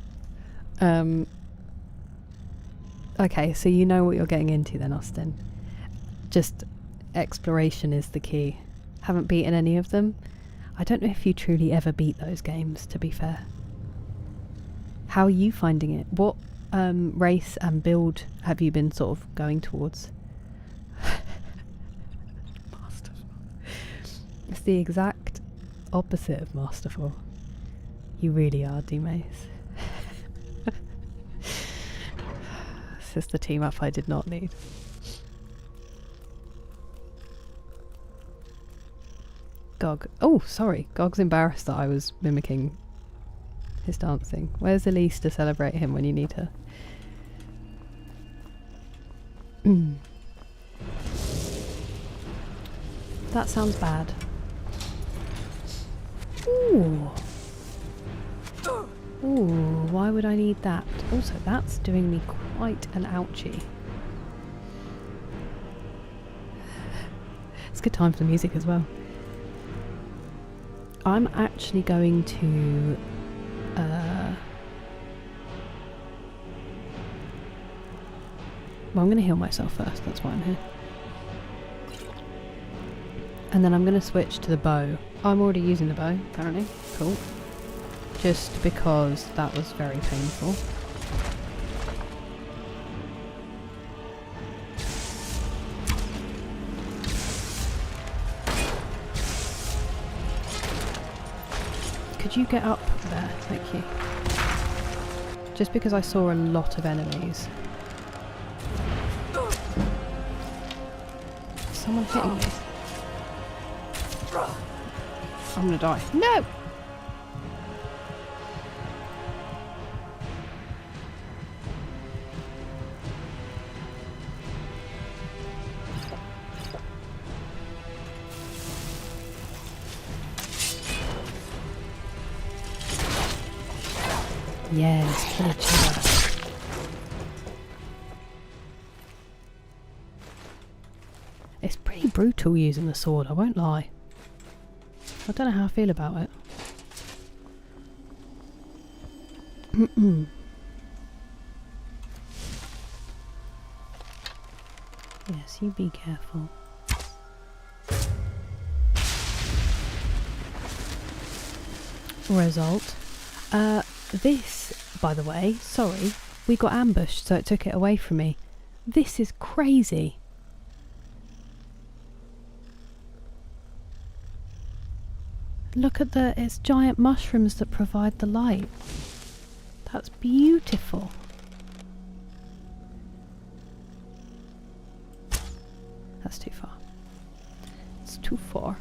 Okay, so you know what you're getting into then, Austin. Just exploration is the key. Haven't beaten any of them. I don't know if you truly ever beat those games, to be fair. How are you finding it? What race and build have you been sort of going towards? Masterful. It's the exact opposite of masterful. You really are, D-Mace. This is the team up I did not need. Gog. Oh, sorry. Gog's embarrassed that I was mimicking his dancing. Where's Elise to celebrate him when you need her? That sounds bad. Ooh. Ooh, why would I need that? Also, that's doing me quite an ouchie. It's a good time for the music as well. I'm actually going to well, I'm going to heal myself first, that's why I'm here. And then I'm going to switch to the bow. I'm already using the bow, apparently. Cool. Just because that was very painful. Could you get up there? Thank you. Just because I saw a lot of enemies. Is someone hitting me? I'm gonna die. No! Yes, kill each other. It's pretty brutal using the sword, I won't lie. I don't know how I feel about it. Yes, you be careful. Result. This, by the way, sorry, we got ambushed, so it took it away from me. This is crazy. Look at it's giant mushrooms that provide the light. That's beautiful. That's too far. It's too far.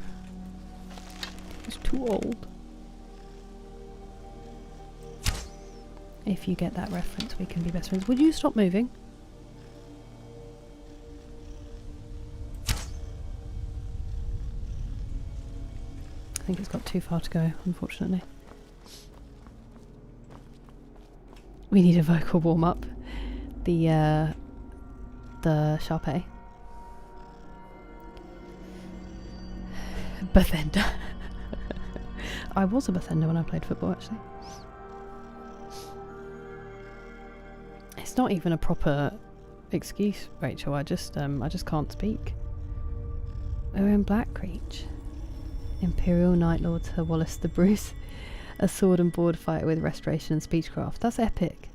It's too old. If you get that reference, we can be best friends. Would you stop moving? I think it's got too far to go, unfortunately. We need a vocal warm-up. The Sharpay. Bethesda. I was a Bethesda when I played football, actually. It's not even a proper excuse, Rachel. I just can't speak. We're in Blackreach. Imperial Night Lord Sir Wallace the Bruce. A sword and board fight with restoration and speechcraft. That's epic.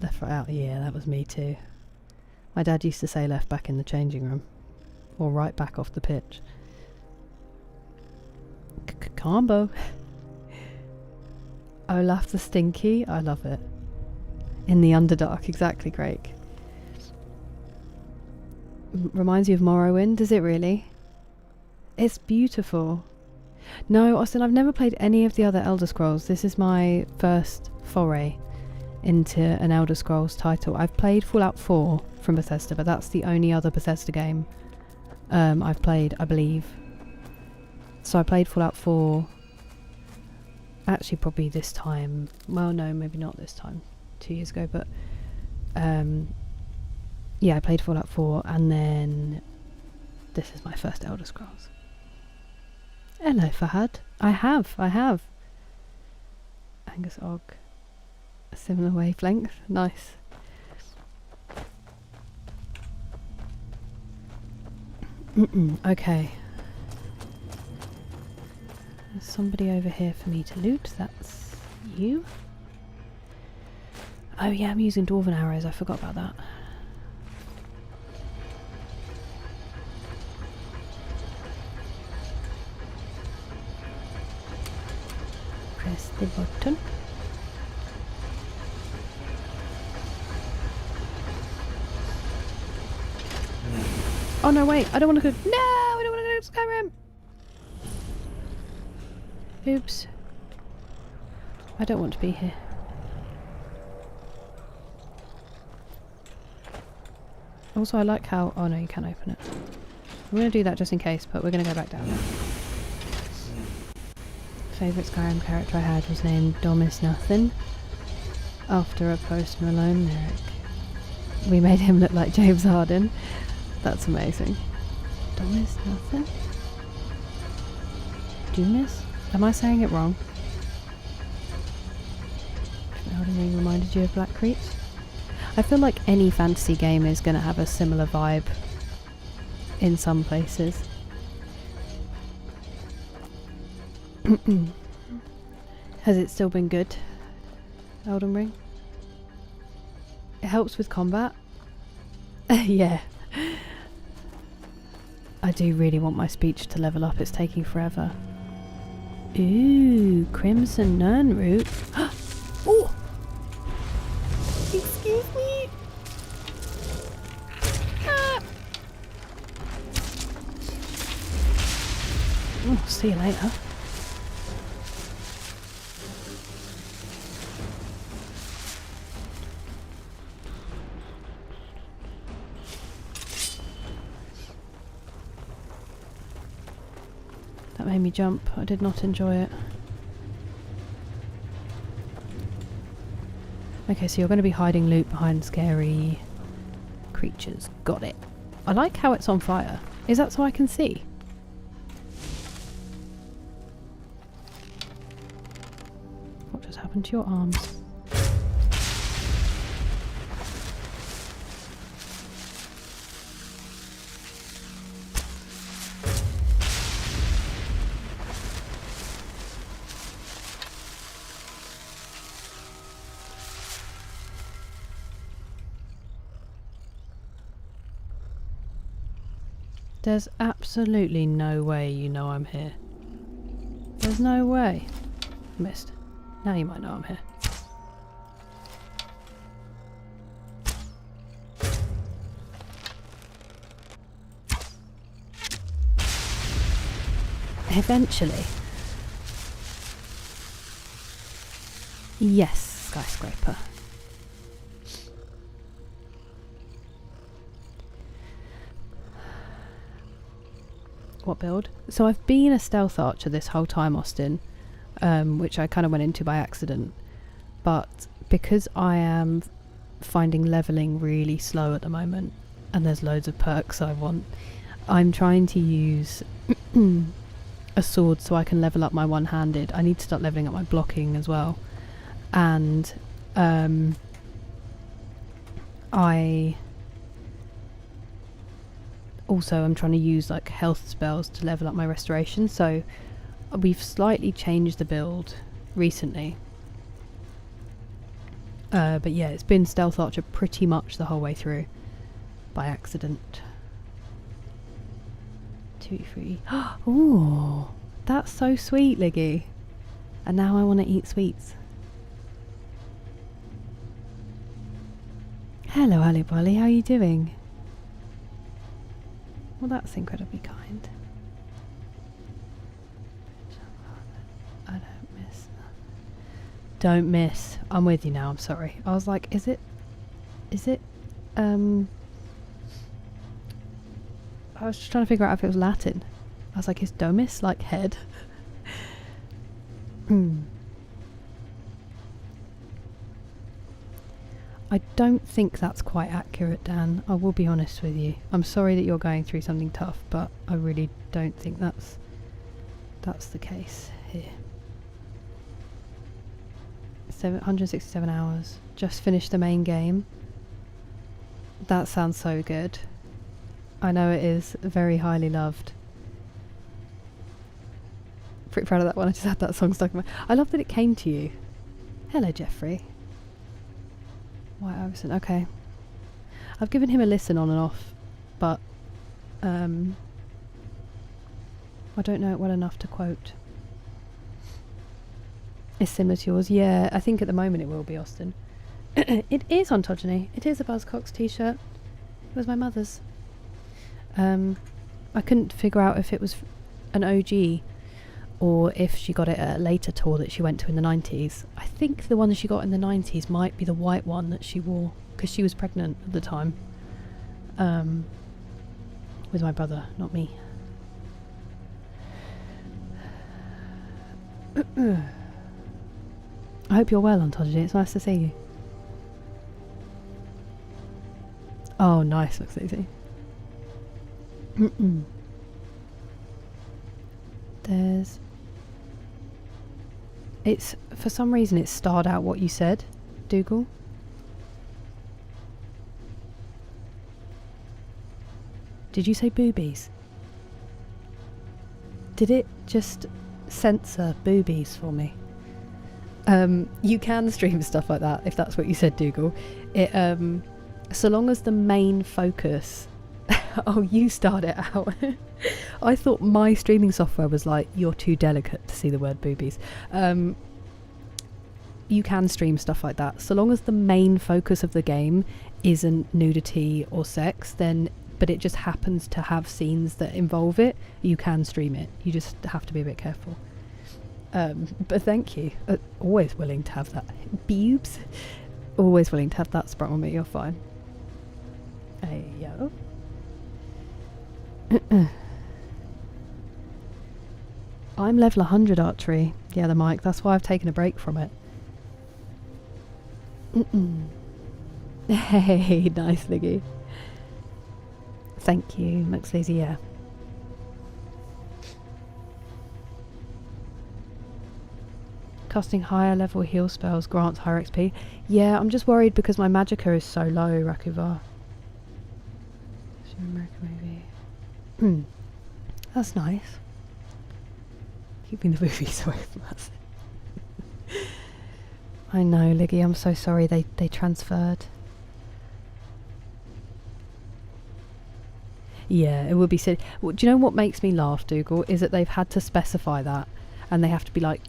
Left right out. Yeah, that was me too. My dad used to say left back in the changing room. Or right back off the pitch. Combo. Olaf the Stinky, I love it. In the Underdark, exactly, Greg. Reminds you of Morrowind, does it really? It's beautiful. No, Austin, I've never played any of the other Elder Scrolls. This is my first foray into an Elder Scrolls title. I've played Fallout 4 from Bethesda, but that's the only other Bethesda game I've played, I believe. So I played Fallout 4... actually probably this time, well no, maybe not this time, 2 years ago, but yeah, I played Fallout 4 and then this is my first Elder Scrolls. Hello Fahad. I have Angus Og, a similar wavelength. Nice. Okay. There's somebody over here for me to loot. That's you. Oh yeah, I'm using dwarven arrows. I forgot about that. Press the button. Oh no, wait! I don't want to go. No, I don't want to go to Skyrim. Oops. I don't want to be here. Also, I like how... oh no, you can't open it. I'm going to do that just in case, but we're going to go back down. Favourite Skyrim character I had was named Domus Nothing, after a Post Malone lyric. We made him look like James Harden. That's amazing. Domus Nothing? Dumas? Am I saying it wrong? Elden Ring reminded you of Blackreach? I feel like any fantasy game is going to have a similar vibe in some places. Has it still been good, Elden Ring? It helps with combat. Yeah. I do really want my speech to level up. It's taking forever. Ooh, Crimson Nernroot. Oh! Excuse me! Ah! Oh, see you later. That made me jump. I did not enjoy it. Okay, so you're going to be hiding loot behind scary creatures. Got it. I like how it's on fire. Is that so I can see? What just happened to your arms? There's absolutely no way you know I'm here. There's no way. Missed. Now you might know I'm here. Eventually. Yes, skyscraper. What build? So I've been a stealth archer this whole time, Austin, which I kind of went into by accident. But because I am finding leveling really slow at the moment, and there's loads of perks I want, I'm trying to use a sword so I can level up my one-handed. I need to start leveling up my blocking as well. And I also I'm trying to use like health spells to level up my restoration, so we've slightly changed the build recently. But yeah, it's been stealth archer pretty much the whole way through by accident. 2, 3. Oh, that's so sweet, Liggy. And now I want to eat sweets. Hello, Ali Bolly, how are you doing? Well, that's incredibly kind. I don't miss. Don't miss. I'm with you now, I'm sorry. I was like, is it, I was just trying to figure out if it was Latin. I was like, is domus like head? I don't think that's quite accurate, Dan. I will be honest with you. I'm sorry that you're going through something tough, but I really don't think that's the case here. 767 hours. Just finished the main game. That sounds so good. I know it is very highly loved. Pretty proud of that one. I just had that song stuck in my... I love that it came to you. Hello, Jeffrey. White Iverson, okay. I've given him a listen on and off, but I don't know it well enough to quote. It's similar to yours. Yeah, I think at the moment it will be, Austin. It is ontogeny. It is a Buzzcocks t-shirt. It was my mother's. I couldn't figure out if it was an OG or if she got it at a later tour that she went to in the 90s. I think the one that she got in the 90s might be the white one that she wore, because she was pregnant at the time. With my brother, not me. I hope you're well, Ontology. It's nice to see you. Oh, nice. Looks easy. There's... It's... For some reason it starred out what you said, Dougal. Did you say boobies? Did it just censor boobies for me? You can stream stuff like that if that's what you said, Dougal. It, so long as the main focus... Oh, you starred it out. I thought my streaming software was like, you're too delicate to see the word boobies. You can stream stuff like that. So long as the main focus of the game isn't nudity or sex, then, but it just happens to have scenes that involve it, you can stream it. You just have to be a bit careful. But thank you. Always willing to have that. Boobs. Always willing to have that sprung on me. You're fine. Hey, yo. I'm level 100 archery. Yeah, the mic. That's why I've taken a break from it. Hey, nice, Liggy. Thank you, McSlazy, yeah. Casting higher level heal spells grants higher XP. Yeah, I'm just worried because my magicka is so low, Rakuvar. It's an American movie. That's nice. Keeping the movies away from us. I know, Liggy, I'm so sorry they transferred. Yeah, it would be silly. Well, do you know what makes me laugh, Dougal? Is that they've had to specify that, and they have to be like,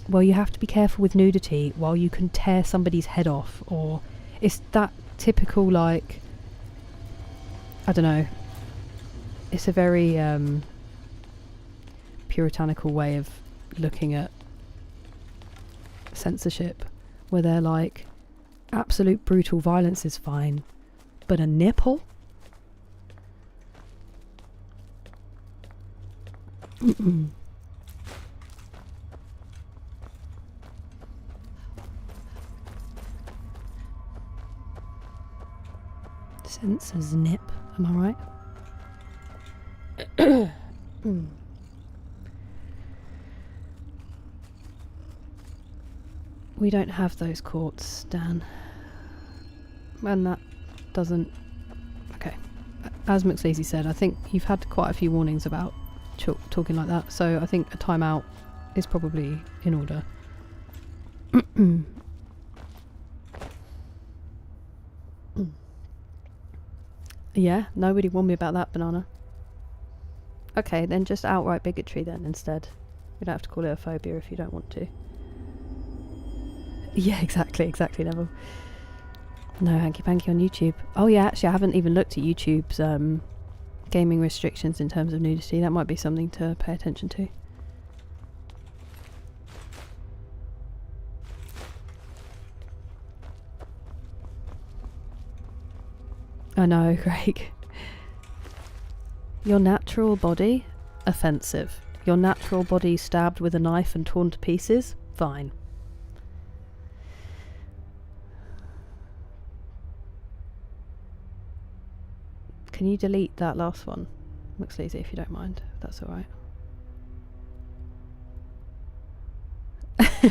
well, you have to be careful with nudity while you can tear somebody's head off, or it's that typical, like, I don't know, it's a very puritanical way of looking at censorship, where they're like, absolute brutal violence is fine, but a nipple? Censors nip, am I right? We don't have those courts, Dan. And that doesn't... Okay. As McSlazy said, I think you've had quite a few warnings about talking like that, so I think a timeout is probably in order. Yeah, nobody warned me about that, Banana. Okay, then just outright bigotry then instead. You don't have to call it a phobia if you don't want to. Yeah, exactly, Neville. No hanky panky on YouTube. Oh yeah, actually I haven't even looked at YouTube's gaming restrictions in terms of nudity. That might be something to pay attention to. I know, Greg. Your natural body? Offensive. Your natural body stabbed with a knife and torn to pieces? Fine. Can you delete that last one, McSleazy, if you don't mind? That's alright.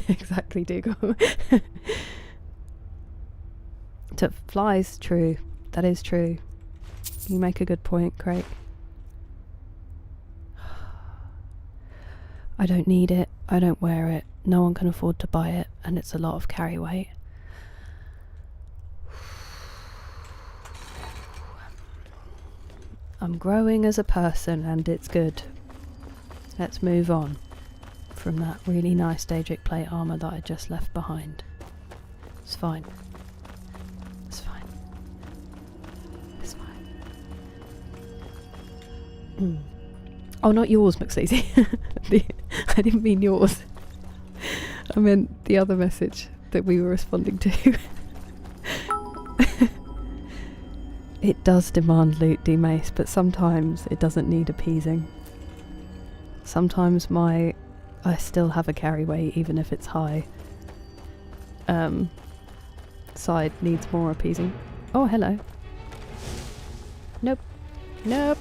Exactly, Dougal. To flies, true. That is true. You make a good point, Craig. I don't need it. I don't wear it. No one can afford to buy it, and it's a lot of carry weight. I'm growing as a person, and it's good. Let's move on from that really nice Daedric plate armour that I just left behind. It's fine. It's fine. It's fine. Oh, not yours, McSleazy. I didn't mean yours. I meant the other message that we were responding to. It does demand loot, D-Mace, but sometimes it doesn't need appeasing. Sometimes I still have a carry weight, even if it's high. Side needs more appeasing. Oh, hello. Nope. Nope.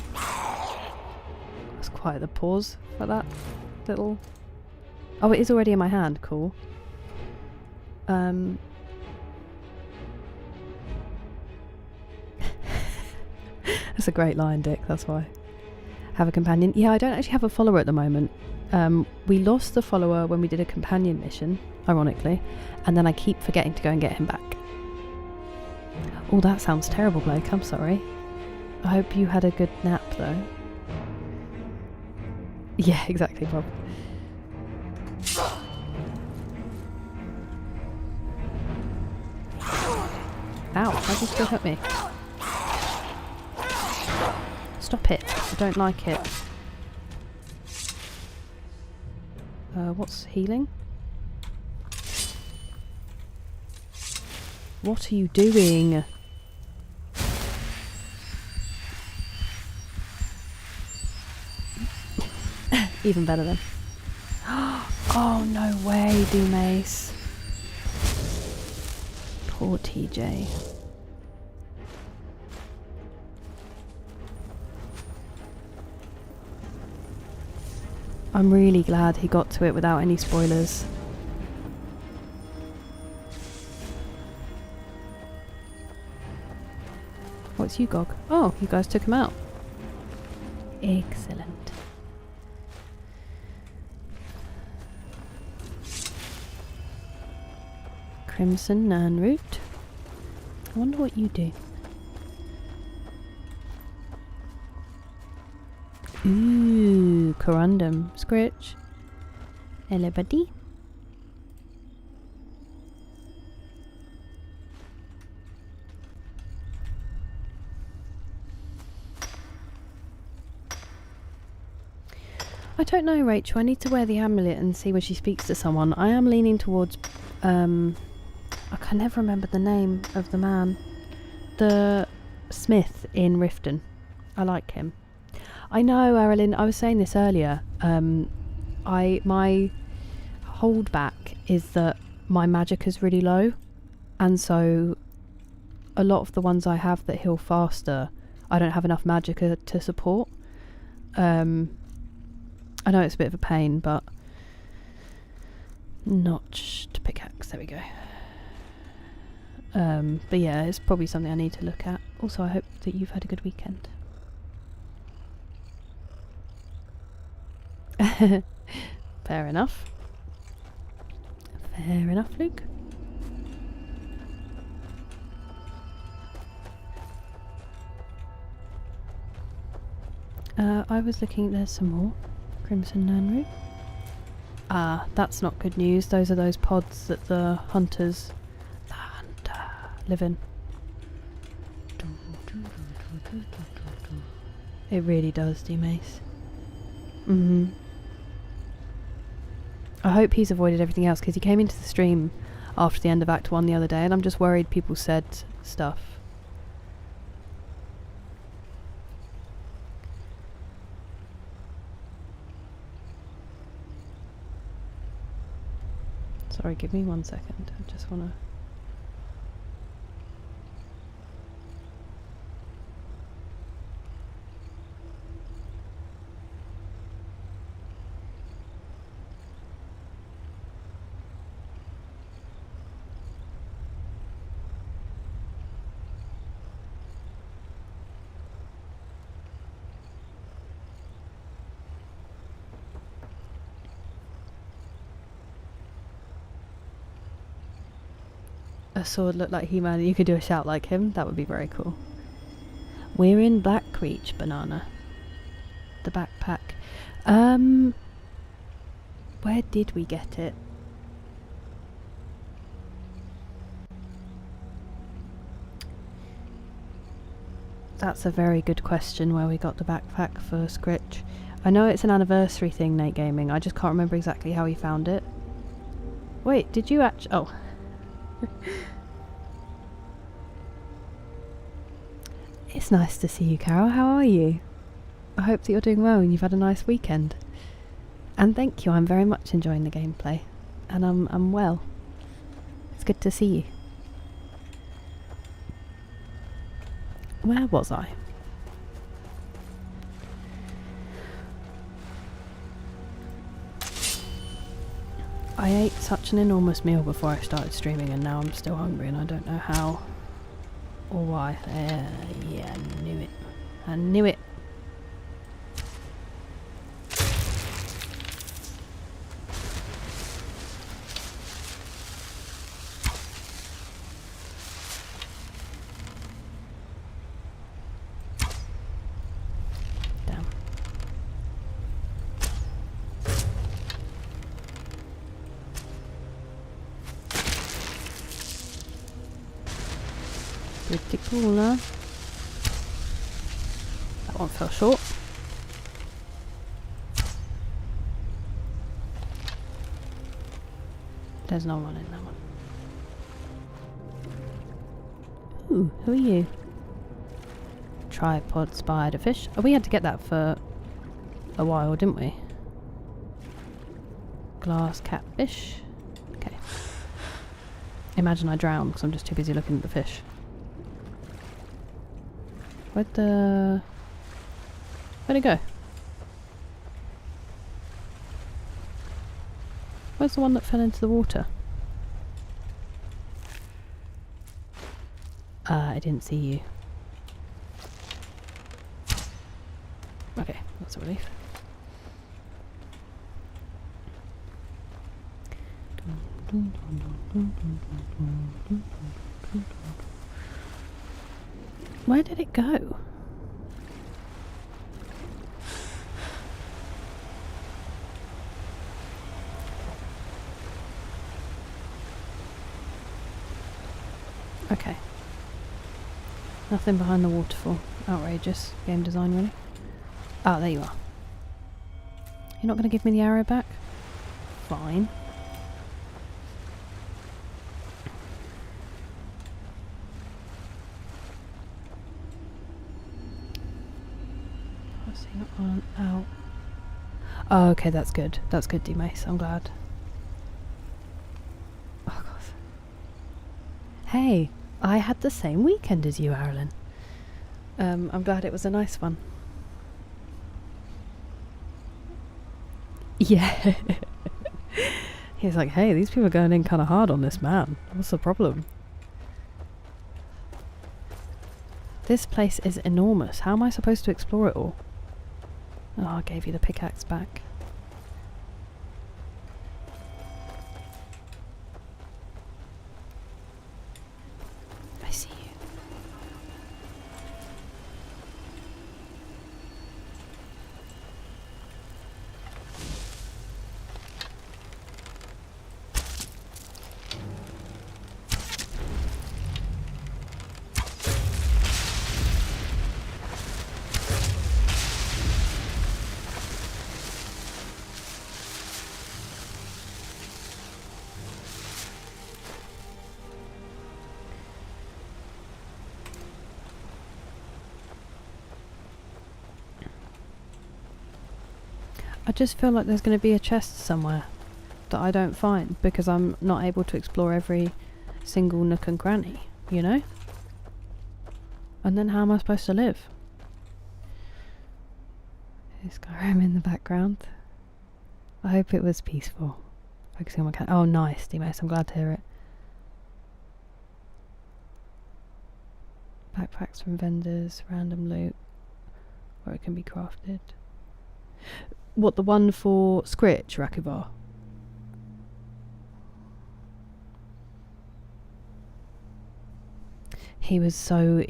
That's quite the pause for that little... Oh, it is already in my hand. Cool. That's a great line, Dick, that's why. Have a companion. Yeah, I don't actually have a follower at the moment. We lost the follower when we did a companion mission, ironically, and then I keep forgetting to go and get him back. Oh, that sounds terrible, Blake. I'm sorry. I hope you had a good nap, though. Yeah, exactly, Bob. Ow, why did you still hit me? Stop it. I don't like it. What's healing? What are you doing? Even better then. Oh, no way, D-Mace. Poor TJ. I'm really glad he got to it without any spoilers. What's you, Gog? Oh, you guys took him out. Excellent. Crimson Nernroot. I wonder what you do. Ooh, corundum. Scritch. Hello, buddy. I don't know, Rachel. I need to wear the amulet and see when she speaks to someone. I am leaning towards... I can never remember the name of the man. The smith in Riften. I like him. I know, Arilyn, I was saying this earlier. My holdback is that my magic is really low. And so a lot of the ones I have that heal faster, I don't have enough magicka to support. I know it's a bit of a pain, but... Notched pickaxe, there we go. But yeah, it's probably something I need to look at. Also, I hope that you've had a good weekend. Fair enough. Fair enough, Luke. I was looking, there's some more. Crimson Nernroot. Ah, that's not good news. Those are those pods that the hunters live in. It really does, D-Mace. I hope he's avoided everything else, because he came into the stream after the end of Act 1 the other day, and I'm just worried people said stuff. Sorry, give me 1 second. I just want to... A sword looked like He-Man and you could do a shout like him. That would be very cool. We're in Black Creech, Banana. The backpack. Where did we get it? That's a very good question, where we got the backpack for Scritch. I know it's an anniversary thing, Nate Gaming. I just can't remember exactly how he found it. Wait, did you actually... Oh. It's nice to see you, Carol. How are you? I hope that you're doing well and you've had a nice weekend. And thank you, I'm very much enjoying the gameplay. And I'm well. It's good to see you. Where was I? I ate such an enormous meal before I started streaming and now I'm still hungry and I don't know how or why. Yeah, I knew it. I knew it. Pretty cool, huh? That one fell short. There's no one in that one. Ooh, who are you? Tripod spiderfish. Oh, we had to get that for a while, didn't we? Glass catfish. Okay. Imagine I drown because I'm just too busy looking at the fish. Where'd it go? Where's the one that fell into the water? I didn't see you. Okay, that's a relief. Where did it go? Okay. Nothing behind the waterfall. Outrageous. Game design, really. Ah, there you are. You're not going to give me the arrow back? Fine. Passing on out. Oh, okay, that's good. That's good, D-Mace. I'm glad. Oh, God. Hey, I had the same weekend as you, Arilyn. I'm glad it was a nice one. Yeah. He's like, hey, these people are going in kind of hard on this man. What's the problem? This place is enormous. How am I supposed to explore it all? Oh, I gave you the pickaxe back. I see you. I just feel like there's going to be a chest somewhere that I don't find because I'm not able to explore every single nook and cranny, you know? And then how am I supposed to live? Is Skyrim in the background? I hope it was peaceful. Focusing on my cat. Oh, nice, D-Mace. I'm glad to hear it. Backpacks from vendors, random loot, where it can be crafted. What, the one for Scritch, Rakivar? He was so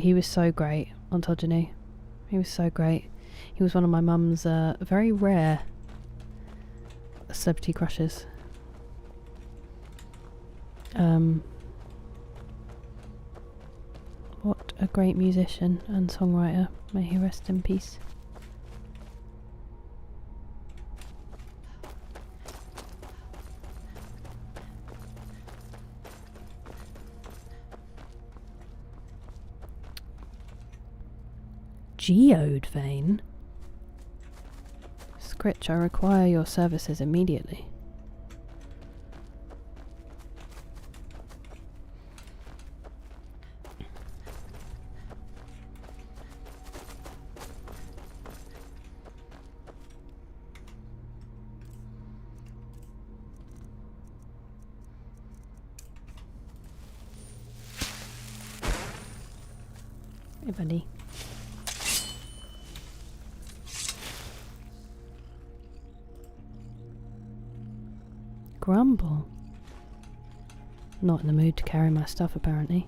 great, Ontogeny. He was so great. He was one of my mum's very rare celebrity crushes. What a great musician and songwriter. May he rest in peace. Geode vein? Scritch, I require your services immediately. Hey, buddy. Grumble. Not in the mood to carry my stuff, apparently.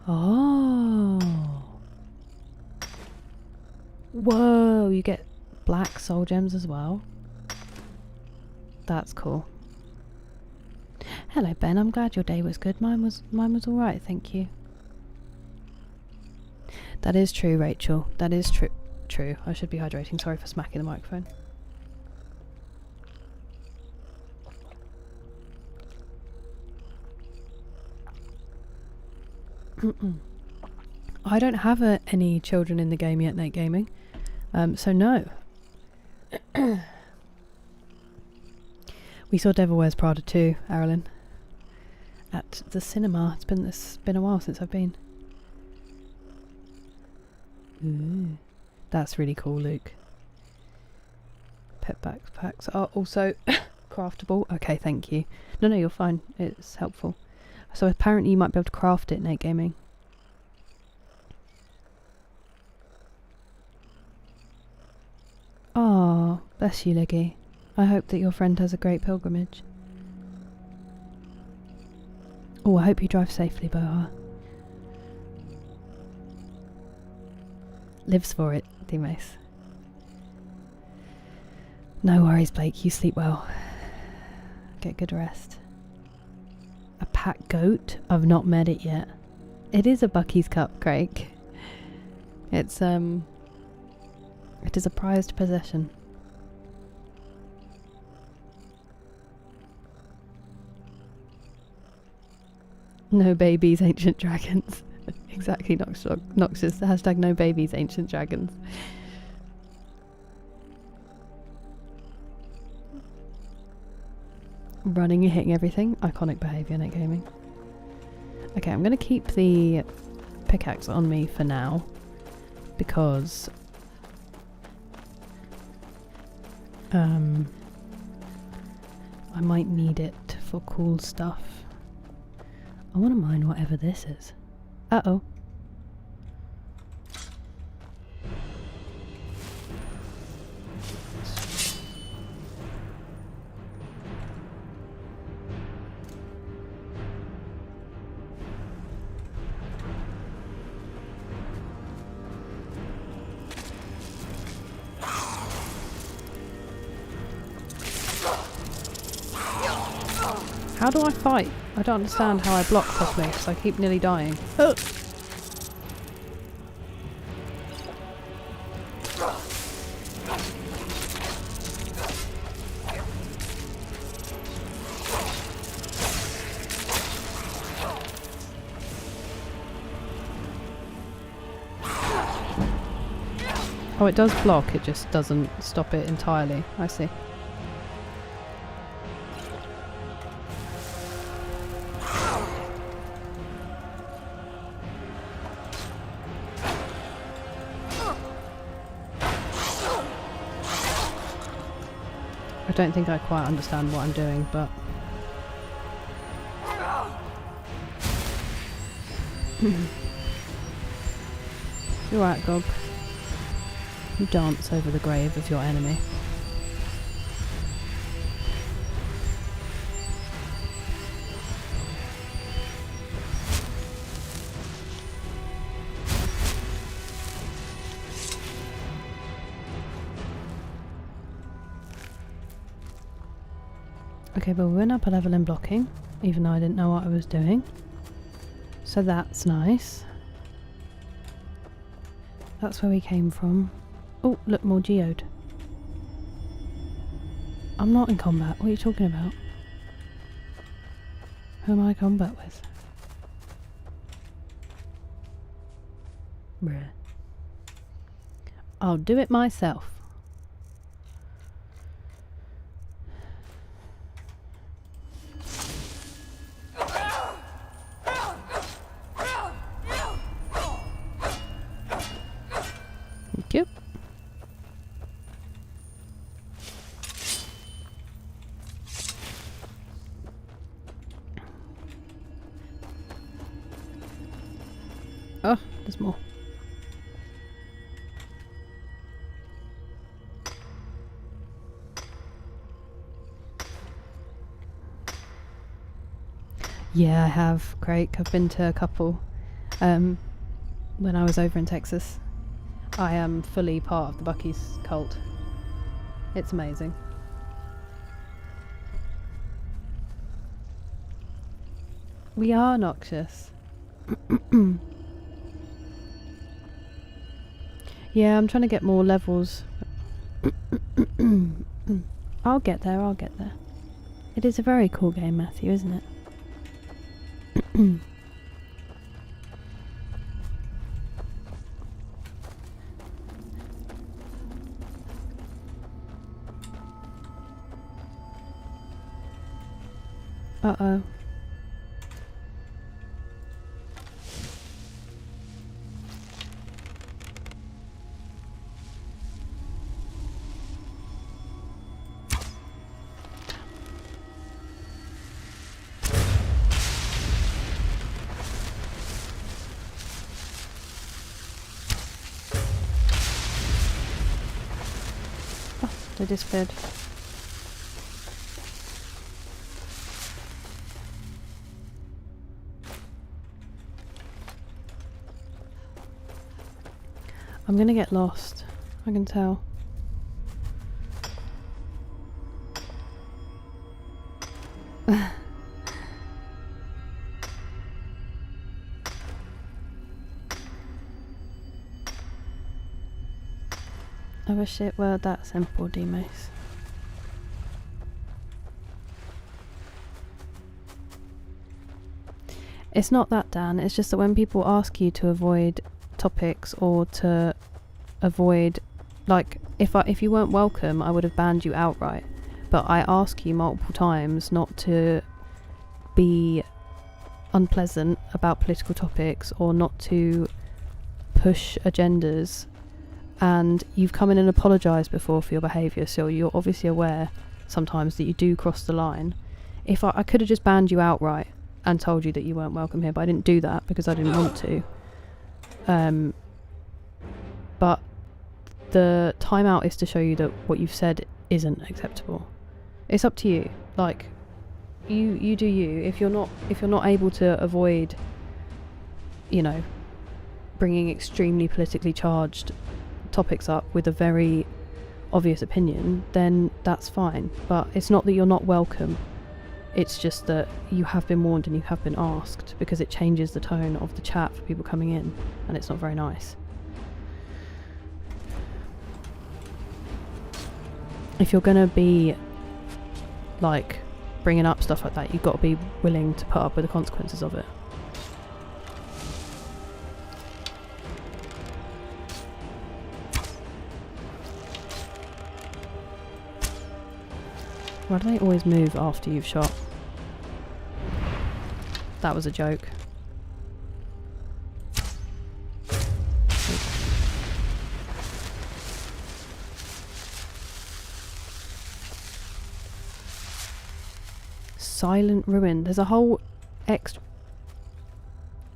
Oh. Whoa, you get black soul gems as well. That's cool. Hello, Ben. I'm glad your day was good. Mine was all right, thank you. That is true, Rachel. That is true. True. I should be hydrating. Sorry for smacking the microphone. I don't have any children in the game yet, Nate Gaming. So no. We saw Devil Wears Prada 2, Arilyn, at the cinema. It's been a while since I've been. Ooh, that's really cool, Luke. Pet backpacks are also craftable. Okay, thank you. No, you're fine. It's helpful. So apparently you might be able to craft it, Nate Gaming. Oh, bless you, Liggy. I hope that your friend has a great pilgrimage. Oh, I hope you drive safely, Boha. Lives for it, Dimace. No worries, Blake. You sleep well. Get good rest. A pack goat? I've not met it yet. It is a Bucky's Cup, Craig. It is a prized possession. No babies, ancient dragons. Exactly, Noxus. The hashtag no babies, ancient dragons. Running and hitting everything. Iconic behaviour, Night Gaming. Okay, I'm going to keep the pickaxe on me for now. Because... I might need it for cool stuff. I want to mine whatever this is. Uh-oh. How do I fight? I don't understand how I block properly because I keep nearly dying. Oh. Oh, it does block, it just doesn't stop it entirely. I see. I don't think I quite understand what I'm doing, but... You're right, Gob. You dance over the grave of your enemy. Okay, but we went up a level in blocking, even though I didn't know what I was doing. So that's nice. That's where we came from. Oh, look, more geode. I'm not in combat. What are you talking about? Who am I in combat with? Bruh. I'll do it myself. Thank you. Oh, there's more. Yeah, I have, Craig. I've been to a couple. When I was over in Texas. I am fully part of the Bucky's cult. It's amazing. We are noxious. Yeah, I'm trying to get more levels. I'll get there, I'll get there. It is a very cool game, Matthew, isn't it? Uh-oh. Oh, they disappeared. I'm gonna get lost, I can tell. Oh shit, well that's M4D mace. It's not that, Dan, it's just that when people ask you to avoid topics or to avoid, like, if you weren't welcome I would have banned you outright, but I ask you multiple times not to be unpleasant about political topics or not to push agendas, and you've come in and apologised before for your behaviour, so you're obviously aware sometimes that you do cross the line. If I could have just banned you outright and told you that you weren't welcome here, but I didn't do that because I didn't want to. But the timeout is to show you that what you've said isn't acceptable. It's up to you. Like, you do you. If you're not able to avoid, you know, bringing extremely politically charged topics up with a very obvious opinion, then that's fine. But it's not that you're not welcome. It's just that you have been warned and you have been asked, because it changes the tone of the chat for people coming in, and it's not very nice. If you're gonna be, like, bringing up stuff like that, you've got to be willing to put up with the consequences of it. Why do they always move after you've shot? That was a joke. Silent ruin. There's a whole extra...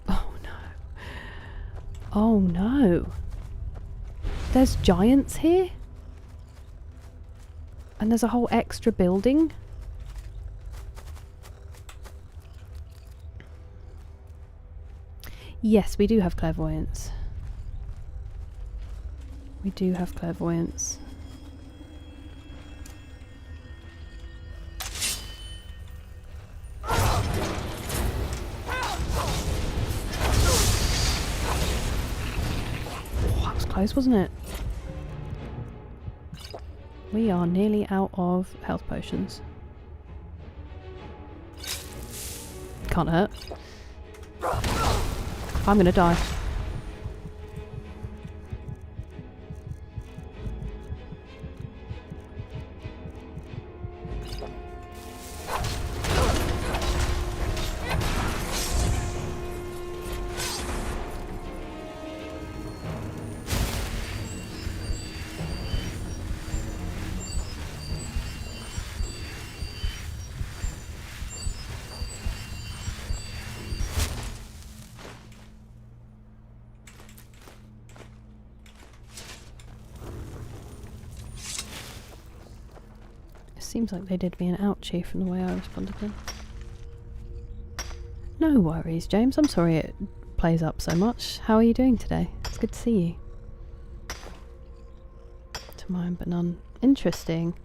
Oh no. Oh no. There's giants here? And there's a whole extra building? Yes, we do have clairvoyance. We do have clairvoyance. That was close, wasn't it? We are nearly out of health potions. Can't hurt. I'm gonna die. Seems like they did me an ouchie from the way I responded then. No worries, James. I'm sorry it plays up so much. How are you doing today? It's good to see you. To mine but none. Interesting.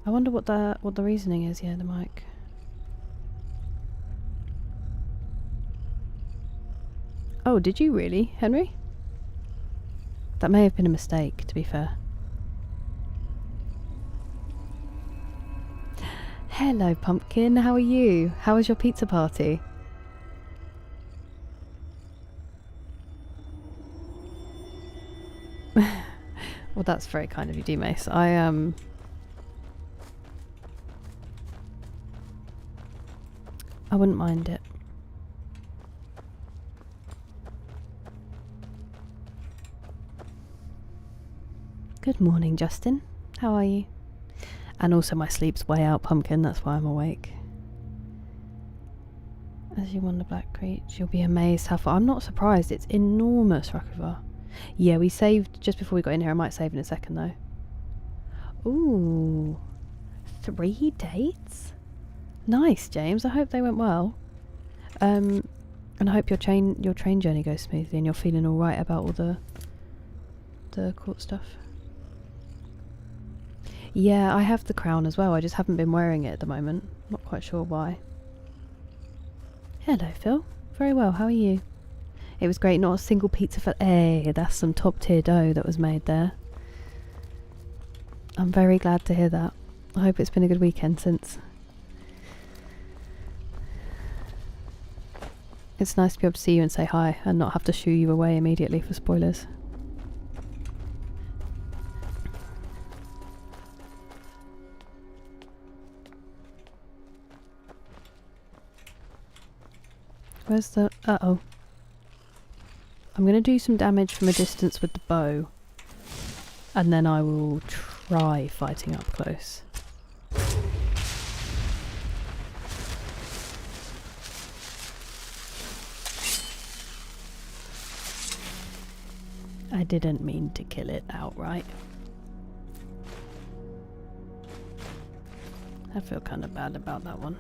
I wonder what the reasoning is. Yeah, the mic. Oh, did you really, Henry? That may have been a mistake, to be fair. Hello, Pumpkin. How are you? How was your pizza party? Well, that's very kind of you, D-Mace. I wouldn't mind it. Good morning, Justin. How are you? And also my sleep's way out, Pumpkin, that's why I'm awake. As you wander Black Creek, you'll be amazed how far. I'm not surprised, it's enormous, Rakova. Yeah, we saved just before we got in here. I might save in a second though. Ooh. 3 dates? Nice, James. I hope they went well. And I hope your train journey goes smoothly and you're feeling alright about all the court stuff. Yeah, I have the crown as well. I just haven't been wearing it at the moment. Not quite sure why. Hello, Phil. Very well, how are you? It was great, not a single pizza for... Hey, that's some top tier dough that was made there. I'm very glad to hear that. I hope it's been a good weekend since. It's nice to be able to see you and say hi and not have to shoo you away immediately for spoilers. Where's the... Uh-oh. I'm going to do some damage from a distance with the bow. And then I will try fighting up close. I didn't mean to kill it outright. I feel kind of bad about that one.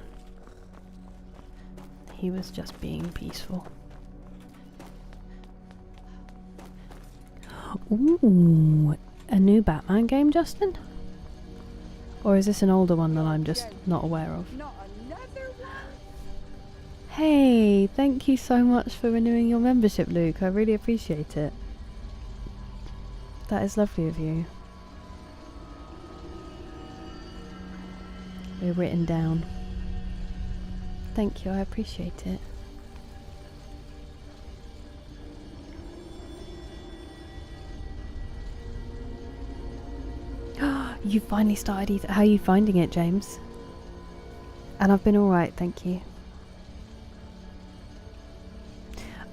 He was just being peaceful. Ooh, a new Batman game, Justin? Or is this an older one that I'm just not aware of? Not another one? Hey, thank you so much for renewing your membership, Luke. I really appreciate it. That is lovely of you. We're written down. Thank you, I appreciate it. You finally started How are you finding it, James? And I've been alright, thank you.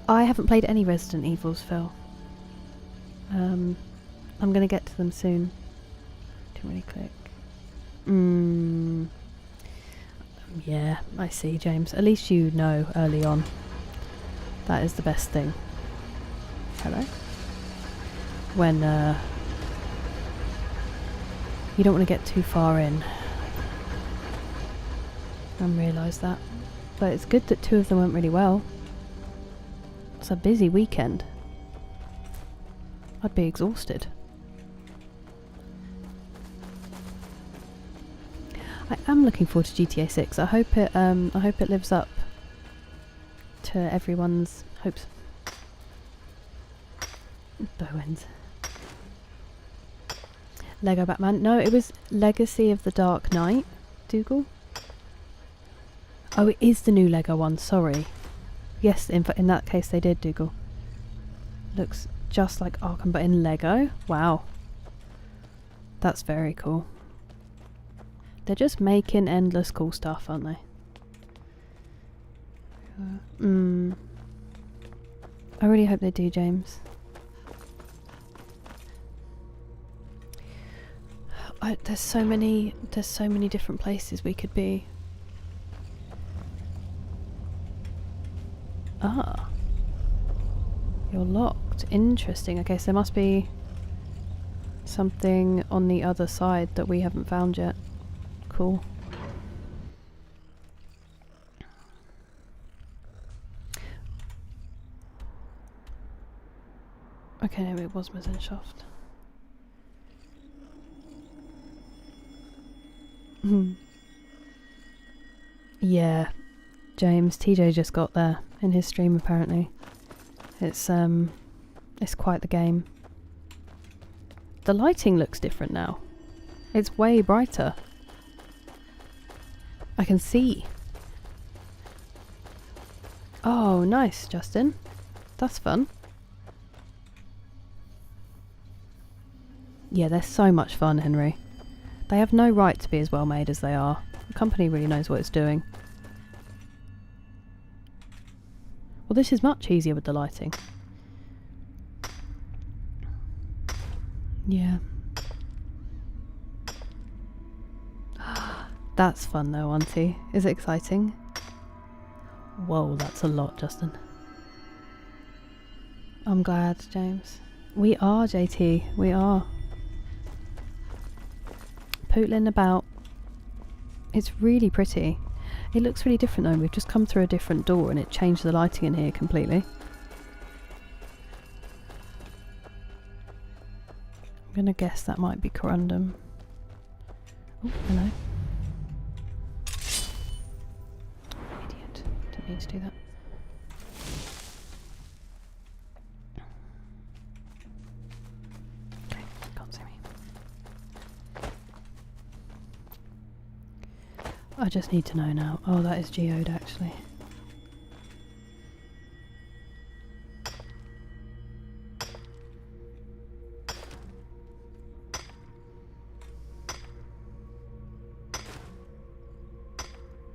I haven't played any Resident Evils, Phil. I'm gonna get to them soon. Too many click. Yeah, I see, James. At least you know early on. That is the best thing. Hello? When, you don't want to get too far in. And realise that. But it's good that 2 of them went really well. It's a busy weekend. I'd be exhausted. I am looking forward to GTA 6. I hope it lives up to everyone's hopes. Bowens. Lego Batman. No, it was Legacy of the Dark Knight. Dougal. Oh, it is the new Lego one. Sorry. Yes, in that case they did, Dougal. Looks just like Arkham, but in Lego. Wow. That's very cool. They're just making endless cool stuff, aren't they? I really hope they do, James. There's so many different places we could be. Ah. You're locked. Interesting. Okay, so there must be something on the other side that we haven't found yet. Cool. Okay, no, it was Missenschaft. Yeah, James, TJ just got there in his stream apparently. It's quite the game. The lighting looks different now. It's way brighter. I can see. Oh, nice, Justin. That's fun. Yeah, they're so much fun, Henry. They have no right to be as well made as they are. The company really knows what it's doing. Well, this is much easier with the lighting. Yeah. That's fun though, auntie. Is it exciting? Whoa, that's a lot, Justin. I'm glad, James. We are, JT. We are. Pootling about. It's really pretty. It looks really different though. We've just come through a different door and it changed the lighting in here completely. I'm gonna guess that might be corundum. Oh, hello. Idiot. Didn't need to do that. Okay, can't see me. I just need to know now. Oh, that is geode actually.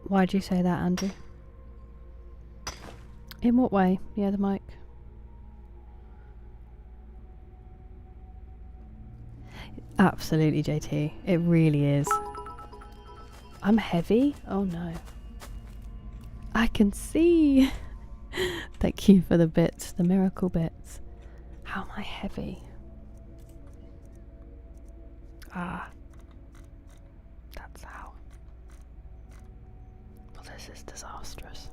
Why'd you say that, Andrew? In what way? Yeah, the mic. Absolutely, JT. It really is. I'm heavy? Oh no. I can see! Thank you for the bits, the miracle bits. How am I heavy? Ah. That's how. Well, this is disastrous.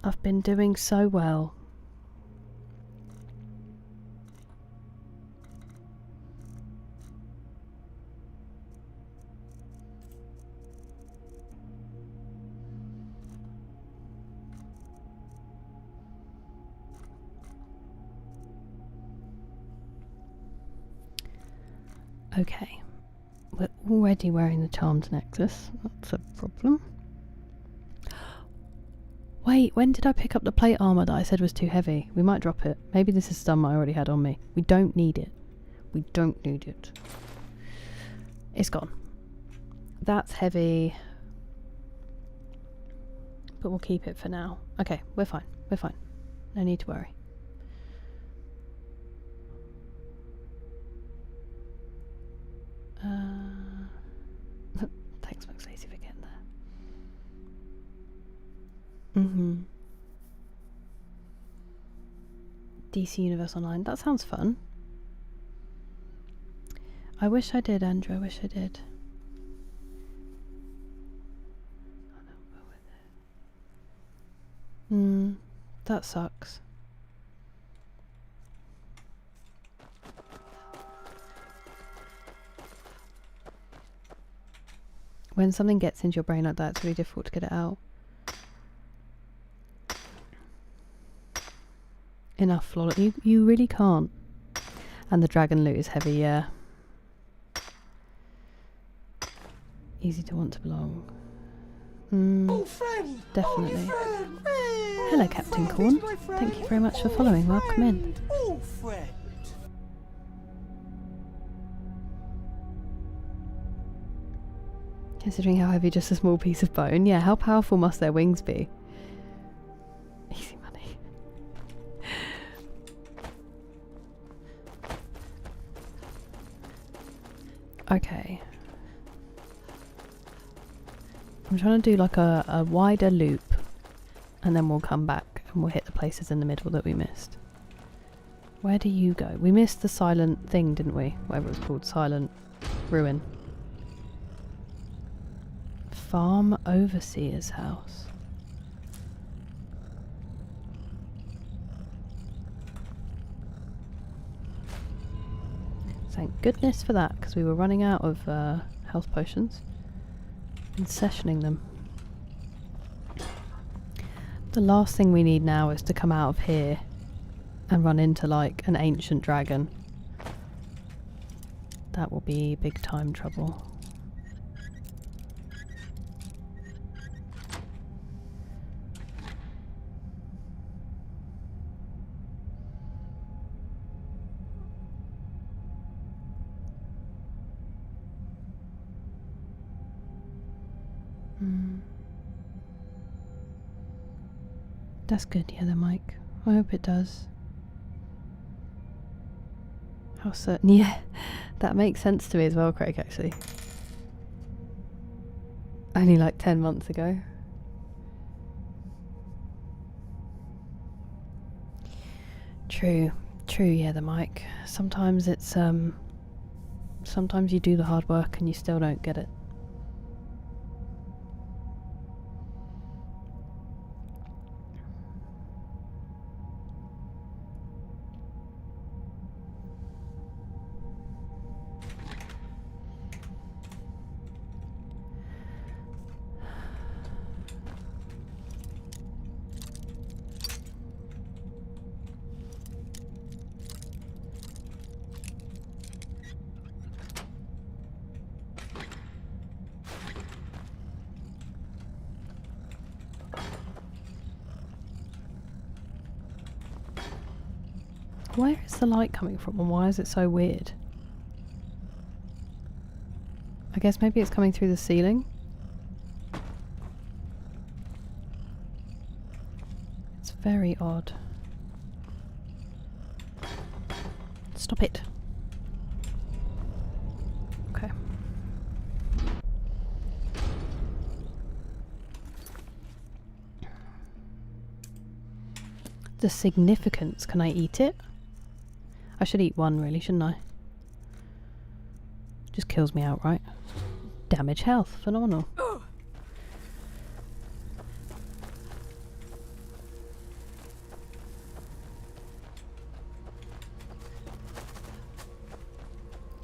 I've been doing so well. Okay, we're already wearing the charmed necklace. That's a problem. Wait, when did I pick up the plate armour that I said was too heavy? We might drop it. Maybe this is some I already had on me. We don't need it. We don't need it. It's gone. That's heavy. But we'll keep it for now. Okay, we're fine. We're fine. No need to worry. Thanks, Max Lazy, for getting there. DC Universe Online. That sounds fun. I wish I did, Andrew. I wish I did. That sucks. When something gets into your brain like that, it's really difficult to get it out. Enough, Flawless. You really can't. And the dragon loot is heavy, yeah. Easy to want to belong. Definitely. Hello, Captain Corn. Thank you very much for following. Welcome in. Considering how heavy just a small piece of bone. Yeah, how powerful must their wings be? Easy money. Okay. I'm trying to do like a wider loop and then we'll come back and we'll hit the places in the middle that we missed. Where do you go? We missed the silent thing, didn't we? Whatever it's called, silent ruin. Farm Overseer's house. Thank goodness for that, because we were running out of health potions. been sessioning them. The last thing we need now is to come out of here and run into like an ancient dragon. That will be big time trouble. That's good, yeah, the mic. I hope it does. How certain? Yeah, that makes sense to me as well, Craig, actually. Only like 10 months ago. True, yeah, the mic. Sometimes it's, sometimes you do the hard work and you still don't get it. Where is the light coming from and why is it so weird? I guess maybe it's coming through the ceiling. It's very odd. Stop it. Okay. The significance, can I eat it? I should eat one really, shouldn't I? Just kills me outright. Damage health, phenomenal.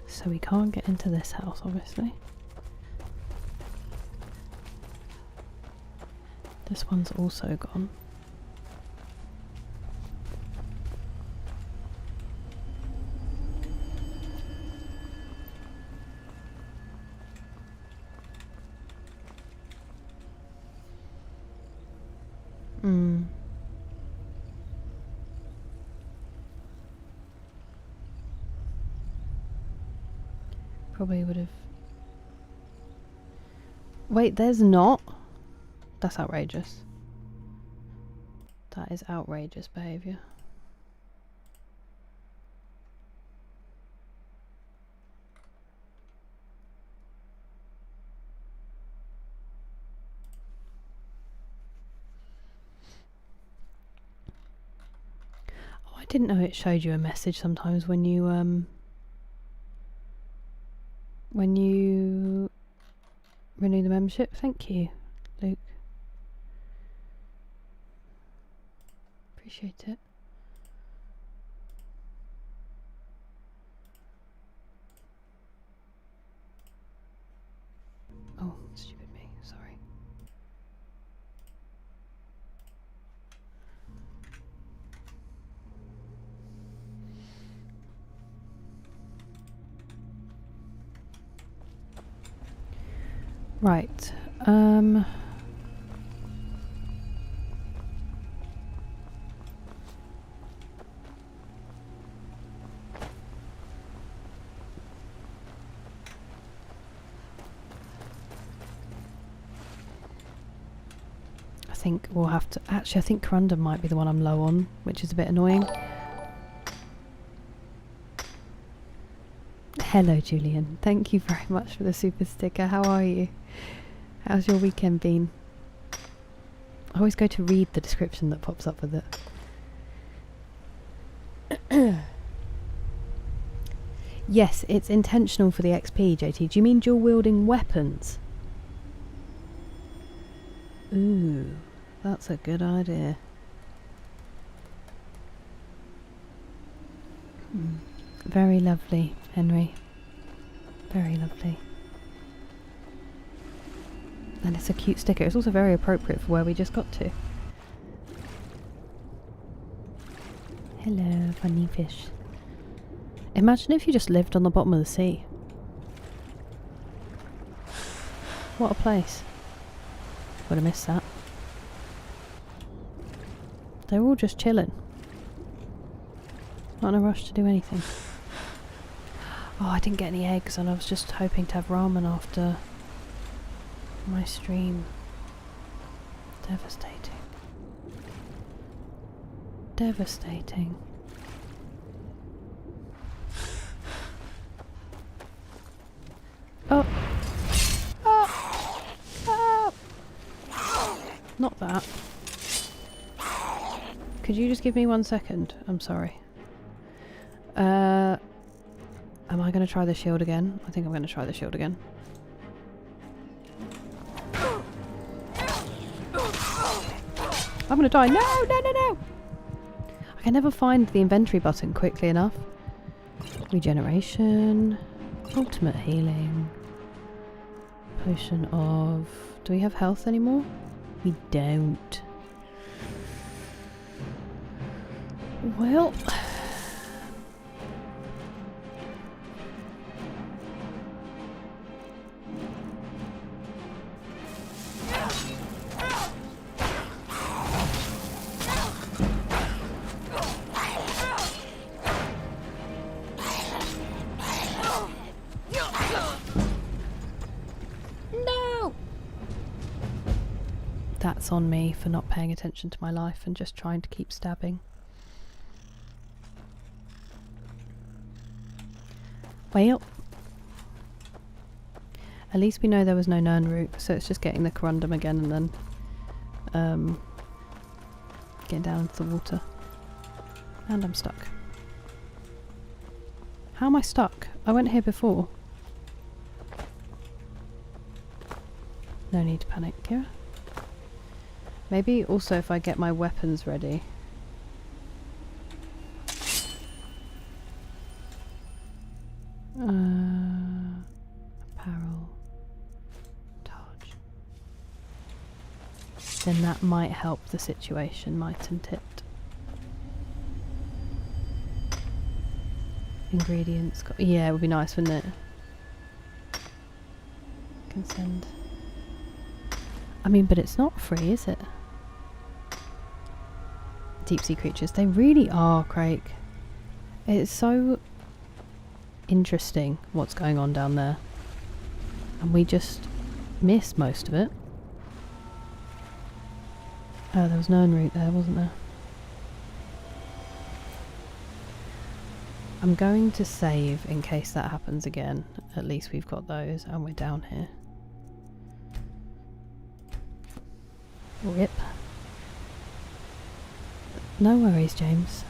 So we can't get into this house, obviously. This one's also gone. Probably would have... Wait, there's not? That's outrageous. That is outrageous behaviour. Oh, I didn't know it showed you a message sometimes when you renew the membership. Thank you, Luke. Appreciate it. Oh, stupid me, sorry. Right, I think we'll have to... Actually, I think Corundum might be the one I'm low on, which is a bit annoying. Hello, Julian. Thank you very much for the super sticker. How are you? How's your weekend been? I always go to read the description that pops up with it. Yes, it's intentional for the XP, JT. Do you mean dual wielding weapons? Ooh, that's a good idea. Very lovely, Henry. Very lovely. And it's a cute sticker. It's also very appropriate for where we just got to. Hello, funny fish. Imagine if you just lived on the bottom of the sea. What a place. Would have missed that. They're all just chilling. Not in a rush to do anything. Oh, I didn't get any eggs and I was just hoping to have ramen after my stream. Devastating. Devastating. Oh! Oh! Oh! Not that. Could you just give me 1 second? I'm sorry. Am I going to try the shield again? I think I'm going to try the shield again. I'm going to die. No, no, no, no! I can never find the inventory button quickly enough. Regeneration. Ultimate healing. Potion of... Do we have health anymore? We don't. Well... That's on me for not paying attention to my life and just trying to keep stabbing. Well, at least we know there was no Nern route, so it's just getting the corundum again and then getting down into the water. And I'm stuck. How am I stuck? I went here before. No need to panic, yeah? Maybe also if I get my weapons ready. Apparel. Targe. Then that might help the situation, mightn't it? Ingredients. Yeah, it would be nice, wouldn't it? Can send. I mean, but it's not free, is it? Deep sea creatures. They really are, Craig. It's so interesting what's going on down there. And we just miss most of it. Oh, there was no en route there, wasn't there? I'm going to save in case that happens again. At least we've got those and we're down here. Rip. No worries, James.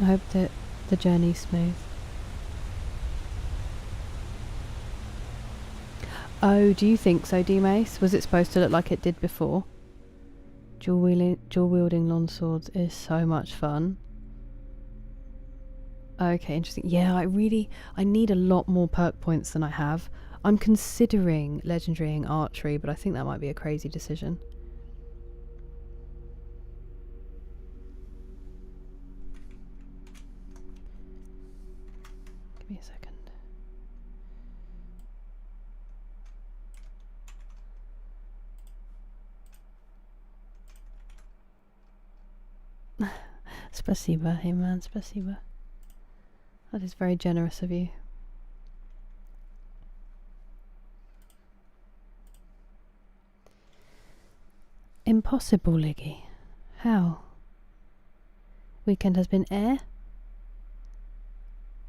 I hope that the journey's smooth. Oh, do you think so, D-Mace? Was it supposed to look like it did before? Dual-wielding long swords is so much fun. Okay, interesting. Yeah, I need a lot more perk points than I have. I'm considering legendarying archery, but I think that might be a crazy decision. Give me a second. Spasiba, hey man, spasiba. That is very generous of you. Impossible, Liggy. How? Weekend has been air?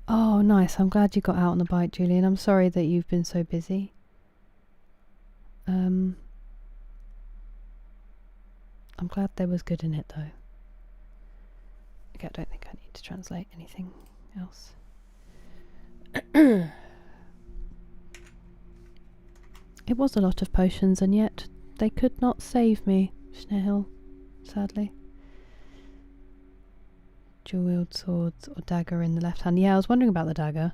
Oh, nice. I'm glad you got out on the bike, Julian. I'm sorry that you've been so busy. I'm glad there was good in it, though. Okay, I don't think I need to translate anything else. It was a lot of potions, and yet they could not save me, Schnehill, sadly. Dual-wield swords or dagger in the left hand. Yeah, I was wondering about the dagger.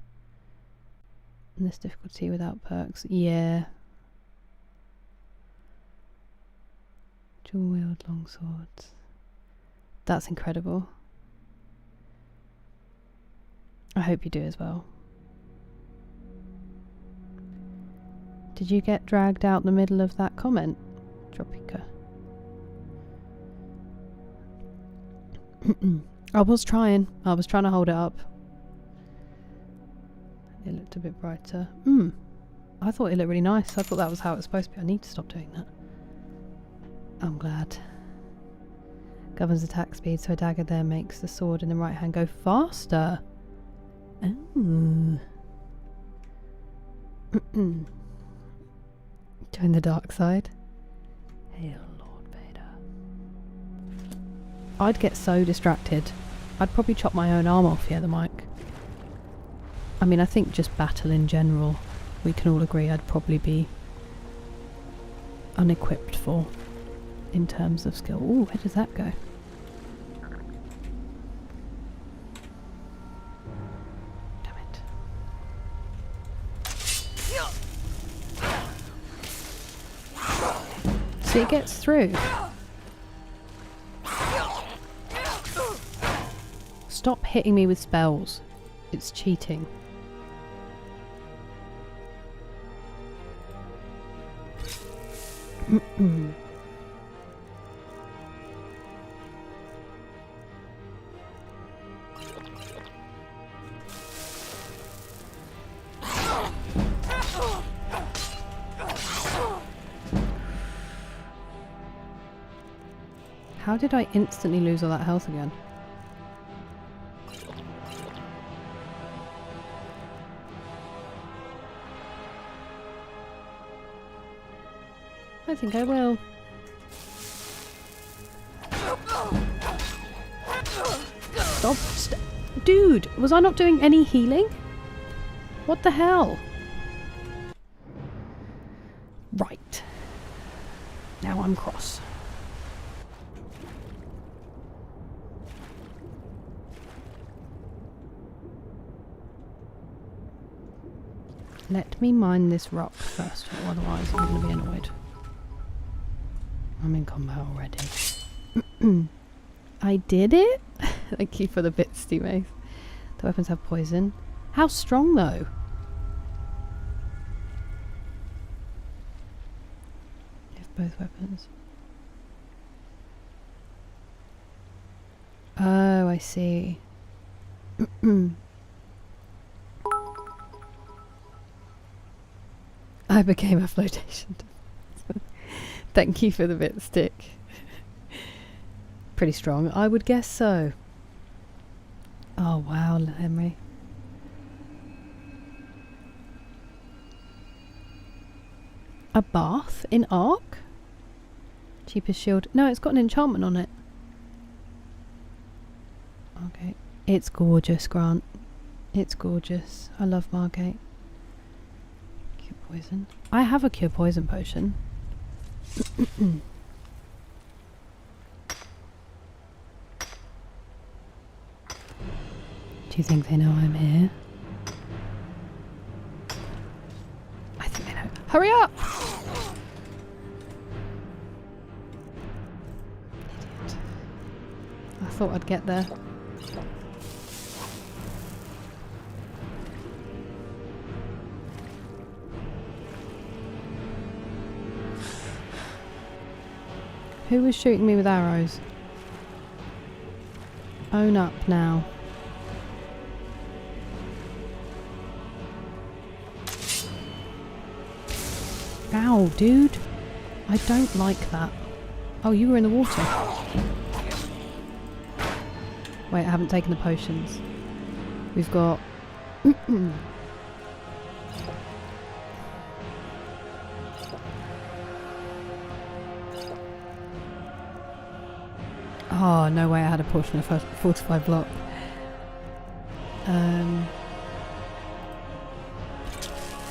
And this difficulty without perks. Yeah. Dual wield long swords. That's incredible. I hope you do as well. Did you get dragged out the middle of that comment, Tropica? I was trying to hold it up. It looked a bit brighter. I thought it looked really nice. I thought that was how it was supposed to be. I need to stop doing that. I'm glad. Governs attack speed, so a dagger there makes the sword in the right hand go faster. Oh. Join the dark side. Hail Lord Vader. I'd get so distracted. I'd probably chop my own arm off, yeah, the mic. I mean, I think just battle in general, we can all agree I'd probably be unequipped for in terms of skill. Ooh, where does that go? Damn it. See, it gets through. Stop hitting me with spells. It's cheating. How did I instantly lose all that health again? I think I will. Stop. Dude, was I not doing any healing? What the hell? Right. Now I'm cross. Let me mine this rock first, or otherwise I'm going to be annoyed. I'm in combat already. I did it? Thank you for the bits, teammates. The weapons have poison. How strong though? If both weapons. Oh, I see. I became a flotation. Thank you for the bit stick. Pretty strong, I would guess so. Oh wow, Henry. A bath in Ark? Cheapest shield. No, it's got an enchantment on it. Okay. It's gorgeous, Grant. It's gorgeous. I love Margate. Cure poison. I have a cure poison potion. Do you think they know I'm here? I think they know. Hurry up! Idiot. I thought I'd get there. Who was shooting me with arrows? Own up now. Ow, dude. I don't like that. Oh, you were in the water. Wait, I haven't taken the potions. We've got... Oh, no way I had a portion of fortified block.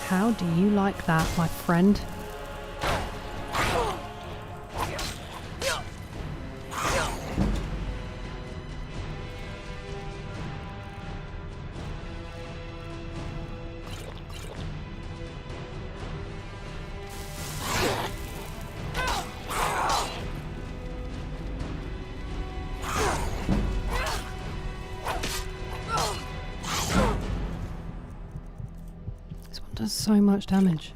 How do you like that, my friend? does so much damage.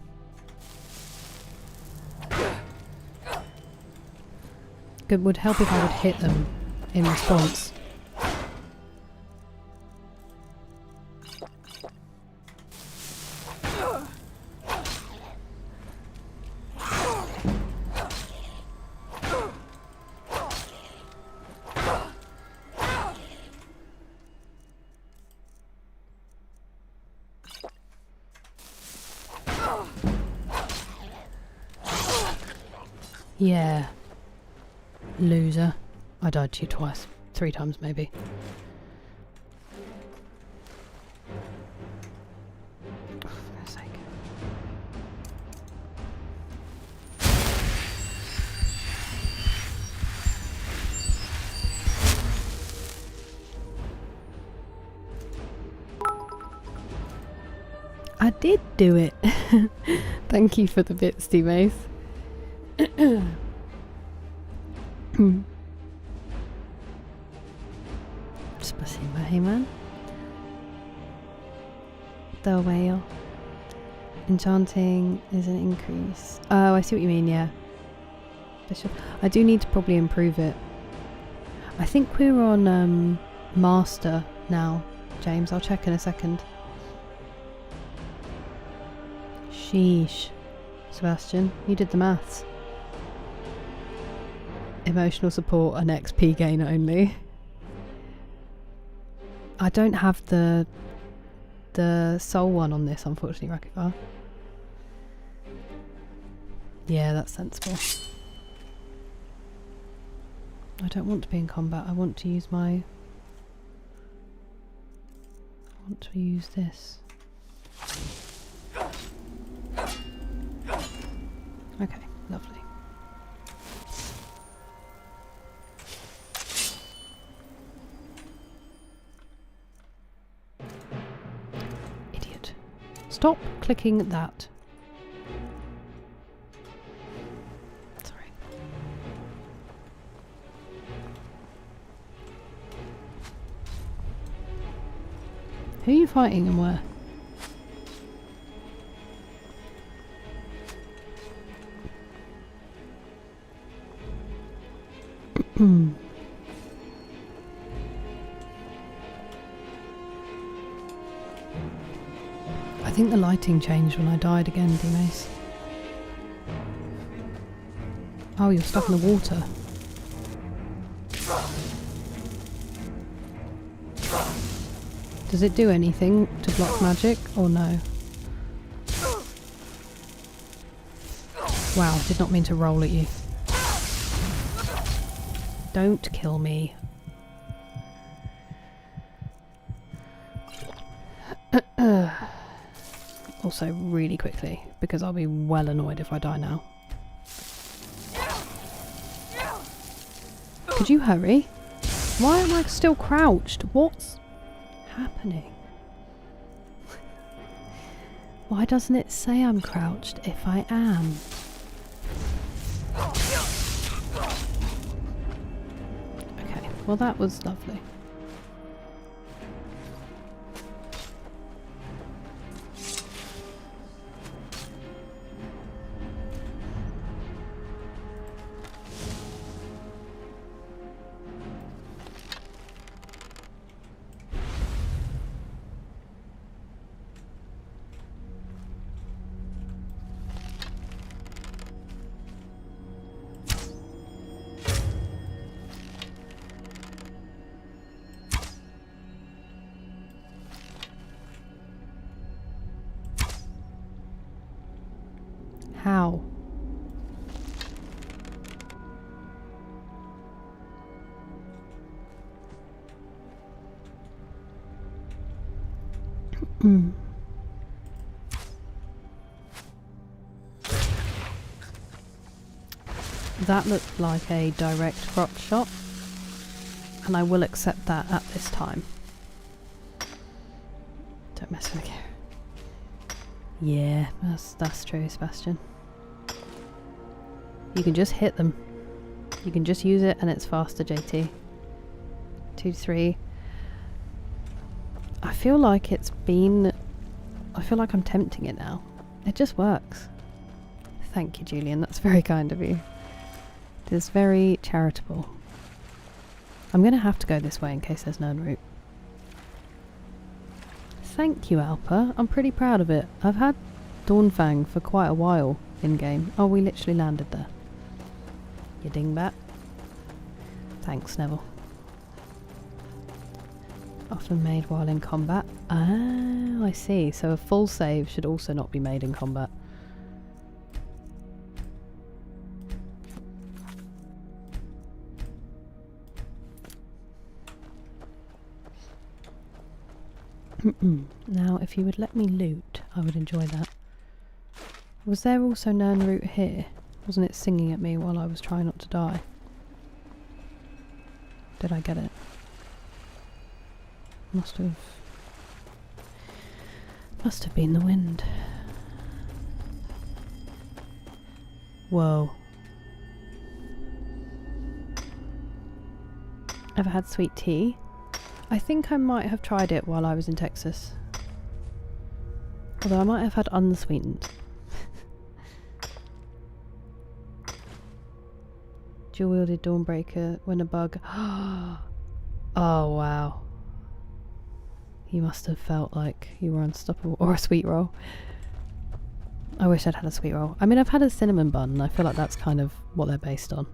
It would help if I would hit them in response. Yeah. Loser. I died to you twice. 3 times maybe. Oh, for God's sake. I did do it. Thank you for the bits, Steve. Спасибо, Heyman. The whale. Enchanting is an increase. Oh, I see what you mean, yeah. I do need to probably improve it. I think we're on Master now, James. I'll check in a second. Sheesh. Sebastian, you did the maths. Emotional support and XP gain only. I don't have the soul one on this, unfortunately, Rakivar. Yeah, that's sensible. I don't want to be in combat. I want to use my... I want to use this. Okay, lovely. Idiot. Stop clicking that. Sorry. Who are you fighting and where? I think the lighting changed when I died again, D-Mace. Oh, you're stuck in the water. Does it do anything to block magic or no? Wow, did not mean to roll at you. Don't kill me. Also, really quickly, because I'll be well annoyed if I die now. Could you hurry? Why am I still crouched? What's happening? Why doesn't it say I'm crouched if I am? Okay, well that was lovely. How? That looked like a direct crotch shot, and I will accept that at this time. Don't mess with the camera. Yeah, that's true, Sebastian. You can just hit them. You can just use it and it's faster, JT. 2, 3. I feel like feel like I'm tempting it now. It just works. Thank you, Julian. That's very kind of you. It is very charitable. I'm going to have to go this way in case there's no route. Thank you, Alpa. I'm pretty proud of it. I've had Dawnfang for quite a while in-game. Oh, we literally landed there. You dingbat. Thanks, Neville. Often made while in combat. Ah, I see. So a full save should also not be made in combat. Now, if you would let me loot, I would enjoy that. Was there also Nirnroot here? Wasn't it singing at me while I was trying not to die? Did I get it? Must have been the wind. Whoa. Ever had sweet tea? I think I might have tried it while I was in Texas. Although I might have had unsweetened. Dual-wielded Dawnbreaker when a bug... Oh wow. You must have felt like you were unstoppable. Or a sweet roll. I wish I'd had a sweet roll. I mean, I've had a cinnamon bun and I feel like that's kind of what they're based on.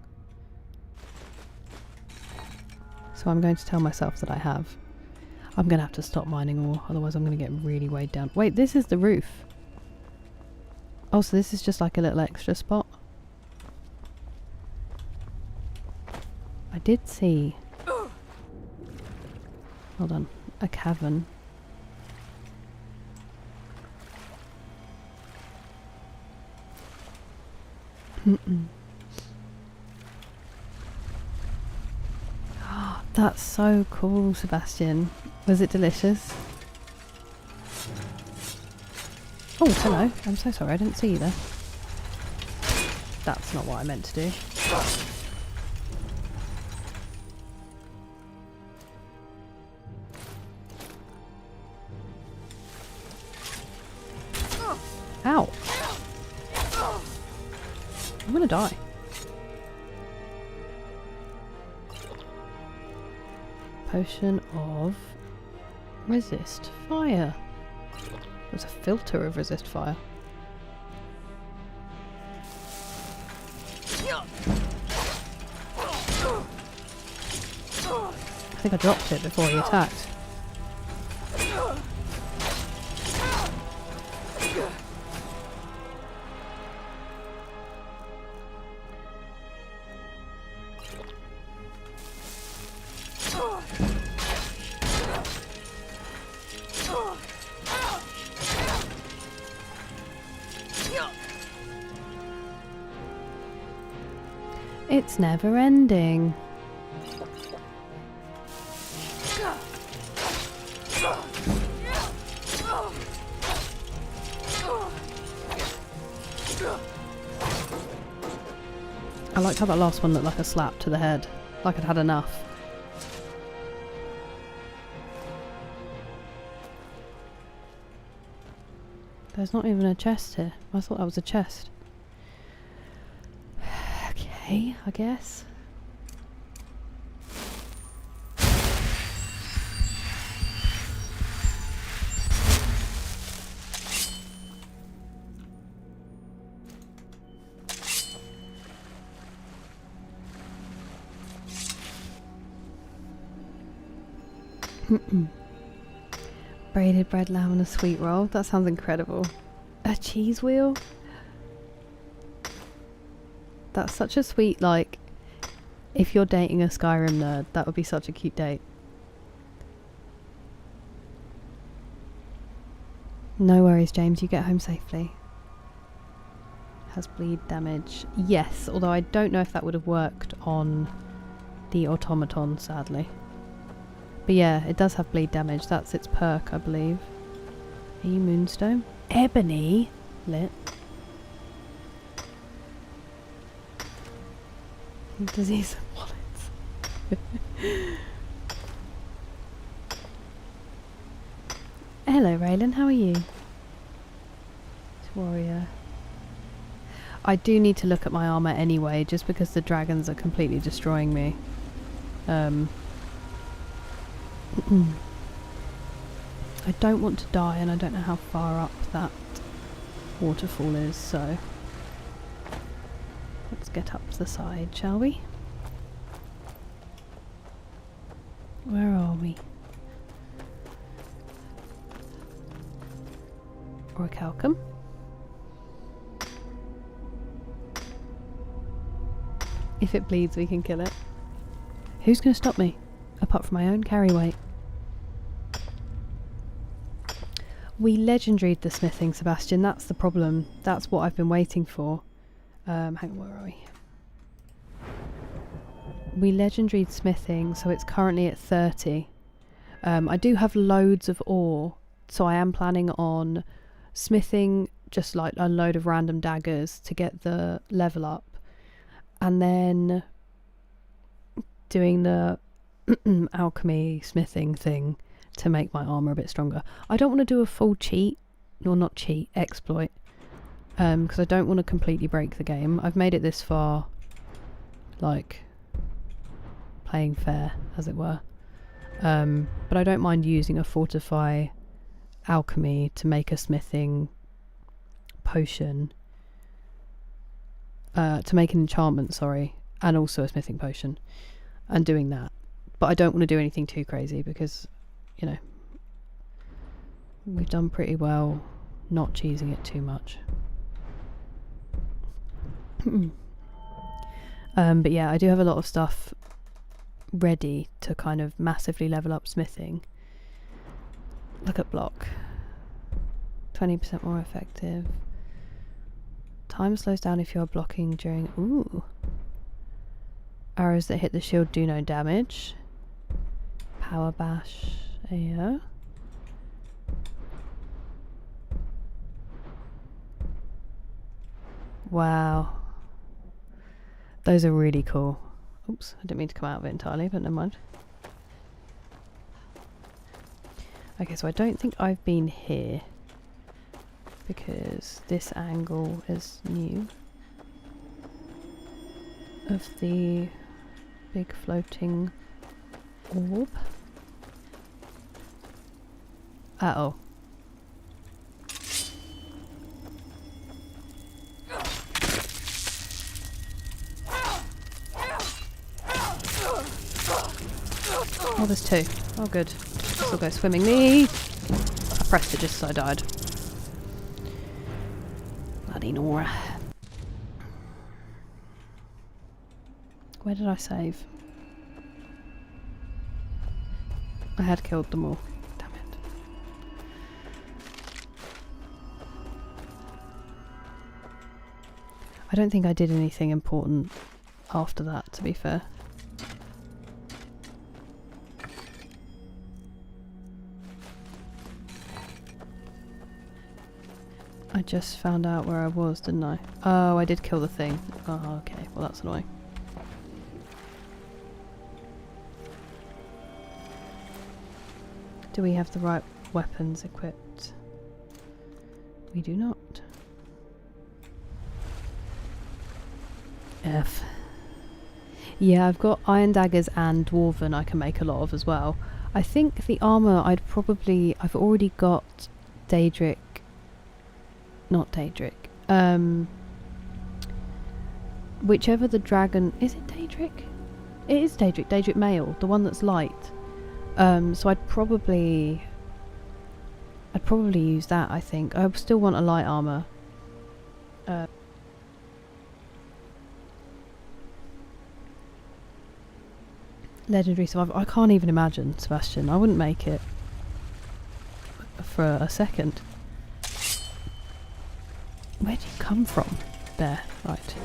So I'm going to tell myself that I have. I'm going to have to stop mining ore, otherwise I'm going to get really weighed down. Wait, this is the roof. Oh, so this is just like a little extra spot. I did see... Hold on. A cavern. That's so cool, Sebastian. Was it delicious? Oh, hello. I'm so sorry, I didn't see you there. That's not what I meant to do. Ow! I'm gonna die. Potion of resist fire. There's a filter of resist fire. I think I dropped it before he attacked. It's never ending. I liked how that last one looked like a slap to the head. Like I'd had enough. There's not even a chest here. I thought that was a chest. Okay, I guess. Braided bread lamb and a sweet roll. That sounds incredible. A cheese wheel? That's such a sweet, like, if you're dating a Skyrim nerd, that would be such a cute date. No worries, James, you get home safely. Has bleed damage. Yes, although I don't know if that would have worked on the automaton, sadly. But yeah, it does have bleed damage. That's its perk, I believe. Are you Moonstone? Ebony? Lit. Disease of wallets. Hello, Raylan. How are you? warrior. I do need to look at my armour anyway, just because the dragons are completely destroying me. I don't want to die, and I don't know how far up that waterfall is, so let's get up the side, shall we? Where are we? Orichalcum. If it bleeds, we can kill it. Who's going to stop me? Apart from my own carry weight. We legendaried the smithing, Sebastian. That's the problem. That's what I've been waiting for. Hang on, where are we? We legendaried smithing, so it's currently at 30. I do have loads of ore, so I am planning on smithing just like a load of random daggers to get the level up, and then doing the alchemy smithing thing to make my armour a bit stronger. I don't want to do a full cheat, or not cheat, exploit, because I don't want to completely break the game. I've made it this far, like, playing fair, as it were. But I don't mind using a fortify alchemy to make a smithing potion. To make an enchantment, sorry, and also a smithing potion, and doing that. But I don't want to do anything too crazy because, you know, we've done pretty well not cheesing it too much. But yeah, I do have a lot of stuff ready to kind of massively level up smithing. Look at block. 20% more effective. Time slows down if you're blocking during... Ooh. Arrows that hit the shield do no damage. Power bash. Yeah. Wow. Those are really cool. Oops, I didn't mean to come out of it entirely, but never mind. Okay, so I don't think I've been here, because this angle is new. Of the big floating orb. Uh-oh. Oh, there's two. Oh, good. This will go swimmingly. I pressed it just so I died. Bloody Nora. Where did I save? I had killed them all. Damn it. I don't think I did anything important after that, to be fair. I just found out where I was, didn't I? Oh, I did kill the thing. Oh, okay. Well, that's annoying. Do we have the right weapons equipped? We do not. F. Yeah, I've got iron daggers and dwarven I can make a lot of as well. I think the armour I've already got Daedric. Not Daedric. Whichever the dragon... Is it Daedric? It is Daedric. Daedric male. The one that's light. So I'd probably use that, I think. I still want a light armour. Legendary survivor. I can't even imagine, Sebastian. I wouldn't make it for a second. Where did you come from? There, right.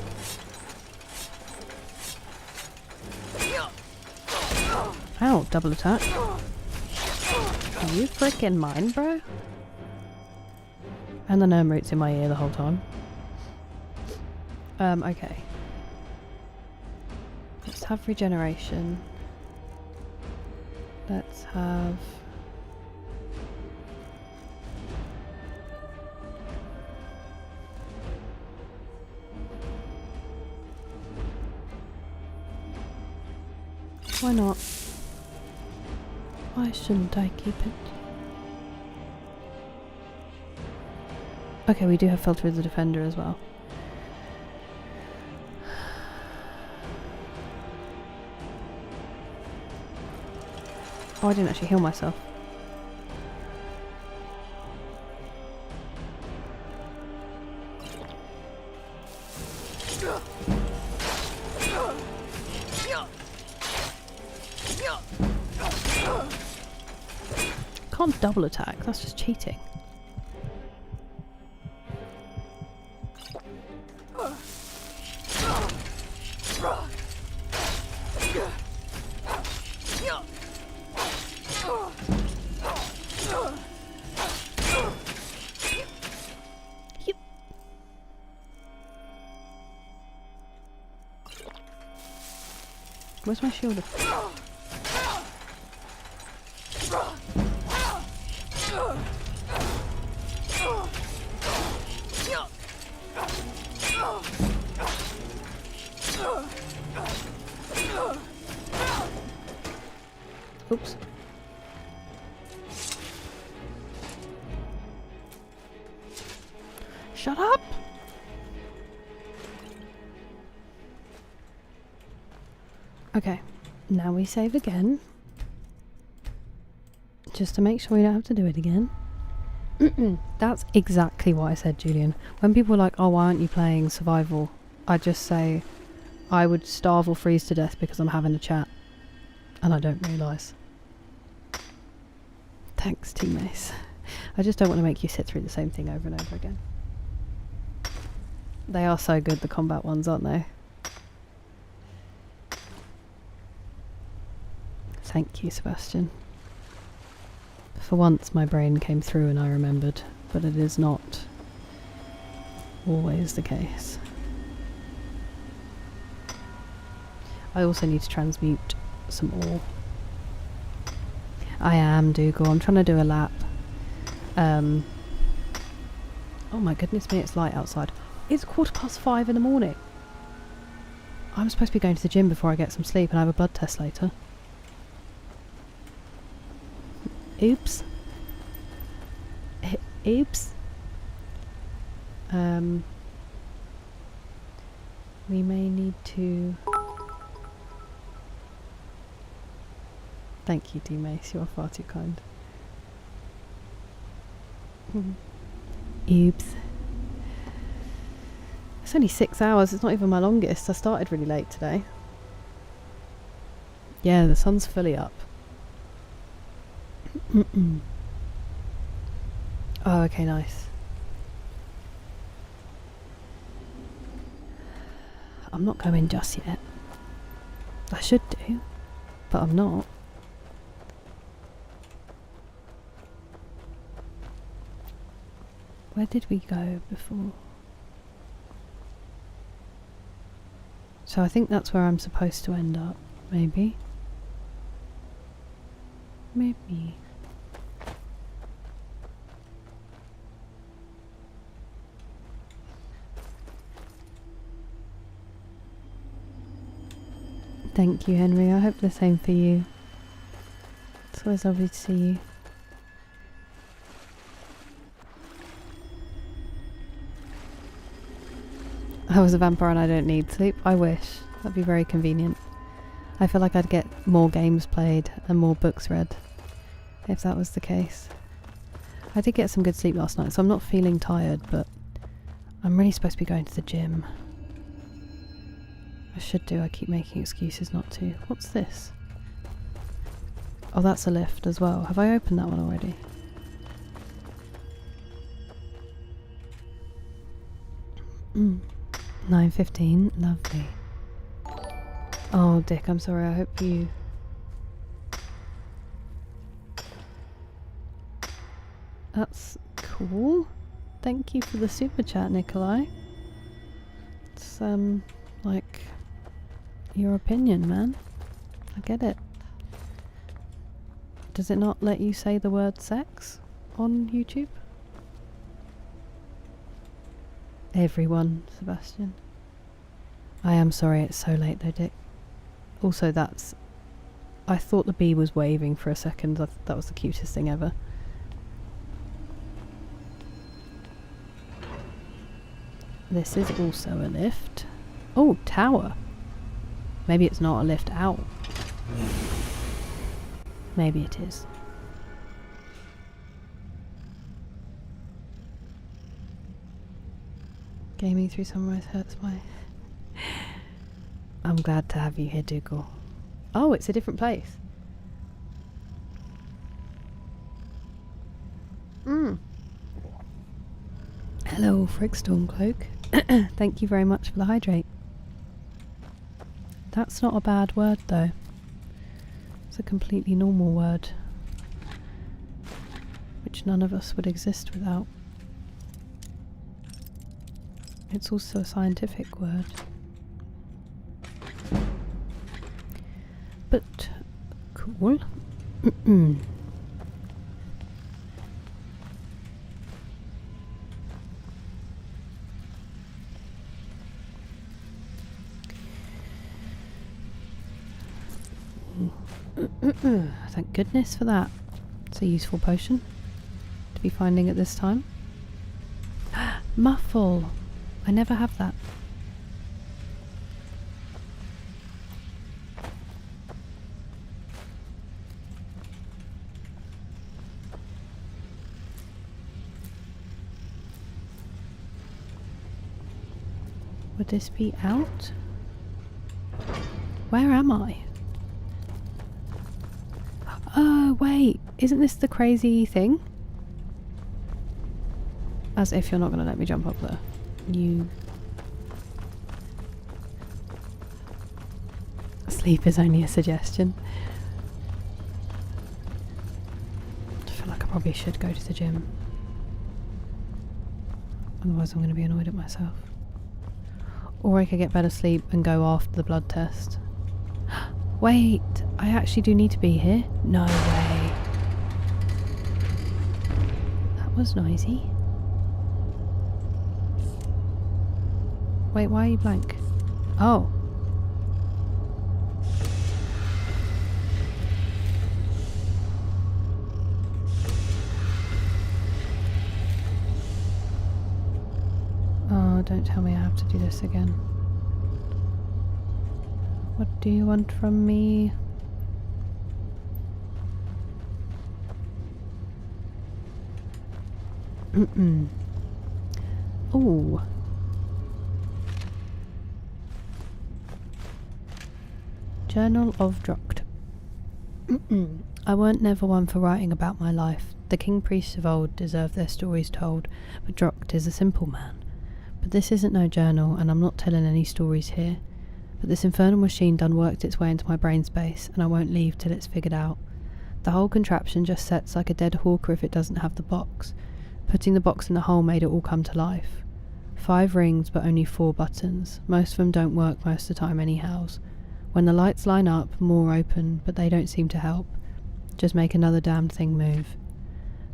Ow, double attack. Are you freaking mine, bro? And the gnome root's in my ear the whole time. Okay. Let's have regeneration. Let's have... Why not? Why shouldn't I keep it? Okay, we do have filter as a defender as well. Oh, I didn't actually heal myself. Can't double attack, that's just cheating. Where's my shield? Oops. Shut up! Okay, now we save again. Just to make sure we don't have to do it again. That's exactly what I said, Julian. When people are like, oh, why aren't you playing survival? I just say, I would starve or freeze to death because I'm having a chat. And I don't realise. Thanks, teammates. I just don't want to make you sit through the same thing over and over again. They are so good, the combat ones, aren't they? Thank you, Sebastian. For once my brain came through and I remembered, but it is not always the case. I also need to transmute some ore. I am, Dougal. I'm trying to do a lap. Oh my goodness me, it's light outside. It's 5:15 in the morning. I'm supposed to be going to the gym before I get some sleep and I have a blood test later. Oops. Oops. We may need to... Thank you, D-Mace. You are far too kind. Oops. It's only 6 hours. It's not even my longest. I started really late today. Yeah, the sun's fully up. Oh, okay, nice. I'm not going just yet. I should do, but I'm not. Where did we go before? So I think that's where I'm supposed to end up, maybe. Maybe. Thank you, Henry. I hope the same for you. It's always lovely to see you. I was a vampire and I don't need sleep. I wish. That'd be very convenient. I feel like I'd get more games played and more books read if that was the case. I did get some good sleep last night, so I'm not feeling tired, but I'm really supposed to be going to the gym. I should do. I keep making excuses not to. What's this? Oh, that's a lift as well. Have I opened that one already? Mm. 9:15. Lovely. Oh, Dick, I'm sorry. I hope you... That's cool. Thank you for the super chat, Nikolai. It's, like, your opinion, man. I get it. Does it not let you say the word sex on YouTube? Everyone, Sebastian. I am sorry it's so late though, Dick. Also, that's I thought the bee was waving for a second. I thought that was the cutest thing ever. This is also a lift. Oh, tower. Maybe it's not a lift out. Maybe it is. Gaming through sunrise hurts my... I'm glad to have you here, Dougal. Oh, it's a different place. Hello, Frick Stormcloak. Thank you very much for the hydrate. That's not a bad word, though. It's a completely normal word, which none of us would exist without. It's also a scientific word. But cool. Thank goodness for that. It's a useful potion to be finding at this time. Muffle! I never have that. Would this be out? Where am I? Oh, wait. Isn't this the crazy thing? As if you're not going to let me jump up there. You... Sleep is only a suggestion. I feel like I probably should go to the gym. Otherwise I'm going to be annoyed at myself. Or I could get better sleep and go after the blood test. Wait, I actually do need to be here? No way. That was noisy. Wait, why are you blank? Oh. Oh, don't tell me I have to do this again. What do you want from me? Ooh. Journal of Drucht. I weren't never one for writing about my life. The king priests of old deserve their stories told, but Drucht is a simple man. But this isn't no journal, and I'm not telling any stories here. But this infernal machine done worked its way into my brain space, and I won't leave till it's figured out. The whole contraption just sets like a dead hawker if it doesn't have the box. Putting the box in the hole made it all come to life. 5 rings, but only 4 buttons. Most of them don't work most of the time anyhows. When the lights line up, more open, but they don't seem to help. Just make another damned thing move.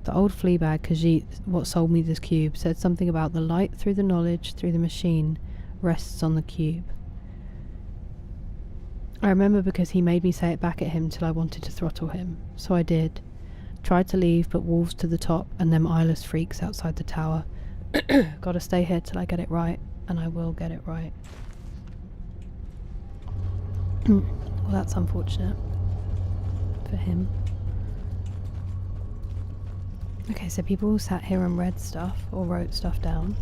The old fleabag Khajiit, what sold me this cube, said something about the light through the knowledge, through the machine, rests on the cube. I remember because he made me say it back at him till I wanted to throttle him. So I did. Tried to leave, but wolves to the top and them eyeless freaks outside the tower. Gotta stay here till I get it right, and I will get it right. Well, that's unfortunate. For him. Okay, so people sat here and read stuff, or wrote stuff down.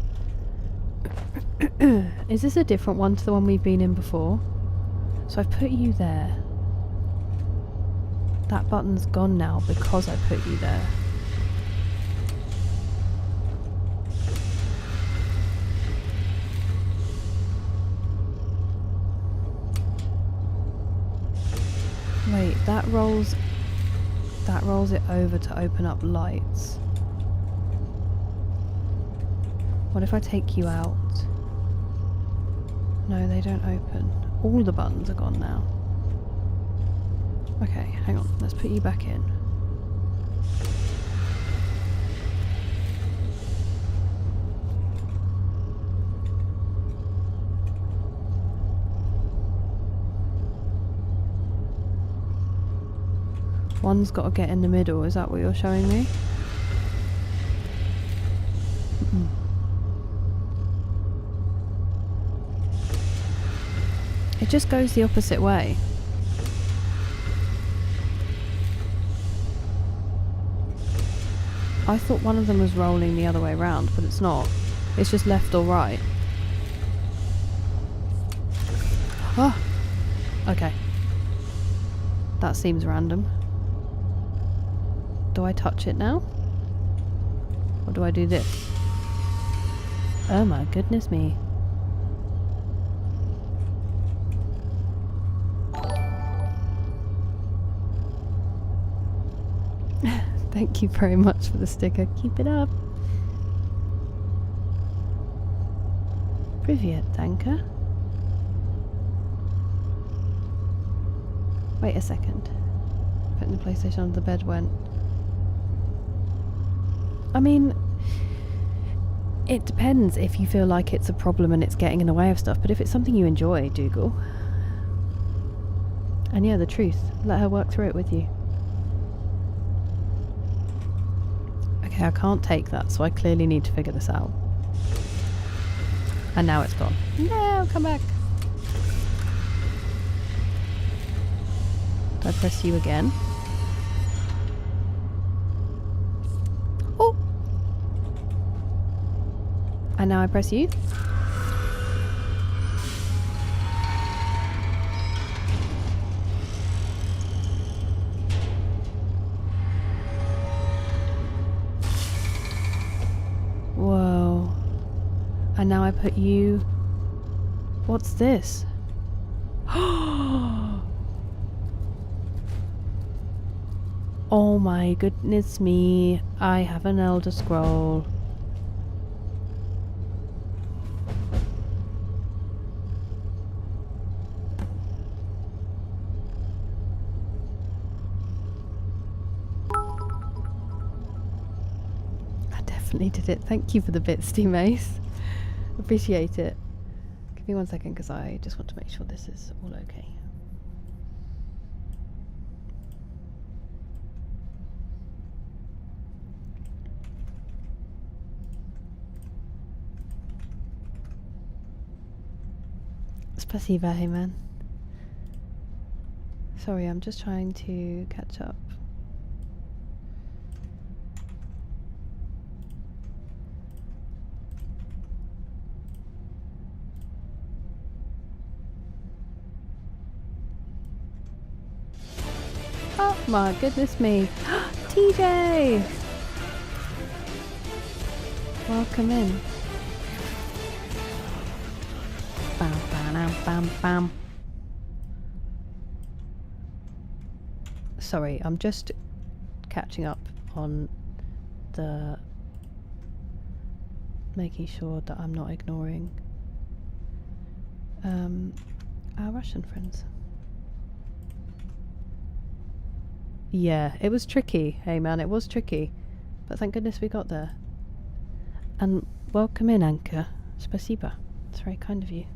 Is this a different one to the one we've been in before? So I've put you there. That button's gone now because I put you there. Wait, that rolls it over to open up lights. What if I take you out? No, they don't open. All the buttons are gone now. Okay, hang on. Let's put you back in. One's got to get in the middle, is that what you're showing me? Mm-mm. It just goes the opposite way. I thought one of them was rolling the other way around, but it's not. It's just left or right. Oh! Okay. That seems random. Do I touch it now? Or do I do this? Oh my goodness me. Thank you very much for the sticker. Keep it up. Privyet, danke. Wait a second. Putting the PlayStation under the bed went. I mean, it depends if you feel like it's a problem and it's getting in the way of stuff, but if it's something you enjoy, Dougal. And yeah, the truth. Let her work through it with you. Okay, I can't take that, so I clearly need to figure this out. And now it's gone. No, come back. Do I press you again? Oh! And now I press you? Whoa. And now I put you... What's this? Oh my goodness me. I have an Elder Scroll. I definitely did it. Thank you for the bits, Team Ace. Appreciate it. Give me 1 second because I just want to make sure this is all okay. Spasiba, hey man. Sorry, I'm just trying to catch up. Oh my goodness me. TJ! Welcome in. Bam, bam, bam, bam. Sorry, I'm just catching up on the... making sure that I'm not ignoring our Russian friends. Yeah, it was tricky. Hey man, it was tricky. But thank goodness we got there. And welcome in, Anka. Spasiba. It's very kind of you.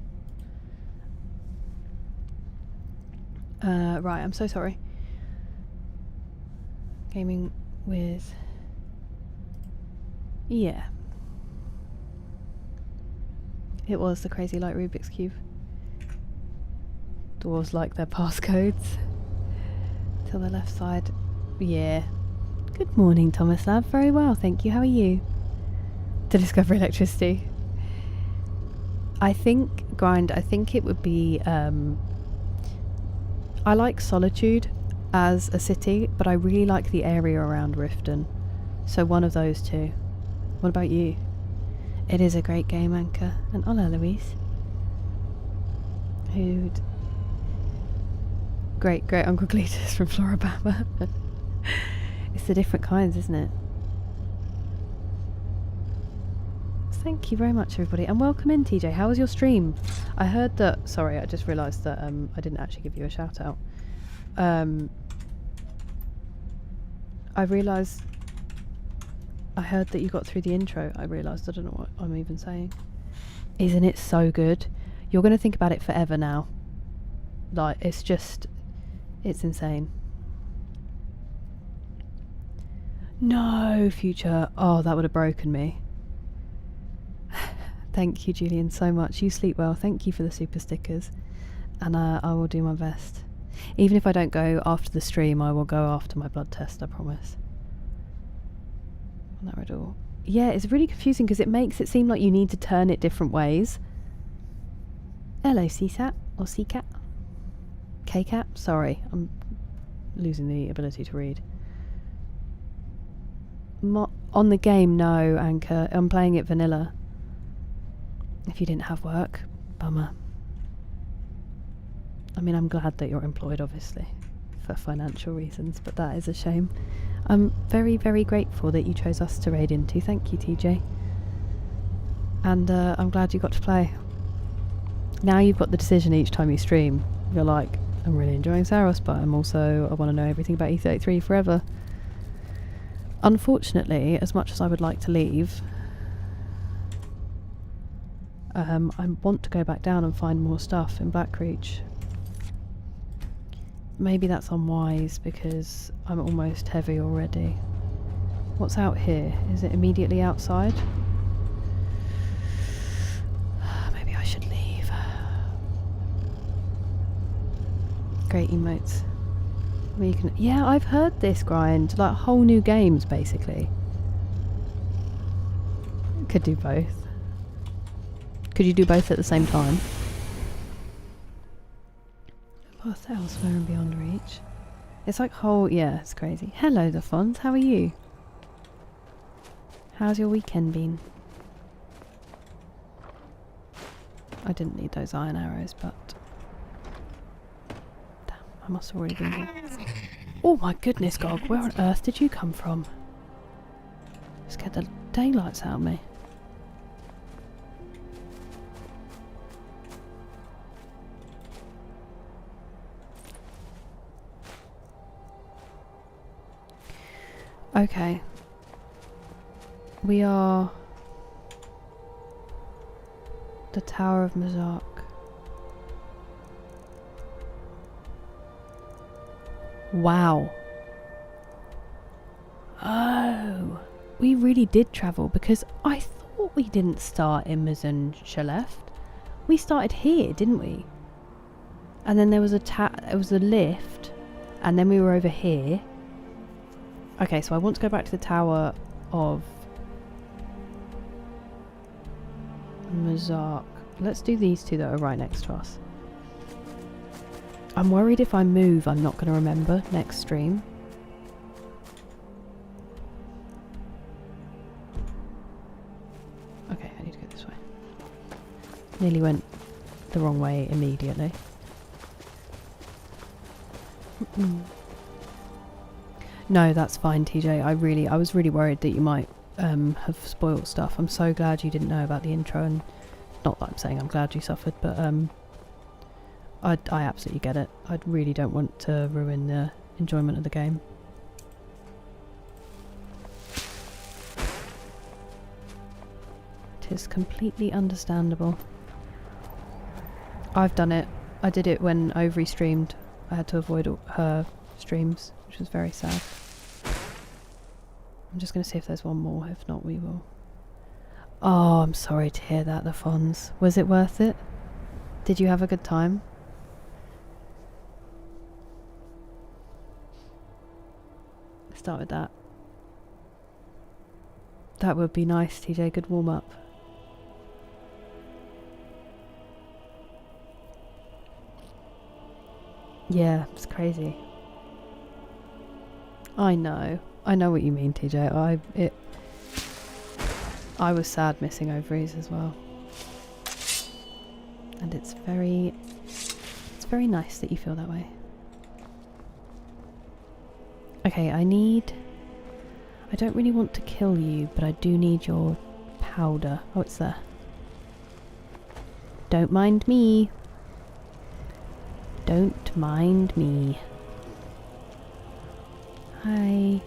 Right, I'm so sorry. Gaming with... Yeah. It was the crazy light Rubik's Cube. Dwarves like their passcodes. To the left side. Yeah. Good morning, Thomas Lab. Very well, thank you. How are you? To discover electricity. I think it would be... I like Solitude as a city, but I really like the area around Riften. So one of those two. What about you? It is a great game, Anchor. And hola, Louise. Who'd... Great Uncle Cletus from Floribama. It's the different kinds, isn't it? Thank you very much, everybody. And welcome in, TJ. How was your stream? I heard that... Sorry, I just realised that I didn't actually give you a shout out. I realised... I heard that you got through the intro. I realised I don't know what I'm even saying. Isn't it so good? You're going to think about it forever now. Like, it's just... It's insane. No, future. Oh, that would have broken me. Thank you, Julian, so much. You sleep well. Thank you for the super stickers. And I will do my best. Even if I don't go after the stream, I will go after my blood test, I promise. On that riddle. Yeah, it's really confusing because it makes it seem like you need to turn it different ways. Hello, CSAT or CCAT. KCAT? Sorry, I'm losing the ability to read. On the game, no, Anchor. I'm playing it vanilla. If you didn't have work, bummer. I mean, I'm glad that you're employed, obviously, for financial reasons, but that is a shame. I'm very, very grateful that you chose us to raid into. Thank you, TJ. And I'm glad you got to play. Now you've got the decision each time you stream. You're like, I'm really enjoying Saros, but I want to know everything about E33 forever. Unfortunately, as much as I would like to leave, I want to go back down and find more stuff in Blackreach. Maybe that's unwise because I'm almost heavy already. What's out here? Is it immediately outside? Maybe I should leave. Great emotes. Where you can, yeah, I've heard this grind. Like whole new games, basically. Could do both. Could you do both at the same time? What's elsewhere and beyond reach? It's like whole, yeah, it's crazy. Hello, the Fonz, how are you? How's your weekend been? I didn't need those iron arrows, but... Damn, I must have already been here. Oh my goodness, Gog, where on earth did you come from? Scared the daylights out of me. Okay. We are... the Tower of Mazark. Wow. Oh. We really did travel because I thought we didn't start in Mazun Shaleft. We started here, didn't we? And then there was a lift, and then we were over here. Okay, so I want to go back to the Tower of Mazark. Let's do these two that are right next to us. I'm worried if I move, I'm not going to remember next stream. Okay, I need to go this way. Nearly went the wrong way immediately. No, that's fine, TJ. I was really worried that you might have spoiled stuff. I'm so glad you didn't know about the intro, and not that I'm saying I'm glad you suffered, but I absolutely get it. I really don't want to ruin the enjoyment of the game. It is completely understandable. I've done it. I did it when Overy streamed. I had to avoid her streams, which was very sad. I'm just going to see if there's one more. If not, we will. Oh, I'm sorry to hear that, the Fonz. Was it worth it? Did you have a good time? Start with that. That would be nice, TJ. Good warm up. Yeah, it's crazy. I know what you mean, TJ. I was sad missing Overys as well. And it's very nice that you feel that way. Okay, I don't really want to kill you, but I do need your powder. Oh, it's there. Don't mind me. Don't mind me. Hi.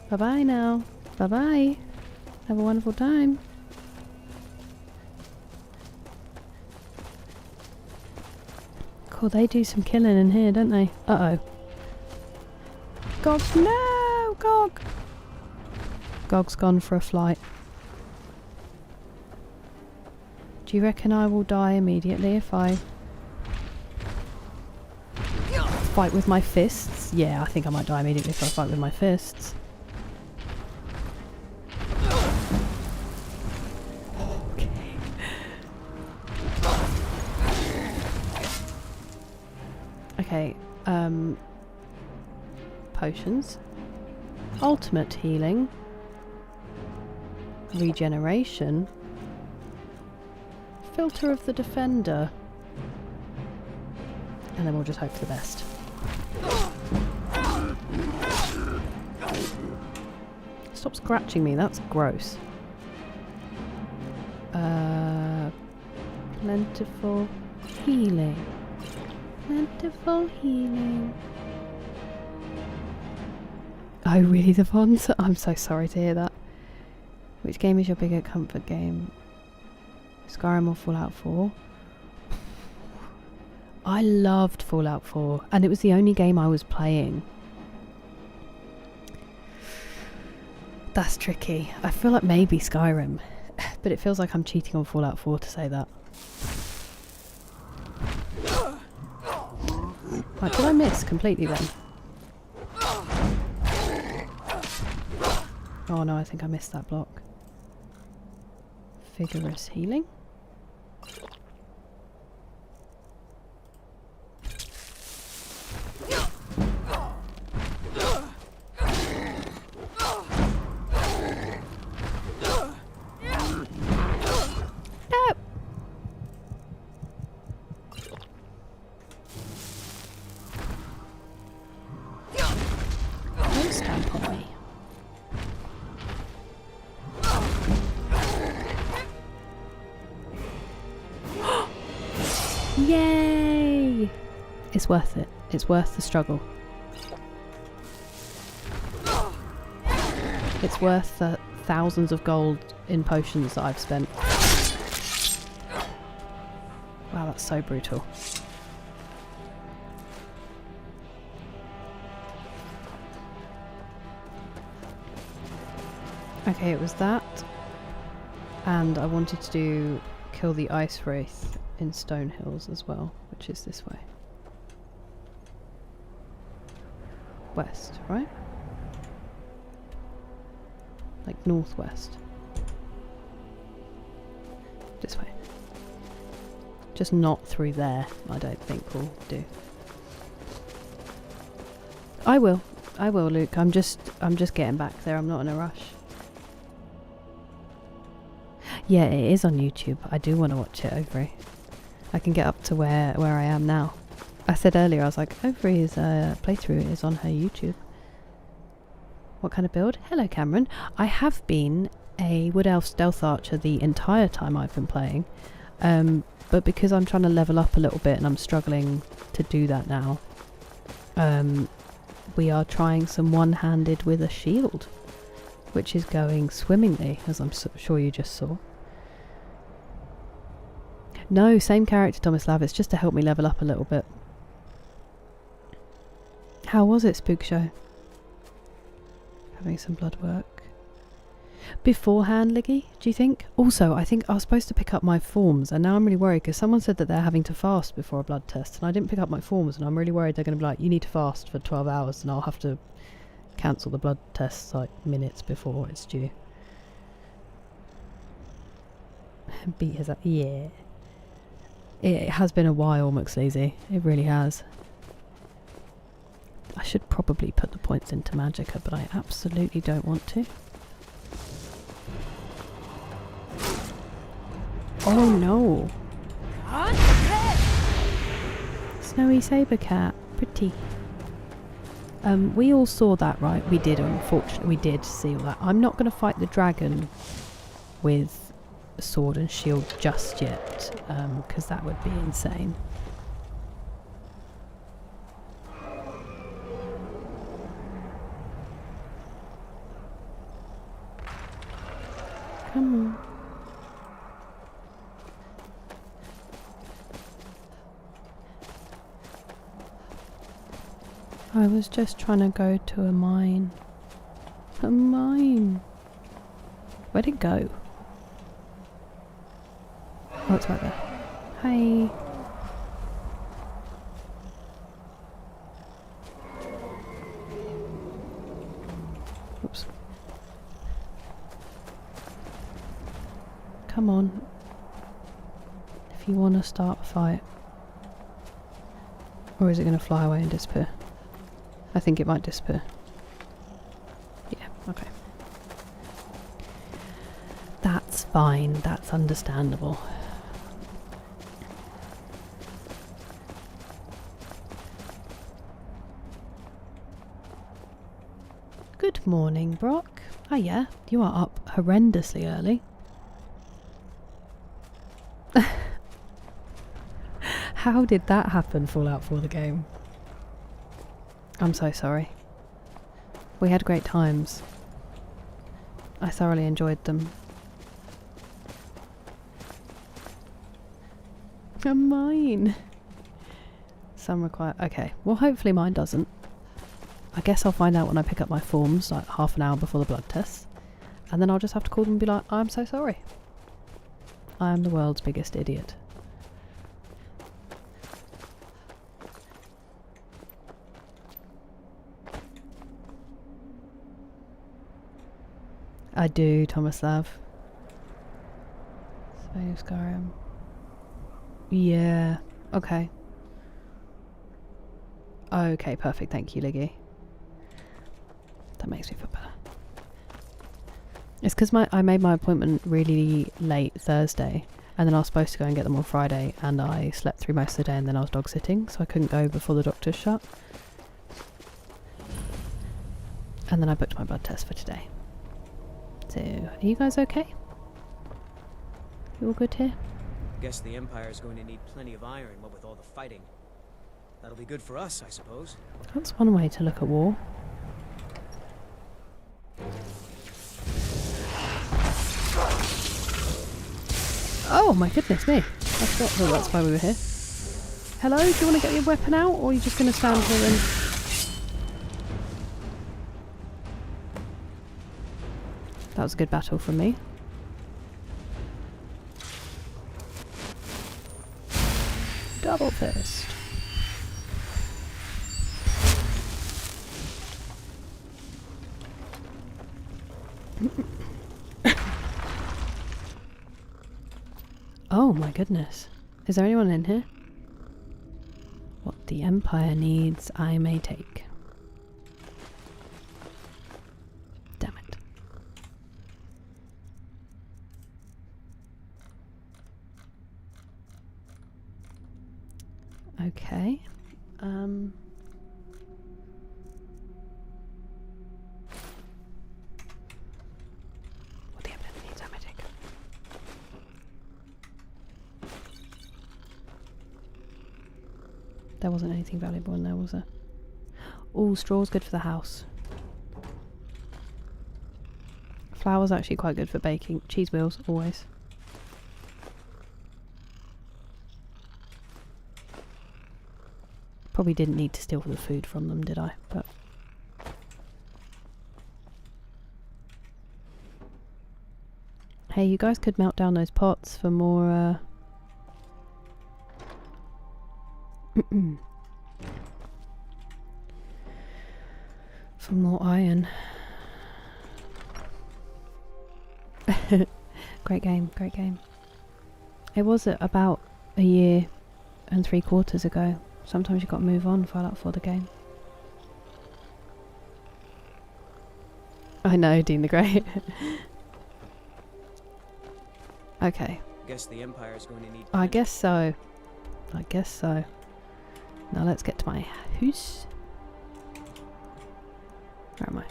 Bye-bye now. Bye-bye. Have a wonderful time. Cool, they do some killing in here, don't they? Uh-oh. Gog, no! Gog! Gog's gone for a flight. Do you reckon I will die immediately if I fight with my fists? Yeah, I think I might die immediately if I fight with my fists. Okay, potions. Ultimate healing. Regeneration. Filter of the Defender. And then we'll just hope for the best. Stop scratching me, that's gross. Plentiful healing. Plentiful healing. Oh, really, the Vons? I'm so sorry to hear that. Which game is your bigger comfort game? Skyrim or Fallout 4? I loved Fallout 4, and it was the only game I was playing. That's tricky. I feel like maybe Skyrim, but it feels like I'm cheating on Fallout 4 to say that. Right, did I miss completely then? Oh no, I think I missed that block. Vigorous healing. Don't stamp on me. Yay! It's worth it. It's worth the struggle. It's worth the thousands of gold in potions that I've spent. Wow, that's so brutal. Okay, it was that. And I wanted to do kill the ice wraith in Stone Hills as well, which is this way. West, right? Like northwest. This way. Just not through there, I don't think will do. I will, Luke. I'm just getting back there. I'm not in a rush. Yeah, it is on YouTube. I do want to watch it, Overy. I can get up to where I am now. I said earlier, I was like, Overy's playthrough is on her YouTube. What kind of build? Hello, Cameron. I have been a Wood Elf Stealth Archer the entire time I've been playing. But because I'm trying to level up a little bit and I'm struggling to do that now, we are trying some one-handed with a shield, which is going swimmingly, as I'm sure you just saw. No, same character, Thomas Lav. It's just to help me level up a little bit. How was it, Spook Show? Having some blood work. Beforehand, Liggy, do you think? Also, I think I was supposed to pick up my forms, and now I'm really worried because someone said that they're having to fast before a blood test, and I didn't pick up my forms, and I'm really worried they're going to be like, you need to fast for 12 hours, and I'll have to cancel the blood tests like minutes before it's due. Beat his up. Yeah. It has been a while, McSleazy. It really has. I should probably put the points into Magicka, but I absolutely don't want to. Oh no! Snowy saber cat, pretty. We all saw that, right? We did, unfortunately. We did see all that. I'm not going to fight the dragon with a sword and shield just yet, because that would be insane. Come on. I was just trying to go to a mine. A mine. Where'd it go? Oh, it's right there. Hi. Oops. Come on. If you want to start a fight. Or is it going to fly away and disappear? I think it might disappear. Yeah, okay. That's fine, that's understandable. Good morning, Brock. Oh yeah, you are up horrendously early. How did that happen, Fallout 4 the game? I'm so sorry. We had great times. I thoroughly enjoyed them. A mine! Some require... Okay, well hopefully mine doesn't. I guess I'll find out when I pick up my forms, like half an hour before the blood test. And then I'll just have to call them and be like, I'm so sorry. I am the world's biggest idiot. I do, Tomislav. Save Skyrim. Yeah. Okay. Okay, perfect. Thank you, Liggy. That makes me feel better. It's because I made my appointment really late Thursday, and then I was supposed to go and get them on Friday, and I slept through most of the day, and then I was dog sitting, so I couldn't go before the doctors shut. And then I booked my blood test for today. So, are you guys okay? You all good here? Guess the Empire's going to need plenty of iron, what with all the fighting. That'll be good for us, I suppose. That's one way to look at war. Oh my goodness me. I forgot that's why we were here. Hello, do you want to get your weapon out, or are you just going to stand here and... That was a good battle from me. Double fist. Oh my goodness. Is there anyone in here? What the Empire needs, I may take. Damn it. Okay. What the Emperor needs, I may take. There wasn't anything valuable in there, was there? All straw's good for the house. Flour's actually quite good for baking. Cheese wheels, always. Probably didn't need to steal the food from them, did I? But hey, you guys could melt down those pots for more for more iron. Great game, great game. It was about a year and 3/4 ago. Sometimes you've got to move on, Fallout 4 the game. I know, Dean the Great. Okay. Guess the Empire's going to need... I guess so. I guess so. Now let's get to my house. Where am I?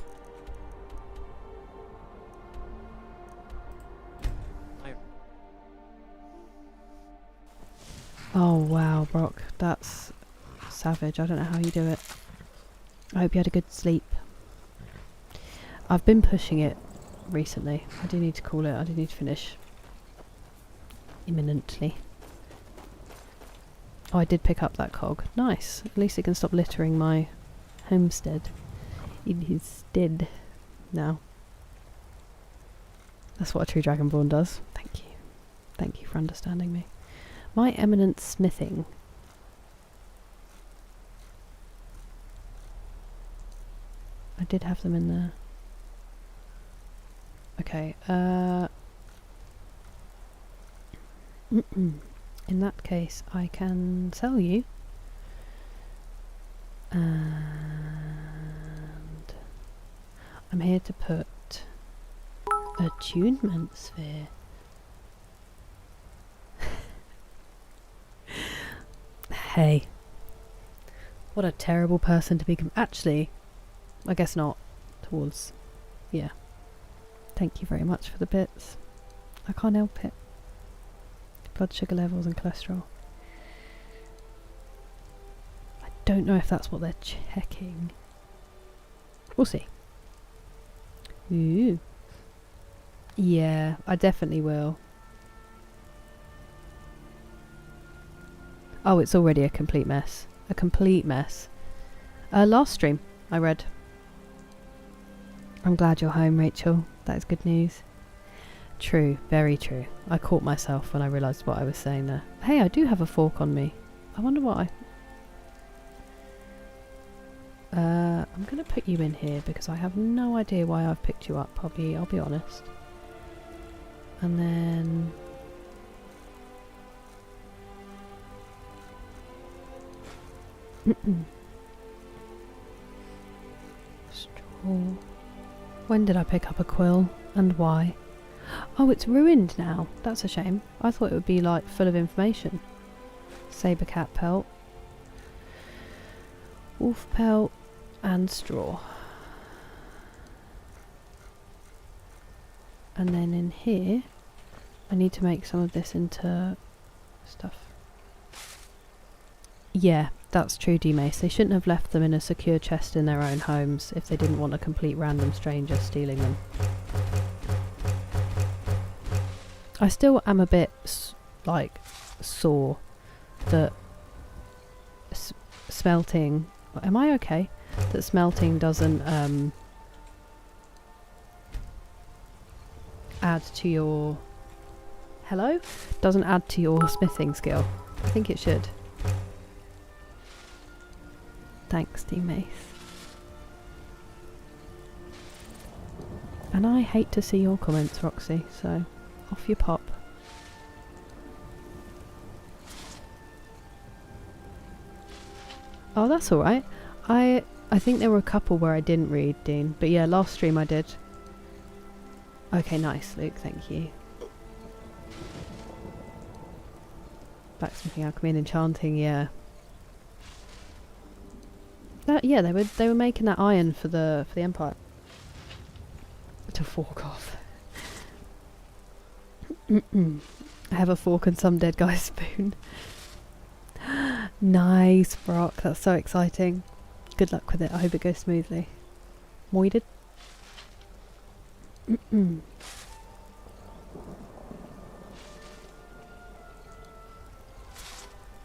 Oh wow, Brock. That's savage. I don't know how you do it. I hope you had a good sleep. I've been pushing it recently. I do need to call it. I do need to finish imminently. Oh, I did pick up that cog. Nice. At least it can stop littering my homestead in his stead now. That's what a true Dragonborn does. Thank you. Thank you for understanding me. My eminent smithing. I did have them in there. Okay, in that case I can sell you. And I'm here to put attunement sphere. Hey. What a terrible person to be. Actually, I guess not. Towards. Yeah. Thank you very much for the bits. I can't help it. Blood sugar levels and cholesterol. I don't know if that's what they're checking. We'll see. Ooh. Yeah, I definitely will. Oh, it's already a complete mess. A complete mess. Last stream, I read. I'm glad you're home, Rachel. That is good news. True, very true. I caught myself when I realised what I was saying there. Hey, I do have a fork on me. I wonder what I'm going to put you in here because I have no idea why I've picked you up. I'll be honest. And then straw. When did I pick up a quill and why? Oh, it's ruined now. That's a shame. I thought it would be like full of information. Saber cat pelt, wolf pelt, and straw. And then in here, I need to make some of this into stuff. Yeah, that's true, D-Mace. They shouldn't have left them in a secure chest in their own homes if they didn't want a complete random stranger stealing them. I still am a bit, like, sore that smelting... Am I okay? That smelting doesn't add to your... Hello? Doesn't add to your smithing skill. I think it should. Thanks, D-Mace. And I hate to see your comments, Roxy, so off you pop. Oh, that's alright. I think there were a couple where I didn't read, Dean. But yeah, last stream I did. Okay, nice, Luke, thank you. Blacksmithing, alchemy and enchanting, yeah. Yeah, they were making that iron for the Empire. To fork off. I have a fork and some dead guy's spoon. Nice, Brock. That's so exciting. Good luck with it. I hope it goes smoothly. Moided.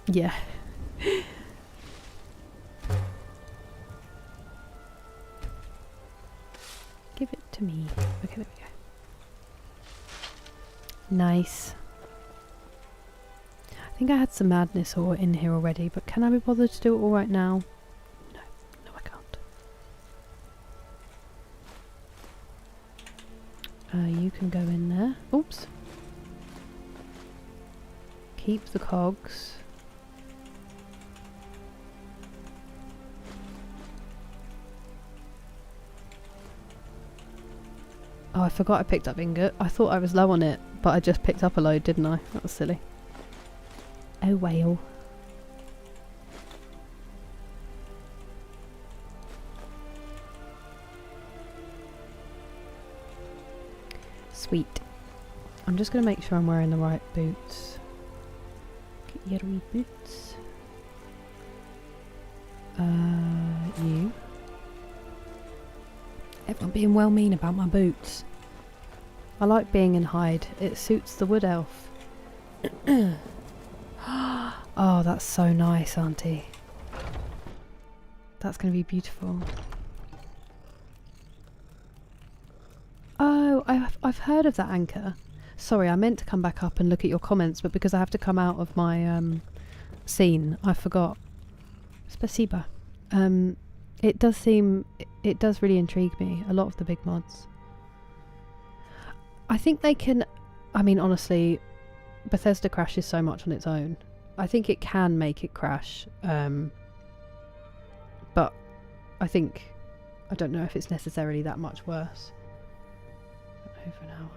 Yeah. Give it to me. Okay, there we go. Nice. I think I had some madness ore in here already, but can I be bothered to do it all right now? No. No, I can't. You can go in there. Oops. Keep the cogs. Oh, I forgot I picked up ingot. I thought I was low on it, but I just picked up a load, didn't I? That was silly. Oh, whale. Sweet. I'm just going to make sure I'm wearing the right boots. Get your wee boots. You. I'm being well mean about my boots. I like being in hide. It suits the wood elf. Oh, that's so nice, Auntie. That's going to be beautiful. Oh, I've heard of that anchor. Sorry, I meant to come back up and look at your comments, but because I have to come out of my scene, I forgot. Spasiba. It does really intrigue me, a lot of the big mods. I think they can, I mean, honestly, Bethesda crashes so much on its own. I think it can make it crash, but I don't know if it's necessarily that much worse. Over an hour.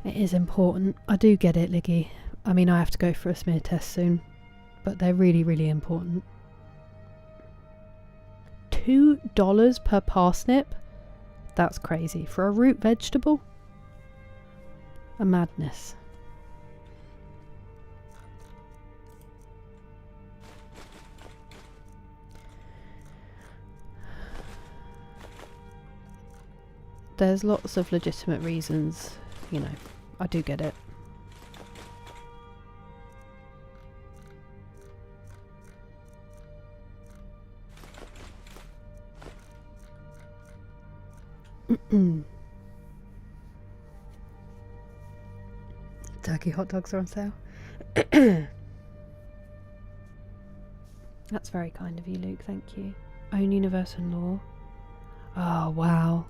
It is important. I do get it, Liggy. I mean, I have to go for a smear test soon, but they're really, really important. $2 per parsnip? That's crazy. For a root vegetable? A madness. There's lots of legitimate reasons, you know, I do get it. Turkey hot dogs are on sale. That's very kind of you, Luke, thank you. Own universe and law. Oh, wow.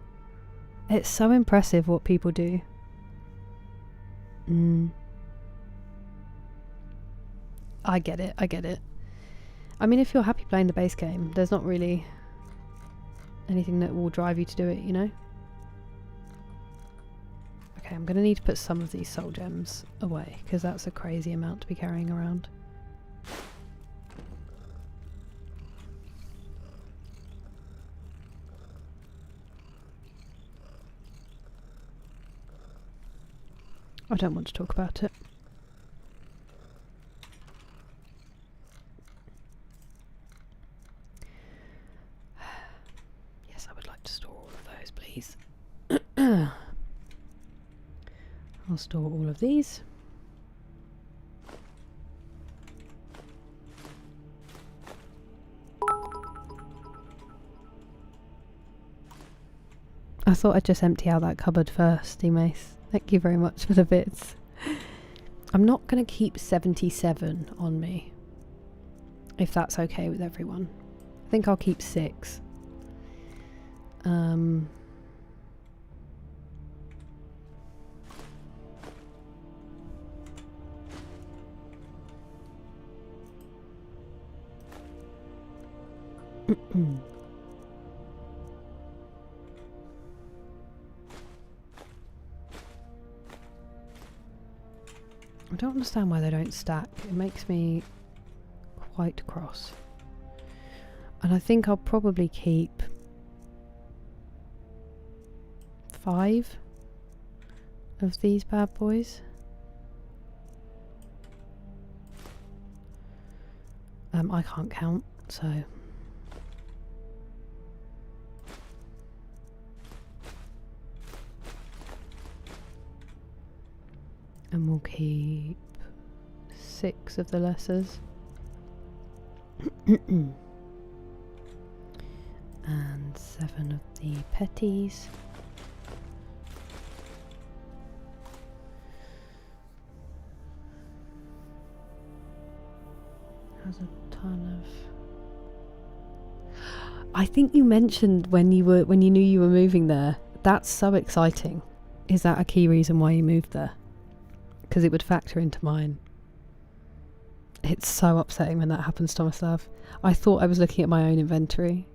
It's so impressive what people do. I get it, I get it. I mean, if you're happy playing the base game, there's not really anything that will drive you to do it, you know? Okay, I'm going to need to put some of these soul gems away, because that's a crazy amount to be carrying around. I don't want to talk about it. Yes, I would like to store all of those, please. I'll store all of these. I thought I'd just empty out that cupboard first, D-Mace. Thank you very much for the bits. I'm not going to keep 77 on me, if that's okay with everyone. I think I'll keep 6. I don't understand why they don't stack. It makes me quite cross. And I think I'll probably keep 5 of these bad boys. I can't count, so... And we'll keep 6 of the lessers. And 7 of the petties. Has a ton of... I think you mentioned when you knew you were moving there. That's so exciting. Is that a key reason why you moved there? Because it would factor into mine. It's so upsetting when that happens, Tomislav. I thought I was looking at my own inventory.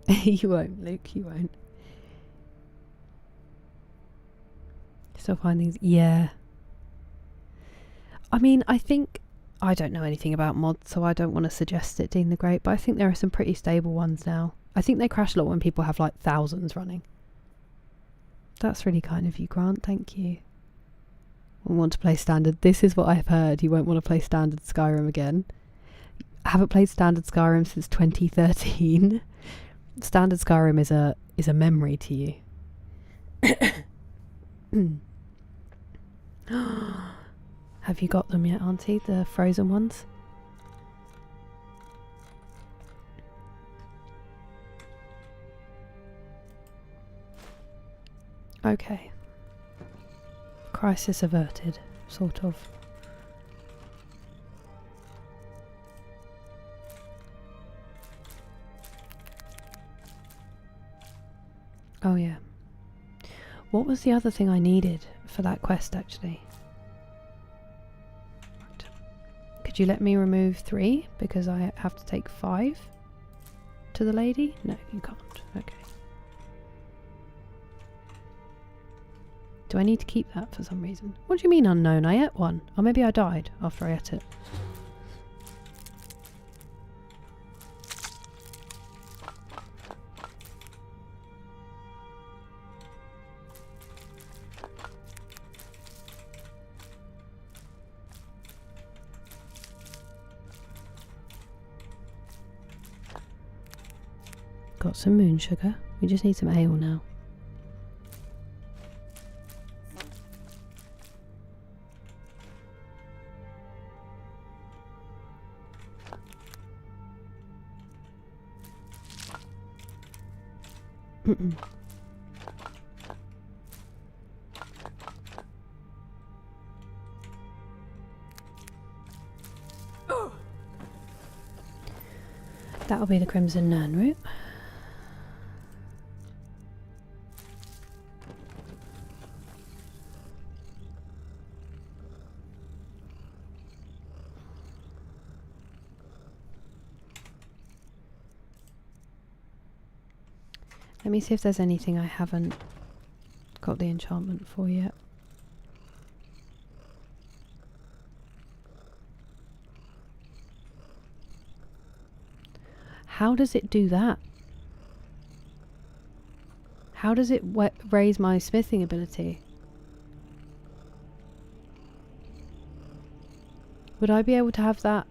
You won't, Luke, you won't. Still find these? Yeah. I mean, I think... I don't know anything about mods, so I don't want to suggest it, Dean the Great, but I think there are some pretty stable ones now. I think they crash a lot when people have like thousands running. That's really kind of you, Grant, thank you. Want to play standard. This is what I've heard. You won't want to play standard Skyrim again. I haven't played standard Skyrim since 2013. Standard Skyrim is a memory to you. Have you got them yet, Auntie? The frozen ones? Okay. Crisis averted, sort of. Oh yeah. What was the other thing I needed for that quest actually? Could you let me remove 3 because I have to take 5 to the lady? No, you can't. Okay. Do I need to keep that for some reason? What do you mean unknown? I ate one. Or maybe I died after I ate it. Got some moon sugar. We just need some ale now. That'll be the Crimson Nern route. Let me see if there's anything I haven't got the enchantment for yet. How does it do that? How does it raise my smithing ability? Would I be able to have that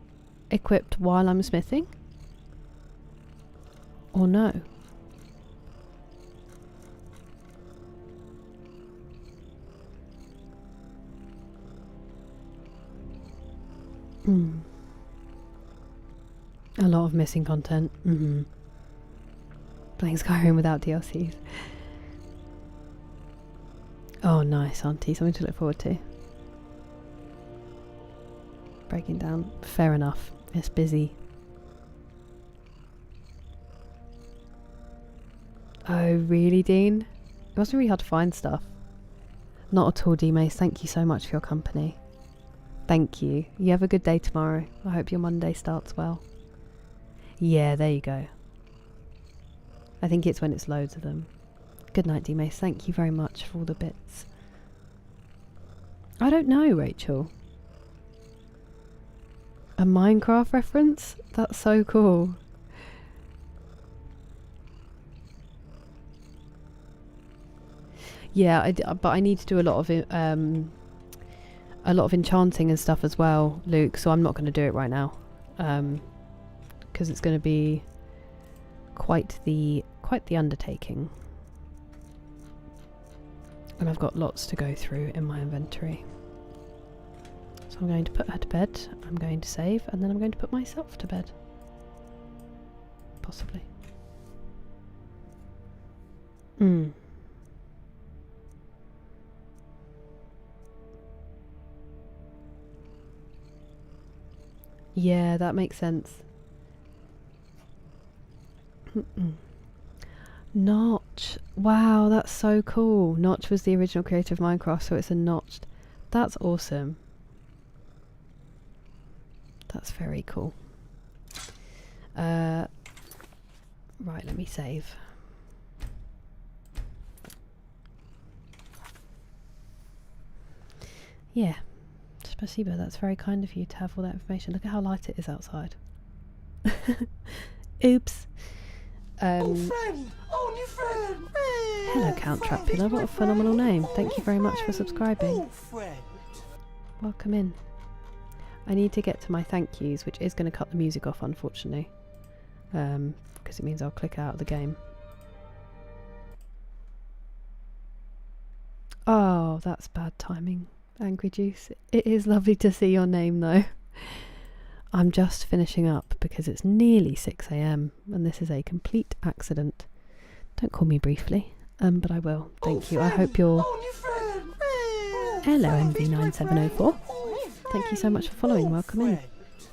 equipped while I'm smithing? Or no? A lot of missing content. Playing Skyrim without DLCs. Oh, nice, Auntie. Something to look forward to. Breaking down. Fair enough. It's busy. Oh, really, Dean? It must be really hard to find stuff. Not at all, D-Mace. Thank you so much for your company. Thank you. You have a good day tomorrow. I hope your Monday starts well. Yeah, there you go. I think it's when it's loads of them. Good night, D-Mace. Thank you very much for all the bits. I don't know, Rachel. A Minecraft reference? That's so cool. Yeah, but I need to do a lot of enchanting and stuff as well, Luke, so I'm not going to do it right now. Because it's going to be quite the undertaking. And I've got lots to go through in my inventory. So I'm going to put her to bed, I'm going to save, and then I'm going to put myself to bed. Possibly. Yeah, that makes sense. Notch. Wow, that's so cool. Notch was the original creator of Minecraft, so it's a notched. That's awesome. That's very cool. Right, let me save. Yeah. Spasiba, that's very kind of you to have all that information. Look at how light it is outside. Oops. Oh, friend! Oh, new friend! Hello, Count Trapula. What a phenomenal name. Thank you very much for subscribing. Oh, friend! Welcome in. I need to get to my thank yous, which is going to cut the music off, unfortunately. Because it means I'll click out of the game. Oh, that's bad timing. Angry Juice. It is lovely to see your name though. I'm just finishing up because it's nearly 6 AM and this is a complete accident. Don't call me briefly. but I will. Thank you. I hope you're... Hello, MV9704. Thank you so much for following. Welcome in.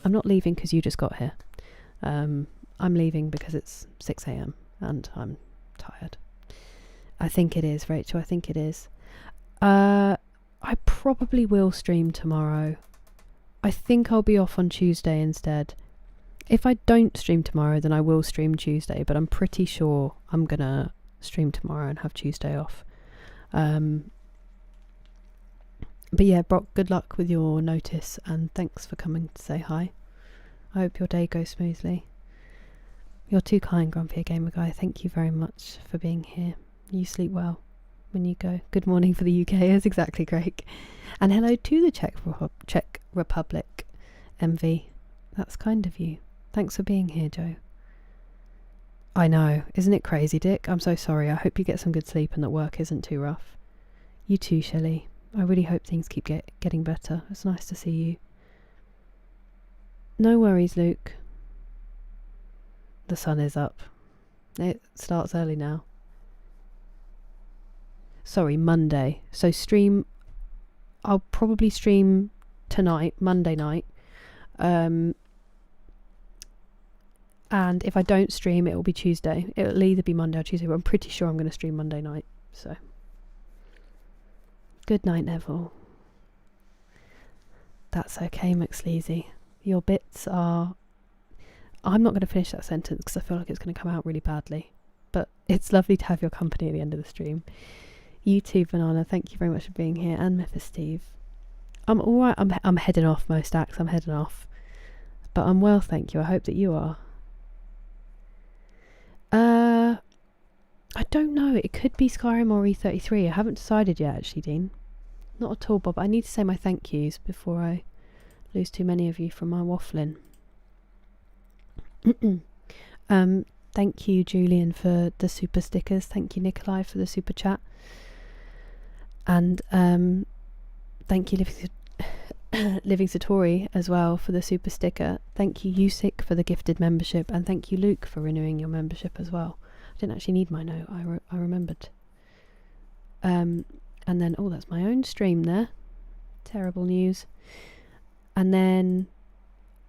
I'm not leaving because you just got here. I'm leaving because it's 6 a.m. and I'm tired. I think it is, Rachel. I think it is. I probably will stream tomorrow. I think I'll be off on Tuesday instead. If I don't stream tomorrow, then I will stream Tuesday, but I'm pretty sure I'm gonna stream tomorrow and have Tuesday off. But yeah, Brock, good luck with your notice and thanks for coming to say hi. I hope your day goes smoothly. You're too kind, Grumpy Gamer Guy. Thank you very much for being here. You sleep well when you go. Good morning for the UK. That's exactly, Craig. And hello to the Czech Republic, MV. That's kind of you. Thanks for being here, Joe. I know. Isn't it crazy, Dick? I'm so sorry. I hope you get some good sleep and that work isn't too rough. You too, Shelley. I really hope things keep getting better. It's nice to see you. No worries, Luke. The sun is up. It starts early now. Sorry, Monday. So I'll probably stream tonight, Monday night. And if I don't stream, it will be Tuesday. It'll either be Monday or Tuesday, but I'm pretty sure I'm going to stream Monday night. So, good night, Neville. That's okay, McSleazy. Your bits are... I'm not going to finish that sentence because I feel like it's going to come out really badly. But it's lovely to have your company at the end of the stream. You too, Banana. Thank you very much for being here. And Memphis Steve. I'm alright. I'm heading off, most acts. I'm heading off. But I'm well, thank you. I hope that you are. I don't know. It could be Skyrim or E33. I haven't decided yet, actually, Dean. Not at all, Bob. I need to say my thank yous before I lose too many of you from my waffling. Thank you, Julian, for the super stickers. Thank you, Nikolai, for the super chat. And thank you, Living Satori, as well, for the super sticker. Thank you, Usik, for the gifted membership. And thank you, Luke, for renewing your membership as well. I didn't actually need my note. I remembered. And then, oh, that's my own stream there. Terrible news. And then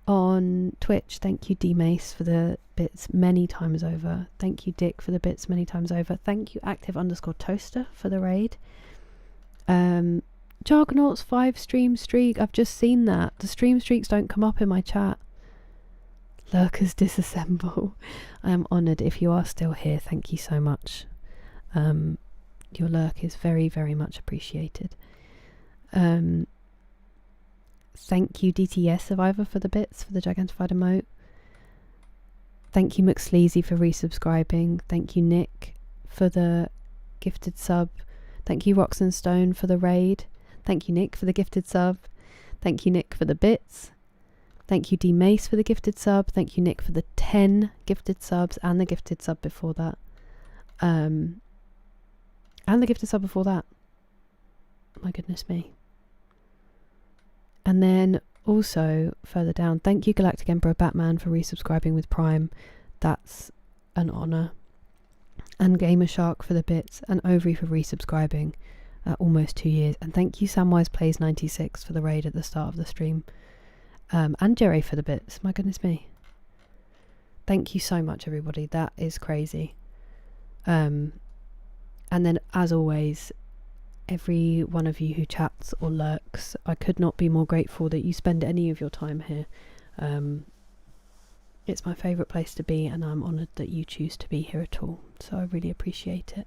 on Twitch, thank you, D-Mace, for the bits many times over. Thank you, Dick, for the bits many times over. Thank you, Active_Toaster, for the raid. Jargonaut's 5 stream streak. I've just seen that. The stream streaks don't come up in my chat. Lurkers disassemble. I am honoured if you are still here. Thank you so much. Your lurk is very, very much appreciated. Thank you, DTS Survivor, for the bits, for the Gigantified emote. Thank you, McSleazy, for resubscribing. Thank you, Nick, for the gifted sub. Thank you, Roxanne Stone, for the raid. Thank you, Nick, for the gifted sub. Thank you, Nick, for the bits. Thank you, D Mace, for the gifted sub. Thank you, Nick, for the 10 gifted subs and the gifted sub before that. And the gifted sub before that. My goodness me. And then also further down, thank you, Galactic Emperor Batman, for resubscribing with Prime. That's an honour. And Gamer Shark for the bits, and Ovary for resubscribing almost 2 years. And thank you, Samwise Plays 96 for the raid at the start of the stream. And Jerry for the bits. My goodness me. Thank you so much, everybody. That is crazy. And then, as always, every one of you who chats or lurks, I could not be more grateful that you spend any of your time here. It's my favourite place to be, and I'm honoured that you choose to be here at all. So I really appreciate it.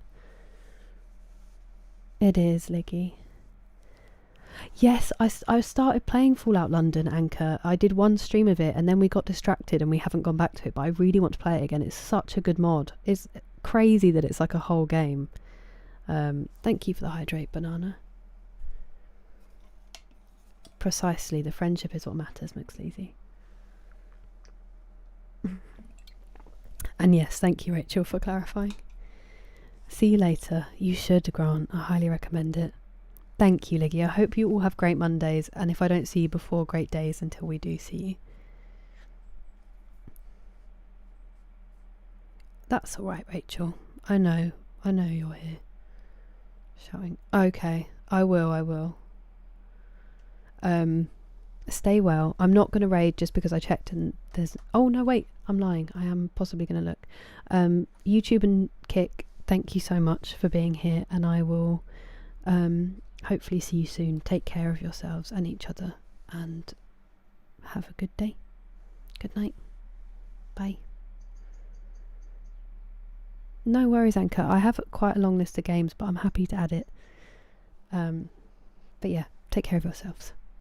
It is, Liggy. Yes, I started playing Fallout London, Anchor. I did one stream of it, and then we got distracted and we haven't gone back to it, but I really want to play it again. It's such a good mod. It's crazy that it's like a whole game. Thank you for the hydrate, Banana. Precisely, the friendship is what matters, McSleazy. And yes, thank you, Rachel, for clarifying. See you later. You should, Grant. I highly recommend it. Thank you, Liggy. I hope you all have great Mondays, and if I don't see you before, great days until we do see you. That's alright, Rachel. I know. I know you're here. Shouting. Okay, I will. Stay well. I'm not going to raid just because I checked and there's... Oh, no, wait. I'm lying. I am possibly going to look. YouTube and Kick, thank you so much for being here, and I will hopefully see you soon. Take care of yourselves and each other, and have a good day. Good night. Bye. No worries, Anchor. I have quite a long list of games, but I'm happy to add it. But yeah, take care of yourselves.